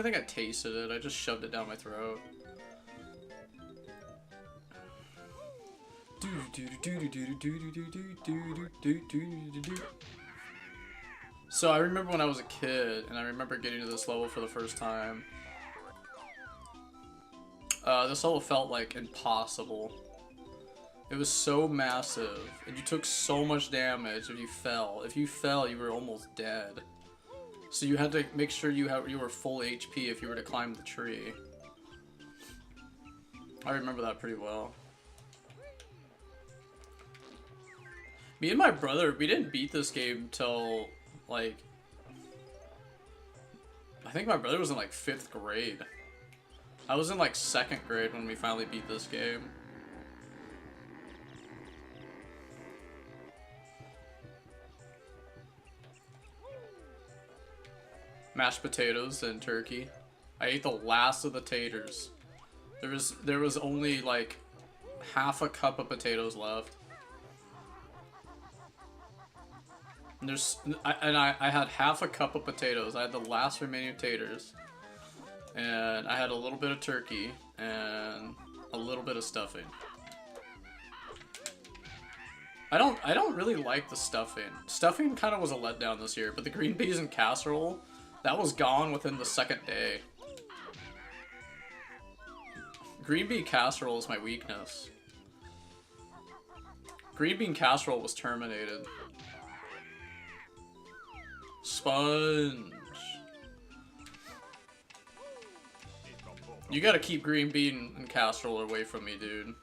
think I tasted it. I just shoved it down my throat. So I remember when I was a kid, and I remember getting to this level for the first time. This level felt like impossible. It was so massive, and you took so much damage if you fell. If you fell, you were almost dead. So you had to make sure you were full HP if you were to climb the tree. I remember that pretty well. Me and my brother, we didn't beat this game till, like, I think my brother was in, like, 5th grade. I was in, like, 2nd grade when we finally beat this game. Mashed potatoes and turkey. I ate the last of the taters. There was only, like, half a cup of potatoes left. And I had half a cup of potatoes. I had the last remaining taters. And I had a little bit of turkey and a little bit of stuffing. I don't really like the stuffing. Stuffing kind of was a letdown this year, but the green peas and casserole, that was gone within the 2nd day. Green bean casserole is my weakness. Green bean casserole was terminated. Sponge. You gotta keep green bean and casserole away from me, dude.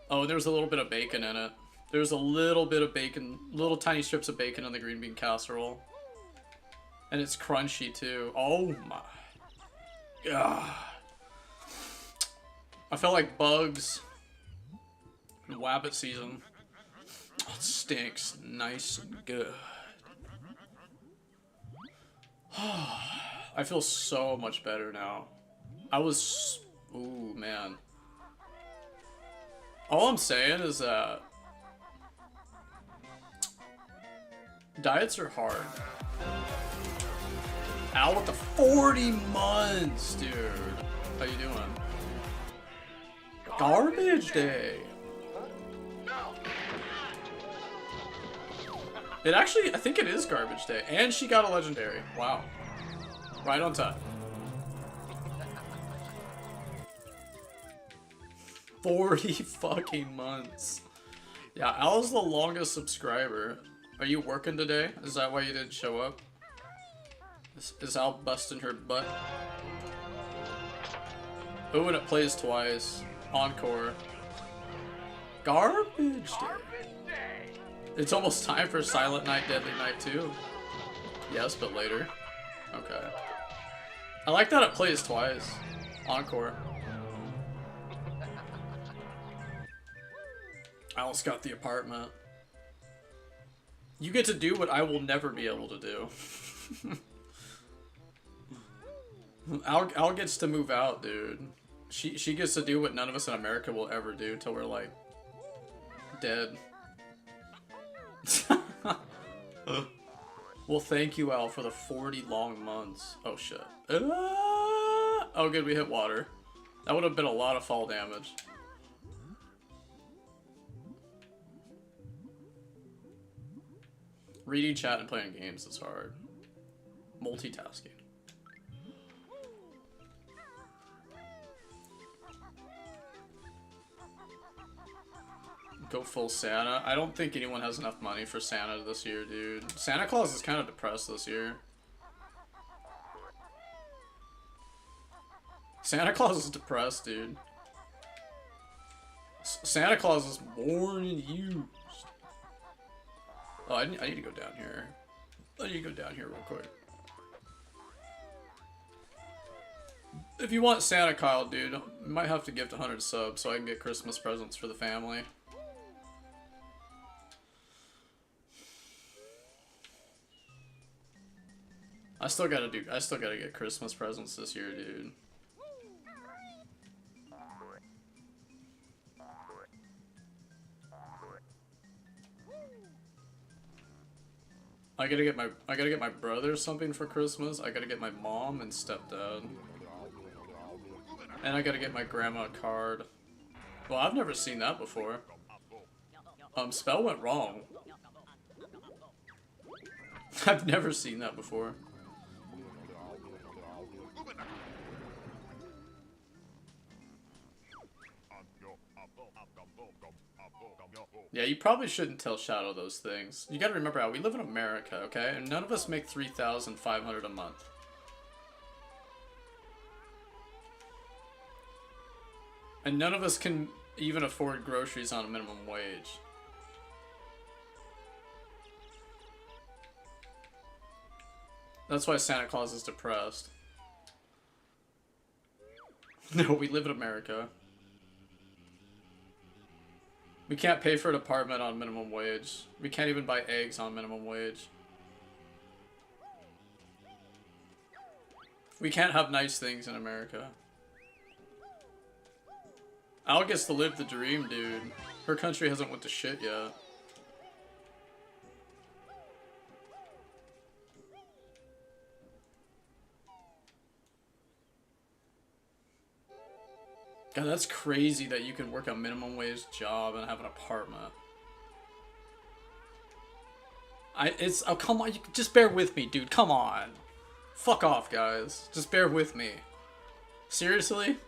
Oh, there's a little bit of bacon in it. There's a little bit of bacon, little tiny strips of bacon in the green bean casserole. And it's crunchy too. Oh my. God. I felt like bugs in Wabbit season. Oh, it stinks nice and good. I feel so much better now. Ooh, man. All I'm saying is that diets are hard. Al with the 40 months, dude. How you doing? Garbage day. It actually, I think it is garbage day. And she got a legendary. Wow. Right on time. 40 fucking months. Yeah, Al's the longest subscriber. Are you working today? Is that why you didn't show up? Is Al busting her butt? Oh, and it plays twice. Encore. Garbage day. It's almost time for Silent Night, Deadly Night 2. Yes, but later. Okay. I like that it plays twice. Encore. Alice got the apartment. You get to do what I will never be able to do. Al gets to move out, dude. She gets to do what none of us in America will ever do till we're, like, dead. Well, thank you, Al, for the 40 long months. Oh, shit. Oh, good, we hit water. That would have been a lot of fall damage. Reading chat and playing games is hard. Multitasking. Go full Santa. I don't think anyone has enough money for Santa this year, dude. Santa Claus is kind of depressed this year. Santa Claus is depressed, dude. Santa Claus is born and used. Oh, I need to go down here. I need to go down here real quick. If you want Santa Kyle, dude, you might have to gift 100 subs so I can get Christmas presents for the family. I still gotta get Christmas presents this year, dude. I gotta get my brother something for Christmas. I gotta get my mom and stepdad. And I gotta get my grandma a card. Well, I've never seen that before. Spell went wrong. I've never seen that before. Yeah, you probably shouldn't tell Shadow those things. You gotta remember how we live in America, okay? And none of us make $3,500 a month. And none of us can even afford groceries on a minimum wage. That's why Santa Claus is depressed. No, we live in America. We can't pay for an apartment on minimum wage. We can't even buy eggs on minimum wage. We can't have nice things in America. Al gets to live the dream, dude. Her country hasn't went to shit yet. God, that's crazy that you can work a minimum wage job and have an apartment. Oh, come on, just bear with me, dude, come on. Fuck off, guys. Just bear with me. Seriously?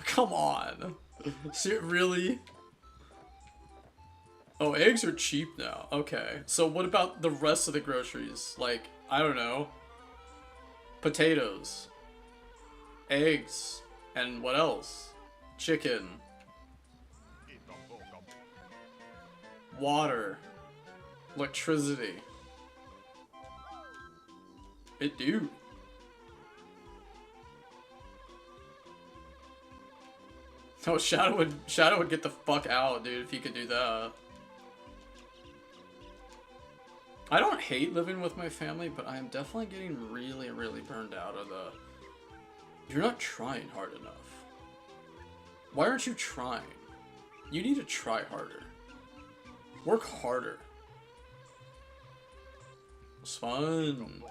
Come on. Really? Oh, eggs are cheap now. Okay. So what about the rest of the groceries? Like, I don't know. Potatoes. Eggs. And what else? Chicken. Water. Electricity. It do. Oh, Shadow would get the fuck out, dude, if he could do that. I don't hate living with my family, but I am definitely getting really, really burned out of the... You're not trying hard enough. Why aren't you trying? You need to try harder. Work harder. Sponge.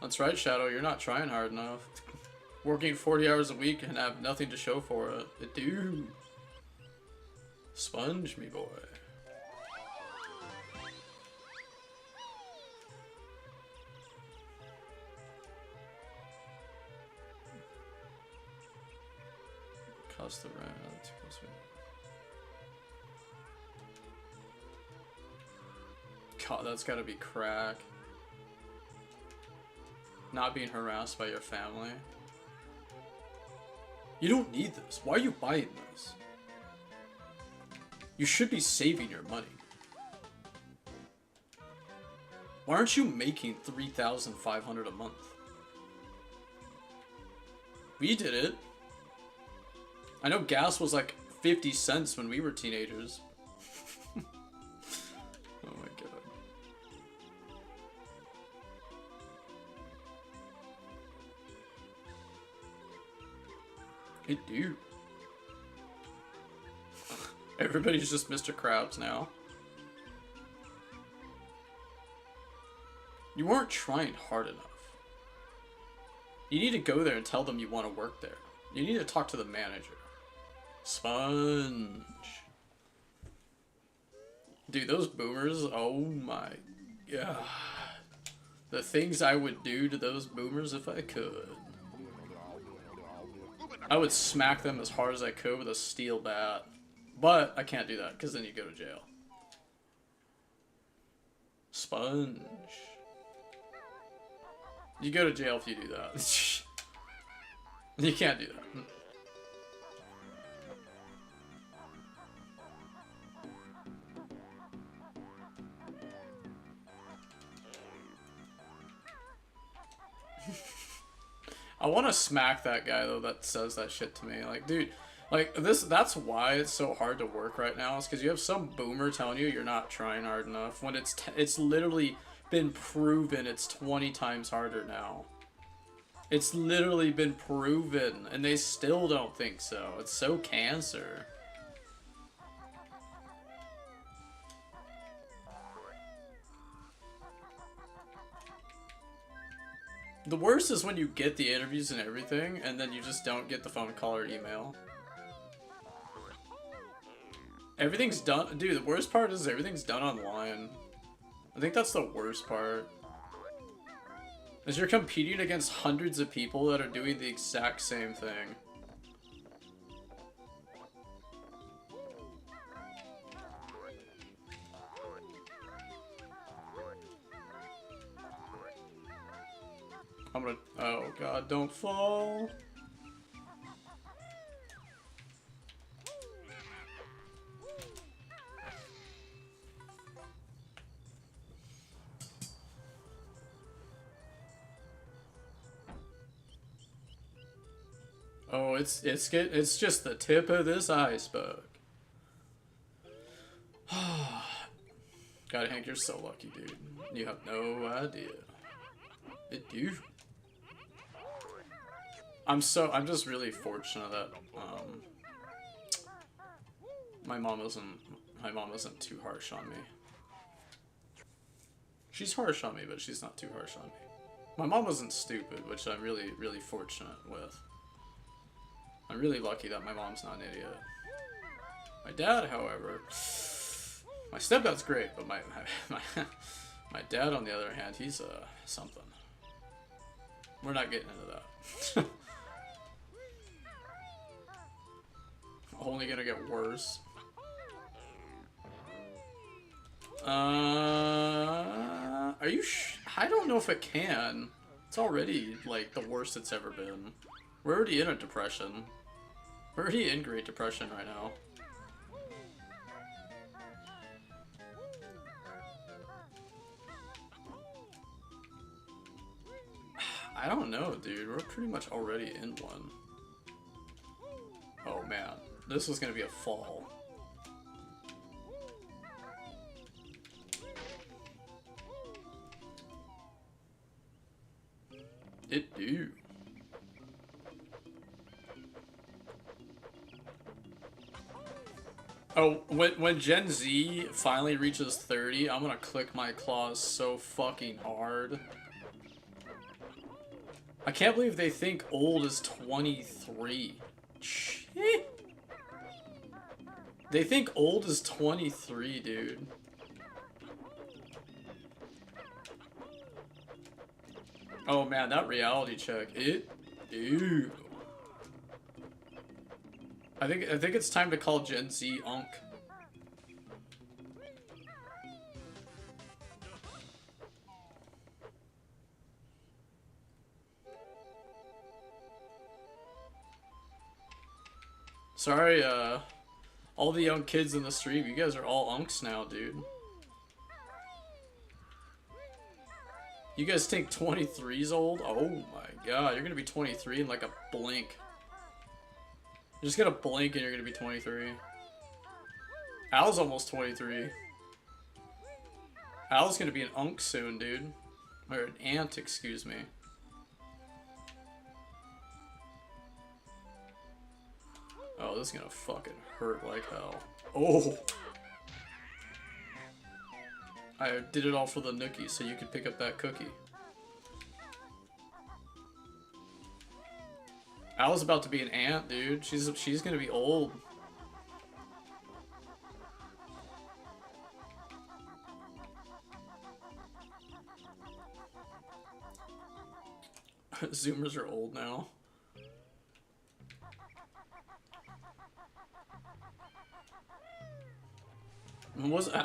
That's right, Shadow, you're not trying hard enough. Working 40 hours a week and have nothing to show for it. It do. Sponge, me boy. Cost the rent. God, that's gotta be crack. Not being harassed by your family. You don't need this. Why are you buying this? You should be saving your money. Why aren't you making $3,500 a month? We did it. I know gas was like 50 cents when we were teenagers. Oh my god. It do. Everybody's just Mr. Krabs now. You weren't trying hard enough. You need to go there and tell them you want to work there. You need to talk to the manager. Sponge. Dude, those boomers, oh my god. The things I would do to those boomers if I could. I would smack them as hard as I could with a steel bat. But I can't do that, because then you go to jail. Sponge. You go to jail if you do that. You can't do that. I want to smack that guy though that says that shit to me. Like, dude, like that's why it's so hard to work right now, is because you have some boomer telling you you're not trying hard enough when it's literally been proven it's 20 times harder now. It's literally been proven and they still don't think so. It's so cancer. The worst is when you get the interviews and everything, and then you just don't get the phone call or email. Everything's done. Dude, the worst part is everything's done online. I think that's the worst part. Is you're competing against hundreds of people that are doing the exact same thing. I'm gonna, oh god, don't fall. Oh, it's just the tip of this iceberg. God, Hank, you're so lucky, dude. You have no idea. It do. I'm just really fortunate that my mom isn't too harsh on me. She's harsh on me, but she's not too harsh on me. My mom wasn't stupid, which I'm really, really fortunate with. I'm really lucky that my mom's not an idiot. My dad, however, my stepdad's great, but my dad, on the other hand, he's something. We're not getting into that. Only gonna get worse. Are you I don't know if it can. It's already, like, the worst it's ever been. We're already in a depression. We're already in Great Depression right now. I don't know, dude. We're pretty much already in one. Oh, man. This is gonna be a fall. It do. Oh, when Gen Z finally reaches 30, I'm gonna click my claws so fucking hard. I can't believe they think old is 23. Shit. They think old is 23, dude. Oh man, that reality check. It do. I think it's time to call Gen Z Unk. Sorry, all the young kids in the stream, you guys are all unks now, dude. You guys think 23's old? Oh my god, you're gonna be 23 in like a blink. You're just gonna blink and you're gonna be 23. Al's almost 23. Al's gonna be an unk soon, dude. Or an aunt, excuse me. Oh, this is gonna fucking hurt like hell. Oh! I did it all for the nookie so you could pick up that cookie. Al's about to be an aunt, dude. She's gonna be old. Zoomers are old now.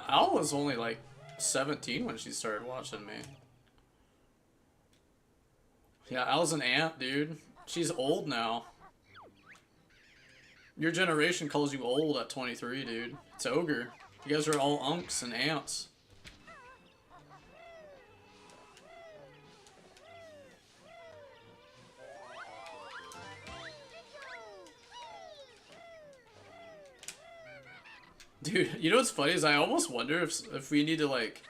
Al was only like 17 when she started watching me. Yeah, Al's an aunt, dude. She's old now. Your generation calls you old at 23, dude. It's ogre. You guys are all unks and aunts. Dude, you know what's funny is I almost wonder if we need to like.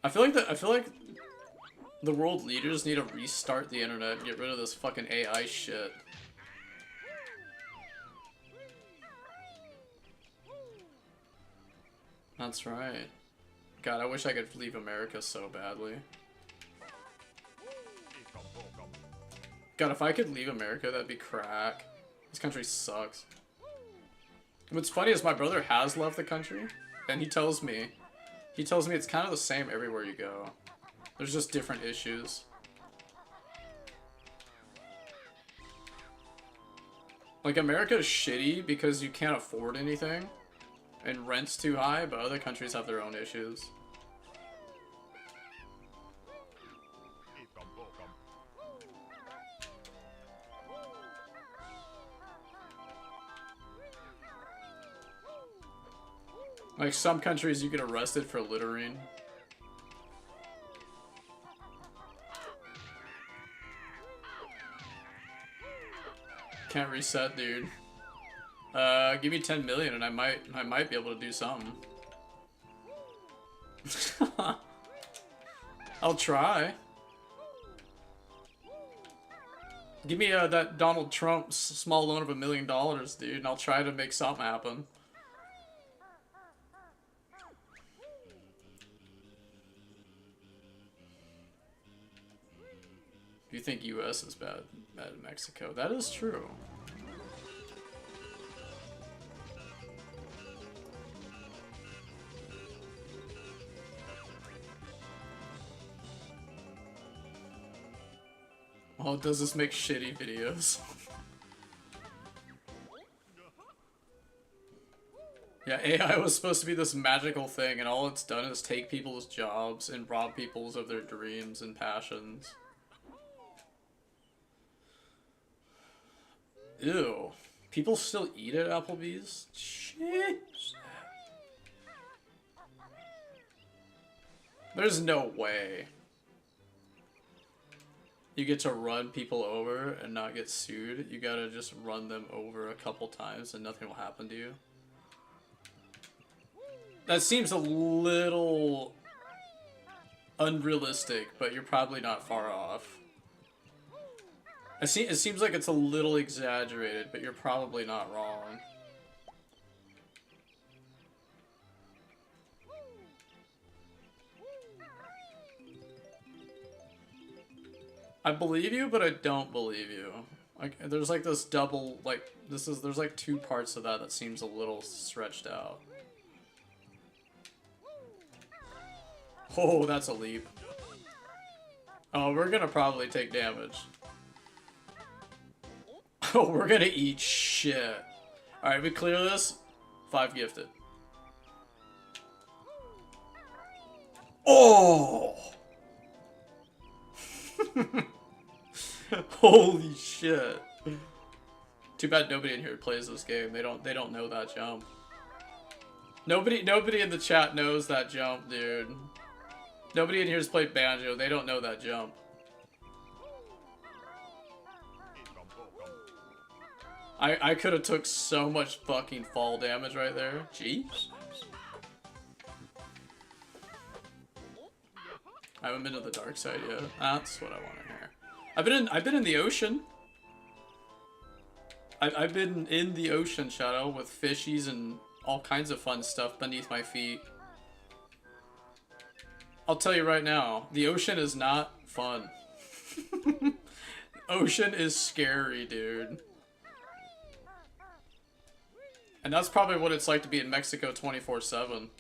I feel like the world leaders need to restart the internet and get rid of this fucking AI shit. That's right. God, I wish I could leave America so badly. God, if I could leave America, that'd be crack. This country sucks. What's funny is my brother has left the country, and he tells me it's kind of the same everywhere you go. There's just different issues. Like, America is shitty because you can't afford anything, and rent's too high, but other countries have their own issues. Like, some countries you get arrested for littering. Can't reset, dude. Give me 10 million and I might be able to do something. I'll try. Give me that Donald Trump small loan of $1 million, dude, and I'll try to make something happen. You think US is bad at Mexico? That is true. Oh, does this make shitty videos? Yeah, AI was supposed to be this magical thing, and all it's done is take people's jobs and rob people's of their dreams and passions. Ew. People still eat at Applebee's? Shit. There's no way. You get to run people over and not get sued. You gotta just run them over a couple times and nothing will happen to you. That seems a little unrealistic, but you're probably not far off. It seems like it's a little exaggerated, but you're probably not wrong. I believe you, but I don't believe you. Like, there's like this double, like, there's like two parts of that seems a little stretched out. Oh, that's a leap. Oh, we're gonna probably take damage. Oh, we're gonna eat shit. Alright, we clear this. 5 gifted. Oh! Holy shit. Too bad nobody in here plays this game. They don't know that jump. Nobody in the chat knows that jump, dude. Nobody in here has played Banjo. They don't know that jump. I could have took so much fucking fall damage right there. Jeez. I haven't been to the dark side yet. That's what I want to hear. I've been in the ocean. I've been in the ocean, Shadow, with fishies and all kinds of fun stuff beneath my feet. I'll tell you right now, the ocean is not fun. Ocean is scary, dude. And that's probably what it's like to be in Mexico 24/7.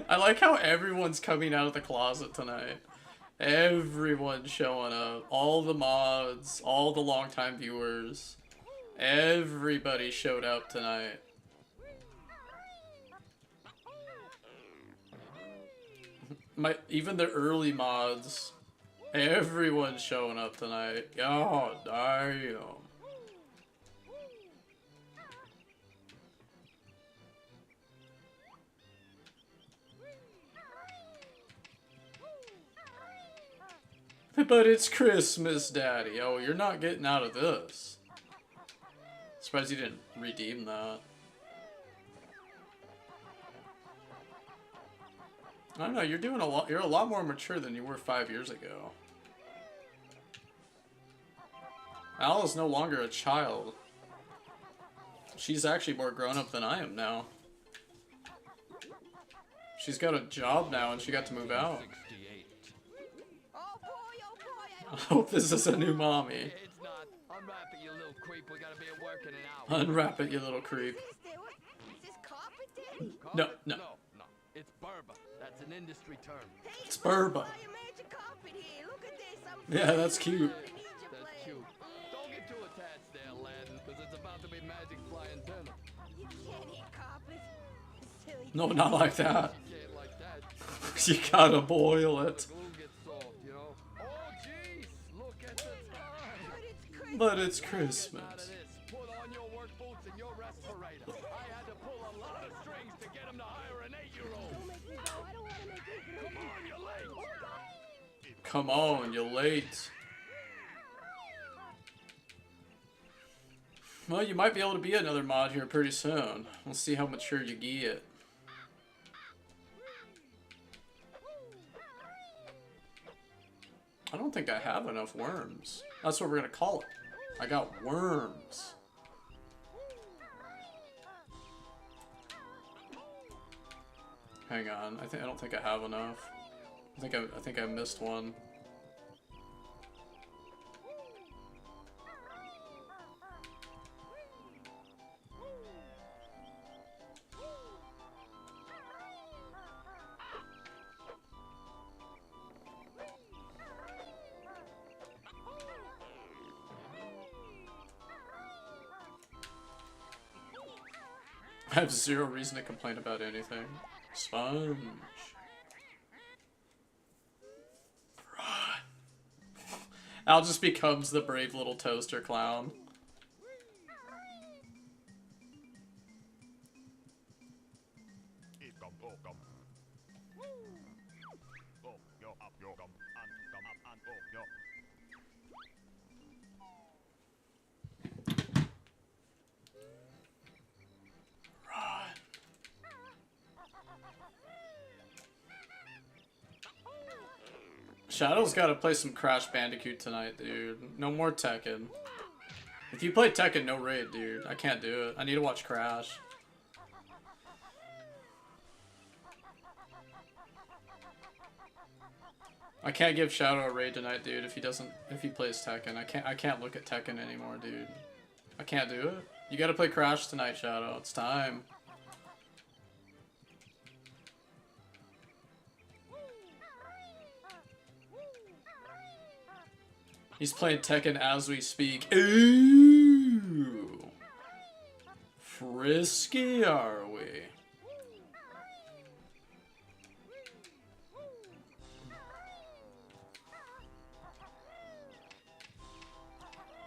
I like how everyone's coming out of the closet tonight. Everyone's showing up. All the mods, all the longtime viewers. Everybody showed up tonight. Even the early mods. Everyone's showing up tonight. God damn. But it's Christmas, Daddy. Oh, you're not getting out of this. Surprised you didn't redeem that. I don't know, you're doing a lot. You're a lot more mature than you were 5 years ago. Al is no longer a child. She's actually more grown up than I am now. She's got a job now and she got to move out. I hope this is a new mommy. It's not. Unwrap it, you little creep. We gotta be at work in an hour. Unwrap it, you little creep. No, no. No. It's Burba. That's an industry term. It's Burba. Yeah, that's cute. That's cute. Don't get too attached there, Aladdin, because it's about to be magic flying dinner. You can't eat carpet. Silly. No, not like that. You can't like that. You gotta boil it. The glue gets soft, you know? Oh, jeez. Look at the time. But it's Get out of Christmas. this. Put on your work boots and your respirator. I had to pull a lot of strings to get him to hire an 8-year-old. Don't make me go. I don't want to make you go. Come on, you're late. Come on, you're late. Well, you might be able to be another mod here pretty soon. We'll see how mature you get. I don't think I have enough worms. That's what we're gonna call it. I got worms. Hang on, I don't think I have enough. I think I missed one. I have zero reason to complain about anything. Sponge. Run. Al just becomes the brave little toaster clown. Shadow's gotta play some Crash Bandicoot tonight, dude. No more Tekken. If you play Tekken, no raid, dude. I can't do it. I need to watch Crash. I can't give Shadow a raid tonight, dude, if he plays Tekken. I can't look at Tekken anymore, dude. I can't do it. You gotta play Crash tonight, Shadow. It's time. He's playing Tekken as we speak. Ooh. Frisky, are we?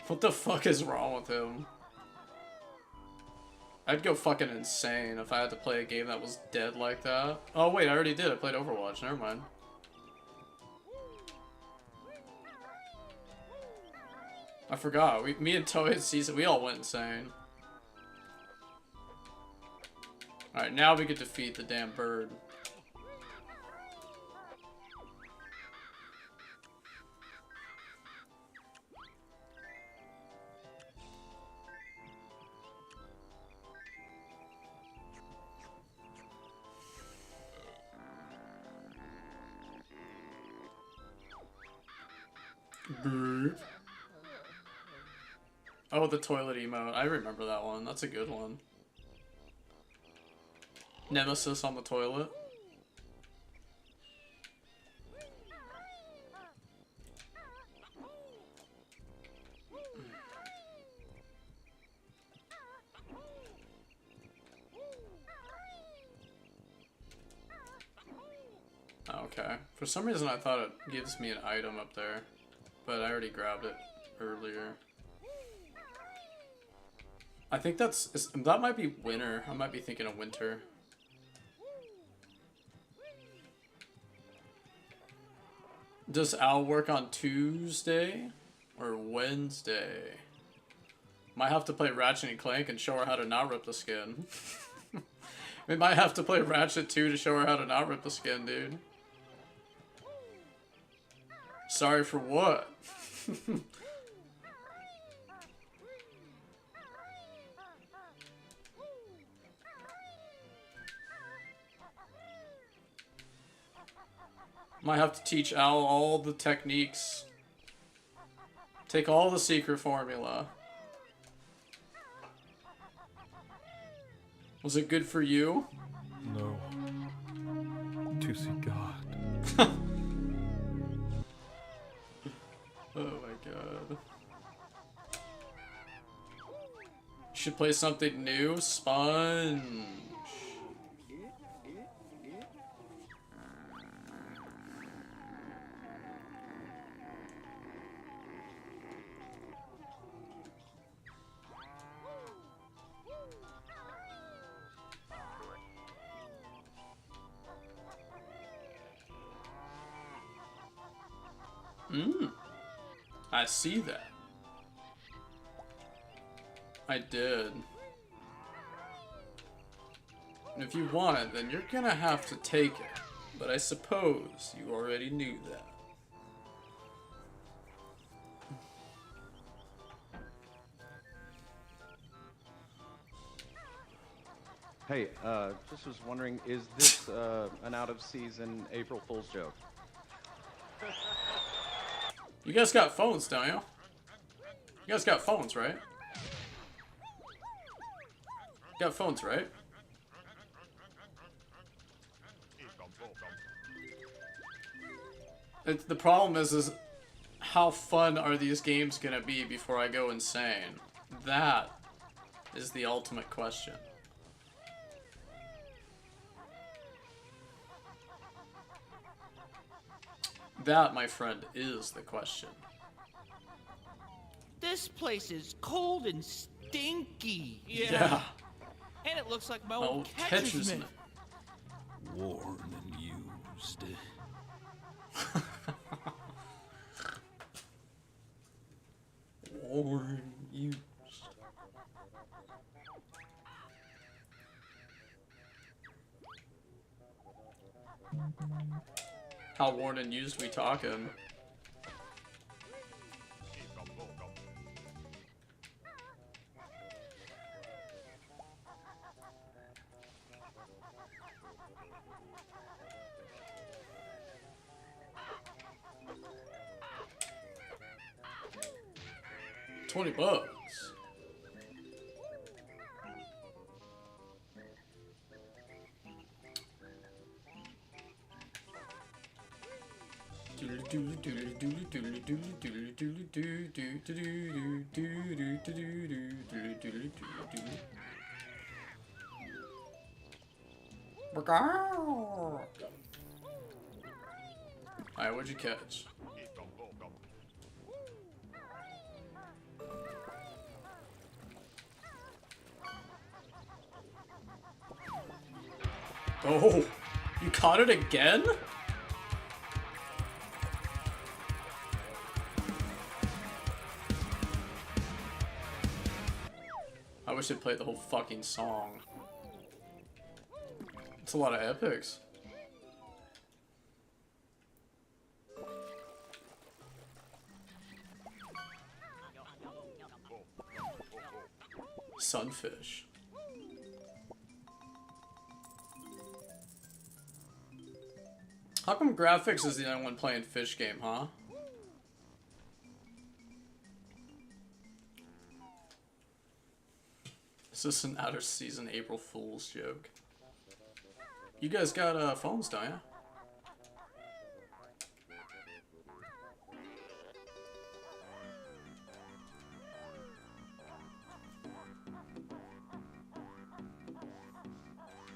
What the fuck is wrong with him? I'd go fucking insane if I had to play a game that was dead like that. Oh wait, I already did. I played Overwatch. Never mind. I forgot. Me and Toei season, we all went insane. Alright, now we can defeat the damn bird. Brr. Oh, the toilet emote. I remember that one. That's a good one. Nemesis on the toilet. Okay. For some reason I thought it gives me an item up there, but I already grabbed it earlier. I think that might be winter. I might be thinking of winter. Does Al work on Tuesday or Wednesday? Might have to play Ratchet and Clank and show her how to not rip the skin. We might have to play Ratchet 2 to show her how to not rip the skin, dude. Sorry for what? Might have to teach Al all the techniques. Take all the secret formula. Was it good for you? No. To see God. Oh my god. Should play something new. Sponge. I see that. I did. And if you want it, then you're gonna have to take it. But I suppose you already knew that. Hey, just was wondering, is this an out-of-season April Fool's joke? You guys got phones, don't you? You guys got phones, right? You got phones, right? The problem is how fun are these games gonna be before I go insane? That is the ultimate question. That, my friend, is the question. This place is cold and stinky. Yeah. And it looks like my Oh, old catcher's mitt. Worn and used. Worn, used. How worn and used we talking? $20. Alright, what'd you catch? Oh, you caught it again? I wish they'd played the whole fucking song. It's a lot of epics. Sunfish. How come Graphics is the only one playing fish game, huh? Is this an out of season April Fool's joke? You guys got phones, don't ya?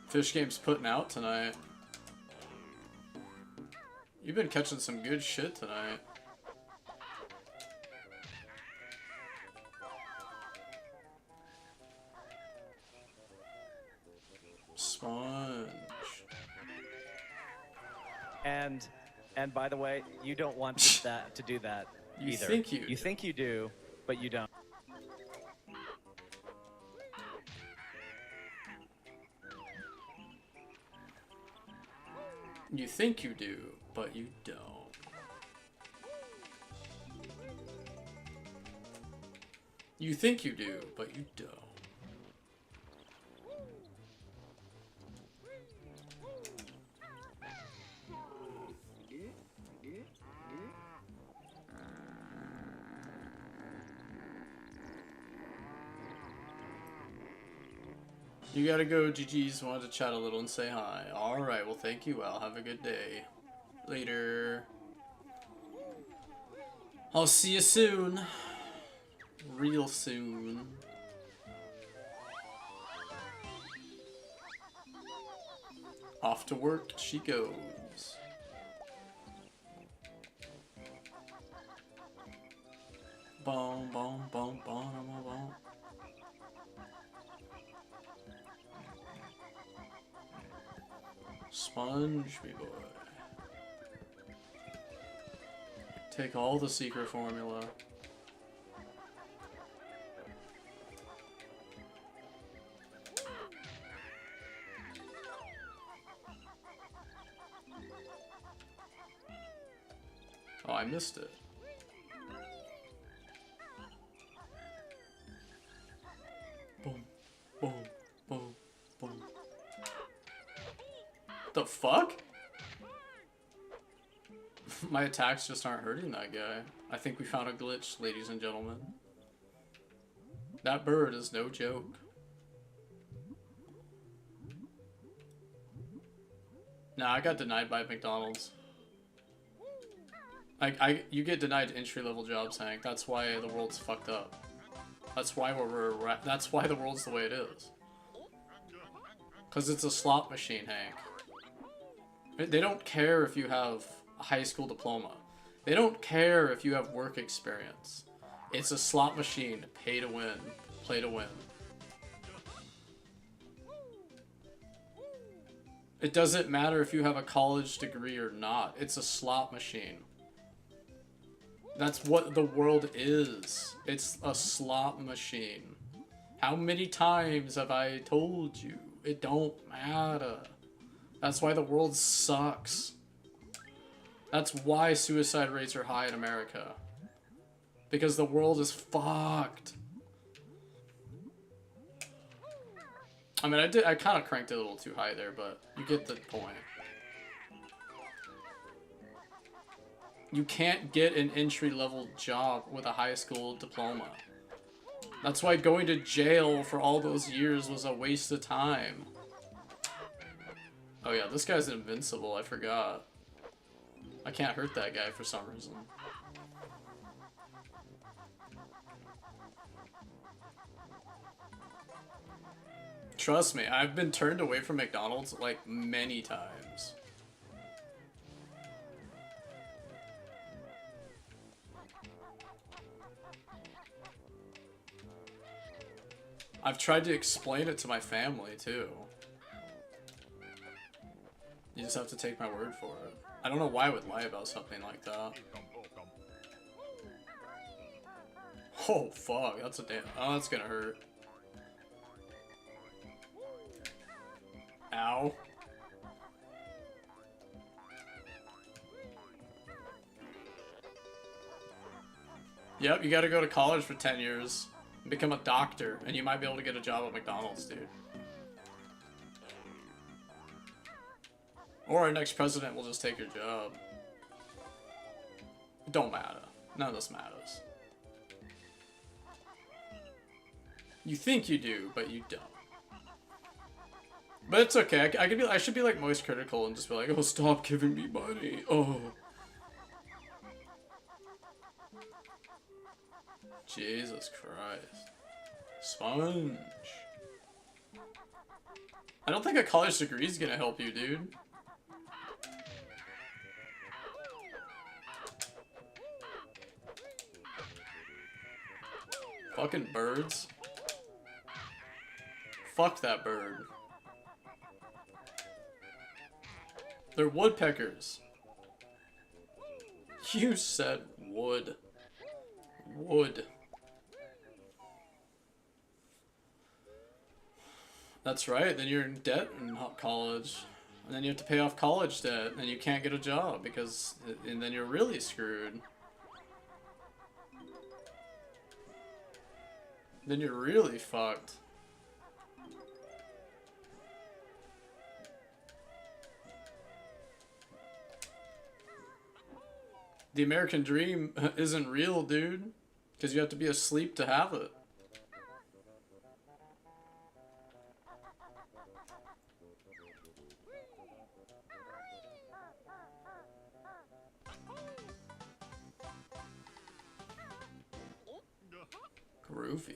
Fish Game's putting out tonight. You've been catching some good shit tonight. Sponge. And by the way, you don't want that to do that You either. think you You think you do, but you don't. You think you do, but you don't. You think you do, but you don't. You gotta go, GG's. Wanted to chat a little and say hi. Alright, well, thank you, Al. Have a good day. Later. I'll see you soon. Real soon. Off to work she goes. Boom, boom, boom, boom, boom, boom. Sponge, me boy. Take all the secret formula. Oh, I missed it. Boom, boom, boom, boom. The fuck? My attacks just aren't hurting that guy. I think we found a glitch, ladies and gentlemen. That bird is no joke. Nah, I got denied by McDonald's. You get denied entry-level jobs, Hank. That's why the world's fucked up. That's why that's why the world's the way it is. Cause it's a slot machine, Hank. They don't care if you have a high school diploma. They don't care if you have work experience. It's a slot machine. Pay to win. Play to win. It doesn't matter if you have a college degree or not. It's a slot machine. That's what the world is. It's a slot machine. How many times have I told you? It don't matter. That's why the world sucks. That's why suicide rates are high in America. Because the world is fucked. I mean, I kind of cranked it a little too high there, but you get the point. You can't get an entry-level job with a high school diploma. That's why going to jail for all those years was a waste of time. Oh yeah, this guy's invincible, I forgot. I can't hurt that guy for some reason. Trust me, I've been turned away from McDonald's like many times. I've tried to explain it to my family too. You just have to take my word for it. I don't know why I would lie about something like that. Oh fuck, that's a damn. Oh, that's gonna hurt. Ow. Yep, you gotta go to college for 10 years. Become a doctor, and you might be able to get a job at McDonald's, dude. Or our next president will just take your job. It don't matter. None of this matters. You think you do, but you don't. But it's okay. I should be like Moist Critical and just be like, oh, stop giving me money. Oh. Jesus Christ. Sponge. I don't think a college degree is gonna help you, dude. Fucking birds. Fuck that bird. They're woodpeckers. You said wood. Wood. That's right, then you're in debt in college. And then you have to pay off college debt, and you can't get a job because, and then you're really screwed. Then you're really fucked. The American dream isn't real, dude. Because you have to be asleep to have it. Groovy.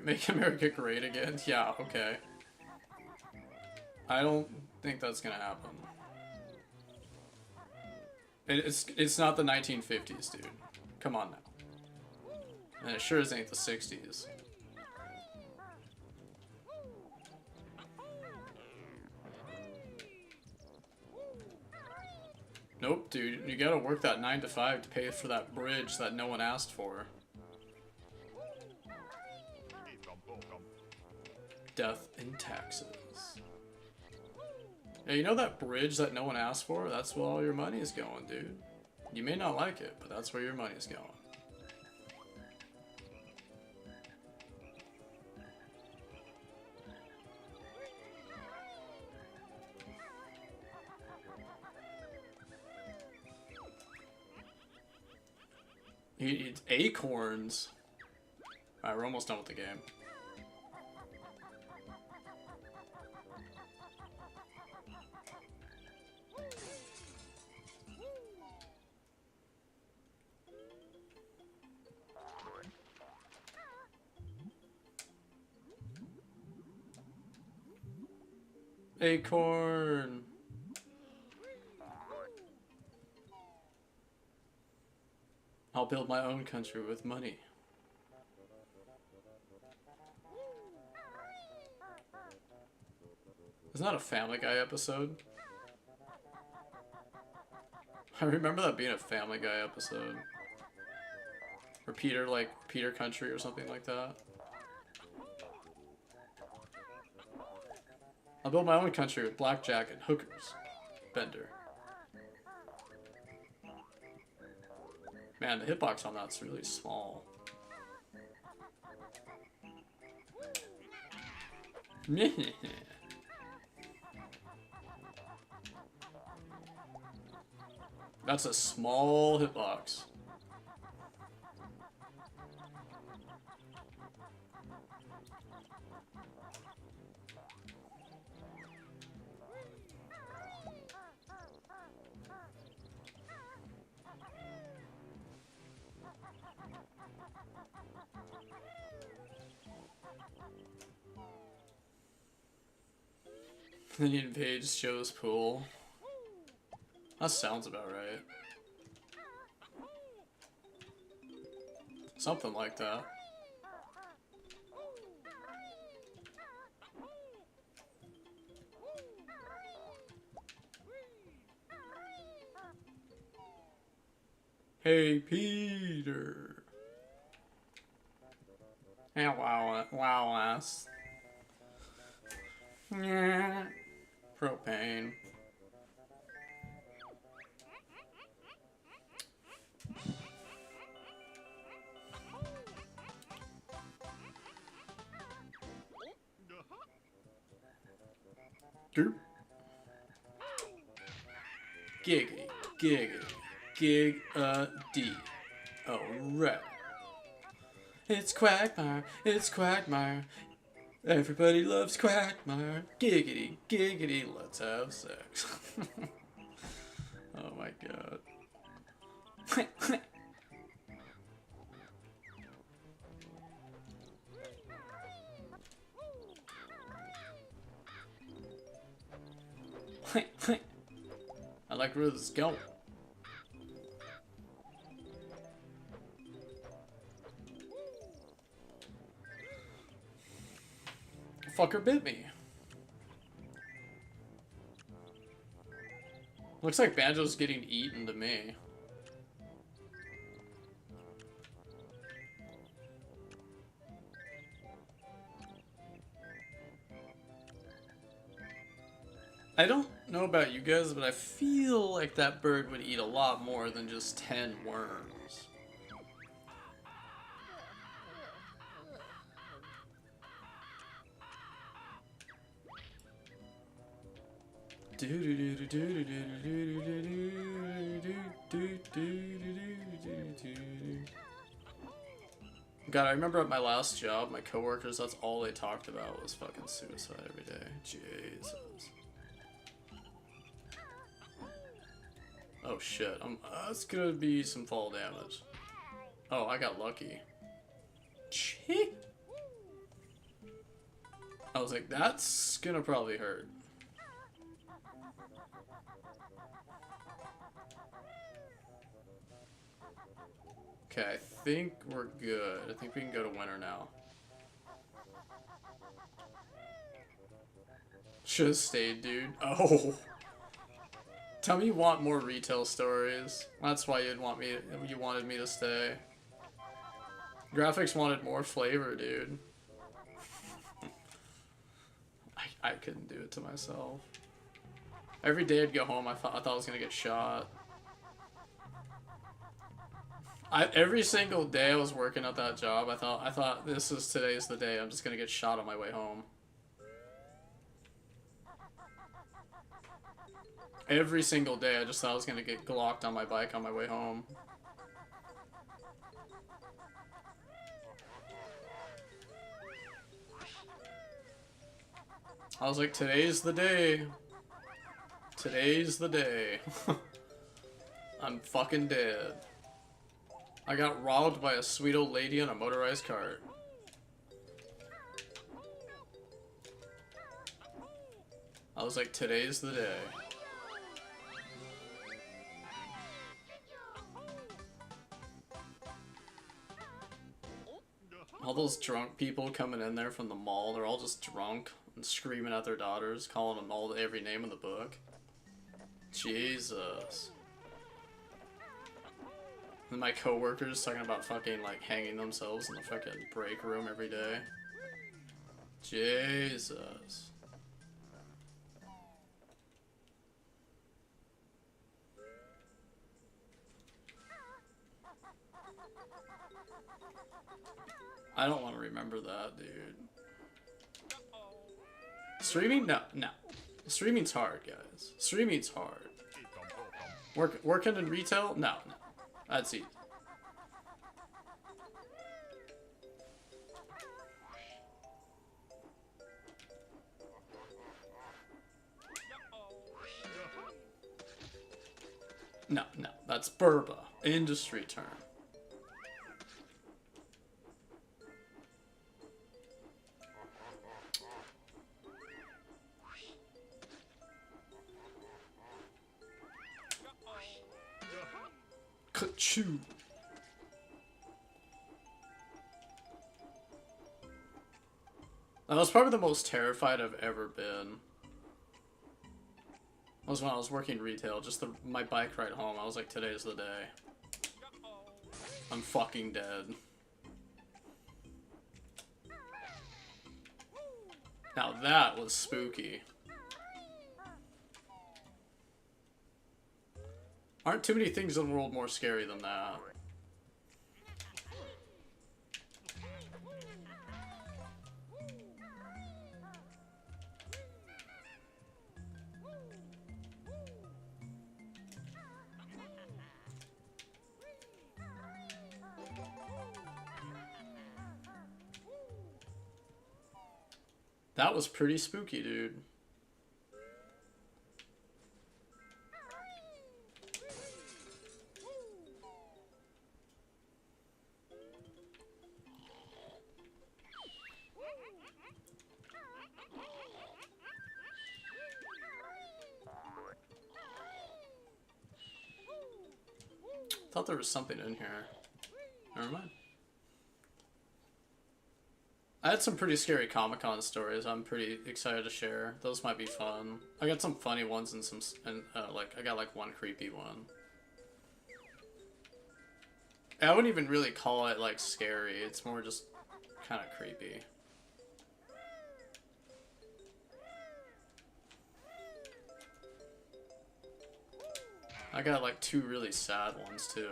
Make America great again. Yeah, okay. I don't think that's gonna happen. It's not the 1950s, dude. Come on now. And it sure as ain't the 60s. Nope, dude. You gotta work that 9 to 5 to pay for that bridge that no one asked for. Death and taxes. Yeah, you know that bridge that no one asked for? That's where all your money is going, dude. You may not like it, but that's where your money is going. He eats acorns. Alright, we're almost done with the game. Acorn. I'll build my own country with money. Isn't that a Family Guy episode? I remember that being a Family Guy episode. Or Peter Country or something like that. I'll build my own country with blackjack and hookers. Bender. Man, the hitbox on that's really small. That's a small hitbox. Then he invades Joe's pool. That sounds about right. Something like that. Hey, Peter. Hello, ass. Yeah. Propane. Derp. Giggity, giggity, gig-a-dee. Alright. It's Quagmire, it's Quagmire. Everybody loves Quagmire. Giggity, giggity, let's have sex. Oh my god. I like where this is going. Fucker bit me. Looks like Banjo's getting eaten to me. I don't know about you guys, but I feel like that bird would eat a lot more than just 10 worms. God, I remember at my last job, my coworkers, that's all they talked about was fucking suicide every day. Jesus. Oh shit, it's gonna be some fall damage. Oh, I got lucky. Chee. I was like, that's gonna probably hurt. Okay, I think we're good. I think we can go to winter now. Should've stayed, dude. Oh. Tell me you want more retail stories. That's why you wanted me to stay. Graphics wanted more flavor, dude. I couldn't do it to myself. Every day I'd go home, I thought I was gonna get shot. Every single day I was working at that job, I thought today's the day. I'm just gonna get shot on my way home. Every single day I just thought I was gonna get glocked on my bike on my way home. I was like, today's the day. Today's the day. I'm fucking dead. I got robbed by a sweet old lady on a motorized cart. I was like, today's the day. All those drunk people coming in there from the mall, they're all just drunk and screaming at their daughters, calling them every name in the book. Jesus. And my coworkers talking about fucking like hanging themselves in the fucking break room every day. Jesus. I don't want to remember that, dude. Streaming? No, no. Streaming's hard, guys. Streaming's hard. Working in retail? No, no. That's easy. No, no. That's Burba. Industry term. Ka-choo. That was probably the most terrified I've ever been. Was when I was working retail, just my bike ride home. I was like, today's the day. I'm fucking dead. Now that was spooky. Aren't too many things in the world more scary than that. That was pretty spooky, dude. Thought there was something in here. Never mind. I had some pretty scary Comic-Con stories I'm pretty excited to share. Those might be fun. I got some funny ones and some, like, I got like one creepy one. I wouldn't even really call it like scary. It's more just kind of creepy. I got like two really sad ones too.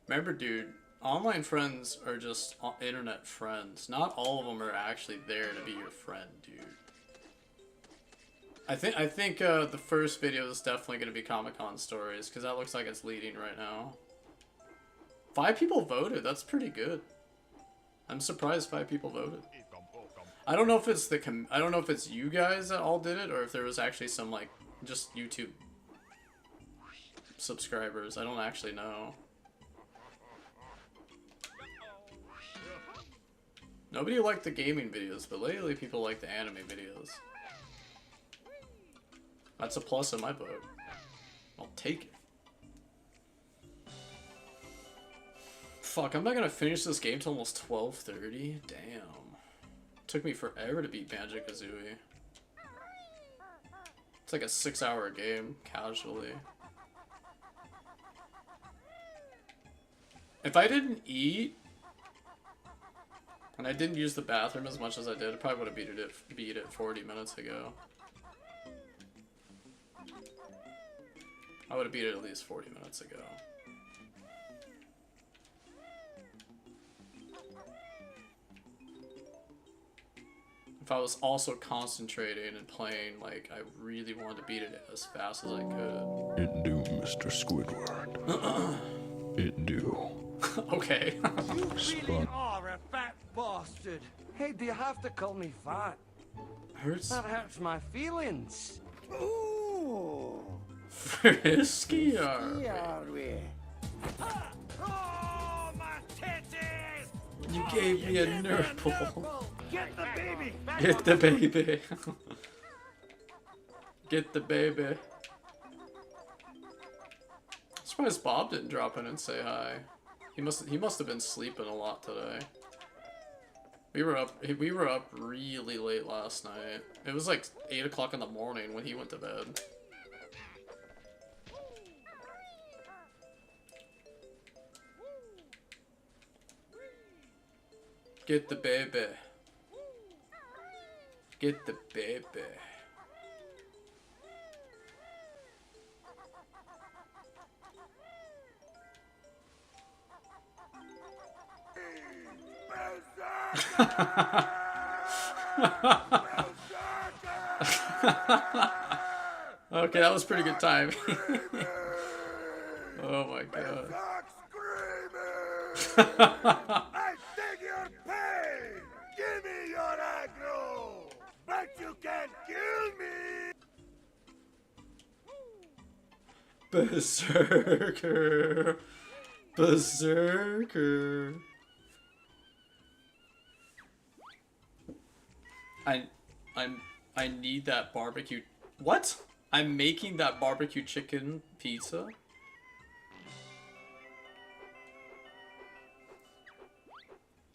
Remember, dude, online friends are just internet friends. Not all of them are actually there to be your friend, dude. I think the first video is definitely going to be Comic-Con stories, because that looks like it's leading right now. 5 people voted. That's pretty good. I'm surprised 5 people voted. I don't know if it's I don't know if it's you guys that all did it, or if there was actually some like just YouTube subscribers. I don't actually know. Nobody liked the gaming videos, but lately people like the anime videos. That's a plus in my book. I'll take it. Fuck, I'm not gonna finish this game till almost 12:30. Damn. Took me forever to beat Banjo-Kazooie. It's like a 6-hour game, casually. If I didn't eat, and I didn't use the bathroom as much as I did, I probably would have beat it 40 minutes ago. I would have beat it at least 40 minutes ago. If I was also concentrating and playing, like, I really wanted to beat it as fast as I could. It do, Mr. Squidward. It do. Okay. You really are a fat bastard. Hey, do you have to call me fat? Hurts. That hurts my feelings. Ooh. Frisky are we? Oh, my titties! You gave me a nurple. Get the baby! Get the baby. Get the baby. Surprised Bob didn't drop in and say hi. He must have been sleeping a lot today. We were up really late last night. It was like 8 o'clock in the morning when he went to bed. Get the baby. Get the baby. Okay, that was pretty good timing. Oh my god. I take your pain! Give me your aggro! But you can't kill me! Berserker. Berserker. I need that barbecue. What? I'm making that barbecue chicken pizza?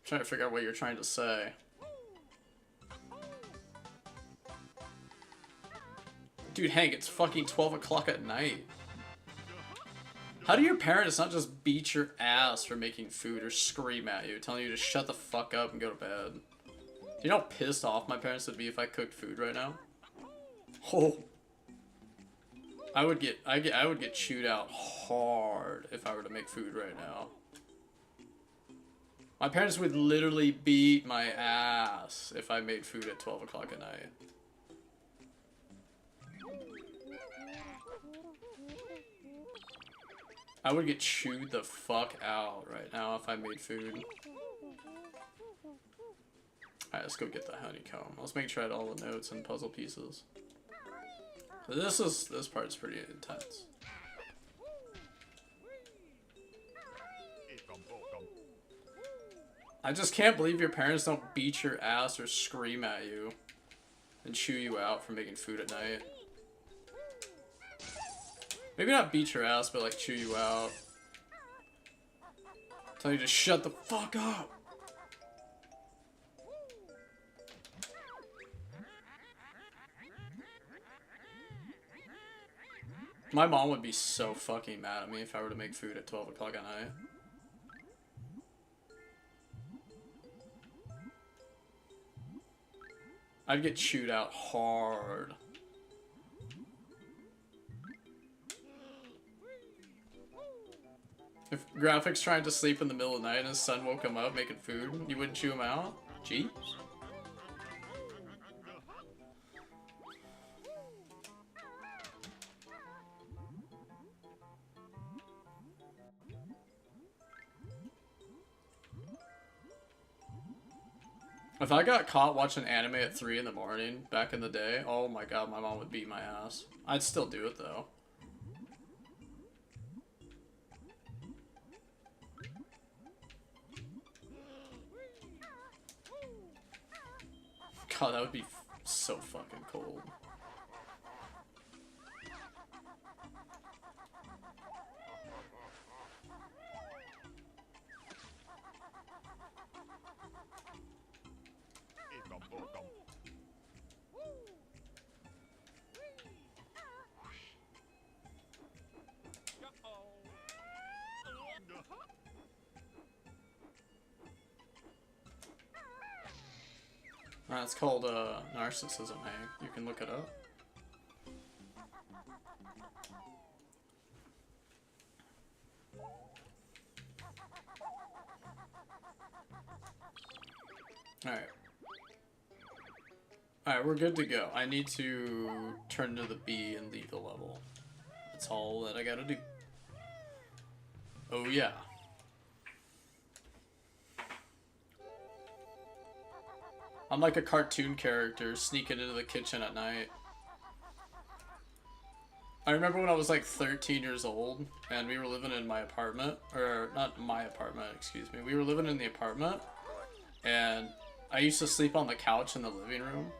Trying to figure out what you're trying to say. Dude, Hank, it's fucking 12 o'clock at night. How do your parents not just beat your ass for making food or scream at you, telling you to shut the fuck up and go to bed? Do you know how pissed off my parents would be if I cooked food right now? Oh. I would get chewed out hard if I were to make food right now. My parents would literally beat my ass if I made food at 12 o'clock at night. I would get chewed the fuck out right now if I made food. Alright, let's go get the honeycomb. Let's make sure I had all the notes and puzzle pieces. This part's pretty intense. I just can't believe your parents don't beat your ass or scream at you and chew you out for making food at night. Maybe not beat your ass, but like chew you out. Tell you to shut the fuck up. My mom would be so fucking mad at me if I were to make food at 12 o'clock at night. I'd get chewed out hard. If Graphic's trying to sleep in the middle of the night and his son woke him up making food, you wouldn't chew him out? Jeez. If I got caught watching anime at 3 in the morning back in the day, oh my god, my mom would beat my ass. I'd still do it though. God, that would be so fucking cold. It's called narcissism, hey. You can look it up. Alright. Alright, we're good to go. I need to turn to the B and leave the level. That's all that I gotta do. Oh yeah. I'm like a cartoon character sneaking into the kitchen at night. I remember when I was like 13 years old and we were living in my apartment, or not my apartment, excuse me. We were living in the apartment and I used to sleep on the couch in the living room.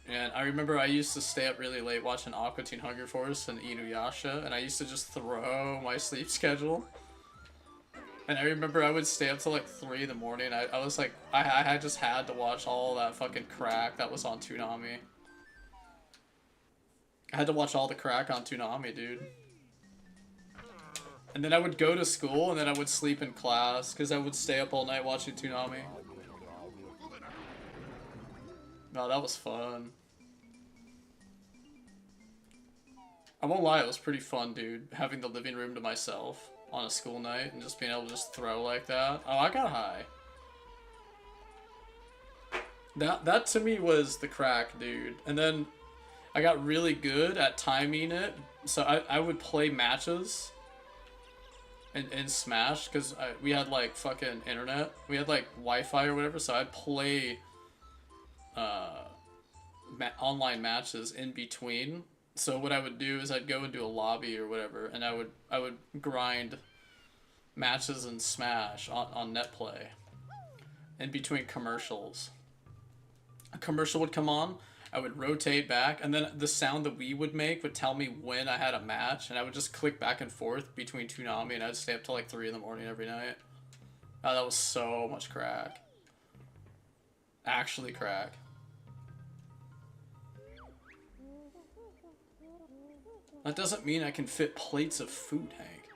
And I remember I used to stay up really late watching Aqua Teen Hunger Force and Inuyasha, and I used to just throw my sleep schedule. And I remember I would stay up till like 3 in the morning. I was like, I just had to watch all that fucking crack that was on Toonami. I had to watch all the crack on Toonami, dude. And then I would go to school and then I would sleep in class because I would stay up all night watching Toonami. No, that was fun. I won't lie, it was pretty fun, dude. Having the living room to myself on a school night and just being able to just throw like that. Oh, I got high. That to me was the crack, dude. And then I got really good at timing it. So I would play matches in Smash because we had like fucking internet. We had like Wi-Fi or whatever, so I'd play online matches in between. So what I would do is I'd go into a lobby or whatever, and I would grind matches in Smash on NetPlay in between commercials. A commercial would come on, I would rotate back, and then the sound that we would make would tell me when I had a match, and I would just click back and forth between Toonami, and I'd stay up till like 3 in the morning every night. Oh, that was so much crack. Actually crack. That doesn't mean I can fit plates of food, Hank.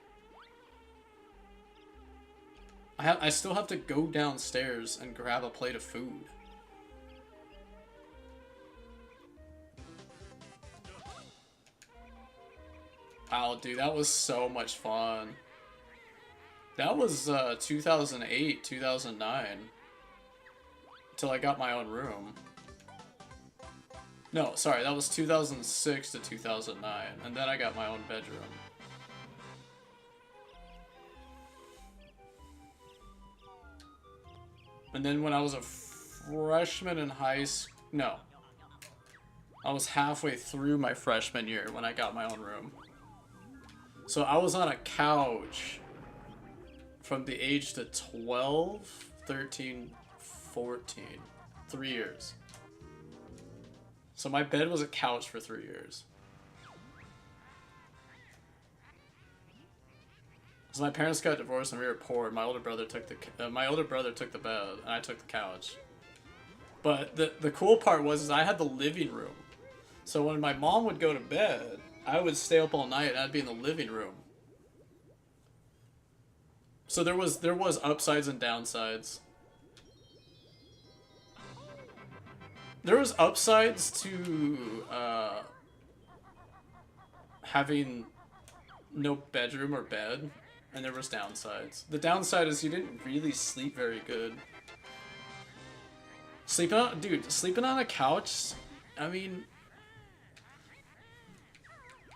I still have to go downstairs and grab a plate of food. Oh, dude, that was so much fun. That was 2008, 2009. Till I got my own room. No, sorry, that was 2006 to 2009, and then I got my own bedroom. And then when I was a freshman in high school, no. I was halfway through my freshman year when I got my own room. So I was on a couch from the age to 12, 13, 14. 3 years. So my bed was a couch for 3 years. So my parents got divorced and we were poor. My older brother took the bed and I took the couch. But the cool part was I had the living room. So when my mom would go to bed, I would stay up all night and I'd be in the living room. So there was upsides and downsides. There was upsides to having no bedroom or bed, and there was downsides. The downside is you didn't really sleep very good. Sleeping on a couch, I mean,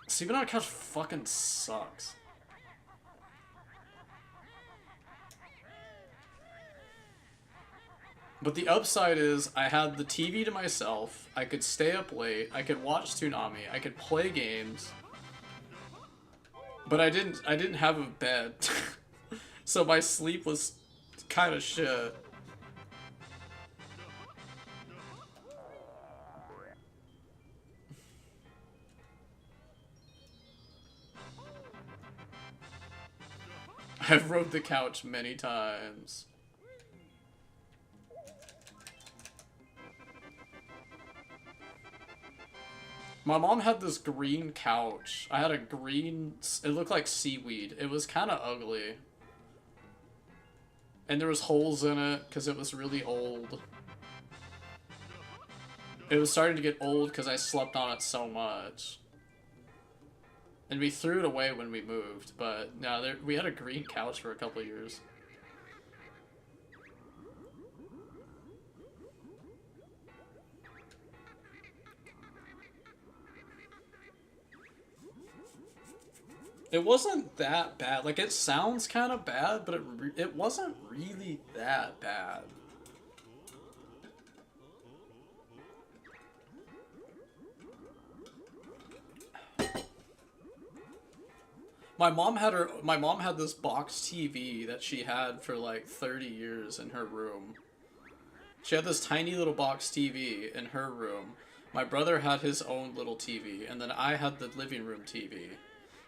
sleeping on a couch fucking sucks. But the upside is I had the TV to myself, I could stay up late, I could watch Toonami, I could play games. But I didn't have a bed. So my sleep was kind of shit. I've rode the couch many times. My mom had this green couch. I had a green... It looked like seaweed. It was kind of ugly. And there was holes in it because it was really old. It was starting to get old because I slept on it so much. And we threw it away when we moved. But no, we had a green couch for a couple of years. It wasn't that bad. Like, it sounds kind of bad, but it wasn't really that bad. My mom had this box TV that she had for like 30 years in her room. She had this tiny little box TV in her room. My brother had his own little TV, and then I had the living room TV.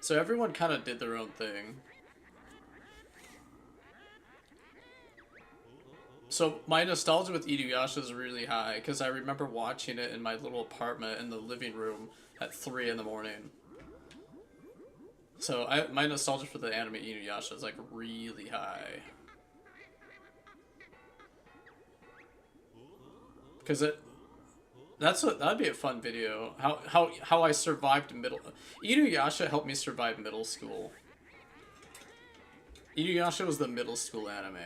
So everyone kind of did their own thing. So my nostalgia with Inuyasha is really high, because I remember watching it in my little apartment in the living room at 3 in the morning. So my nostalgia for the anime Inuyasha is like really high. Because that'd be a fun video. How I survived Inuyasha helped me survive middle school. Inuyasha was the middle school anime.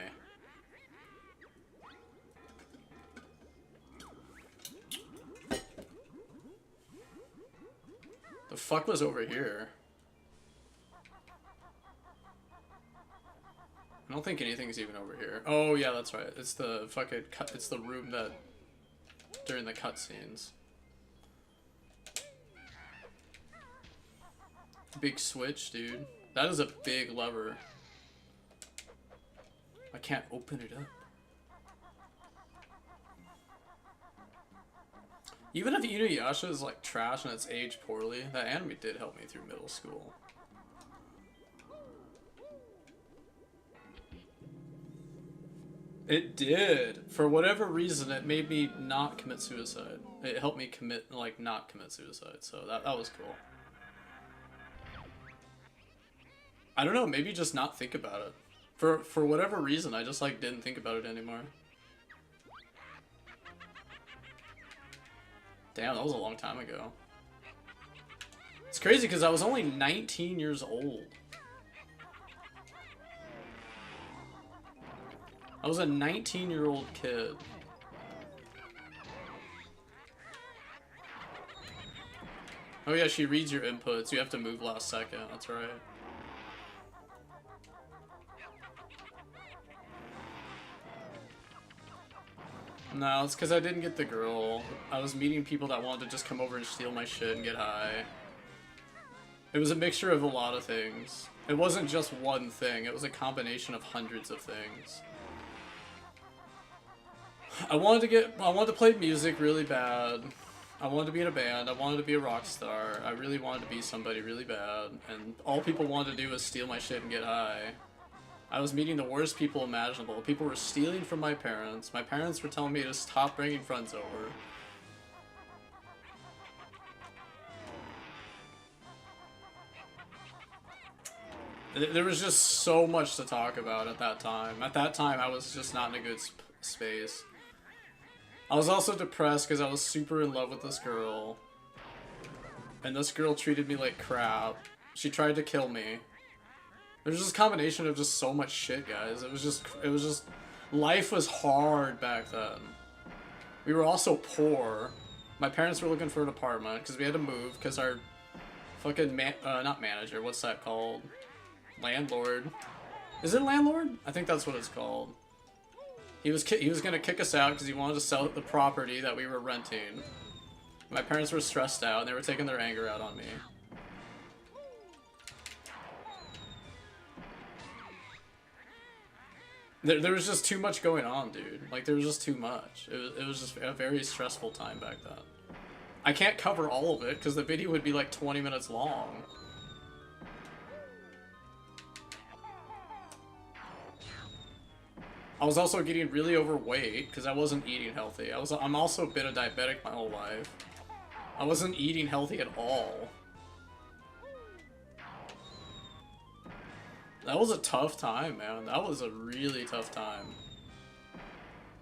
The fuck was over here? I don't think anything's even over here. Oh yeah, that's right. It's the fucking it's the room that during the cutscenes. Big switch, dude. That is a big lever. I can't open it up. Even if Inuyasha is like trash and it's aged poorly, that anime did help me through middle school. It did. For whatever reason, it made me not commit suicide. It helped me not commit suicide, so that was cool. I don't know, maybe just not think about it. For whatever reason, I just like didn't think about it anymore. Damn, that was a long time ago. It's crazy because I was only 19 years old. I was a 19-year-old kid. Oh yeah, she reads your inputs. You have to move last second. That's right. No, it's because I didn't get the girl. I was meeting people that wanted to just come over and steal my shit and get high. It was a mixture of a lot of things. It wasn't just one thing. It was a combination of hundreds of things. I wanted to play music really bad. I wanted to be in a band. I wanted to be a rock star. I really wanted to be somebody really bad. And all people wanted to do was steal my shit and get high. I was meeting the worst people imaginable. People were stealing from my parents. My parents were telling me to stop bringing friends over. There was just so much to talk about at that time. At that time, I was just not in a good space. I was also depressed because I was super in love with this girl. And this girl treated me like crap. She tried to kill me. There's just a combination of just so much shit, guys. It was just, life was hard back then. We were also poor. My parents were looking for an apartment because we had to move because our fucking not manager, what's that called? Landlord. Is it landlord? I think that's what it's called. He was gonna kick us out because he wanted to sell the property that we were renting. My parents were stressed out and they were taking their anger out on me. There was just too much going on, dude. Like, there was just too much. It was just a very stressful time back then. I can't cover all of it because the video would be like 20 minutes long. I was also getting really overweight because I wasn't eating healthy. I'm also been a diabetic my whole life. I wasn't eating healthy at all. That was a tough time, man. That was a really tough time.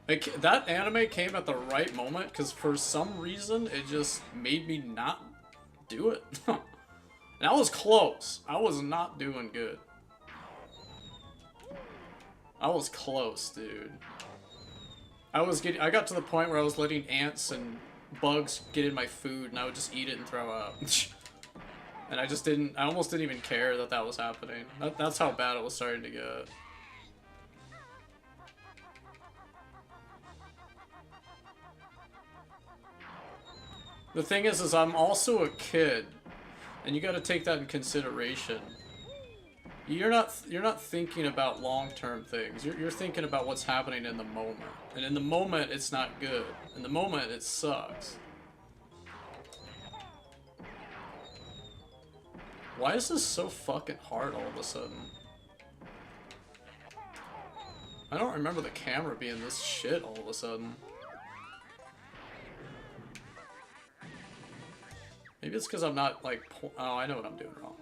Like, that anime came at the right moment because for some reason it just made me not do it. And I was close. I was not doing good. I was close, dude. I got to the point where I was letting ants and bugs get in my food and I would just eat it and throw up. And I almost didn't even care that that was happening. That's how bad it was starting to get. The thing is I'm also a kid, and you gotta take that in consideration. You're not thinking about long-term things. You're thinking about what's happening in the moment. And in the moment, it's not good. In the moment, it sucks. Why is this so fucking hard all of a sudden? I don't remember the camera being this shit all of a sudden. Maybe it's because I'm not like, oh, I know what I'm doing wrong.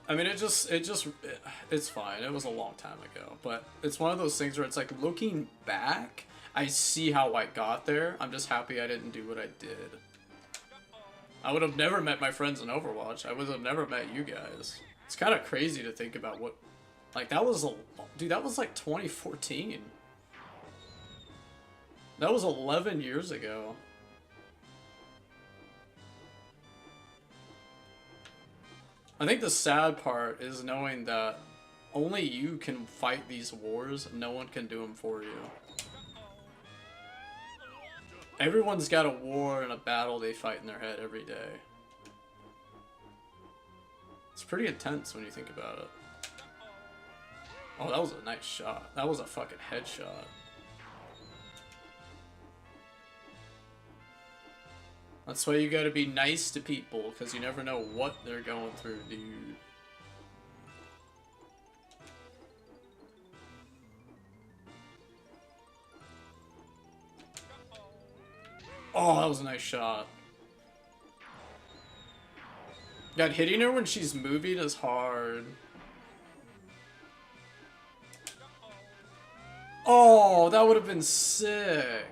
I mean, it's fine. It was a long time ago, but it's one of those things where it's like, looking back, I see how I got there. I'm just happy I didn't do what I did. I would have never met my friends in Overwatch. I would have never met you guys. It's kind of crazy to think about what, like, that was, dude, that was like 2014. That was 11 years ago. I think the sad part is knowing that only you can fight these wars, no one can do them for you. Everyone's got a war and a battle they fight in their head every day. It's pretty intense when you think about it. Oh, that was a nice shot. That was a fucking headshot. That's why you gotta be nice to people, because you never know what they're going through, dude. Oh, that was a nice shot. God, hitting her when she's moving is hard. Oh, that would have been sick.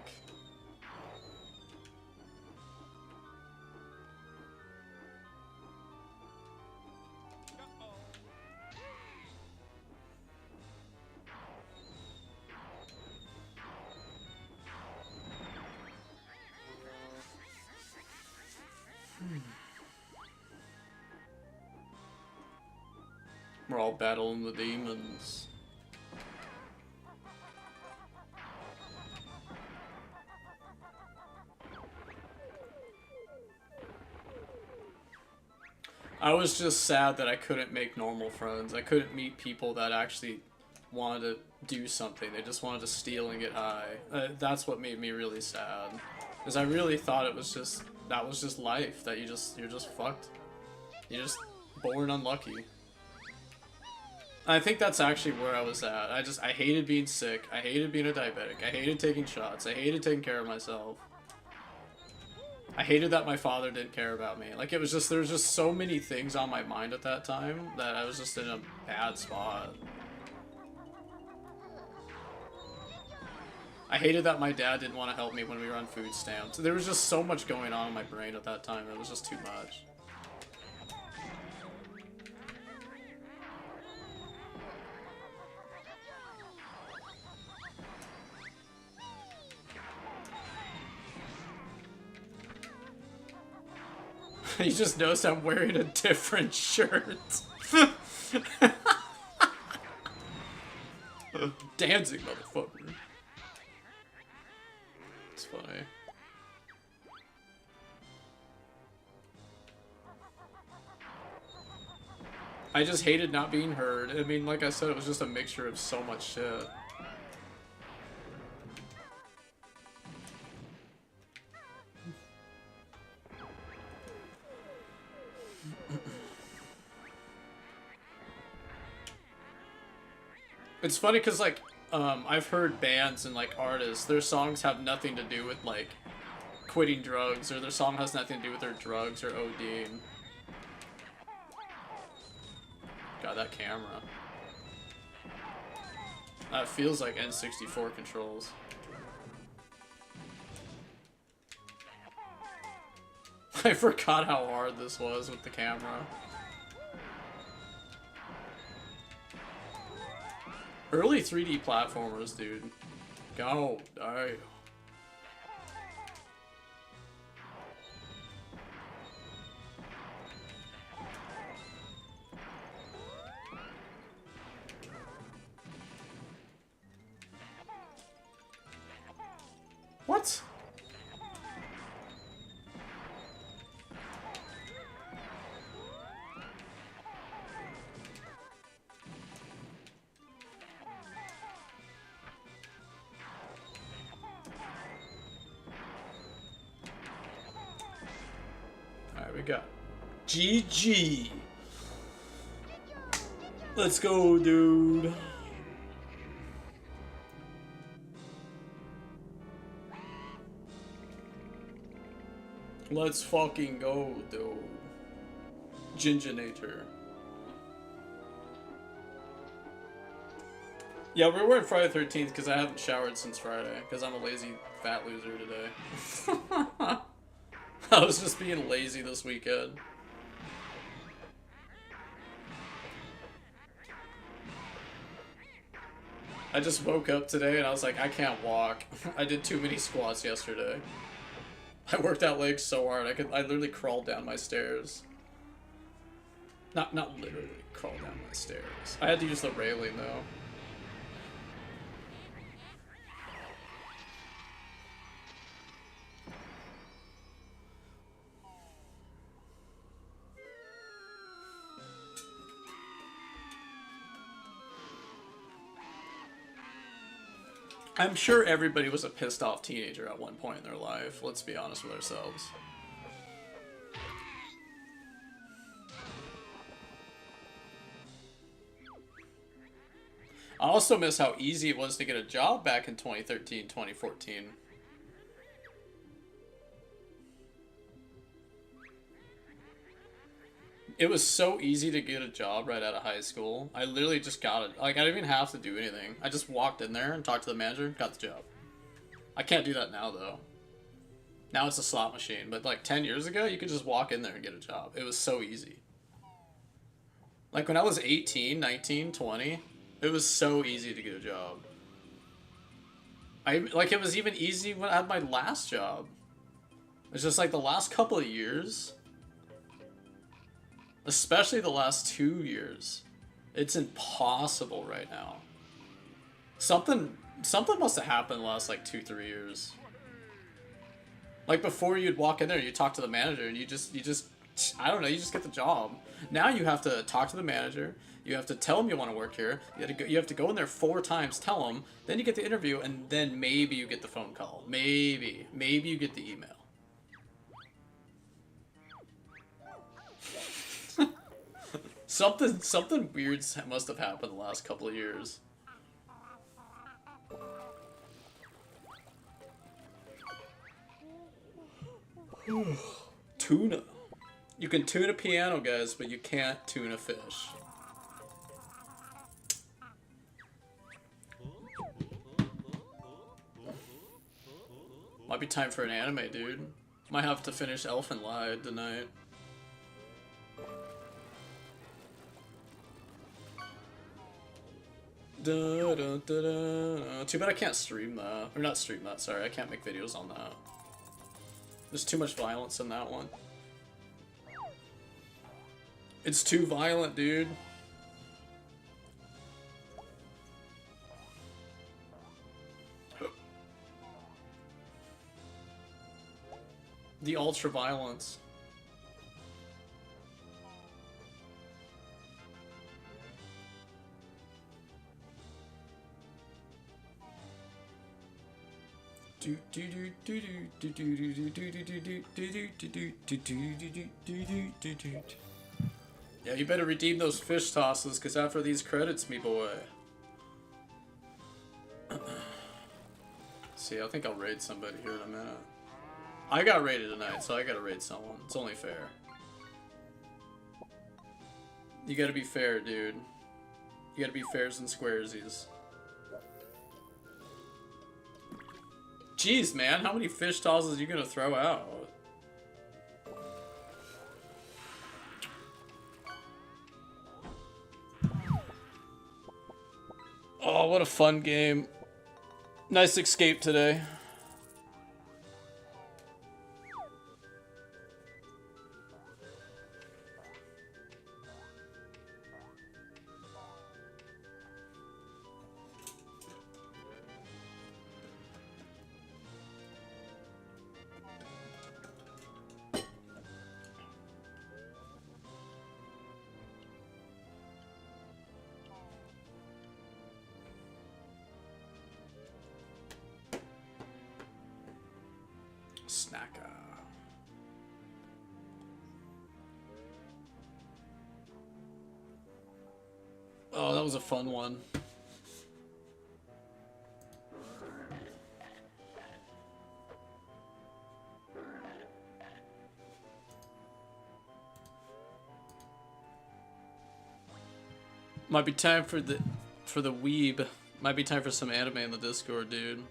We're all battling the demons. I was just sad that I couldn't make normal friends. I couldn't meet people that actually wanted to do something. They just wanted to steal and get high. That's what made me really sad. Because I really thought it was just, that was just life. That you're just fucked. You're just born unlucky. I think that's actually where I was at. I hated being sick. I hated being a diabetic. I hated taking shots. I hated taking care of myself. I hated that my father didn't care about me. Like, it was just, there was just so many things on my mind at that time that I was just in a bad spot. I hated that my dad didn't want to help me when we were on food stamps. There was just so much going on in my brain at that time. It was just too much. You just noticed I'm wearing a different shirt. Danzig, motherfucker. It's funny. I just hated not being heard. I mean, like I said, it was just a mixture of so much shit. It's funny because, like, I've heard bands and, like, artists, their songs have nothing to do with, like, quitting drugs, or their song has nothing to do with their drugs or ODing. God, that camera. That feels like N64 controls. I forgot how hard this was with the camera. Early 3D platformers, dude. Go, die. What? Alright, we got GG. Let's go, dude. Let's fucking go, dude. Ginginator. Yeah, we're wearing Friday the 13th because I haven't showered since Friday because I'm a lazy fat loser today. I was just being lazy this weekend. I just woke up today and I was like, I can't walk. I did too many squats yesterday. I worked out legs so hard I literally crawled down my stairs. Not literally crawl down my stairs. I had to use the railing though. I'm sure everybody was a pissed off teenager at one point in their life. Let's be honest with ourselves. I also miss how easy it was to get a job back in 2013, 2014. It was so easy to get a job right out of high school. I literally just got it. Like, I didn't even have to do anything. I just walked in there and talked to the manager, got the job. I can't do that now, though. Now it's a slot machine. But, like, 10 years ago, you could just walk in there and get a job. It was so easy. Like, when I was 18, 19, 20, it was so easy to get a job. Like, it was even easy when I had my last job. It's just, like, the last couple of years, Especially the last 2 years. It's impossible right now. Something must have happened the last like 2-3 years. Like before you'd walk in there, you talk to the manager and you just I don't know, you just get the job. Now you have to talk to the manager, you have to tell him you want to work here, you have to go in there 4 times, tell him, then you get the interview, and then maybe you get the phone call. Maybe you get the email. Something weird must have happened the last couple of years. Tuna. You can tune a piano, guys, but you can't tune a fish. Might be time for an anime, dude. Might have to finish Elfen Lied tonight. Too bad I can't stream that. Or not stream that, sorry. I can't make videos on that. There's too much violence in that one. It's too violent, dude. The ultra violence. Yeah, you better redeem those fish tosses, because after these credits, me boy. See, I think I'll raid somebody here in a minute. I got raided tonight, so I gotta raid someone. It's only fair. You gotta be fair, dude. You gotta be fairs and squaresies. Jeez, man, how many fish tosses are you gonna throw out? Oh, what a fun game. Nice escape today. Snacker. Oh, that was a fun one. Might be time for the weeb. Might be time for some anime in the Discord, dude.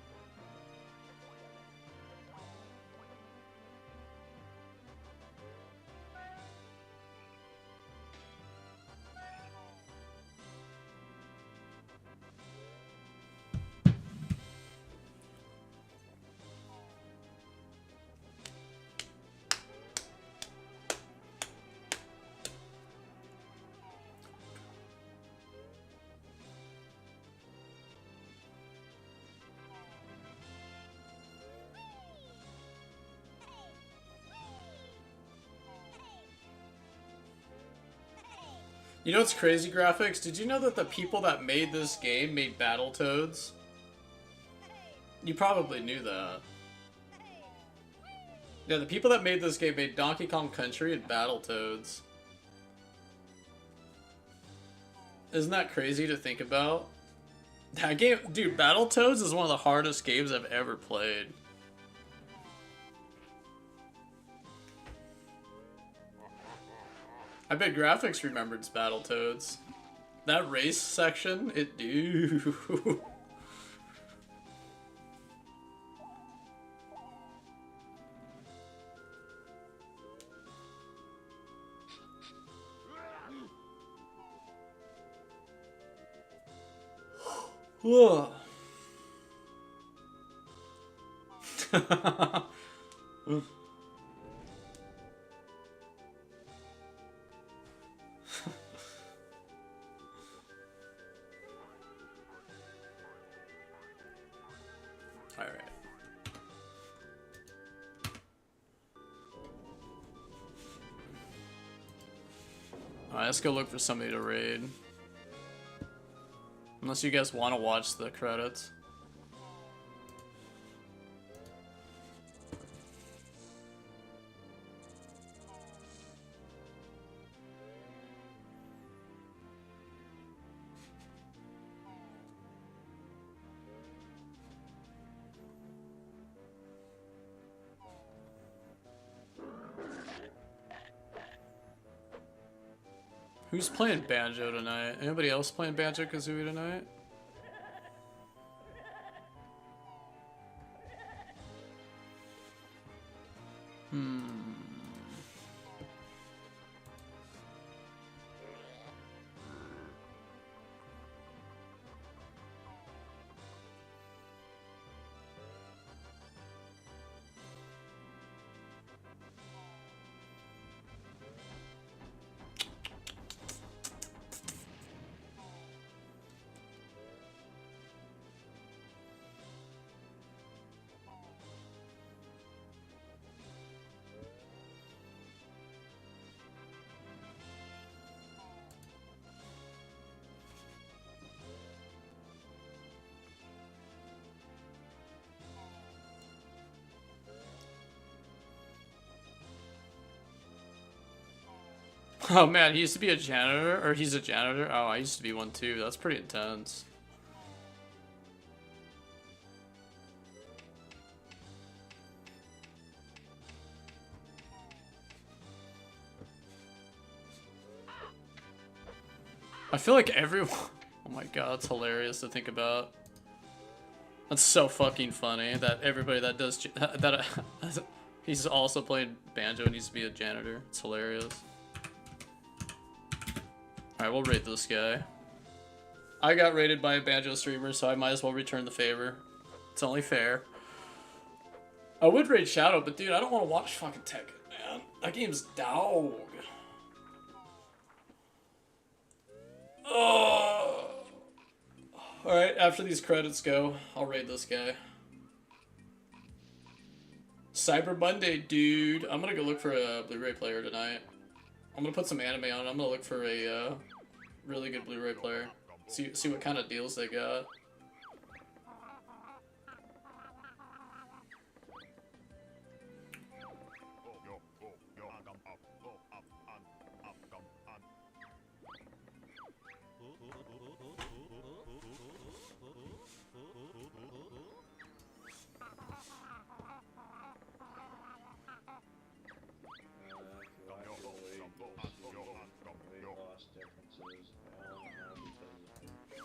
You know what's crazy, Graphics? Did you know that the people that made this game made Battletoads? You probably knew that. Yeah, the people that made this game made Donkey Kong Country and Battletoads. Isn't that crazy to think about? That game, dude, Battletoads is one of the hardest games I've ever played. I bet Graphics remembers Battletoads. That race section, it do. Whoa. Alright, let's go look for somebody to raid. Unless you guys want to watch the credits. Who's playing Banjo tonight? Anybody else playing Banjo-Kazooie tonight? Oh man, he used to be a janitor, or he's a janitor? Oh, I used to be one too. That's pretty intense. I feel like everyone... Oh my god, that's hilarious to think about. That's so fucking funny that everybody that does... he's also playing Banjo and needs to be a janitor. It's hilarious. Alright, we'll rate this guy. I got rated by a Banjo streamer, so I might as well return the favor. It's only fair. I would rate Shadow, but dude, I don't want to watch fucking Tekken, man. That game's dog. Oh. Alright, after these credits go, I'll rate this guy. Cyber Monday, dude. I'm gonna go look for a Blu-ray player tonight. I'm gonna put some anime on. I'm gonna look for a really good Blu-ray player. See what kind of deals they got.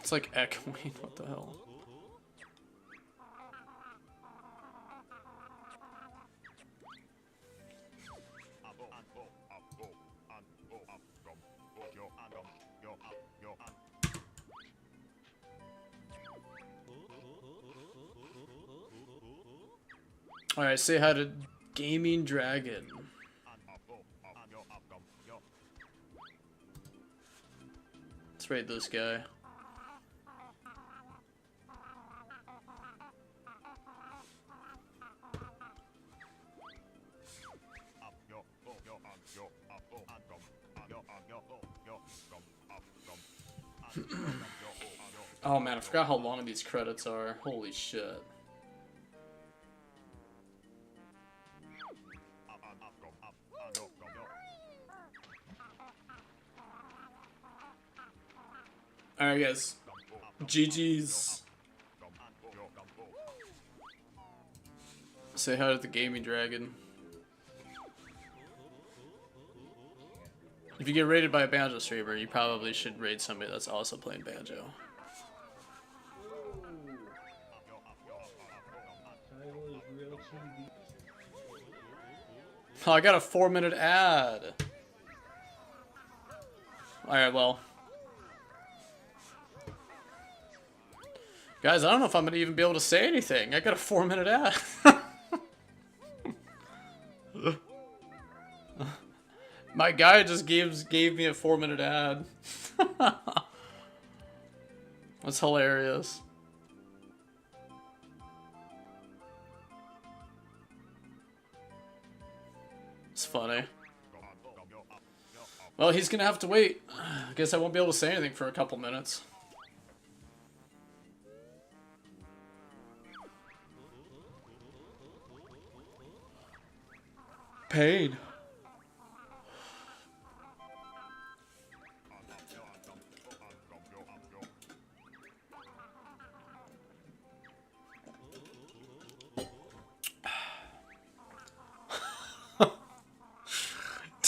It's like echoing, what the hell? Alright, say hi to Gaming Dragon. Let's rate this guy. Oh man, I forgot how long these credits are. Holy shit. Alright guys, GG's. Say hi to the Gaming Dragon. If you get rated by a Banjo streamer, you probably should raid somebody that's also playing Banjo. Oh, I got a 4-minute ad. Alright, well. Guys, I don't know if I'm going to even be able to say anything. I got a 4-minute ad. My guy just gave me a 4-minute ad. That's hilarious. It's funny. Well, he's gonna have to wait. I guess I won't be able to say anything for a couple minutes. Pain.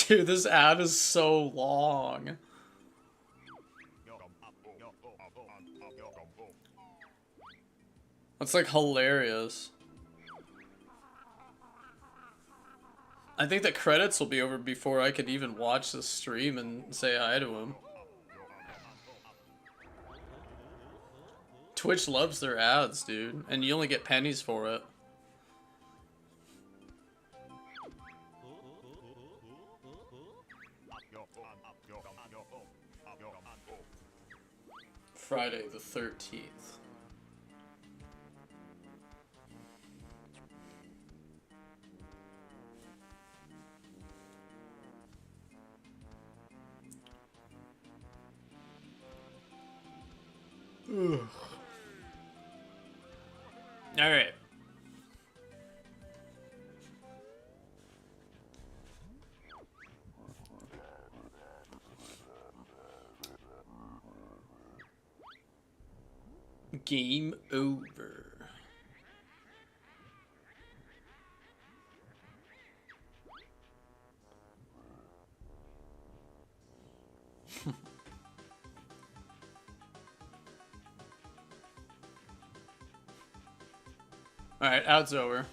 Dude, this ad is so long. That's like hilarious. I think the credits will be over before I could even watch the stream and say hi to him. Twitch loves their ads, dude, and you only get pennies for it. Friday the 13th. Ugh. All right. Game over. All right, ads over.